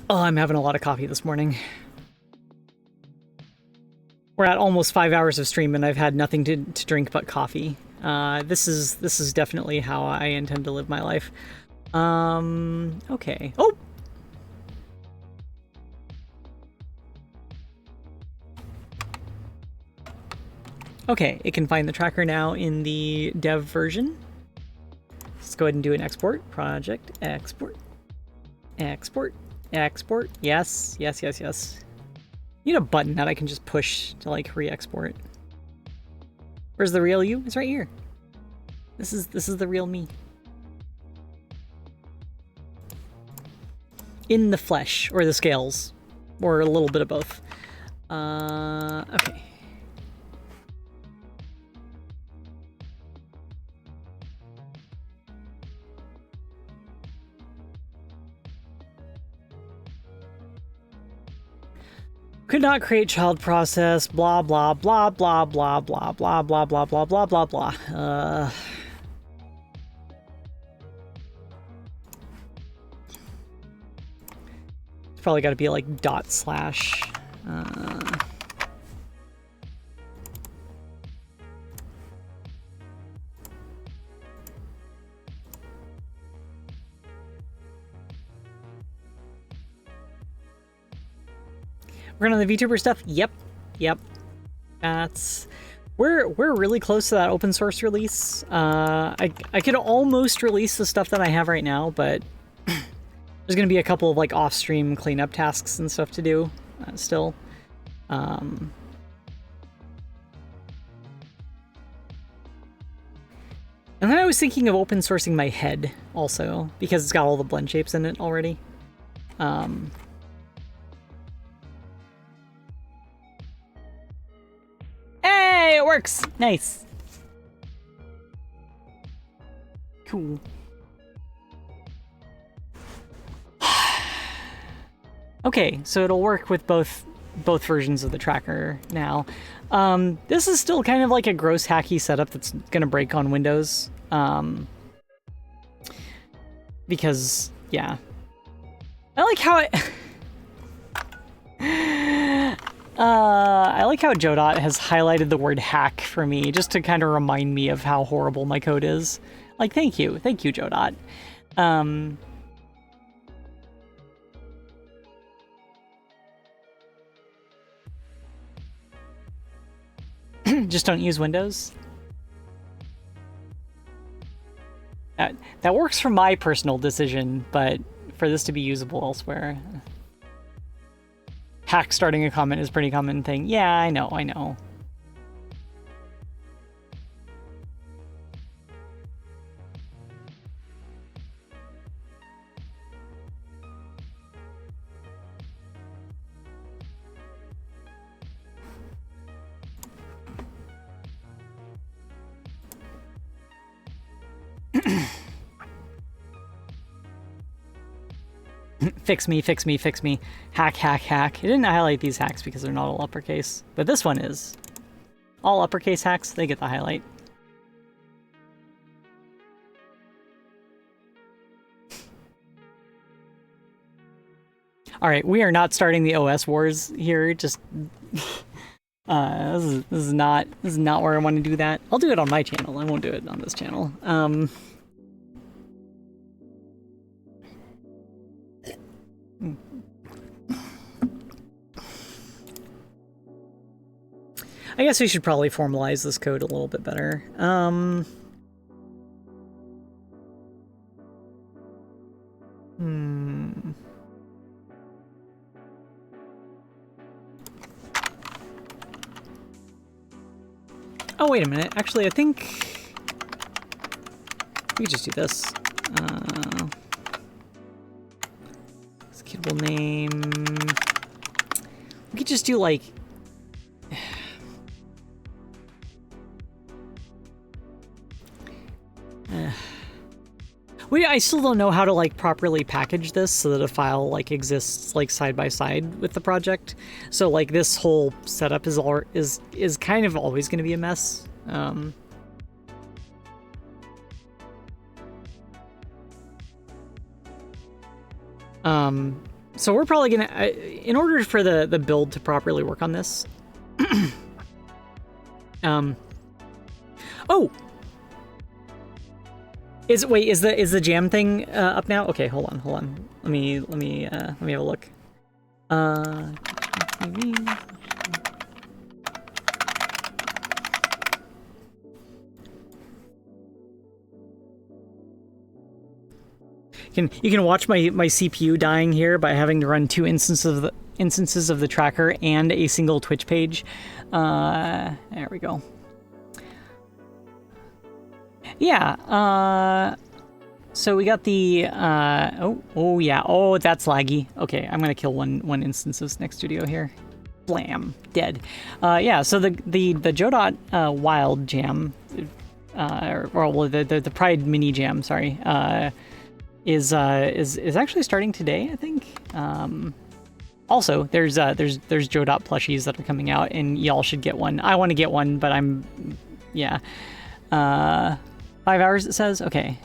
Oh, I'm having a lot of coffee this morning. We're at almost 5 hours of stream and I've had nothing to drink but coffee. This is definitely how I intend to live my life. Okay. Oh! Okay, it can find the tracker now in the dev version. Let's go ahead and do an export. Project, export. Export. Export. Yes. Need a button that I can just push to, like, re-export. Where's the real you? It's right here. This is the real me. In the flesh, or the scales, or a little bit of both. Okay. Could not create child process, blah, blah, blah, blah, blah, blah, blah, blah, blah, blah, blah, blah, blah. It's probably got to be like dot slash. We're on the VTuber stuff. Yep. That's we're really close to that open source release. I could almost release the stuff that I have right now, but there's gonna be a couple of like off-stream cleanup tasks and stuff to do still. And then I was thinking of open sourcing my head also, because it's got all the blend shapes in it already. works. Nice. Cool. Okay, so it'll work with both versions of the tracker now. This is still kind of like a gross hacky setup that's gonna break on Windows. Because, yeah. I like how it... I like how Godot has highlighted the word hack for me, just to kind of remind me of how horrible my code is. Like, thank you, Godot. Just don't use Windows. That works for my personal decision, but for this to be usable elsewhere... Hack starting a comment is a pretty common thing. Yeah, I know. Fix me. Hack. It didn't highlight these hacks because they're not all uppercase. But this one is. All uppercase hacks, they get the highlight. Alright, we are not starting the OS wars here, just... this is not where I want to do that. I'll do it on my channel, I won't do it on this channel. I guess we should probably formalize this code a little bit better. Oh, wait a minute. Actually, I think we just do this. Executable name. We could just do like... I still don't know how to like properly package this so that a file like exists like side by side with the project. So like this whole setup is kind of always going to be a mess. So we're probably gonna, in order for the build to properly work on this. Oh. Is the jam thing up now? Okay, hold on. Let me have a look. You can watch my CPU dying here by having to run two instances of the tracker and a single Twitch page. There we go. Yeah, so we got the, oh yeah, oh, that's laggy. Okay, I'm gonna kill one instance of Snack Studio here. Blam, dead. Yeah, so the Godot Wild Jam, or the Pride Mini Jam, sorry, is actually starting today, I think. Also, there's Godot plushies that are coming out, and y'all should get one. I want to get one, but yeah. 5 hours, it says? Okay.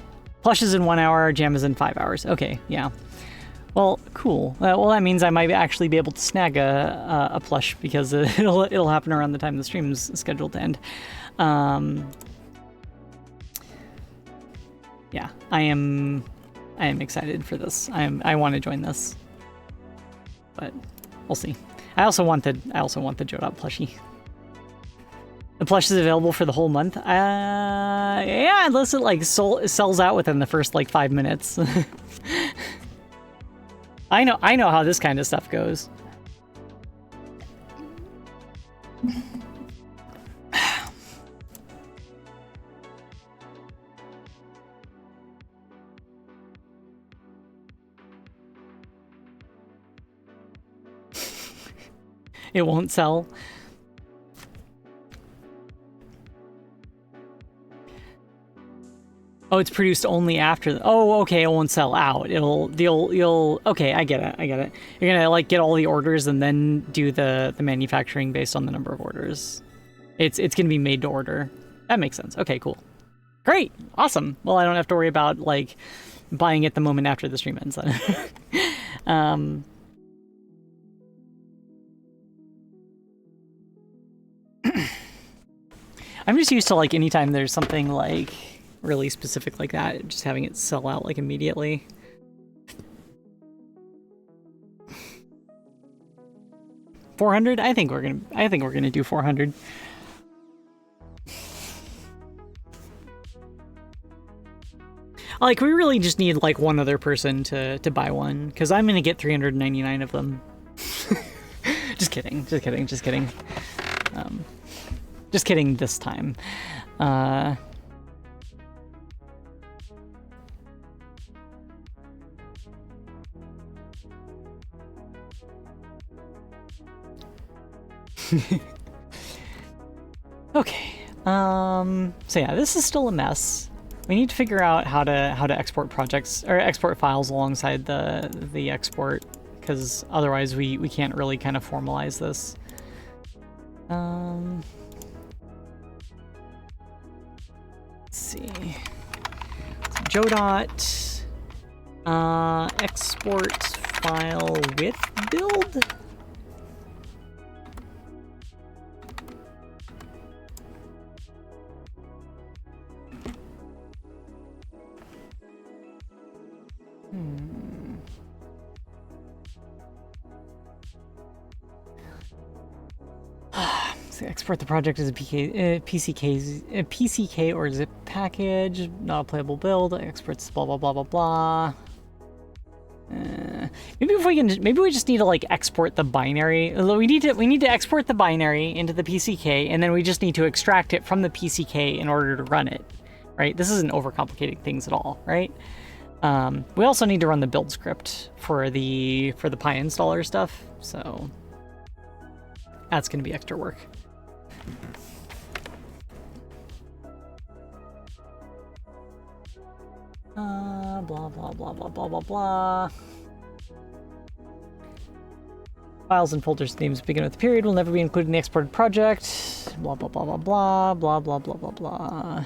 Plush is in 1 hour, jam is in 5 hours. Okay, yeah. Well, cool. Well, that means I might actually be able to snag a plush, because it'll happen around the time the stream's scheduled to end. Yeah, I am excited for this. I want to join this. But we'll see. I also want the Godot plushie. The plush is available for the whole month. Yeah, unless it like sells out within the first like 5 minutes. I know how this kind of stuff goes. It won't sell. Oh, it's produced only after the, oh, okay, it won't sell out. You'll okay, I get it. You're gonna like get all the orders and then do the manufacturing based on the number of orders. It's gonna be made to order. That makes sense. Okay, cool. Great. Awesome. Well, I don't have to worry about like buying it the moment after the stream ends then. I'm just used to like anytime there's something like really specific like that, just having it sell out like immediately. $400? I think we're gonna do 400. Like we really just need like one other person to buy one, because I'm gonna get 399 of them. Just kidding. Just kidding this time. Okay. So yeah, this is still a mess. We need to figure out how to export projects or export files alongside the export, because otherwise we can't really kind of formalize this. Let's see. Godot export file with build. So export the project as a PCK or zip package, not a playable build. Exports blah blah blah blah blah. Maybe we just need to like export the binary. We need to export the binary into the PCK, and then we just need to extract it from the PCK in order to run it. Right? This isn't overcomplicating things at all, right? We also need to run the build script for the Pi installer stuff, so that's going to be extra work. Blah blah blah blah blah blah blah. Files and folders names begin with the period will never be included in the exported project. Blah blah blah blah blah blah blah blah blah blah.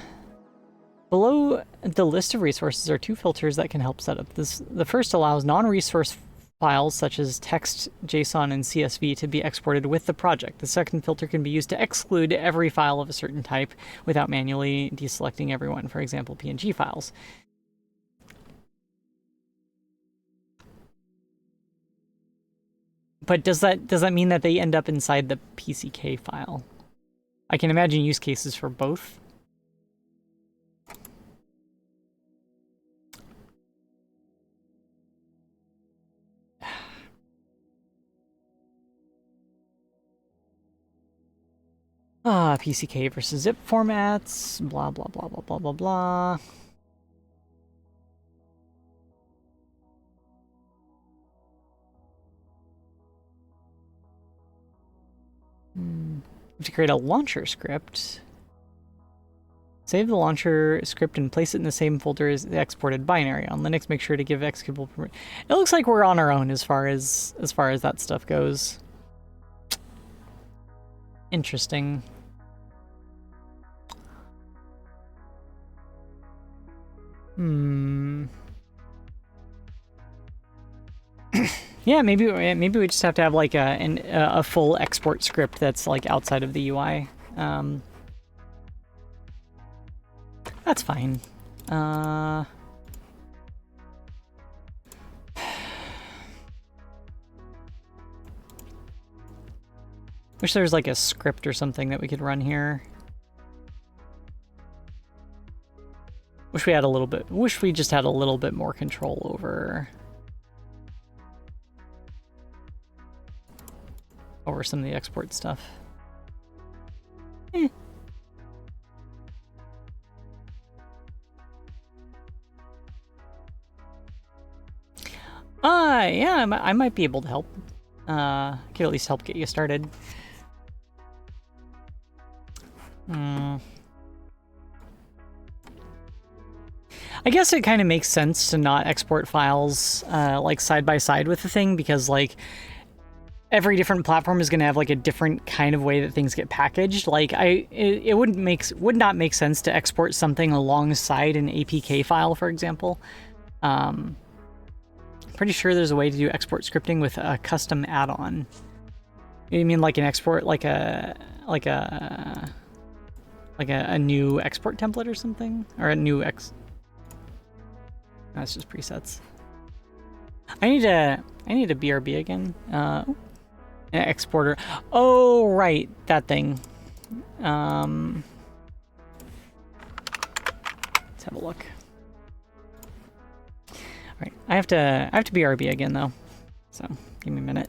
Below the list of resources are two filters that can help set up this. The first allows non-resource files such as text, JSON, and CSV to be exported with the project. The second filter can be used to exclude every file of a certain type without manually deselecting everyone, for example, PNG files. But does that mean that they end up inside the PCK file? I can imagine use cases for both. PCK versus zip formats, blah, blah, blah, blah, blah, blah, blah. To create a launcher script. Save the launcher script and place it in the same folder as the exported binary. On Linux, make sure to give executable permission. It looks like we're on our own as far as that stuff goes. Interesting. Yeah, maybe we just have to have like a full export script that's like outside of the UI. That's fine. Wish there was like a script or something that we could run here. Wish we just had a little bit more control over some of the export stuff. Yeah, I might be able to help. I could at least help get you started. I guess it kind of makes sense to not export files like side by side with the thing, because like every different platform is going to have like a different kind of way that things get packaged. Like it would not make sense to export something alongside an APK file, for example. Pretty sure there's a way to do export scripting with a custom add-on. You mean like an export, like a new export template or something, or a new That's just presets. I need a BRB again. An exporter. Oh right, that thing. Let's have a look. All right, I have to BRB again though, so give me a minute.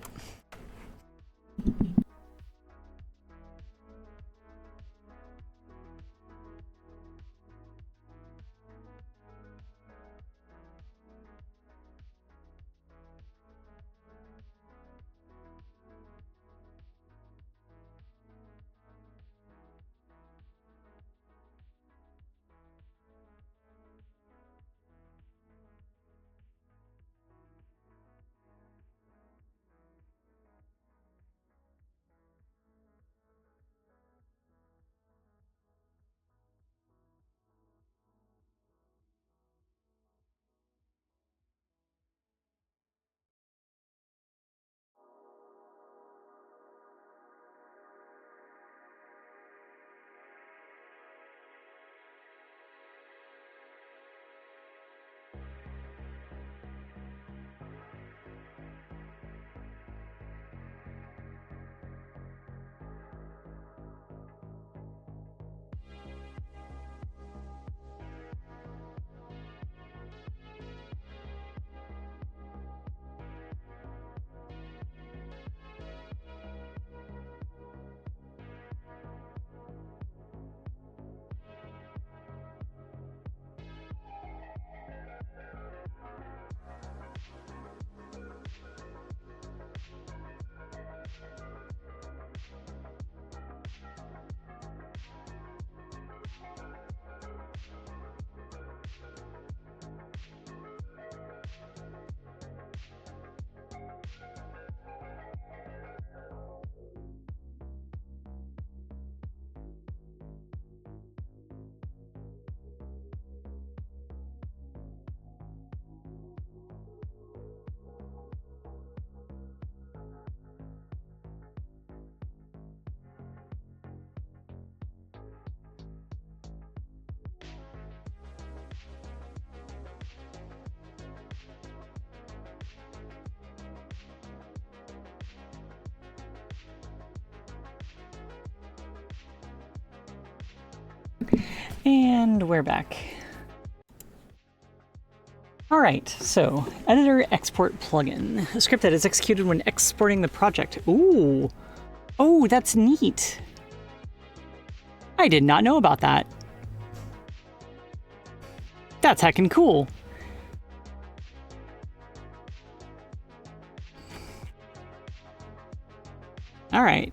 And we're back. All right, so editor export plugin, a script that is executed when exporting the project. Ooh, oh, that's neat. I did not know about that. That's heckin' cool. All right.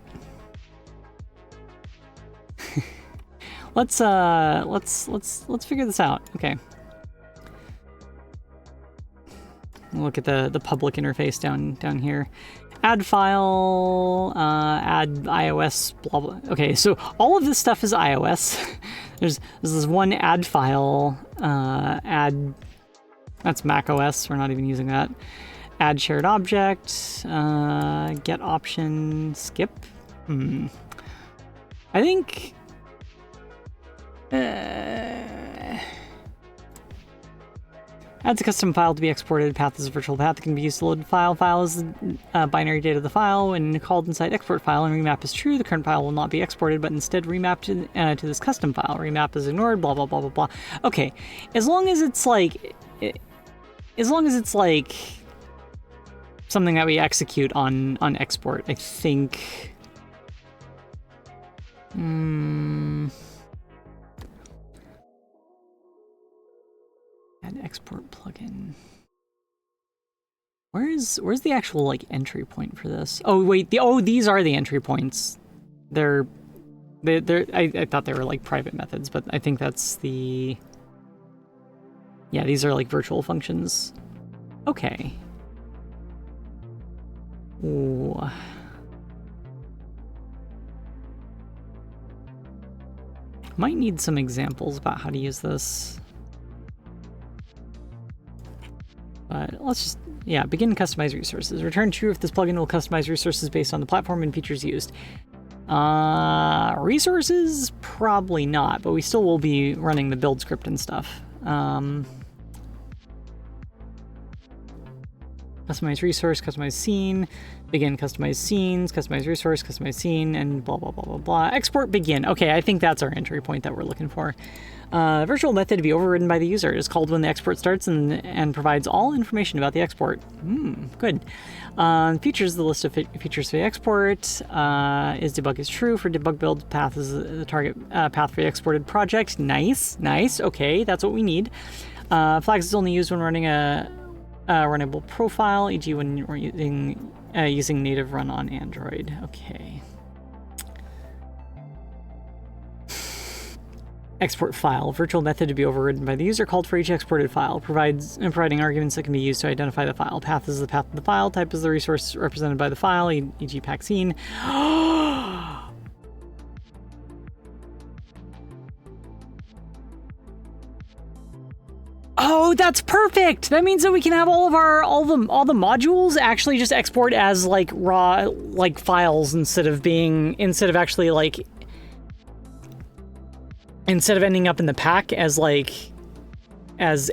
Let's figure this out. Okay. Look at the public interface down here. Add file, add iOS, blah blah. Okay, so all of this stuff is iOS. There's this one add file, add. That's Mac OS. We're not even using that. Add shared object, get option, skip. I think. Adds a custom file to be exported. Path is a virtual path that can be used to load file. File is binary data of the file. When called inside export file and remap is true, the current file will not be exported, but instead remapped to this custom file. Remap is ignored. Blah blah blah blah blah. Okay, as long as it's like something that we execute on export, I think. Add export plugin. Where's the actual like entry point for this? Oh wait, these are the entry points. I thought they were like private methods, but I think that's the. Yeah, these are like virtual functions. Okay. Ooh. Might need some examples about how to use this. But let's just, yeah, begin customize resources. Return true if this plugin will customize resources based on the platform and features used. Resources? Probably not, but we still will be running the build script and stuff. Customize resource, customize scene, begin customize scenes, customize resource, customize scene, and blah, blah, blah, blah, blah. Export begin. Okay, I think that's our entry point that we're looking for. Virtual method to be overridden by the user is called when the export starts and provides all information about the export. Good. Features, the list of features for the export. Is debug is true for debug build. Path is the target path for the exported project. Nice, nice. Okay, that's what we need. Flags is only used when running a runnable profile, e.g. when we're using native run on Android. Okay. Export file. Virtual method to be overridden by the user called for each exported file. Providing arguments that can be used to identify the file. Path is the path of the file. Type is the resource represented by the file, e.g. pack scene. Oh, that's perfect. That means that we can have all the modules actually just export as like raw like files instead of ending up in the pack as like as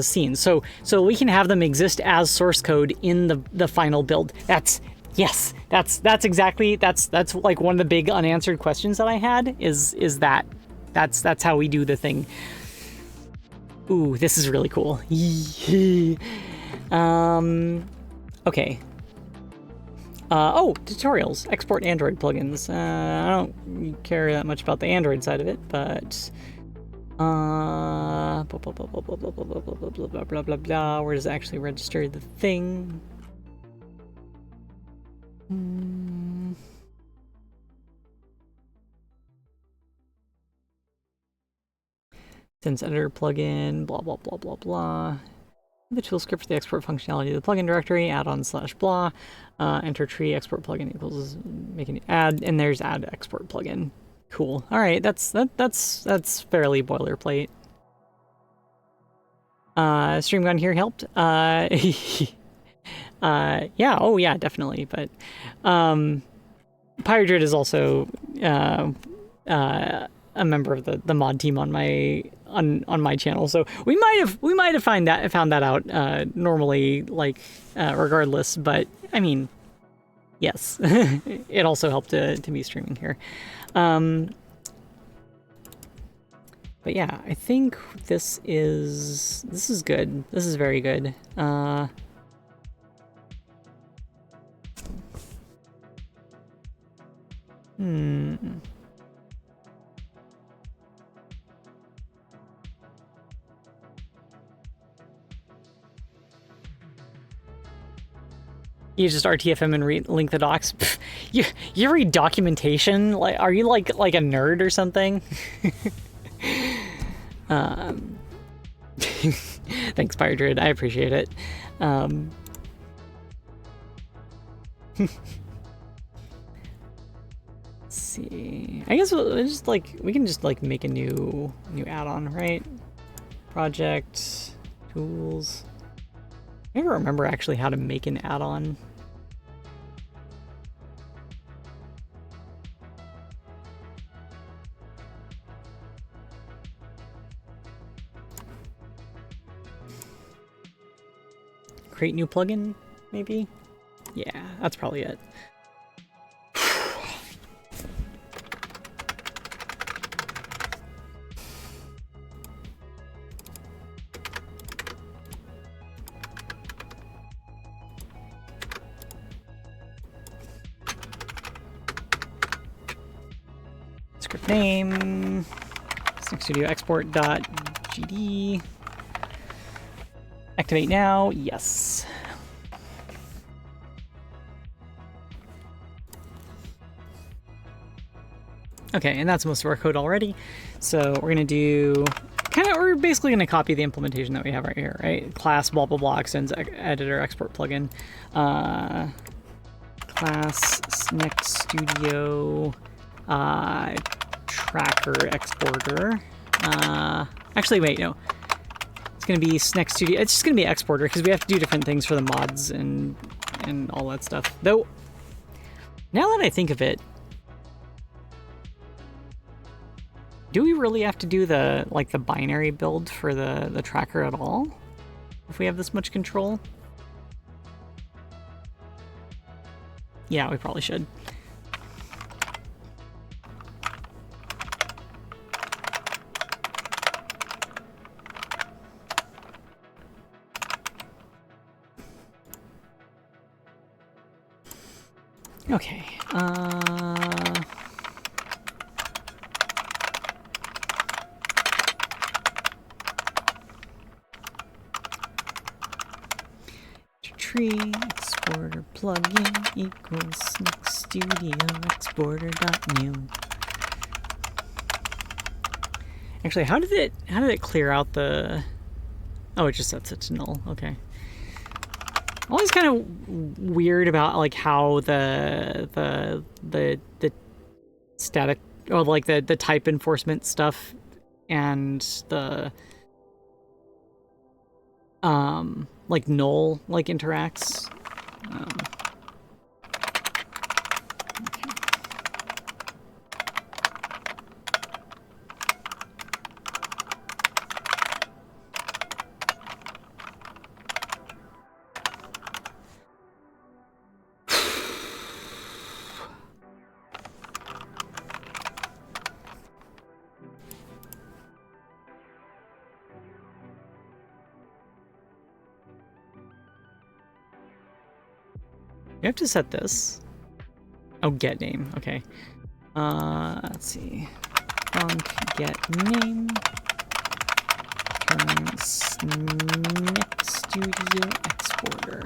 scenes. So we can have them exist as source code in the final build. That's exactly that's like one of the big unanswered questions that I had is that's how we do the thing. Ooh, this is really cool. Okay. Oh, tutorials. Export Android plugins. I don't care that much about the Android side of it, but blah blah blah blah blah blah blah blah blah blah blah blah blah. Where does it actually register the thing? Sense editor plugin, blah blah blah blah blah. The tool script for the export functionality of the plugin directory, add-on / blah. Enter tree export plugin equals making add, and there's add export plugin. Cool. All right, that's fairly boilerplate. Stream gun here helped. Yeah. Oh yeah, definitely. But Pyrodrid is also a member of the mod team on my channel, so we might have found that out normally, like regardless. But I mean, yes, it also helped to be streaming here. But yeah, I think this is good. This is very good. You just RTFM and link the docs. You read documentation? Like, are you like a nerd or something? Thanks, Pyrodrid. I appreciate it. Let's see. I guess we can just make a new add-on, right? Project tools. I never remember actually how to make an add-on. Create new plugin, maybe? Yeah, that's probably it. Script name, Snake Studio export.gd. Activate now, yes. Okay, and that's most of our code already. So we're gonna do we're basically going to copy the implementation that we have right here, right? Class blah blah blah extends editor export plugin. Class Snex Studio tracker exporter. Actually, wait, no. It's going to be Snex Studio. It's just going to be exporter because we have to do different things for the mods and all that stuff. Though, now that I think of it, do we really have to do the binary build for the tracker at all? If we have this much control? Yeah, we probably should. Okay. Tree exporter plugin equals Snex Studio exporter.new. Actually, how did it clear out the? Oh, it just sets it to null. Okay. Always kind of weird about like how the static or like the type enforcement stuff and the like null like interacts. You have to set this. Oh, get name. Okay. Let's see. Func get name. Turn Snex Studio exporter.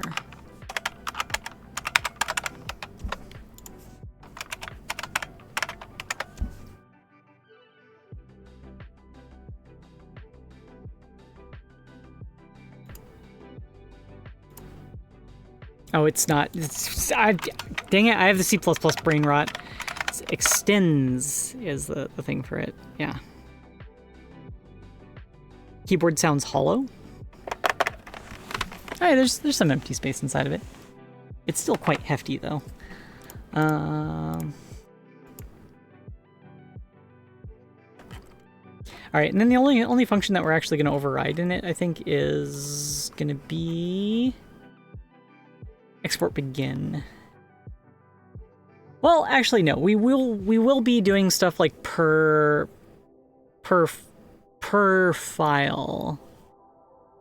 Oh, it's not. Dang it, I have the C++ brain rot. Extends is the thing for it. Yeah. Keyboard sounds hollow. Alright, there's some empty space inside of it. It's still quite hefty, though. Alright, and then the only function that we're actually going to override in it, I think, is going to be export begin. Well, actually, no. We will be doing stuff like per file,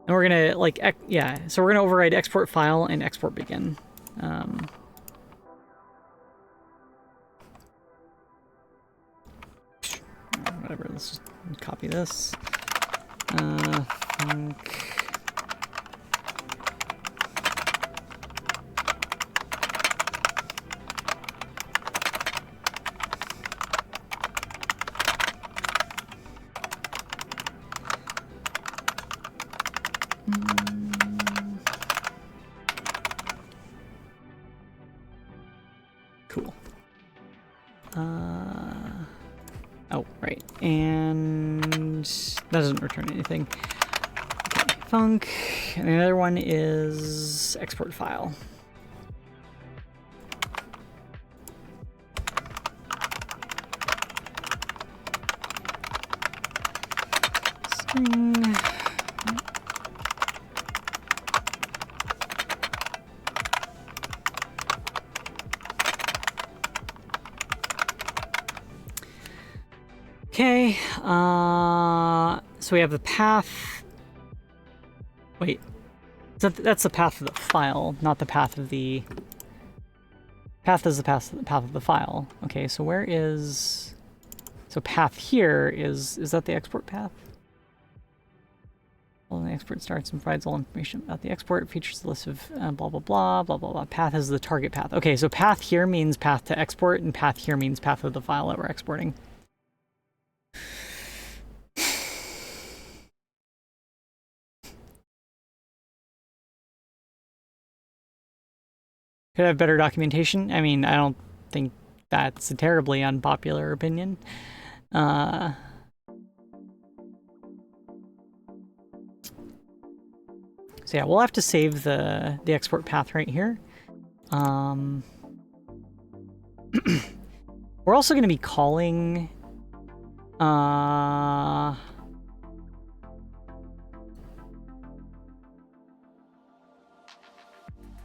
and we're gonna like yeah. So we're gonna override export file and export begin. Whatever. Let's just copy this. Cool. Oh, right. And that doesn't return anything. Okay, func. And the other one is export file. String. Okay, so we have the path. Wait, that's the path of the file, not the path of the. Path is the path of the file. Okay, so where is? So path here is that the export path? Well, the export starts and provides all information about the export. Features a list of blah blah blah blah blah blah. Path is the target path. Okay, so path here means path to export, and path here means path of the file that we're exporting. Could have better documentation. I mean, I don't think that's a terribly unpopular opinion. So yeah, we'll have to save the export path right here. We're also going to be calling...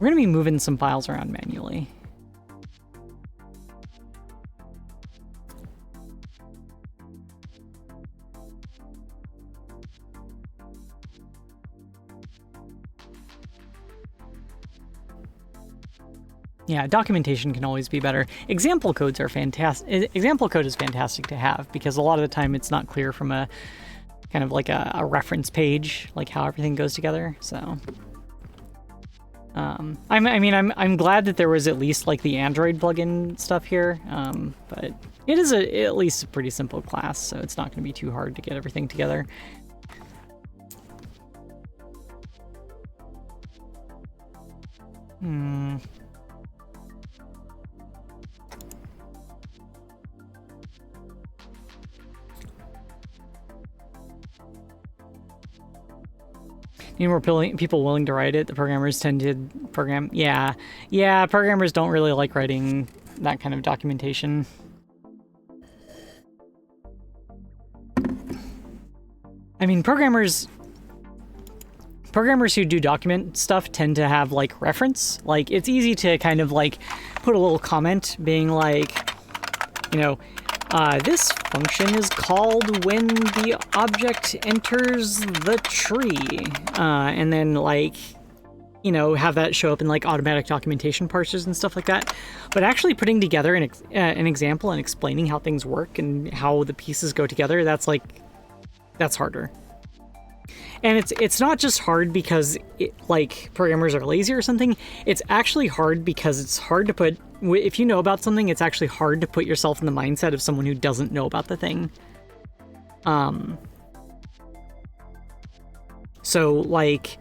we're going to be moving some files around manually. Yeah, documentation can always be better. Example codes are fantastic. Example code is fantastic to have because a lot of the time it's not clear from a kind of like a reference page, like how everything goes together. So, I'm glad that there was at least like the Android plugin stuff here. But it is at least a pretty simple class, so it's not going to be too hard to get everything together. Need more people willing to write it. The programmers tend to program. Yeah, programmers don't really like writing that kind of documentation. I mean, programmers who do document stuff tend to have like reference. Like, it's easy to kind of like put a little comment being like, you know, this function is called when the object enters the tree. And then, like, you know, have that show up in, like, automatic documentation parsers and stuff like that. But actually putting together an example and explaining how things work and how the pieces go together, that's harder. And it's not just hard because, like, programmers are lazy or something. It's actually hard because it's hard to put... If you know about something, it's actually hard to put yourself in the mindset of someone who doesn't know about the thing. So, like,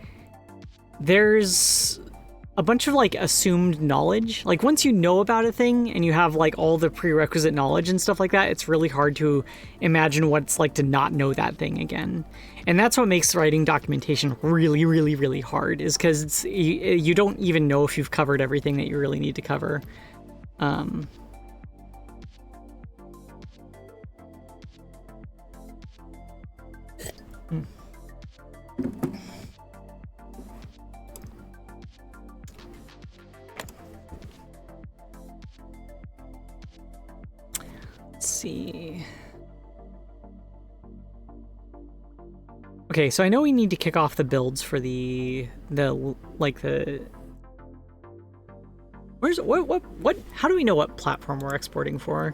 there's a bunch of, like, assumed knowledge. Like, once you know about a thing and you have, like, all the prerequisite knowledge and stuff like that, it's really hard to imagine what it's like to not know that thing again. And that's what makes writing documentation really, really, really hard, is because you don't even know if you've covered everything that you really need to cover. Let's see. Okay, so I know we need to kick off the builds for how do we know what platform we're exporting for?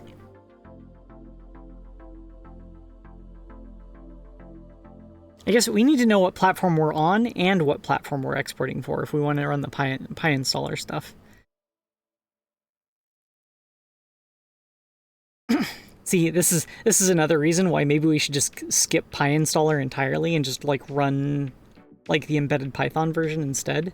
I guess we need to know what platform we're on and what platform we're exporting for if we want to run the Pi installer stuff. See, this is another reason why maybe we should just skip Pi installer entirely and just, like, run, like, the embedded Python version instead.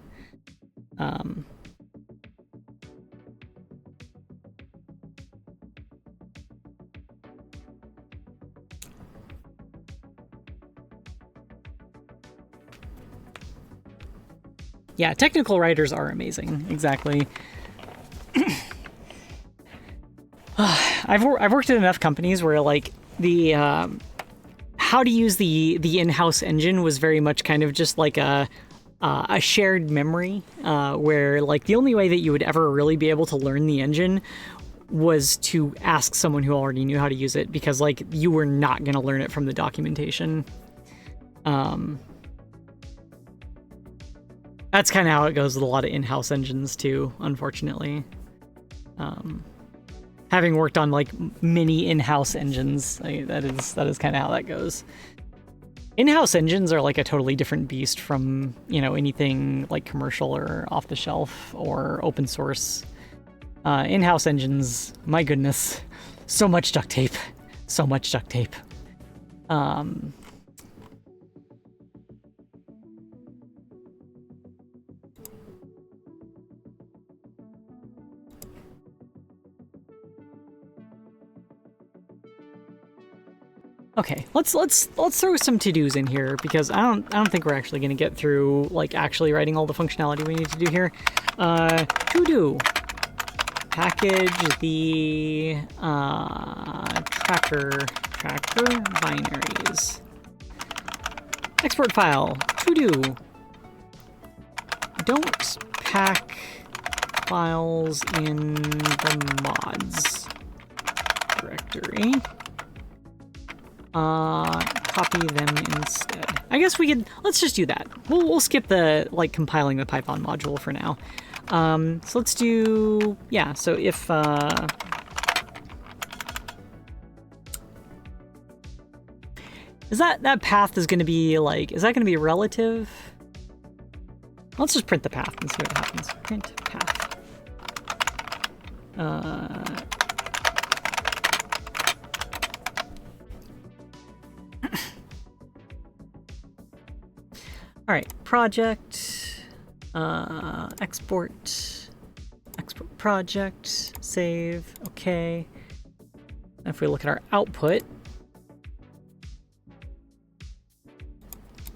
Yeah, technical writers are amazing. Exactly. I've worked at enough companies where, like, the how to use the in-house engine was very much kind of just like a shared memory, where, like, the only way that you would ever really be able to learn the engine was to ask someone who already knew how to use it, because, like, you were not going to learn it from the documentation. That's kind of how it goes with a lot of in-house engines too, unfortunately. Having worked on, like, many in-house engines, that is kind of how that goes. In-house engines are, like, a totally different beast from, you know, anything like commercial or off the shelf or open source. In-house engines, my goodness, so much duct tape, so much duct tape. Okay, let's throw some to-dos in here because I don't think we're actually going to get through like actually writing all the functionality we need to do here. To-do. Package the tracker binaries. Export file. To-do. Don't pack files in the mods directory. Copy them instead. I guess we could, let's just do that. We'll skip the, like, compiling the Python module for now. So let's do, yeah, so if, is that path is going to be, like, is that going to be relative? Let's just print the path and see what happens. Print path. All right, project, export project, save, okay. If we look at our output,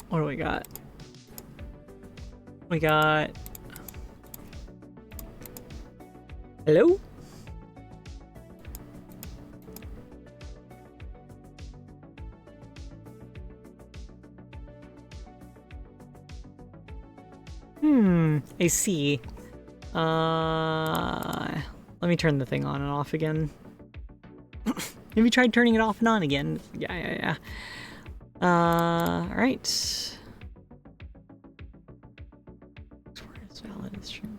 what do we got? We got, hello? I see. Let me turn the thing on and off again. Have you tried turning it off and on again? Yeah. All right. It's valid, it's true.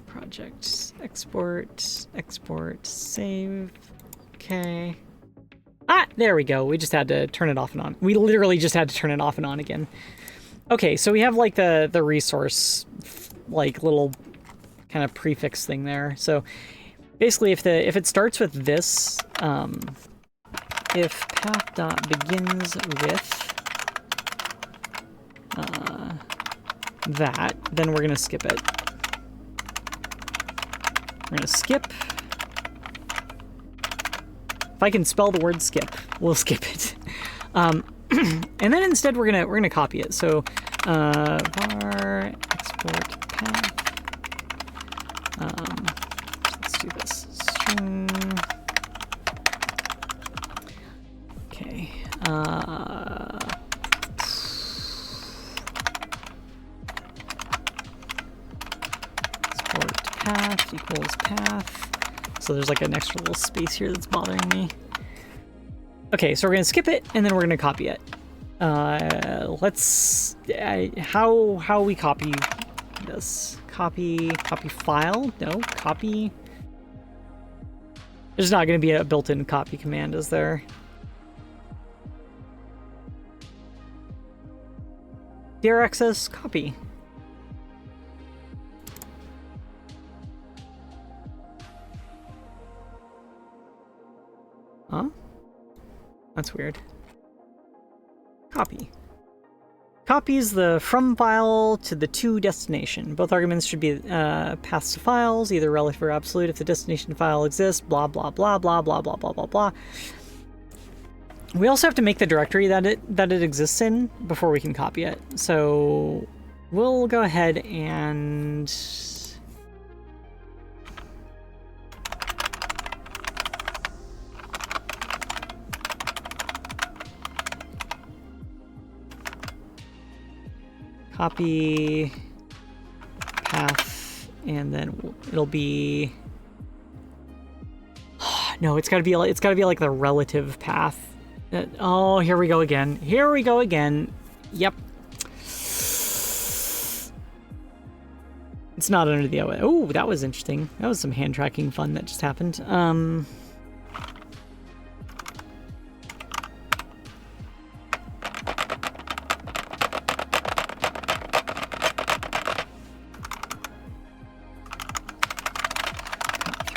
Project, export, save, okay. Ah, there we go. We just had to turn it off and on. We literally just had to turn it off and on again. Okay, so we have like the resource, like little kind of prefix thing there. So basically, if it starts with this, if path dot begins with that, then we're gonna skip it. We're gonna skip. If I can spell the word skip, we'll skip it. And then instead we're gonna copy it. So var export path. Let's do this. String. Okay. Export path equals path. So there's like an extra little space here that's bothering me. Okay, so we're gonna skip it and then we're gonna copy it. Let's how we copy this? Copy file? No, copy. There's not gonna be a built-in copy command, is there? DRXS copy. Huh? That's weird. Copy. Copies the from file to the to destination. Both arguments should be paths to files, either relative or absolute if the destination file exists, blah, blah, blah, blah, blah, blah, blah, blah, blah. We also have to make the directory that it exists in before we can copy it. So we'll go ahead and copy path, and then it'll be no, it's got to be like the relative path. Oh, here we go again. Here we go again. Yep. It's not under the OS. Oh, that was interesting. That was some hand tracking fun that just happened.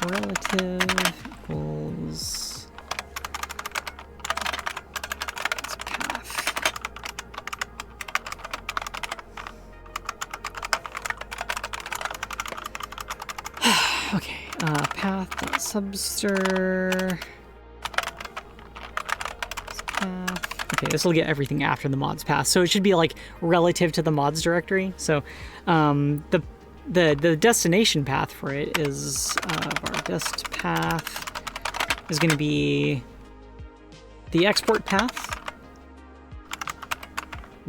Relative equals path. Okay, path subster path. Okay, this will get everything after the mods path, so it should be like relative to the mods directory. So the destination path for it is our dest path is going to be the export path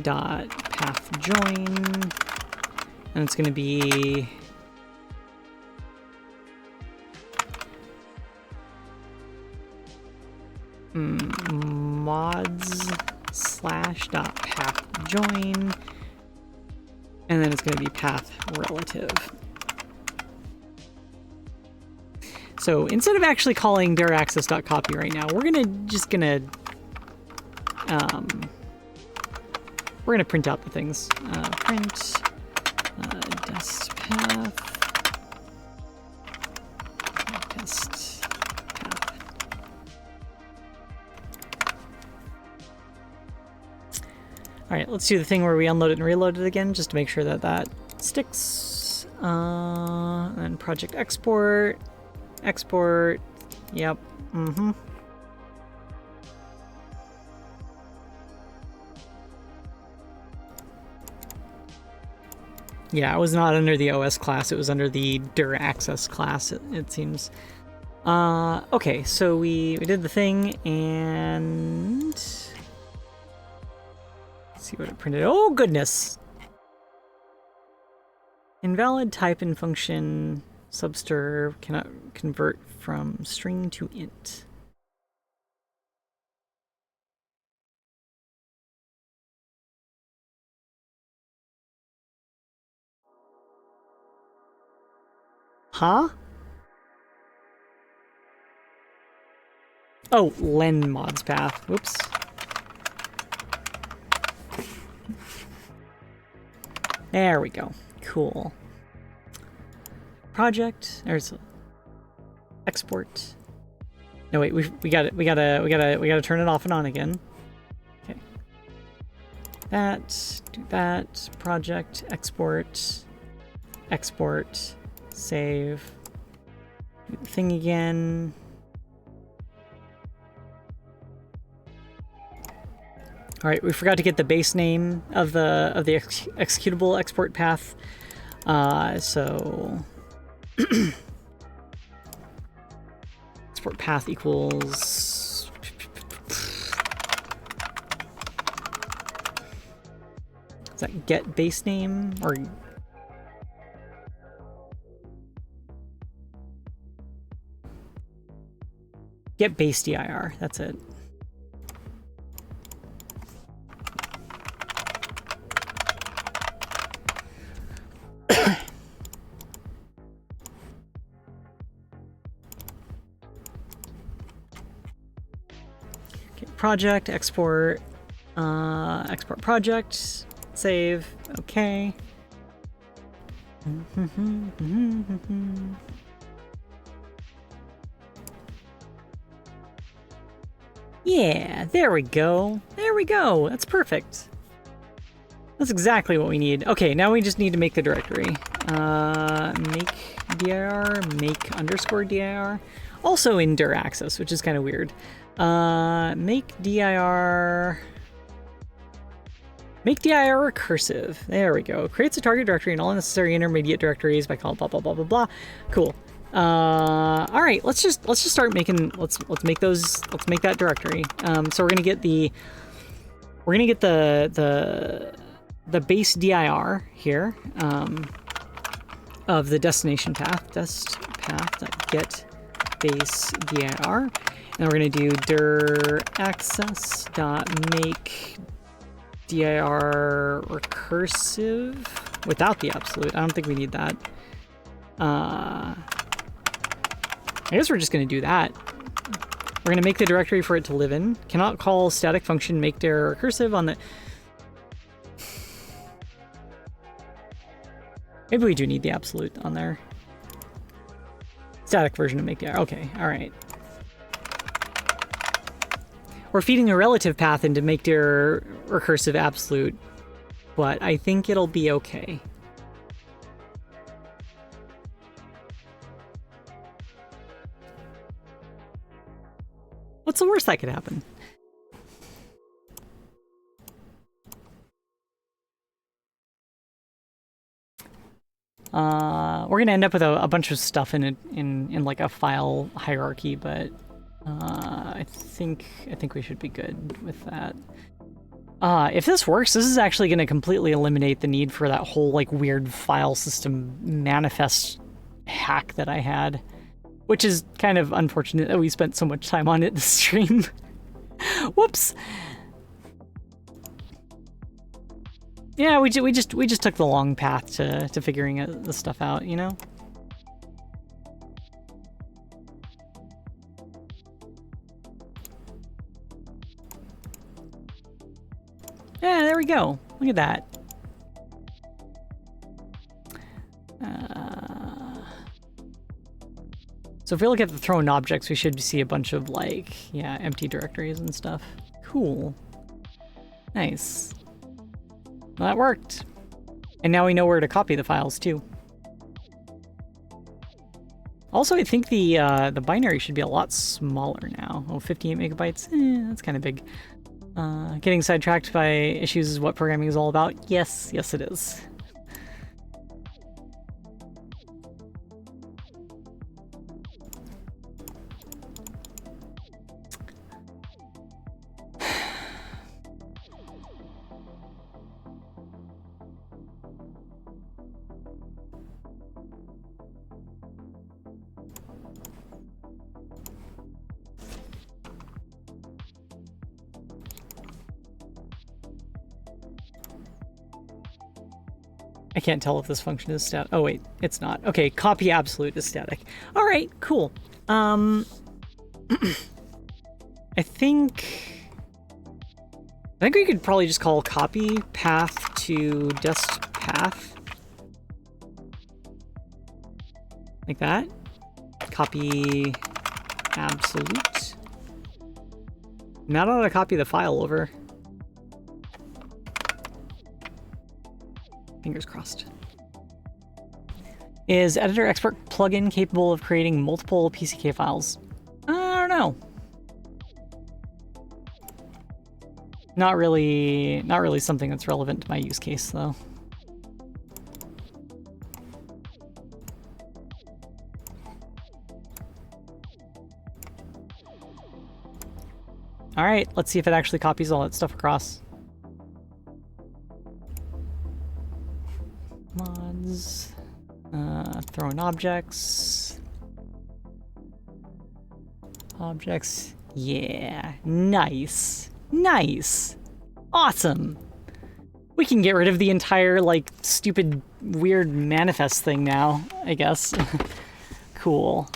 dot path join, and it's going to be mods slash dot path join, and then it's going to be path relative. So instead of actually calling dir access.copy right now, we're gonna print out the things. Print dest path test path. All right, let's do the thing where we unload it and reload it again, just to make sure that that sticks. And project export. Export. Yep. Yeah, it was not under the OS class. It was under the dir access class, it seems. Okay, so we did the thing, and let's see what it printed. Oh, goodness! Invalid type in function subster cannot convert from string to int. Huh? Oh, len mods path. Whoops. There we go. Cool. Project. There's export. No wait, we got it. We gotta turn it off and on again. Okay. That. Do that. Project. Export. Export. Save. Do the thing again. All right, we forgot to get the base name of the executable export path. So export path equals is that get base name or get base dir? That's it. Project, export, export project, save, okay. Yeah, there we go. There we go. That's perfect. That's exactly what we need. Okay, now we just need to make the directory. Make dir, make underscore dir. Also in dir access, which is kind of weird. Make dir recursive. There we go. Creates a target directory and all necessary intermediate directories by calling blah blah blah blah blah. Cool. All right, let's just start making. Let's make that directory. So we're gonna get the base dir here of the destination path. Dest path.get base dir. And we're going to do dir access.make dir recursive without the absolute. I don't think we need that. I guess we're just going to do that. We're going to make the directory for it to live in. Cannot call static function make dir recursive on the... Maybe we do need the absolute on there. Static version of make dir. Okay, all right. We're feeding a relative path into make dir recursive absolute, but I think it'll be okay. What's the worst that could happen? We're gonna end up with a bunch of stuff in like a file hierarchy, but I think we should be good with that. If this works, this is actually gonna completely eliminate the need for that whole like weird file system manifest hack that I had, which is kind of unfortunate that we spent so much time on it this stream. Whoops. Yeah, we just took the long path to figuring the stuff out, you know? Yeah, there we go. Look at that. So if we look at the thrown objects, we should see a bunch of like, yeah, empty directories and stuff. Cool. Nice. Well, that worked. And now we know where to copy the files too. Also, I think the binary should be a lot smaller now. Oh, 58 megabytes? That's kind of big. Getting sidetracked by issues is what programming is all about. Yes, yes it is. I can't tell if this function is static. Oh wait, it's not. Okay, copy absolute is static. All right, cool. I think we could probably just call copy path to dest path. Like that. Copy absolute. And that ought to copy the file over. Fingers crossed. Is editor export plugin capable of creating multiple PCK files? I don't know. Not really something that's relevant to my use case though. All right, let's see if it actually copies all that stuff across. Mods, throwing objects, yeah, nice, awesome. We can get rid of the entire, like, stupid, weird manifest thing now, I guess. Cool.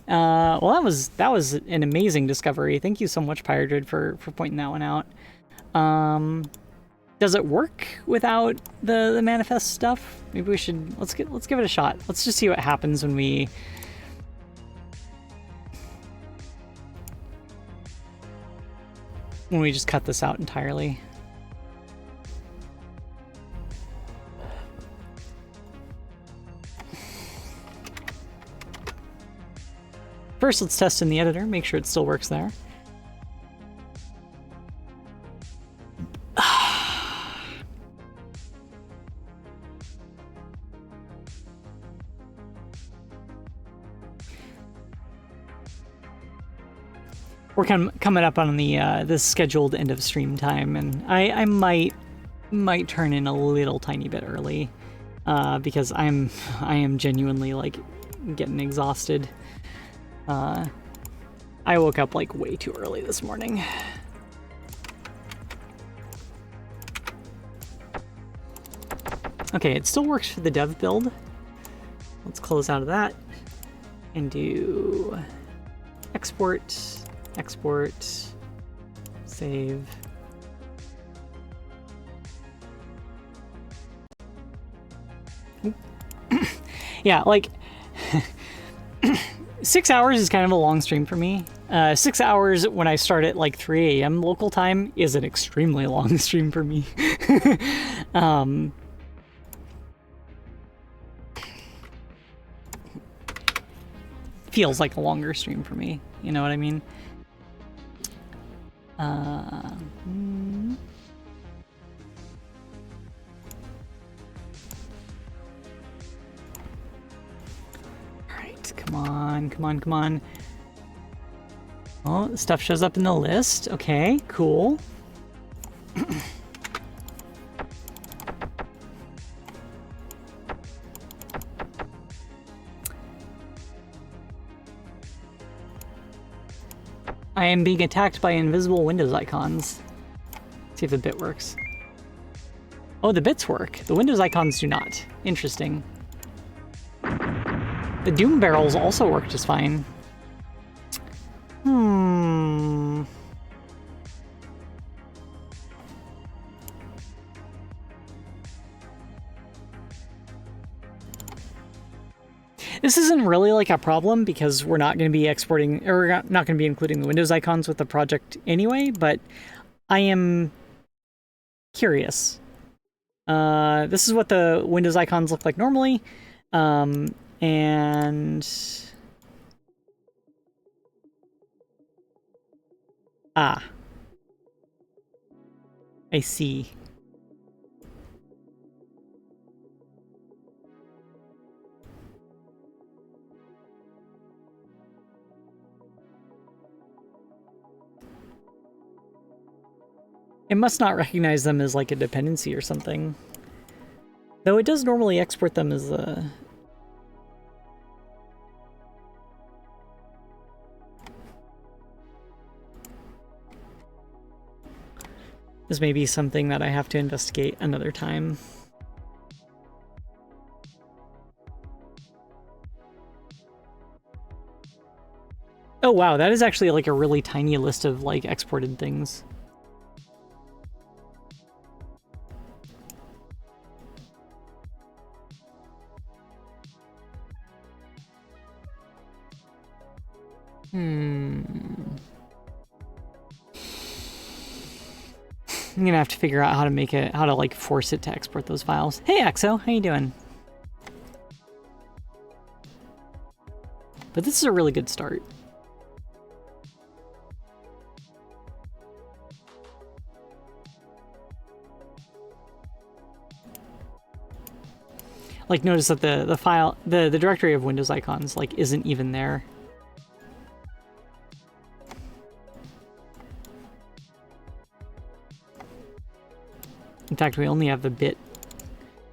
Well, that was an amazing discovery. Thank you so much, Pyrodrid, for pointing that one out. Does it work without the manifest stuff? Maybe we should let's give it a shot. Let's just see what happens when we just cut this out entirely. First, let's test in the editor, make sure it still works there. We're coming up on the this scheduled end of stream time, and I might turn in a little tiny bit early, because I am genuinely like getting exhausted. I woke up like way too early this morning. Okay, it still works for the dev build. Let's close out of that and do export, save. Yeah, like 6 hours is kind of a long stream for me. 6 hours when I start at like 3 a.m. local time is an extremely long stream for me. Feels like a longer stream for me, you know what I mean? Alright, come on, come on, come on. Oh, stuff shows up in the list. Okay, cool. I am being attacked by invisible Windows icons. Let's see if the bit works. Oh, the bits work. The Windows icons do not. Interesting. The Doom barrels also work just fine. This isn't really like a problem because we're not going to be exporting, or we're not going to be including the Windows icons with the project anyway, but I am curious. This is what the Windows icons look like normally. And... I see. It must not recognize them as like a dependency or something. Though it does normally export them as a... This may be something that I have to investigate another time. Oh wow, that is actually like a really tiny list of like exported things. I'm gonna have to figure out how to make it, how to like force it to export those files. Hey Axo, how you doing? But this is a really good start. Like notice that the file, the directory of Windows icons like isn't even there. In fact, we only have the bit.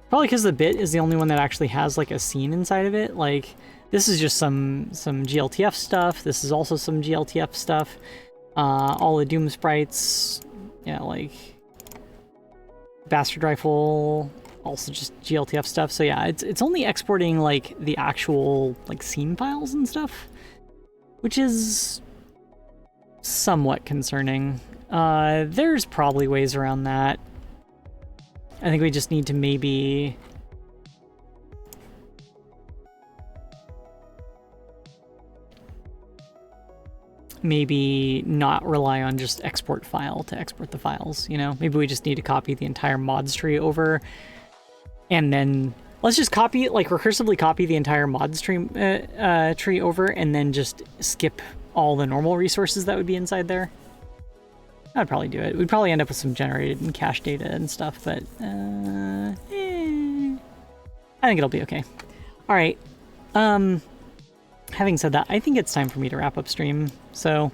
Probably because the bit is the only one that actually has like a scene inside of it. Like this is just some GLTF stuff. This is also some GLTF stuff. All the Doom sprites, yeah, like Bastard Rifle, also just GLTF stuff. So yeah, it's only exporting like the actual like scene files and stuff, which is somewhat concerning. There's probably ways around that. I think we just need to maybe not rely on just export file to export the files, you know? Maybe we just need to copy the entire mods tree over, and then let's just copy it, like recursively copy the entire mods tree over, and then just skip all the normal resources that would be inside there. I'd probably do it. We'd probably end up with some generated and cache data and stuff, but I think it'll be okay. All right. Having said that, I think it's time for me to wrap up stream. So,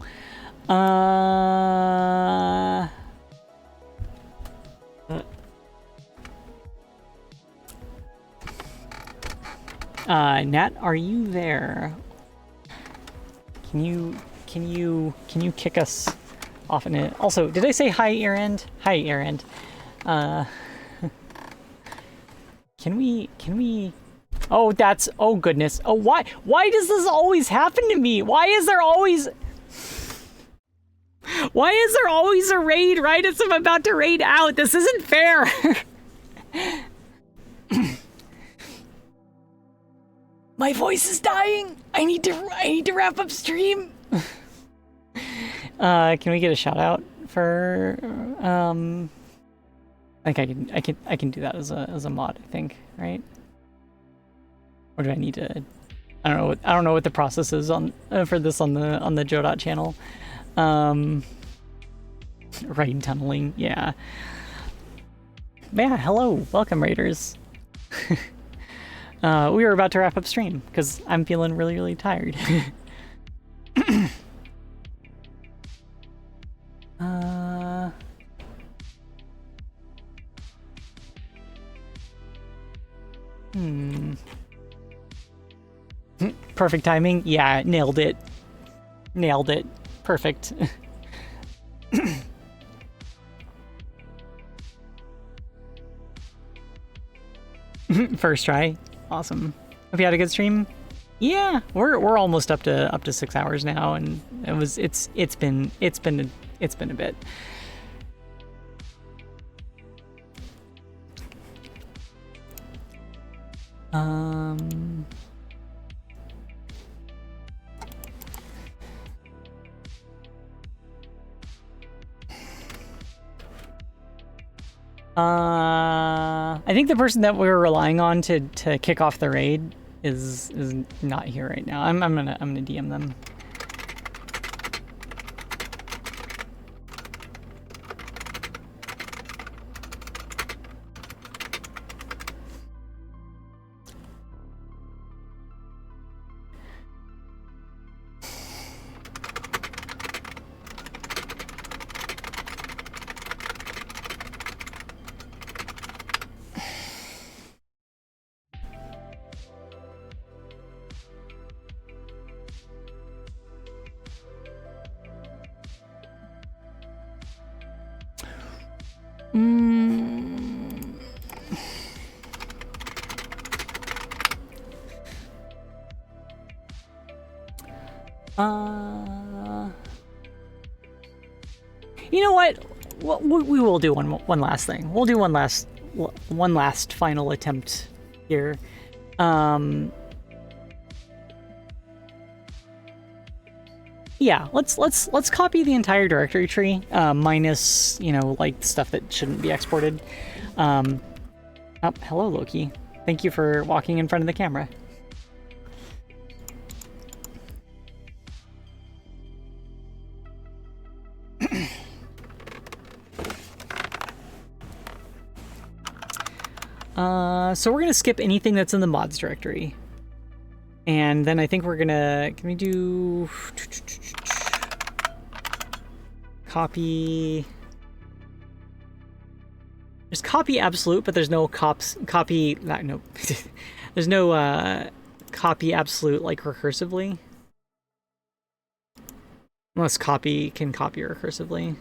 Nat, are you there? Can you kick us off in it? Also, did I say hi, Erend? Hi, Erend. Can we? Oh, that's, oh goodness. Oh, why does this always happen to me? Why is there always a raid right as I'm about to raid out? This isn't fair. My voice is dying. I need to wrap up stream. Can we get a shout out for I think I can do that as a mod, I think, right? Or do I need to? I don't know what the process is on for this on the Godot channel. Raid tunneling, yeah. Yeah, hello, welcome raiders. We were about to wrap up stream because I'm feeling really, really tired. Perfect timing. Yeah, nailed it. Nailed it. Perfect. First try. Awesome. Hope you had a good stream. Yeah, we're almost up to 6 hours now, and it's been a bit. I think the person that we were relying on to kick off the raid is not here right now. I'm gonna DM them. You know what? We will do one last thing. We'll do one last final attempt here. Yeah, let's copy the entire directory tree, minus, you know, like stuff that shouldn't be exported. Oh, hello, Loki. Thank you for walking in front of the camera. So we're gonna skip anything that's in the mods directory. And then I think we're gonna, can we do copy? There's copy absolute, but there's no copy, no, there's no copy absolute like recursively. Unless copy can copy recursively.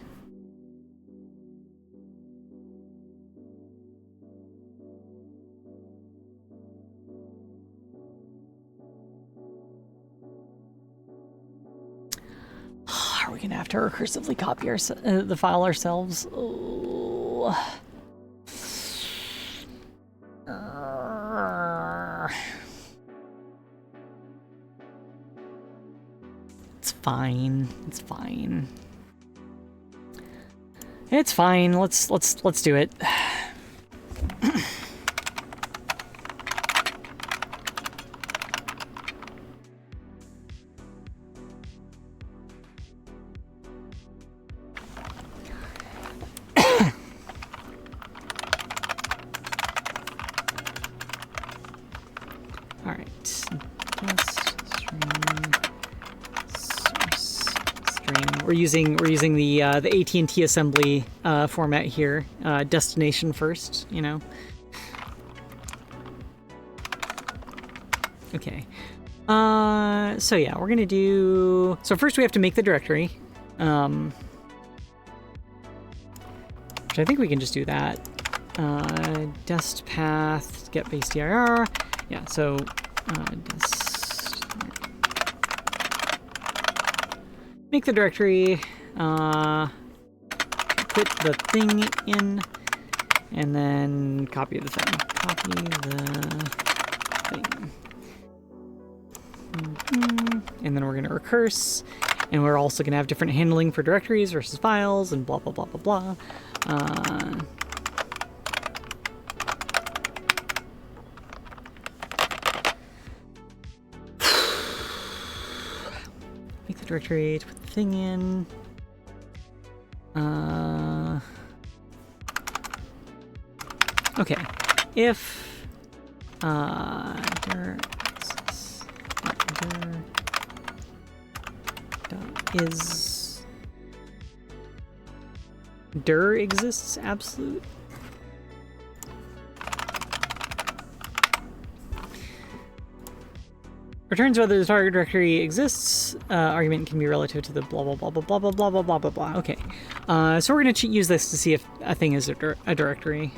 Are we gonna have to recursively copy the file ourselves? Oh. It's fine. It's fine. It's fine. Let's do it. We're using the AT&T assembly format here. Destination first, you know. Okay. So yeah, we're gonna do. So first we have to make the directory, which I think we can just do that. Dest path get base dir. Yeah. So make the directory, put the thing in, and then copy the thing. Copy the thing. And then we're going to recurse, and we're also going to have different handling for directories versus files, and blah, blah, blah, blah, blah. Make the directory to put the thing in. Okay, if dir is dir exists absolute. Returns whether the target directory exists. Argument can be relative to the blah blah blah blah blah blah blah blah blah blah blah. Okay, so we're gonna use this to see if a thing is a directory.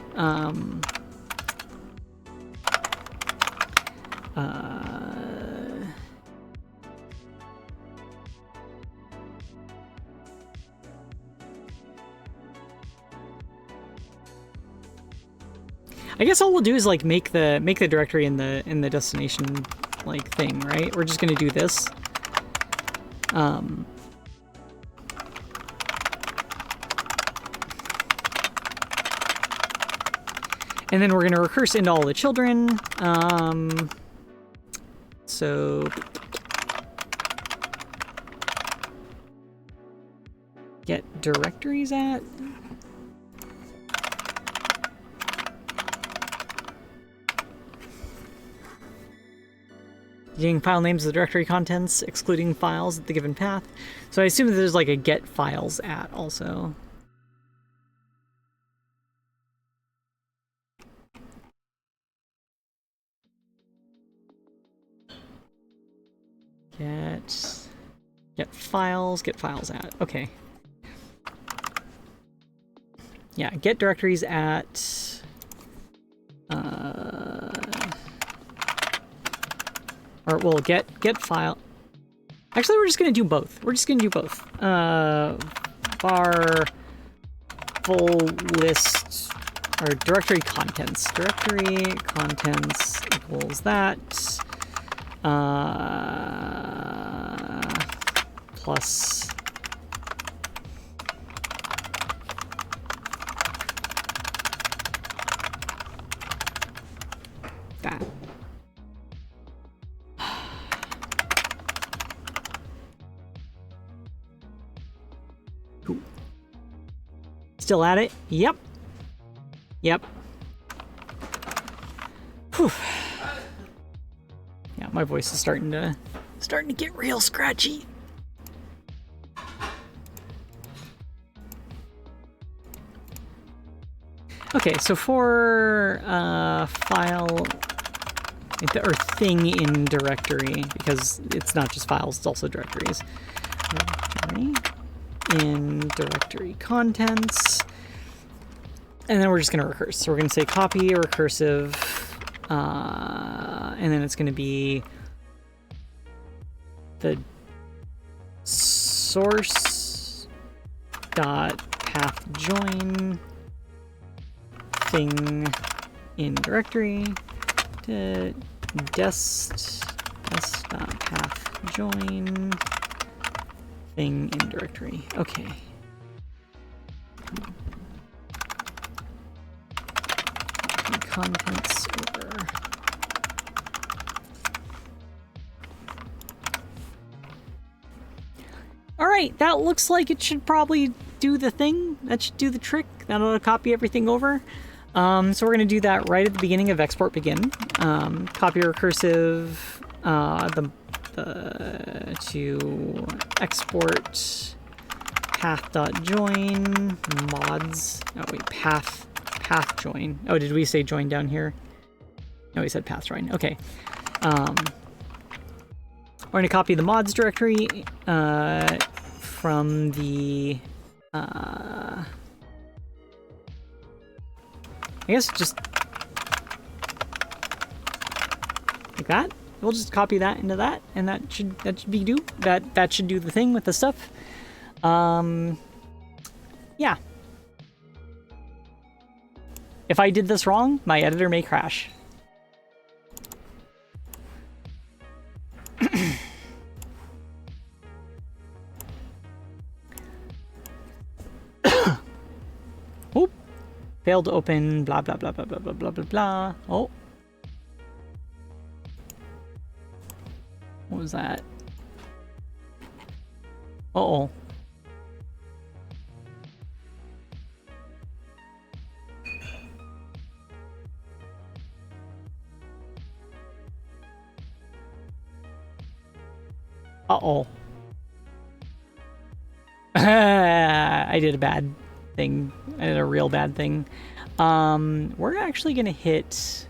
I guess all we'll do is like make the directory in the destination like thing, right? We're just gonna do this. And then we're gonna recurse into all the children. So get directories at. Getting file names of the directory contents, excluding files at the given path. So I assume that there's like a get files at also. Get files at. Okay. Yeah, get directories at or we'll get file. Actually, we're just gonna do both. Var full list or directory contents. Directory contents equals that plus that. Cool. Still at it? Yep. Whew. Yeah, my voice is starting to get real scratchy. Okay, so for file or thing in directory, because it's not just files, it's also directories. In directory contents, and then we're just going to recurse. So we're going to say copy recursive, and then it's going to be the source dot path join thing in directory to dest dot path join thing in directory. Okay. Contents over. All right, that looks like it should probably do the thing. That should do the trick. That'll copy everything over. So we're going to do that right at the beginning of export begin. Copy recursive to export path.join mods. Oh wait, path join. Oh, did we say join down here? No, we said path join. Okay. We're going to copy the mods directory from the I guess just like that. We'll just copy that into that, and that should should do the thing with the stuff. Yeah. If I did this wrong, my editor may crash. Oop. Failed to open, blah, blah, blah, blah, blah, blah, blah, blah, blah. Oh. What was that? Uh-oh. Uh-oh. I did a bad thing. I did a real bad thing. We're actually gonna hit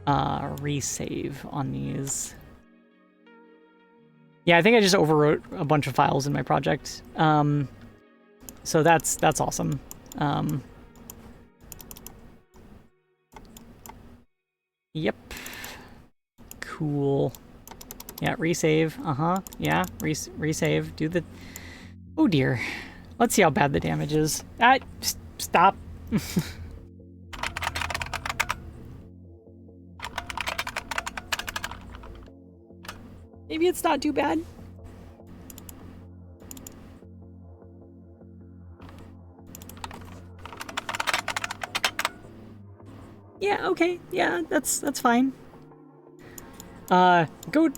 resave on these. Yeah, I think I just overwrote a bunch of files in my project. So that's awesome. Yep. Cool. Yeah, resave. Yeah, resave. Do the... Oh dear. Let's see how bad the damage is. Stop. Maybe it's not too bad. Yeah, okay. Yeah, that's fine. Go.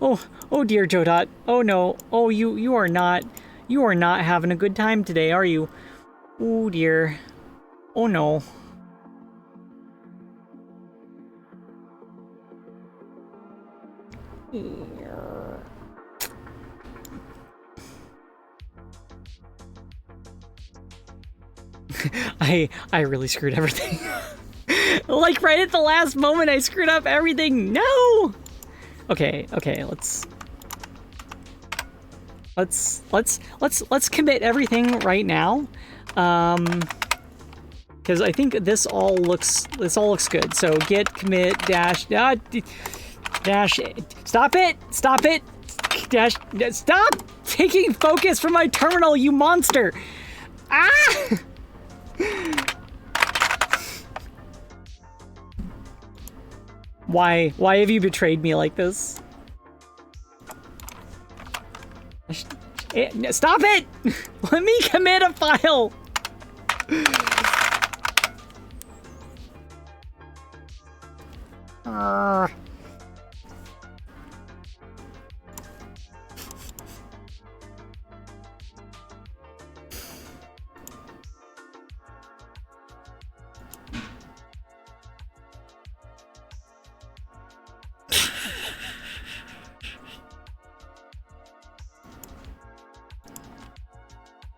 Oh dear, Jodot. Oh no. Oh, you are not having a good time today, are you? Oh dear. Oh no. I really screwed everything. Like right at the last moment I screwed up everything. No. Okay, let's commit everything right now. Cuz I think this all looks good. So git commit dash stop it. Dash stop taking focus from my terminal, you monster. Ah! Why have you betrayed me like this? Stop it! Let me commit a file!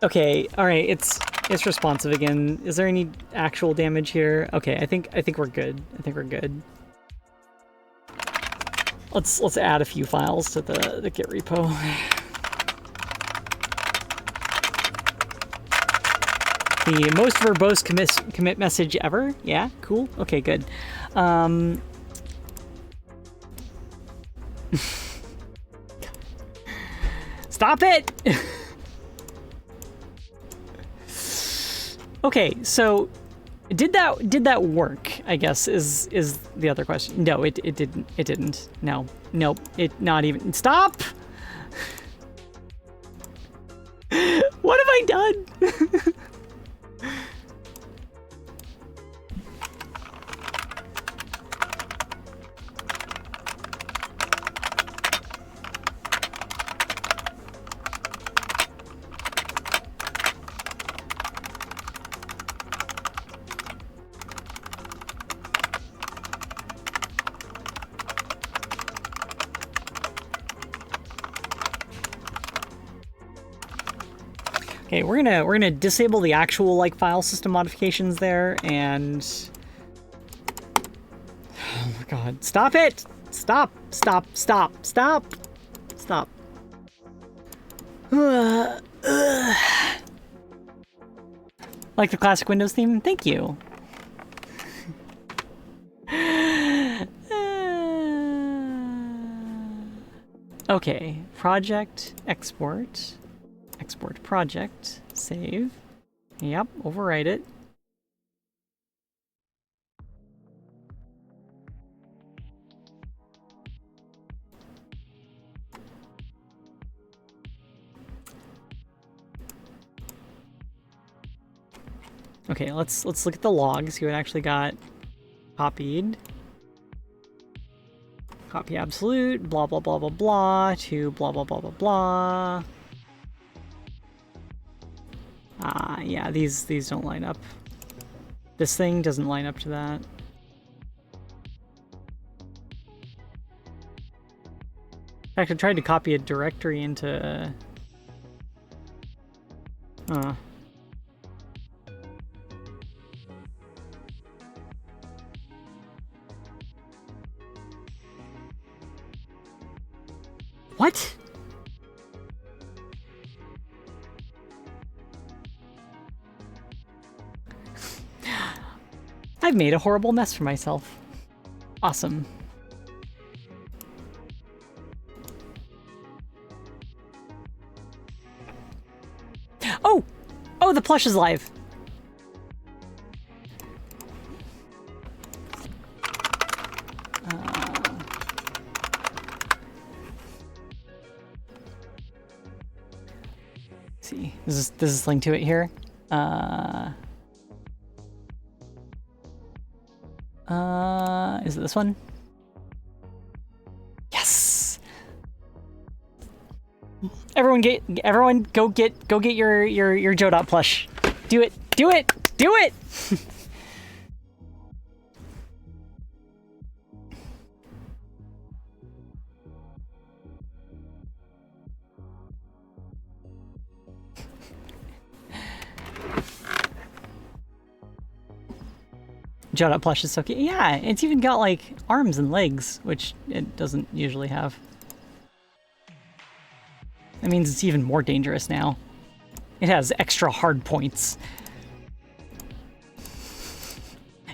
Okay, all right, it's responsive again. Is there any actual damage here? Okay, I think we're good. I think we're good. Let's add a few files to the Git repo. The most verbose commit message ever. Yeah, cool. Okay, good. Stop it! Okay, so did that work? I guess is the other question. No, it didn't. It didn't. No, nope. It not even. Stop! What have I done? Okay, we're gonna disable the actual like file system modifications there, and oh my god, stop it! Stop! Like the classic Windows theme? Thank you. Okay, project export. Export project, save. Yep, overwrite it. Okay, let's look at the logs, see what actually got copied. Copy absolute, blah blah blah blah blah, to blah blah blah blah blah. Yeah, these don't line up. This thing doesn't line up to that. In fact, I tried to copy a directory into... What? I've made a horrible mess for myself. Awesome. Oh! Oh, the plush is live. See, this is linked to it here. Is it this one? Yes. Everyone go get your Godot plush. Do it. Do it. Do it. Godot plush is so cute. Yeah, it's even got like arms and legs, which it doesn't usually have. That means it's even more dangerous now. It has extra hard points.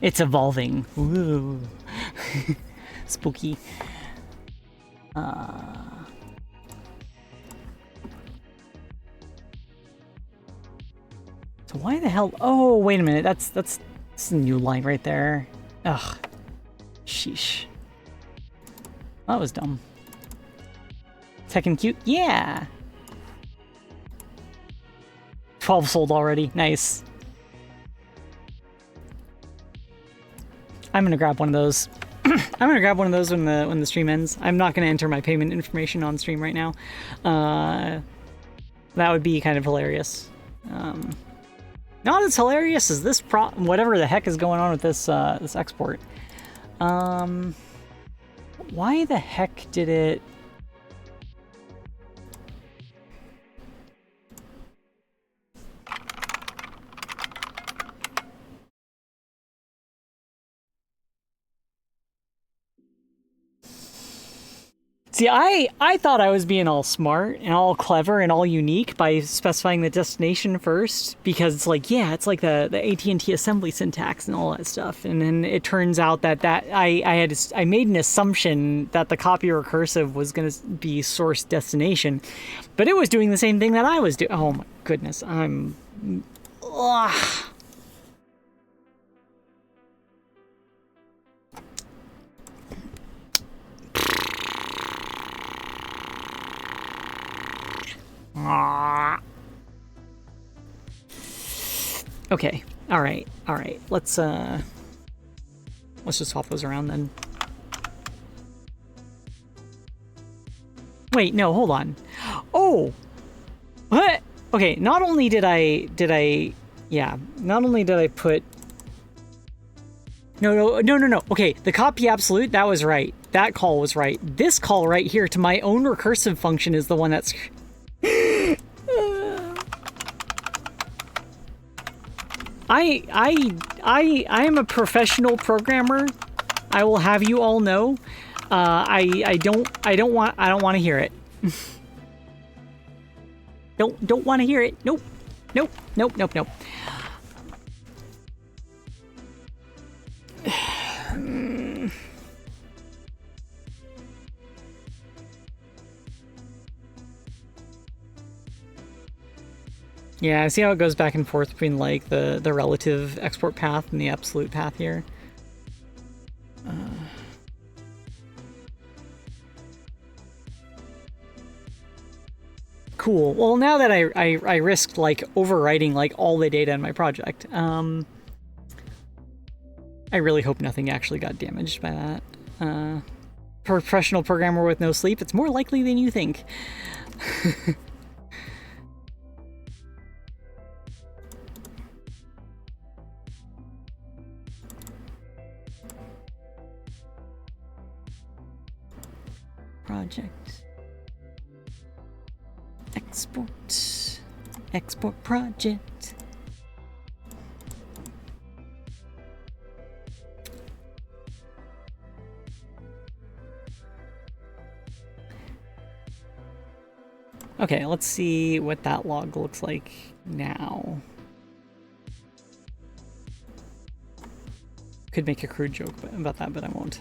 It's evolving. Ooh. Spooky. So why the hell? Oh, wait a minute. That's a new line right there. Ugh. Sheesh. That was dumb. Tekken cute? Yeah. 12 sold already. Nice. I'm gonna grab one of those. I'm gonna grab one of those when the stream ends. I'm not gonna enter my payment information on stream right now. That would be kind of hilarious. Not as hilarious as this whatever the heck is going on with this this export. Why the heck did it? See, I thought I was being all smart and all clever and all unique by specifying the destination first, because it's like, yeah, it's like the AT&T assembly syntax and all that stuff. And then it turns out that I made an assumption that the copy recursive was going to be source destination, but it was doing the same thing that I was doing. Oh my goodness, ugh. Okay. All right. Let's just swap those around then. Wait, no, hold on. Oh, what? Okay. Not only did I put. No. Okay, the copy absolute, that was right. That call was right. This call right here to my own recursive function is the one that's. I am a professional programmer. I will have you all know. I don't want to hear it. don't want to hear it. Nope. Yeah, see how it goes back and forth between like the relative export path and the absolute path here. Cool. Well, now that I risked like overwriting like all the data in my project, I really hope nothing actually got damaged by that. Professional programmer with no sleep, it's more likely than you think. Project Export project. Okay, let's see what that log looks like now. Could make a crude joke about that, but I won't.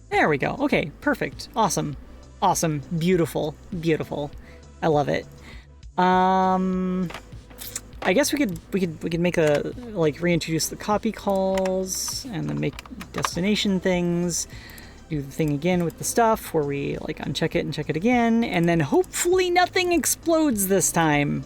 There we go. Okay, perfect. Awesome. Awesome. Beautiful. Beautiful. I love it. I guess we could make a, like, reintroduce the copy calls and then make destination things. Do the thing again with the stuff where we like uncheck it and check it again, and then hopefully nothing explodes this time.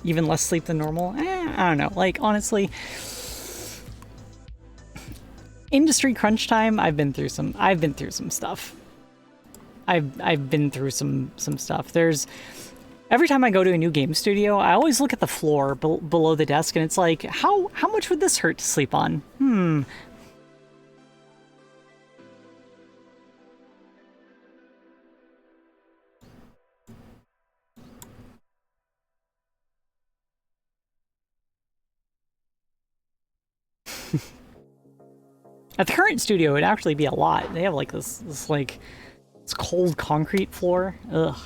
Even less sleep than normal? I don't know. Like, honestly, industry crunch time, I've been through some stuff. I've been through some stuff. Every time I go to a new game studio, I always look at the floor below the desk, and it's like, how much would this hurt to sleep on? At the current studio, it'd actually be a lot. They have like this cold concrete floor. Ugh.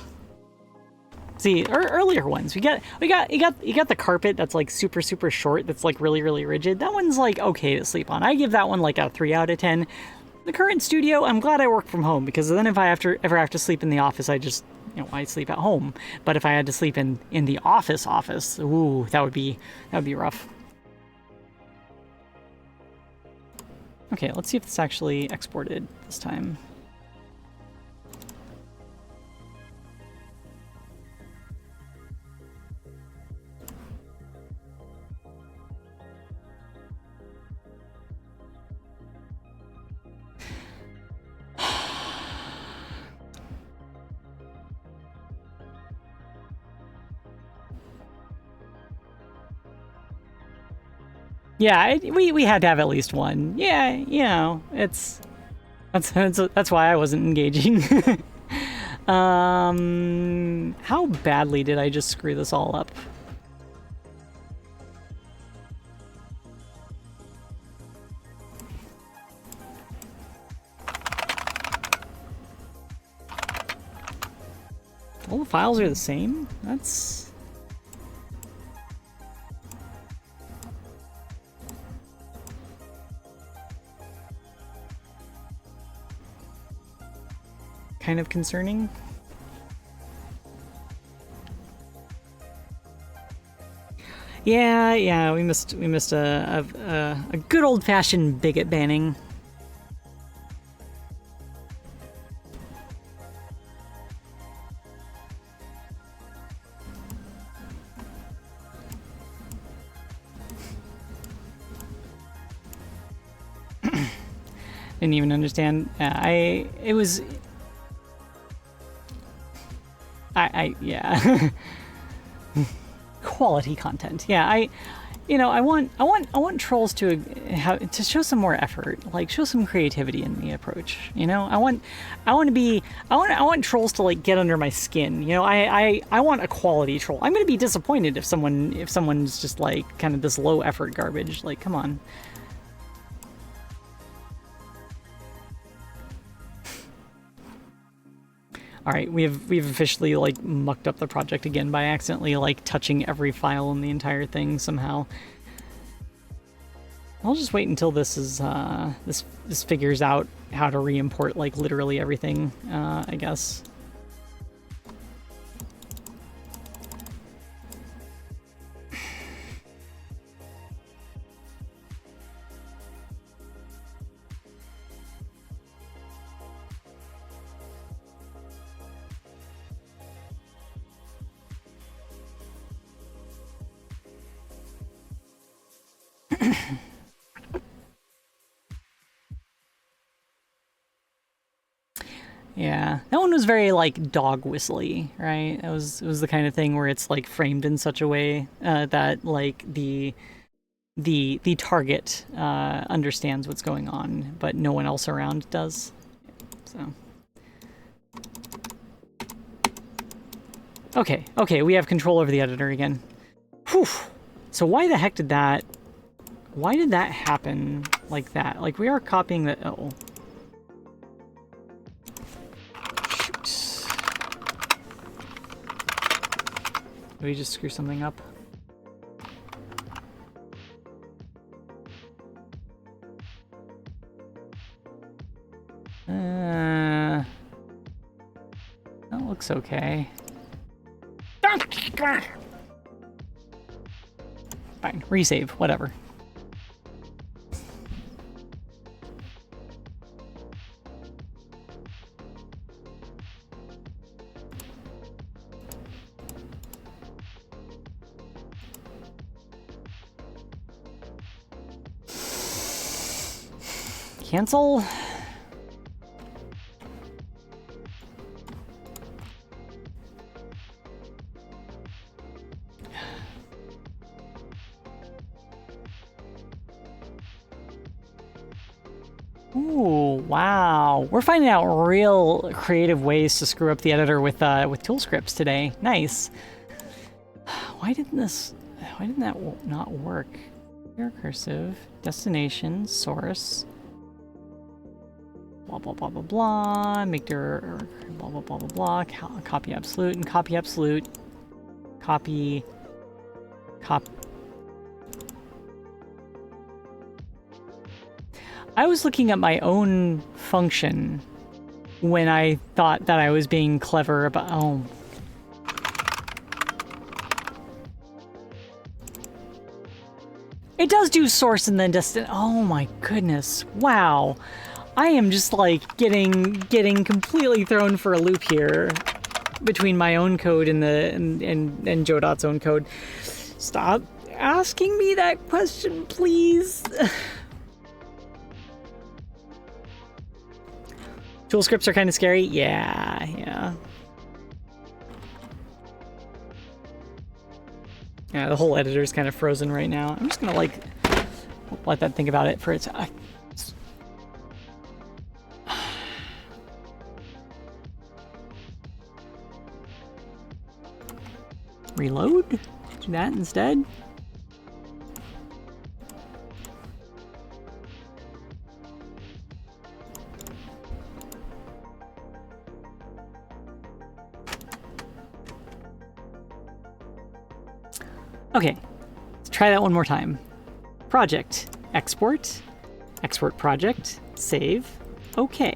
See, earlier ones, you got the carpet that's like super short, that's like really rigid. That one's like okay to sleep on. I give that one like a 3 out of 10. The current studio, I'm glad I work from home, because then if I ever have to sleep in the office, I just, I sleep at home. But if I had to sleep in the office, ooh, that would be rough. Okay, let's see if it's actually exported this time. Yeah, we had to have at least one. Yeah, that's why I wasn't engaging. How badly did I just screw this all up? All the files are the same? That's... kind of concerning. Yeah, we missed a good old-fashioned bigot banning. Didn't even understand. Yeah. Quality content. Yeah, I want trolls to show some more effort, like show some creativity in the approach. I want trolls to like get under my skin. I want a quality troll. I'm gonna be disappointed if someone's just like kind of this low effort garbage. Like, come on. All right, we've officially like mucked up the project again by accidentally like touching every file in the entire thing somehow. I'll just wait until this is this figures out how to re-import like literally everything, I guess. Yeah, that one was very like dog whistly, right? It was the kind of thing where it's like framed in such a way that like the target understands what's going on, but no one else around does. So okay, we have control over the editor again. Whew. So why the heck did that? Why did that happen like that? Like we are copying the Shoot. Did we just screw something up? That looks okay. Fine, resave, whatever. Cancel. Ooh, wow. We're finding out real creative ways to screw up the editor with tool scripts today. Nice. Why didn't that not work? Recursive, destination, source. Blah, blah, blah, blah, blah. Make their blah, blah, blah, blah, blah. Copy absolute and copy absolute. Copy. I was looking at my own function when I thought that I was being clever about... Oh. It does do source and then destination. Oh my goodness. Wow. I am just like getting completely thrown for a loop here between my own code and Jodot's own code. Stop asking me that question, please. Tool scripts are kind of scary. Yeah. Yeah, the whole editor's kind of frozen right now. I'm just gonna like let that think about it for its. Reload? Do that instead? Okay, let's try that one more time. Project, export project, save, okay.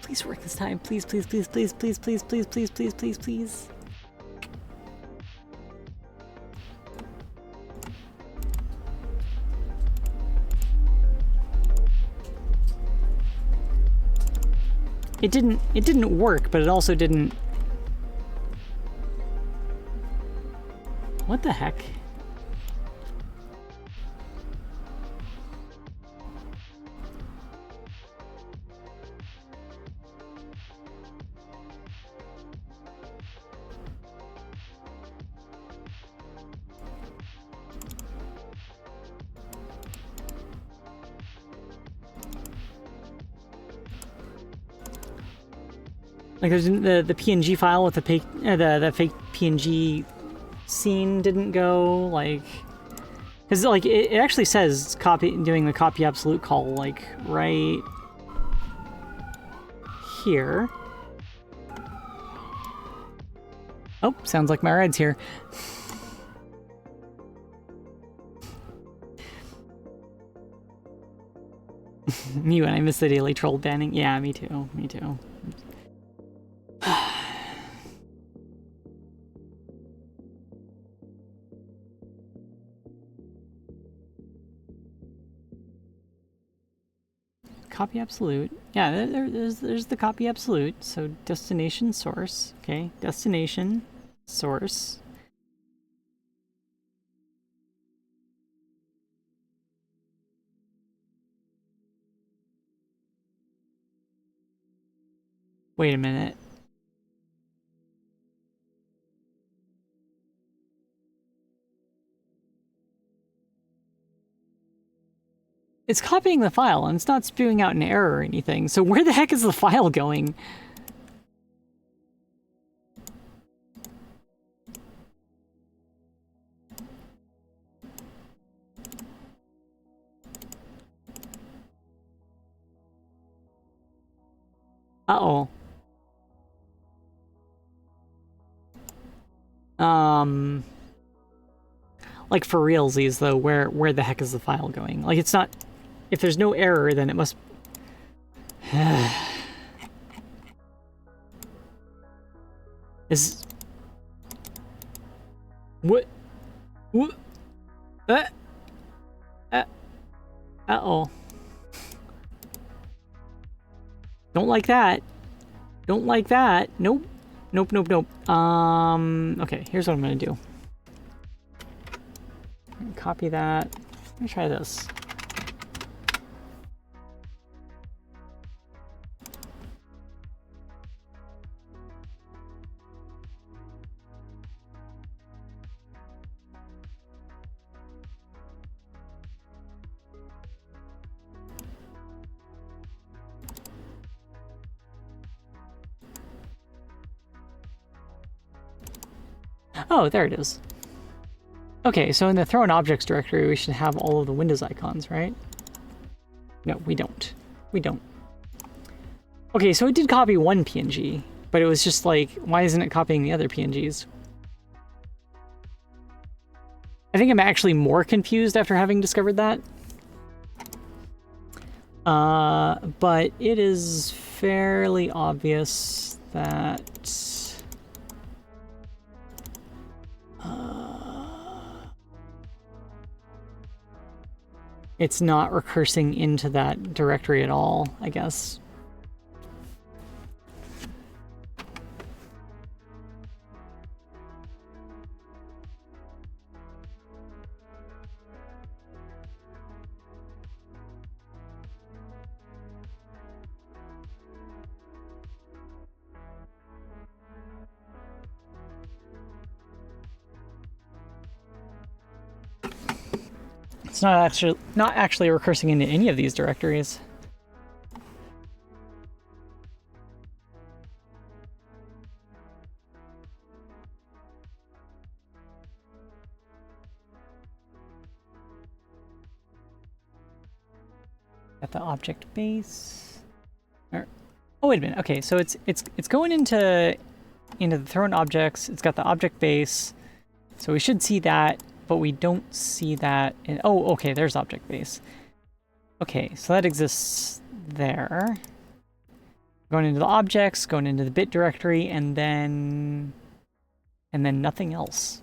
Please work this time, please. It didn't work, but it also didn't... What the heck? Like there's the PNG file with the fake PNG scene didn't go, like, because like it actually says doing the copy absolute call like right here. Oh, sounds like my ride's here. Me when I miss the daily troll banning. Yeah, me too. Copy absolute. Yeah, there's the copy absolute. So destination source. Okay, destination source. Wait a minute. It's copying the file, and it's not spewing out an error or anything. So where the heck is the file going? Uh-oh. Like for realsies though, where the heck is the file going? Like it's not, if there's no error, then it must. Is what? What? Uh-oh. Don't like that. Don't like that. Nope. Nope, nope, nope. Okay, here's what I'm gonna do. Copy that. Let me try this. Oh, there it is. Okay, so in the throw in objects directory, we should have all of the Windows icons, right? No, we don't. We don't. Okay, so it did copy one PNG, but it was just like, why isn't it copying the other PNGs? I think I'm actually more confused after having discovered that. But it is fairly obvious that it's not recursing into that directory at all, I guess. It's not actually recursing into any of these directories. Got the object base. Oh, wait a minute. Okay, so it's going into the thrown objects. It's got the object base, so we should see that. But we don't see that in... Oh, okay, there's object base. Okay, so that exists there. Going into the objects, going into the bit directory, and then nothing else.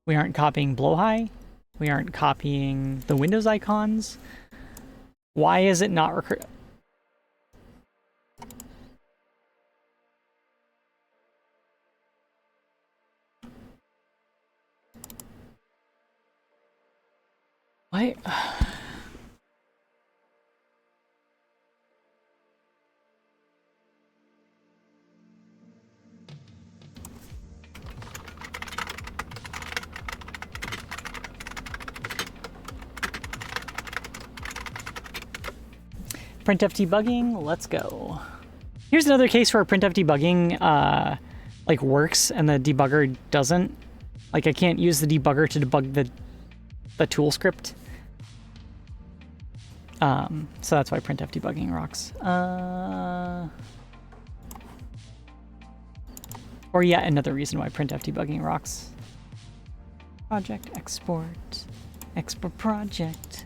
We aren't copying blowhigh. We aren't copying the Windows icons. Why is it not recur... Why? Printf debugging, let's go. Here's another case where printf debugging like works and the debugger doesn't. Like I can't use the debugger to debug the tool script. So that's why printf debugging rocks. Or yet another reason why printf debugging rocks. Project export, export project.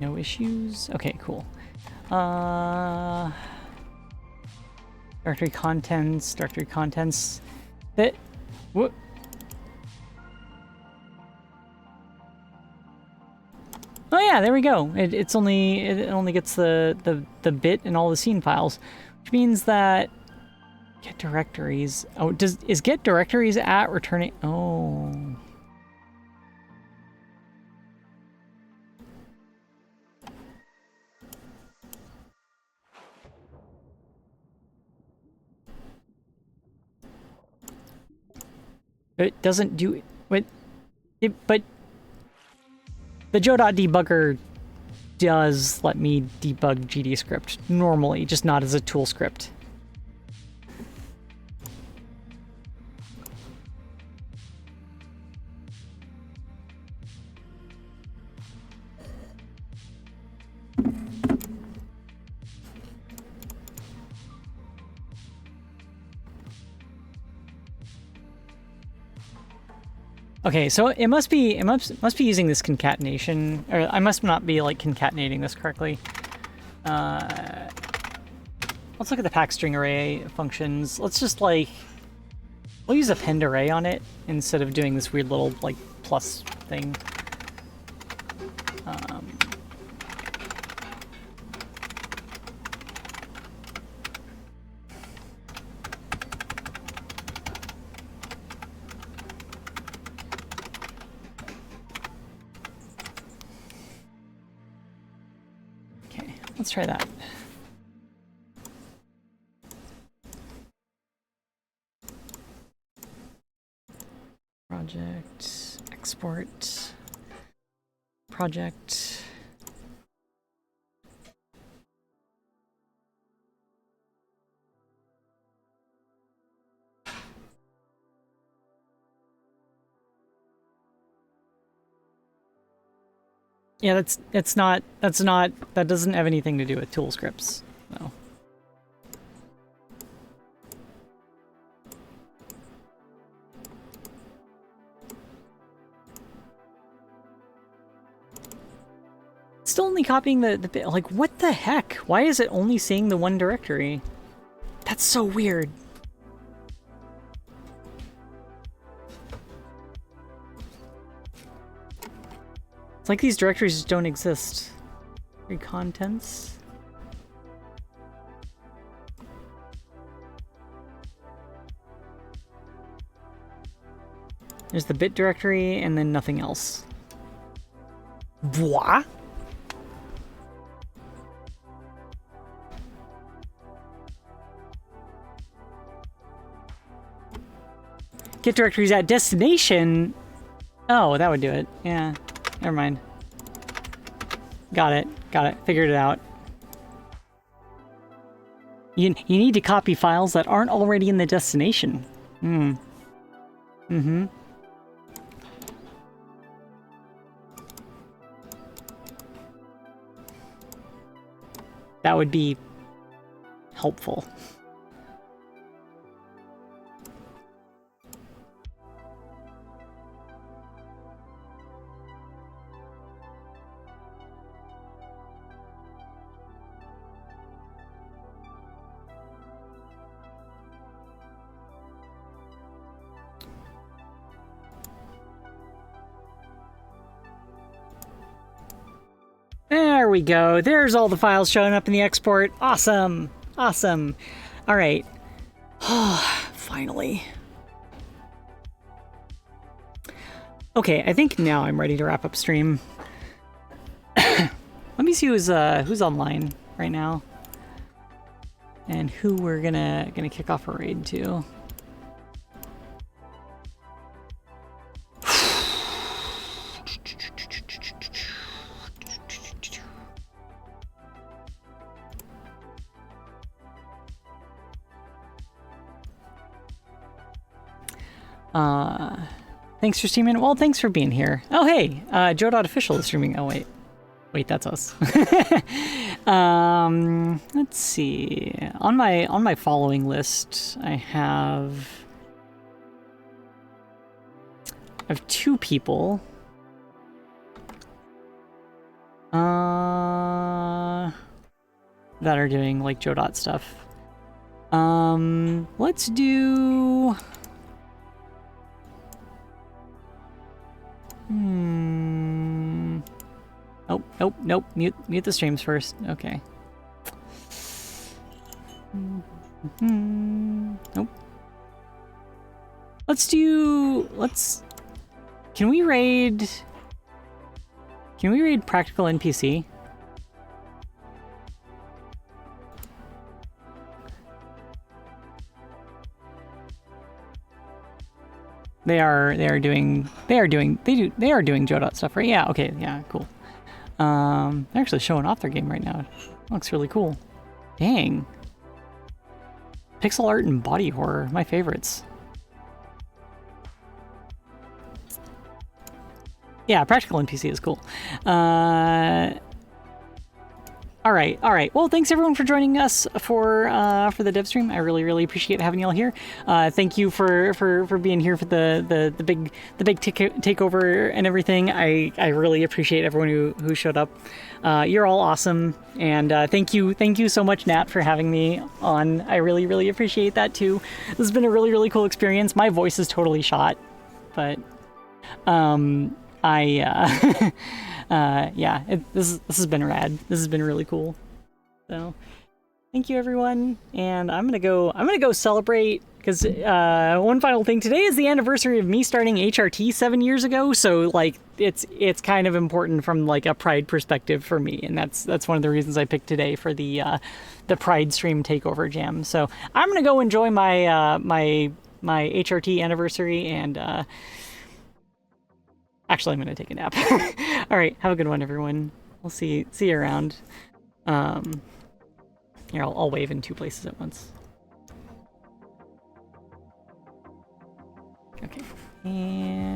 No issues? Okay, cool. Directory contents. That... What? Oh yeah, there we go. It only gets the bit and all the scene files, which means that get directories. Oh, is get directories at returning? Oh. It doesn't do what? But the Godot debugger does let me debug GDScript normally, just not as a tool script. Okay, so it must be using this concatenation, or I must not be like concatenating this correctly. Let's look at the pack string array functions. Let's just like we'll use append array on it instead of doing this weird little like plus thing. Let's try that. Project, export, project. Yeah, that doesn't have anything to do with tool scripts. No. Still only copying the bit. Like, what the heck? Why is it only seeing the one directory? That's so weird. It's like these directories just don't exist. Contents. There's the bit directory and then nothing else. What? Get directories at destination. Oh, that would do it. Yeah. Never mind. Got it. Figured it out. You need to copy files that aren't already in the destination. Mm-hmm. That would be helpful. There we go. There's all the files showing up in the export. Awesome. Awesome. All right. Finally. Okay, I think now I'm ready to wrap up stream. Let me see who's online right now. And who we're gonna kick off a raid to. Thanks for streaming. Well, thanks for being here. Oh, hey, Godot Official is streaming. Oh, wait, that's us. Let's see. On my following list, I have two people. That are doing like Godot stuff. Let's do. Oh, nope, nope. Mute the streams first. Okay. Nope. Can we raid Practical NPC? They are doing Godot stuff, right? Yeah, okay, yeah, cool. They're actually showing off their game right now. It looks really cool. Dang. Pixel art and body horror, my favorites. Yeah, Practical NPC is cool. All right. Well, thanks everyone for joining us for the dev stream. I really appreciate having y'all here. Thank you for being here for the big takeover and everything. I really appreciate everyone who showed up. You're all awesome, and thank you so much, Nat, for having me on. I really appreciate that too. This has been a really cool experience. My voice is totally shot, but yeah, this has been rad. This has been really cool. So, thank you everyone, and I'm gonna go celebrate, because one final thing. Today is the anniversary of me starting HRT 7 years ago. So like it's kind of important from like a pride perspective for me, and that's one of the reasons I picked today for the Pride Stream Takeover Jam. So I'm gonna go enjoy my my HRT anniversary, and actually, I'm gonna take a nap. All right, have a good one, everyone. We'll see you around. Here, I'll wave in 2 places at once. Okay, and